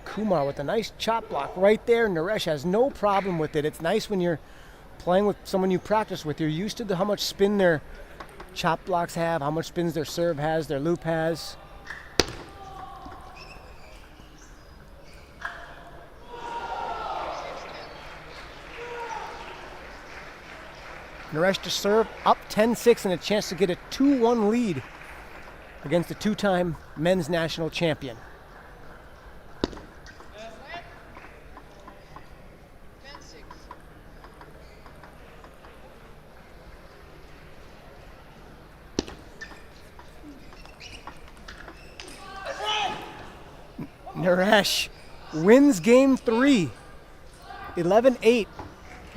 Kumar with a nice chop block right there. Naresh has no problem with it. It's nice when you're playing with someone you practice with. You're used to how much spin their chop blocks have, how much spins their serve has, their loop has. Naresh to serve, up 10-6 and a chance to get a 2-1 lead against the two-time men's national champion. Naresh wins game 3, 11-8,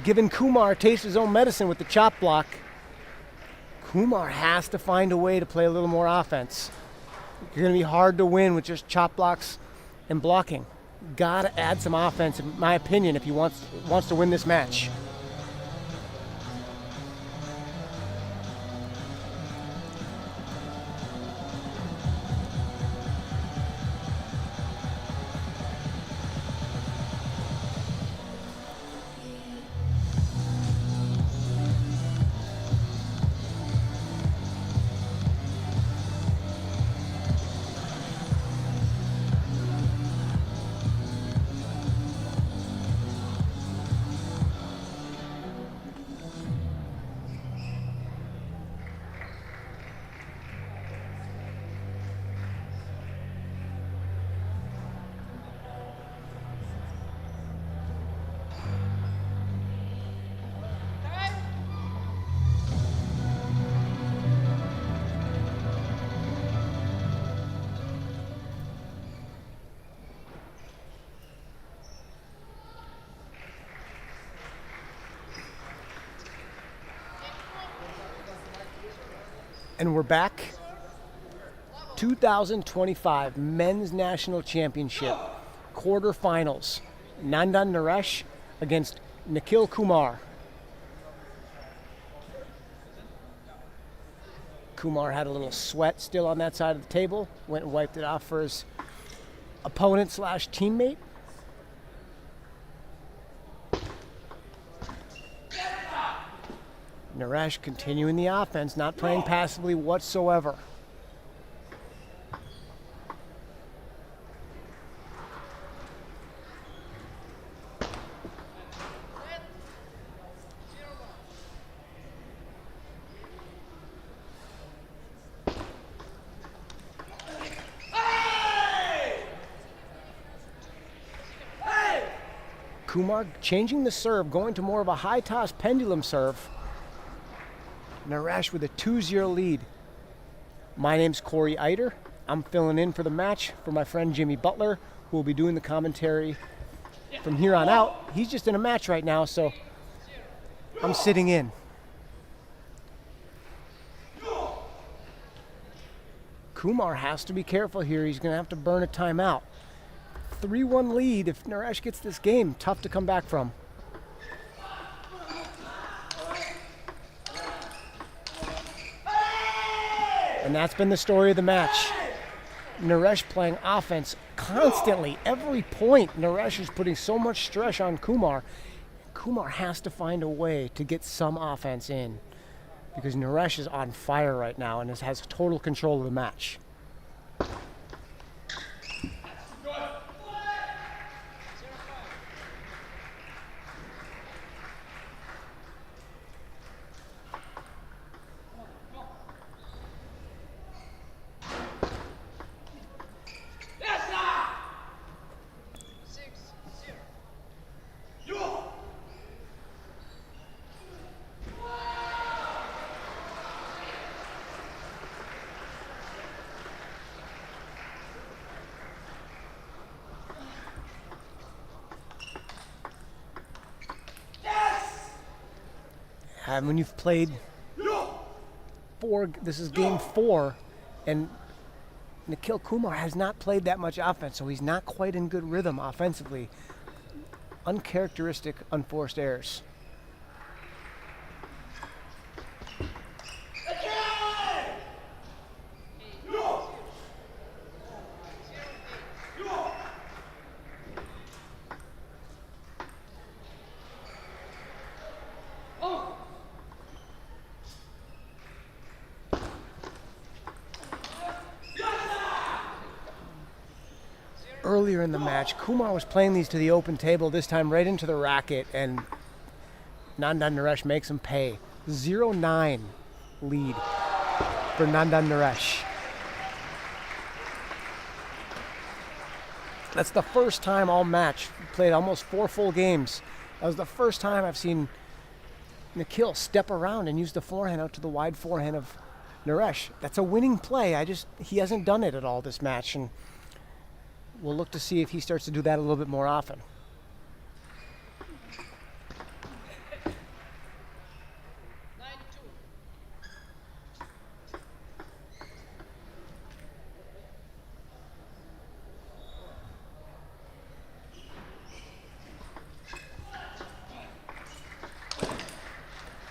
giving Kumar a taste of his own medicine with the chop block. Kumar has to find a way to play a little more offense. You're going to be hard to win with just chop blocks and blocking. Got to add some offense, in my opinion, if he wants to win this match. And we're back. 2025 Men's National Championship quarterfinals. Nandan Naresh against Nikhil Kumar. Kumar had a little sweat still on that side of the table. Went and wiped it off for his opponent slash teammate. Naresh continuing the offense, not playing passively whatsoever. Kumar changing the serve, going to more of a high toss pendulum serve. Naresh with a 2-0 lead. My name's Corey Eiter. I'm filling in for the match for my friend Jimmy Butler, who will be doing the commentary from here on out. He's just in a match right now, so I'm sitting in. Kumar has to be careful here. He's going to have to burn a timeout. 3-1 lead. If Naresh gets this game, tough to come back from. And that's been the story of the match. Naresh playing offense constantly. Every point, Naresh is putting so much stress on Kumar. Kumar has to find a way to get some offense in because Naresh is on fire right now and has total control of the match. When you've played this is game 4, and Nikhil Kumar has not played that much offense, so he's not quite in good rhythm offensively. Uncharacteristic unforced errors. Earlier in the match, Kumar was playing these to the open table, this time right into the racket, and Nandan Naresh makes him pay. 0-9 lead for Nandan Naresh. That's the first time all match. We played almost 4 full games. That was the first time I've seen Nikhil step around and use the forehand out to the wide forehand of Naresh. That's a winning play. He hasn't done it at all this match, and we'll look to see if he starts to do that a little bit more often.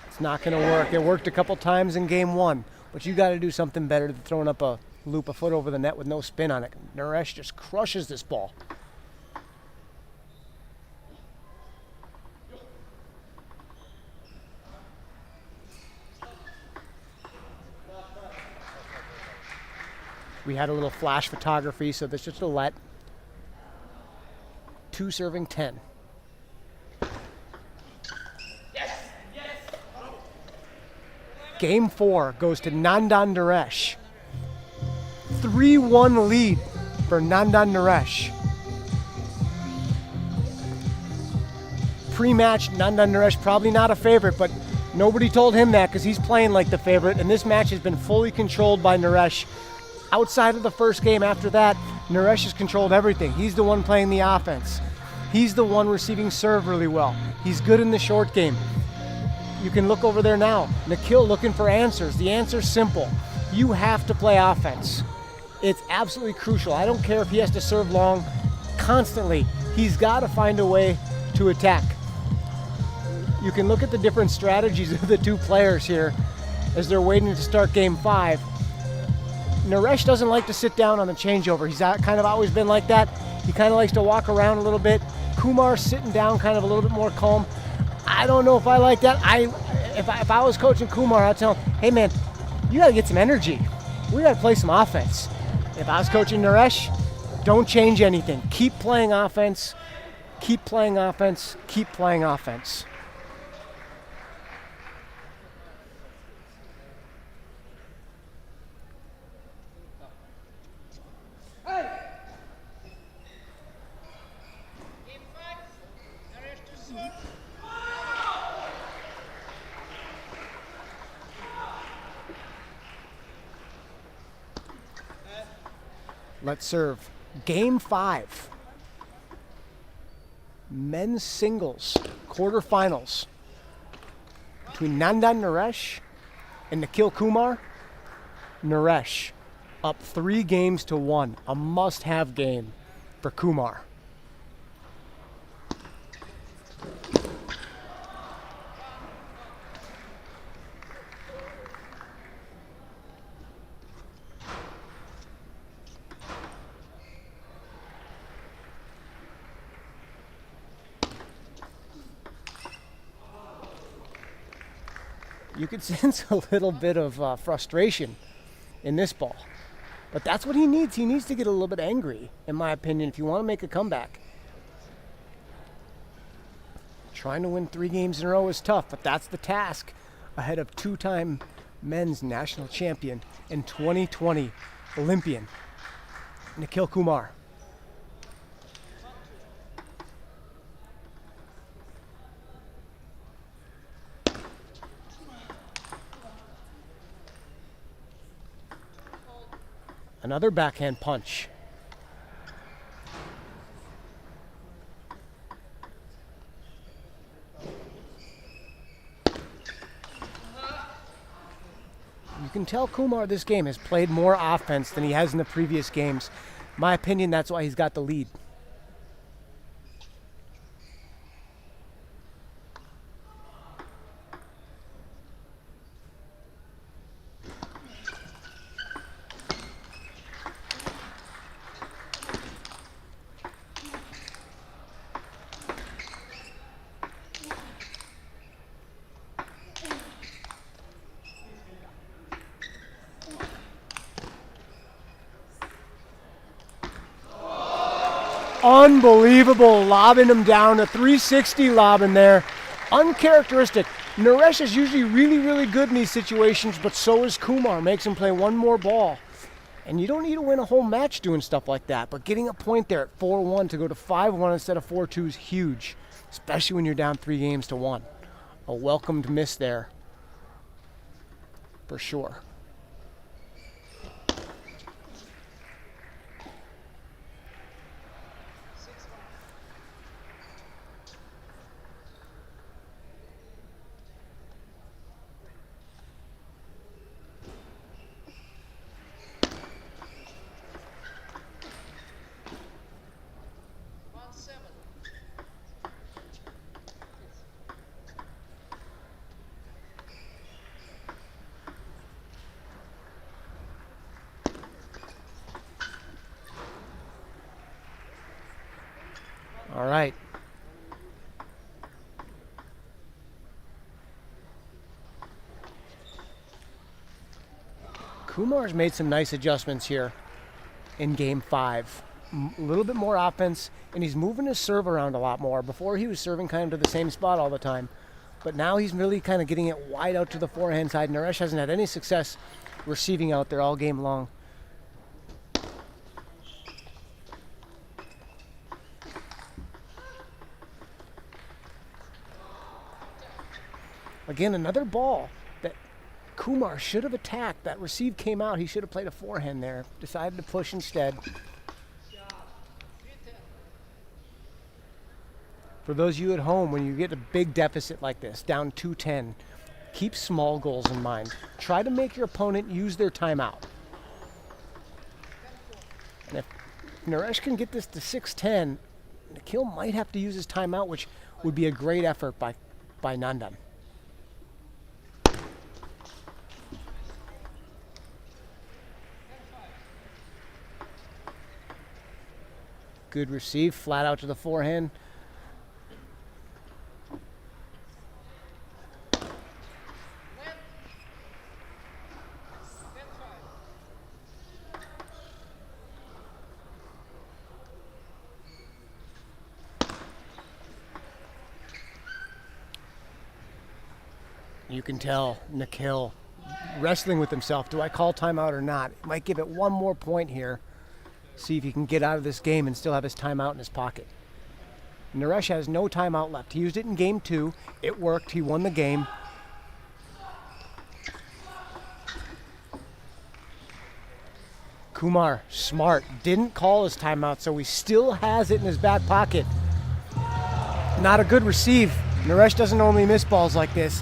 It's not going to work. It worked a couple times in game 1, but you got to do something better than throwing up a loop a foot over the net with no spin on it. Naresh just crushes this ball. We had a little flash photography, so that's just a let. 2 serving 10. Game 4 goes to Nandan Naresh. 3-1 lead for Nandan Naresh. Pre-match, Nandan Naresh probably not a favorite, but nobody told him that because he's playing like the favorite, and this match has been fully controlled by Naresh. Outside of the first game, after that, Naresh has controlled everything. He's the one playing the offense. He's the one receiving serve really well. He's good in the short game. You can look over there now. Nikhil looking for answers. The answer's simple. You have to play offense. It's absolutely crucial. I don't care if he has to serve long. Constantly, he's got to find a way to attack. You can look at the different strategies of the two players here as they're waiting to start game 5. Naresh doesn't like to sit down on the changeover. He's kind of always been like that. He kind of likes to walk around a little bit. Kumar's sitting down kind of a little bit more calm. I don't know if I like that. If I was coaching Kumar, I'd tell him, hey man, you gotta get some energy. We gotta play some offense. If I was coaching Naresh, don't change anything. Keep playing offense, keep playing offense, keep playing offense. Let's serve. Game 5. Men's singles quarterfinals between Nandan Naresh and Nikhil Kumar. Naresh up 3-1. A must-have game for Kumar. You could sense a little bit of frustration in this ball. But that's what he needs. He needs to get a little bit angry, in my opinion, if you want to make a comeback. Trying to win 3 games in a row is tough, but that's the task ahead of 2-time men's national champion and 2020 Olympian, Nikhil Kumar. Another backhand punch. You can tell Kumar this game has played more offense than he has in the previous games. In my opinion, that's why he's got the lead. Unbelievable, lobbing him down, a 360 lob in there. Uncharacteristic. Naresh is usually really, really good in these situations, but so is Kumar. Makes him play one more ball. And you don't need to win a whole match doing stuff like that, but getting a point there at 4-1 to go to 5-1 instead of 4-2 is huge, especially when you're down 3-1. A welcomed miss there, for sure. All right. Kumar's made some nice adjustments here in game 5. A little bit more offense, and he's moving his serve around a lot more. Before he was serving kind of to the same spot all the time, but now he's really kind of getting it wide out to the forehand side. Naresh hasn't had any success receiving out there all game long. Again, another ball that Kumar should have attacked. That receive came out. He should have played a forehand there. Decided to push instead. For those of you at home, when you get a big deficit like this, down 2-10, keep small goals in mind. Try to make your opponent use their timeout. And if Naresh can get this to 6-10, Nikhil might have to use his timeout, which would be a great effort by Nandan. Good receive, flat out to the forehand. You can tell Nikhil wrestling with himself. Do I call timeout or not? Might give it one more point here. See if he can get out of this game and still have his timeout in his pocket. Naresh has no timeout left. He used it in game 2. It worked. He won the game. Kumar, smart, didn't call his timeout, so he still has it in his back pocket. Not a good receive. Naresh doesn't normally miss balls like this.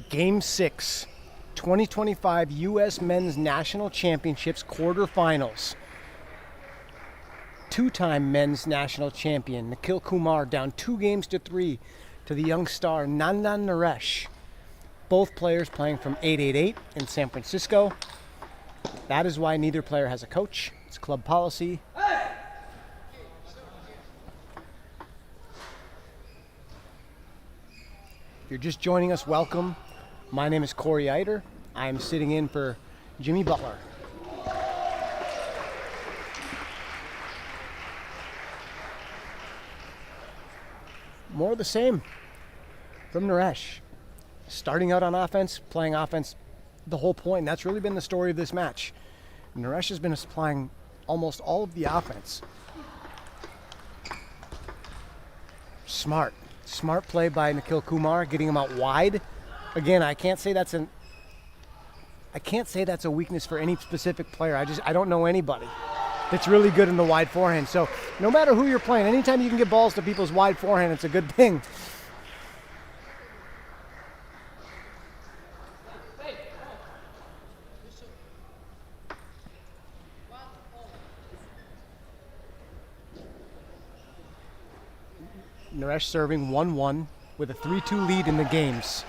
Game 6, 2025 U.S. Men's National Championships quarterfinals. Two-time men's national champion Nikhil Kumar down 2-3 to the young star Nandan Naresh. Both players playing from 888 in San Francisco. That is why neither player has a coach. It's club policy. you're just joining us, welcome. My name is Corey Eiter. I am sitting in for Jimmy Butler. More of the same from Naresh. Starting out on offense, playing offense the whole point. And that's really been the story of this match. Naresh has been supplying almost all of the offense. Smart play by Nikhil Kumar, getting him out wide. Again, I can't say that's a weakness for any specific player. I don't know anybody that's really good in the wide forehand. So no matter who you're playing, anytime you can get balls to people's wide forehand, it's a good thing. Naresh serving 1-1 with a 3-2 lead in the games.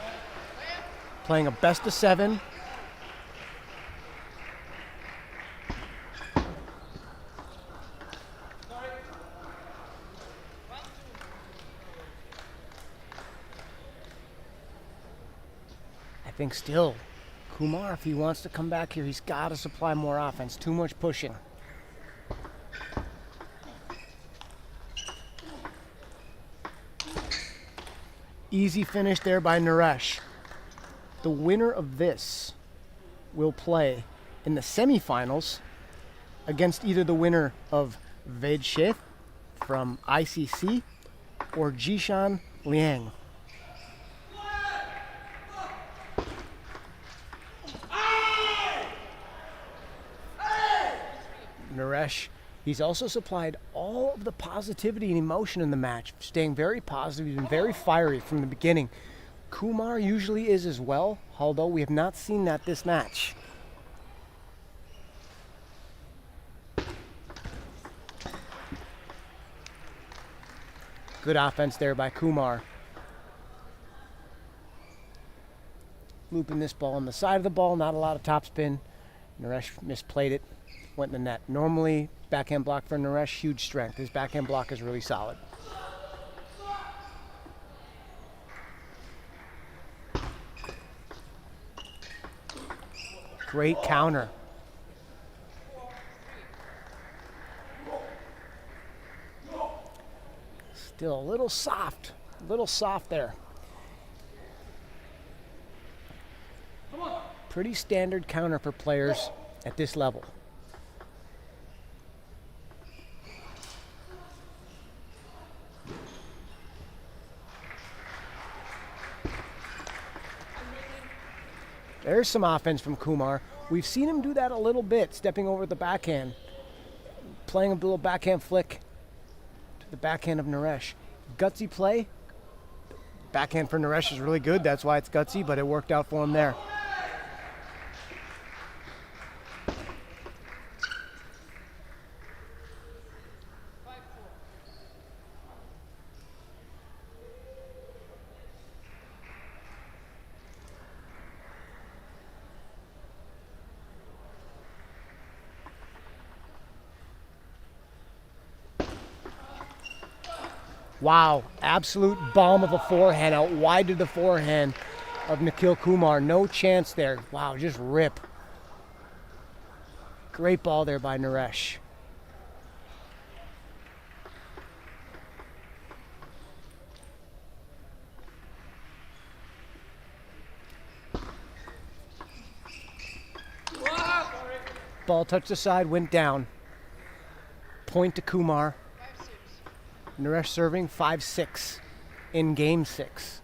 Playing a best of 7. I think still, Kumar, if he wants to come back here, he's got to supply more offense. Too much pushing. Easy finish there by Naresh. The winner of this will play in the semifinals against either the winner of Ved Sheth from ICC or Jishan Liang. Naresh, he's also supplied all of the positivity and emotion in the match, staying very positive and very fiery from the beginning. Kumar usually is as well, although we have not seen that this match. Good offense there by Kumar. Looping this ball on the side of the ball, not a lot of topspin. Naresh misplayed it. Went in the net. Normally, backhand block for Naresh, huge strength. His backhand block is really solid. Great counter. Still a little soft there. Pretty standard counter for players at this level. There's some offense from Kumar. We've seen him do that a little bit, stepping over the backhand, playing a little backhand flick to the backhand of Naresh. Gutsy play. Backhand for Naresh is really good. That's why it's gutsy, but it worked out for him there. Wow, absolute bomb of a forehand out wide to the forehand of Nikhil Kumar. No chance there. Wow, just rip. Great ball there by Naresh. Ball touched the side, went down. Point to Kumar. Naresh serving 5-6 in game 6.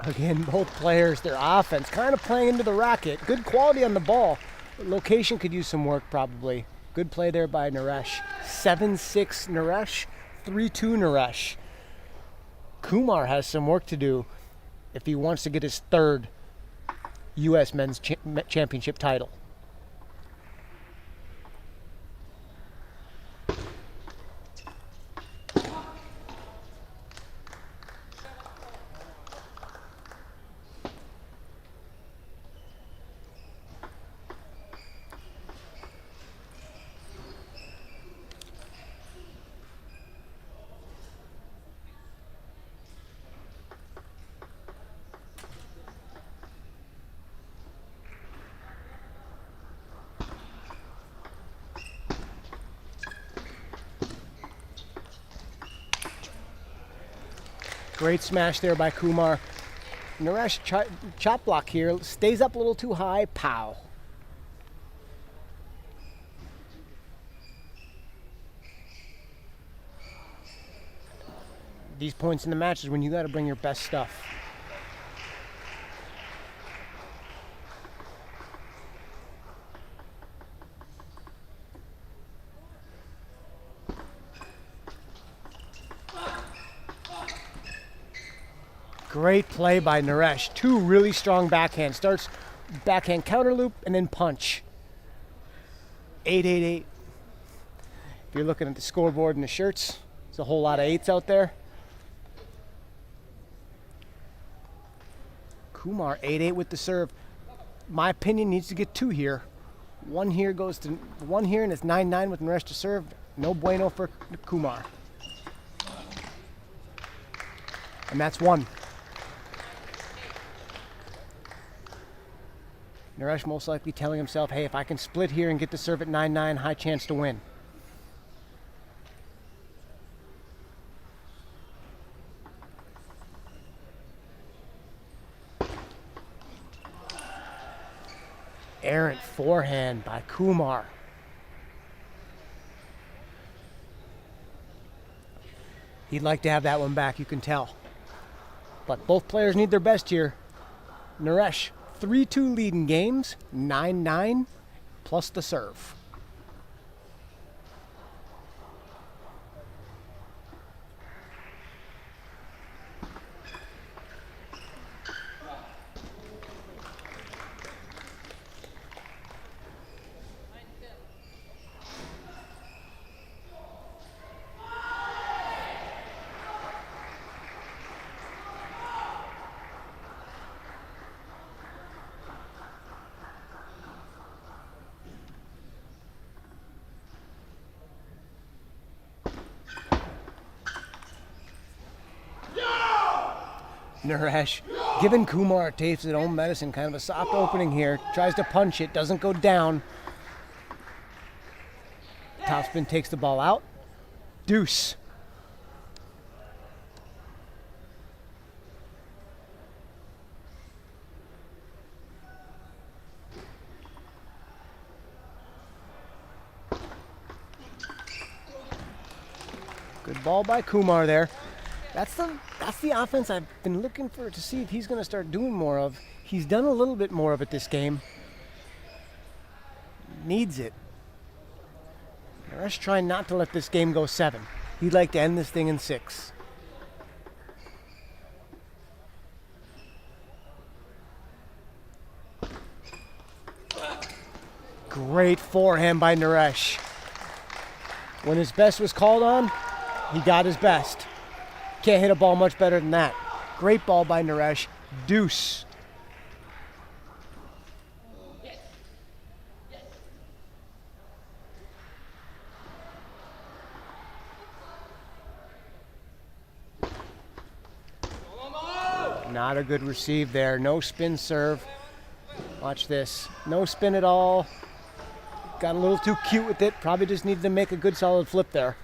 Again, both players, their offense kind of playing into the racket. Good quality on the ball. Location could use some work probably. Good play there by Naresh. 7-6 Naresh, 3-2 Naresh. Kumar has some work to do if he wants to get his third U.S. Men's Championship title. Great smash there by Kumar. Naresh chop block here, stays up a little too high, pow. These points in the match is when you got to bring your best stuff. Great play by Naresh. Two really strong backhands. Starts backhand counter loop and then punch. 8-8-8. If you're looking at the scoreboard and the shirts, there's a whole lot of 8s out there. Kumar 8-8 with the serve. My opinion needs to get 2 here. One here goes to 1 here, and it's 9-9 with Naresh to serve. No bueno for Kumar. And that's 1. Naresh most likely telling himself, hey, if I can split here and get the serve at 9-9, high chance to win. Errant forehand by Kumar. He'd like to have that one back, you can tell. But both players need their best here. Naresh, 3-2 lead in games, 9-9, plus the serve. Naresh giving Kumar a taste of his own medicine, kind of a soft opening here. Tries to punch it, doesn't go down. Topspin takes the ball out. Deuce. Good ball by Kumar there. That's the offense I've been looking for to see if he's going to start doing more of. He's done a little bit more of it this game. Needs it. Naresh trying not to let this game go 7. He'd like to end this thing in 6. Great forehand by Naresh. When his best was called on, he got his best. Can't hit a ball much better than that. Great ball by Naresh. Deuce. Not a good receive there. No spin serve. Watch this. No spin at all. Got a little too cute with it. Probably just needed to make a good solid flip there.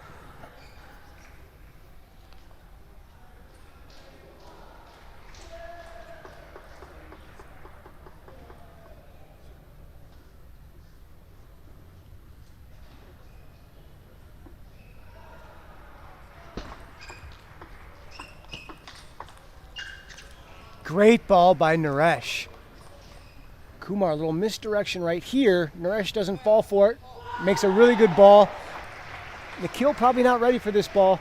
Great ball by Naresh. Kumar, a little misdirection right here. Naresh doesn't fall for it. Makes a really good ball. Nikhil probably not ready for this ball.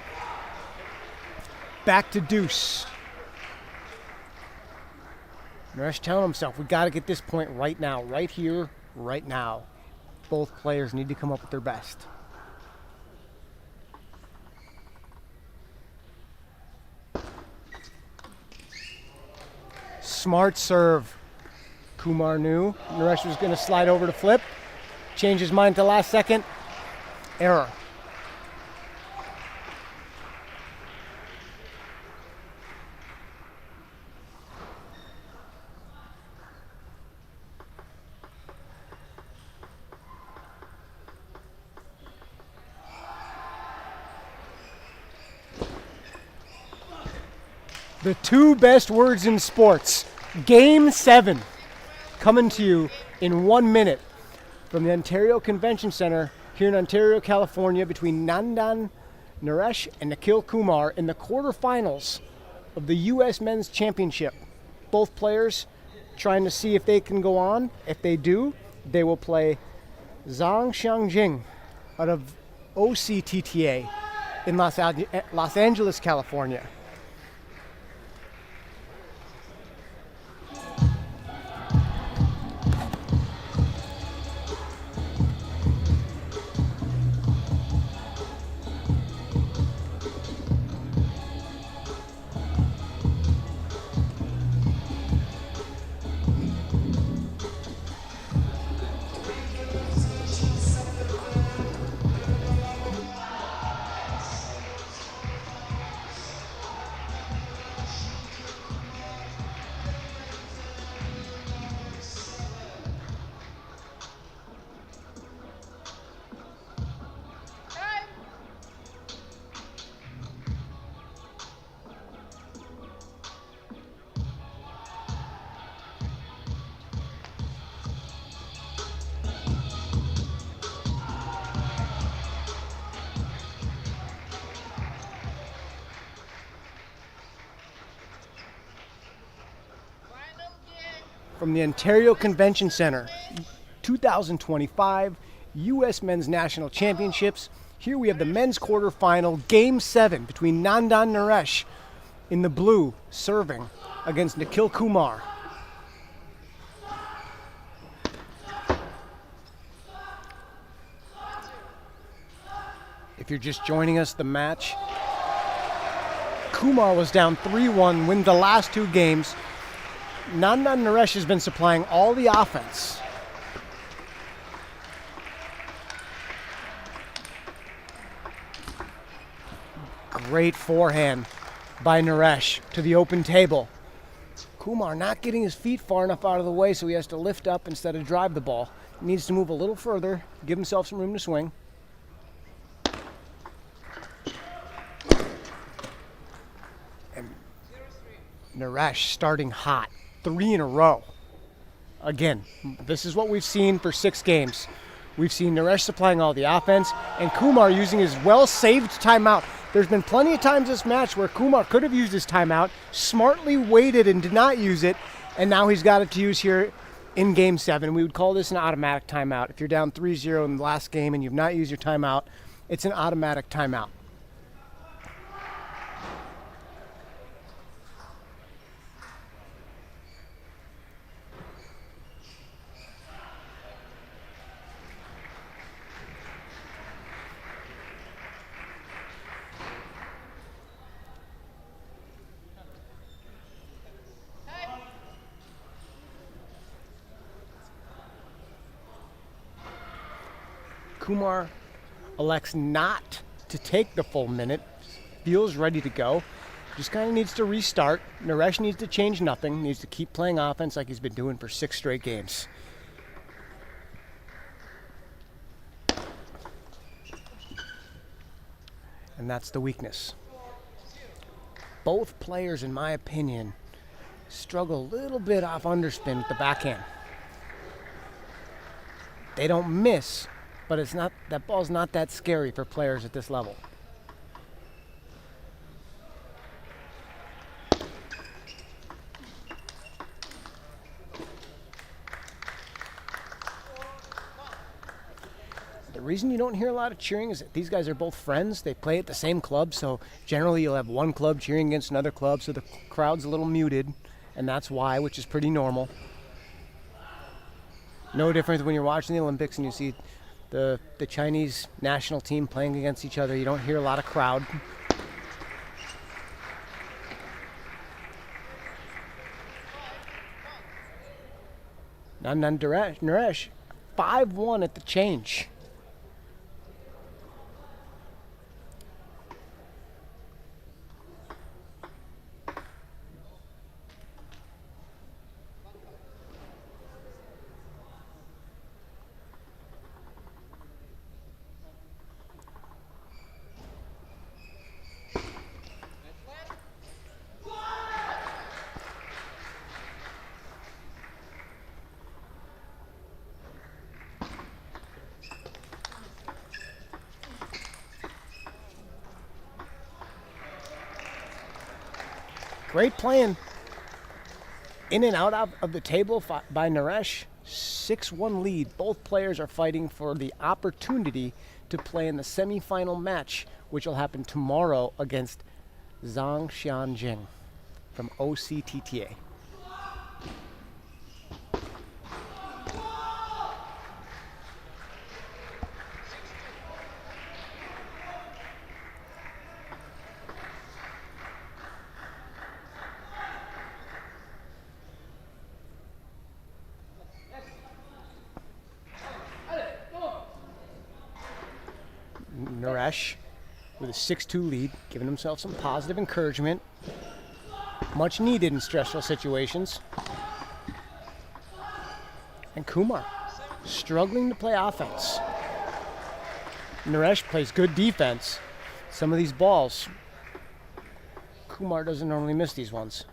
Back to deuce. Naresh telling himself, we got to get this point right now, right here, right now. Both players need to come up with their best. Smart serve. Kumar knew Naresh was going to slide over to flip. Change his mind to last second. Error. The two best words in sports. Game 7. Coming to you in 1 minute from the Ontario Convention Center here in Ontario, California, between Nandan Naresh and Nikhil Kumar in the quarterfinals of the U.S. Men's Championship. Both players trying to see if they can go on. If they do, they will play Zhang Xiangjing out of OCTTA in Los Angeles, California. From the Ontario Convention Center, 2025 U.S. Men's National Championships. Here we have the men's quarterfinal, Game 7 between Nandan Naresh in the blue, serving against Nikhil Kumar. If you're just joining us, the match, Kumar was down 3-1, win the last 2 games. Nandan Naresh has been supplying all the offense. Great forehand by Naresh to the open table. Kumar not getting his feet far enough out of the way, so he has to lift up instead of drive the ball. He needs to move a little further, give himself some room to swing. And Naresh starting hot. 3 in a row. Again, this is what we've seen for 6 games. We've seen Naresh supplying all the offense and Kumar using his well-saved timeout. There's been plenty of times this match where Kumar could have used his timeout, smartly waited and did not use it, and now he's got it to use here in Game 7. We would call this an automatic timeout. If you're down 3-0 in the last game and you've not used your timeout, it's an automatic timeout. Kumar elects not to take the full minute, feels ready to go, just kind of needs to restart. Naresh needs to change nothing, needs to keep playing offense like he's been doing for 6 straight games. And that's the weakness. Both players, in my opinion, struggle a little bit off underspin with the backhand. They don't miss, but it's not, that ball's not that scary for players at this level. The reason you don't hear a lot of cheering is that these guys are both friends. They play at the same club, so generally you'll have one club cheering against another club, so the crowd's a little muted, and that's why, which is pretty normal. No difference when you're watching the Olympics and you see the Chinese national team playing against each other. You don't hear a lot of crowd. Nandan Naresh, 5-1 at the change. Great playing in and out of the table by Naresh. 6-1 lead. Both players are fighting for the opportunity to play in the semifinal match, which will happen tomorrow against Zhang Xianjing from USATT. Naresh with a 6-2 lead, giving himself some positive encouragement. Much needed in stressful situations. And Kumar struggling to play offense. Naresh plays good defense. Some of these balls, Kumar doesn't normally miss these ones.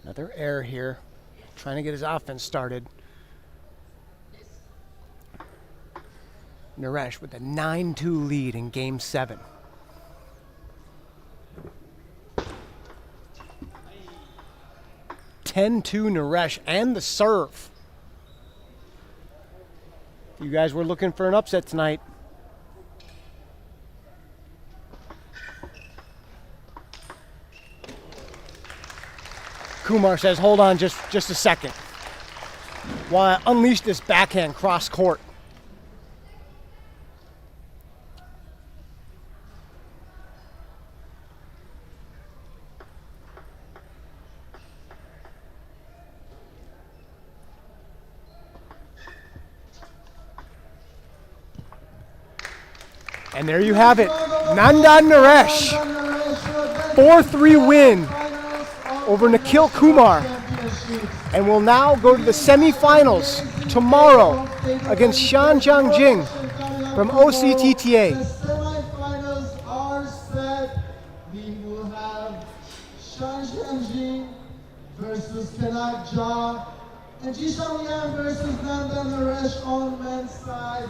Another error here, trying to get his offense started. Naresh with a 9-2 lead in Game 7. Naresh and the serve. You guys were looking for an upset tonight. Kumar says, hold on just a second while I unleash this backhand cross court. And there you have it, Nandan Naresh, 4-3 win over Nikhil Kumar, and will now go to the semifinals tomorrow against Xianjiang Jing from USATT. The semifinals are set. We will have Xianjiang versus Kenak Jha and Jishan Liang versus Nandan Naresh on men's side.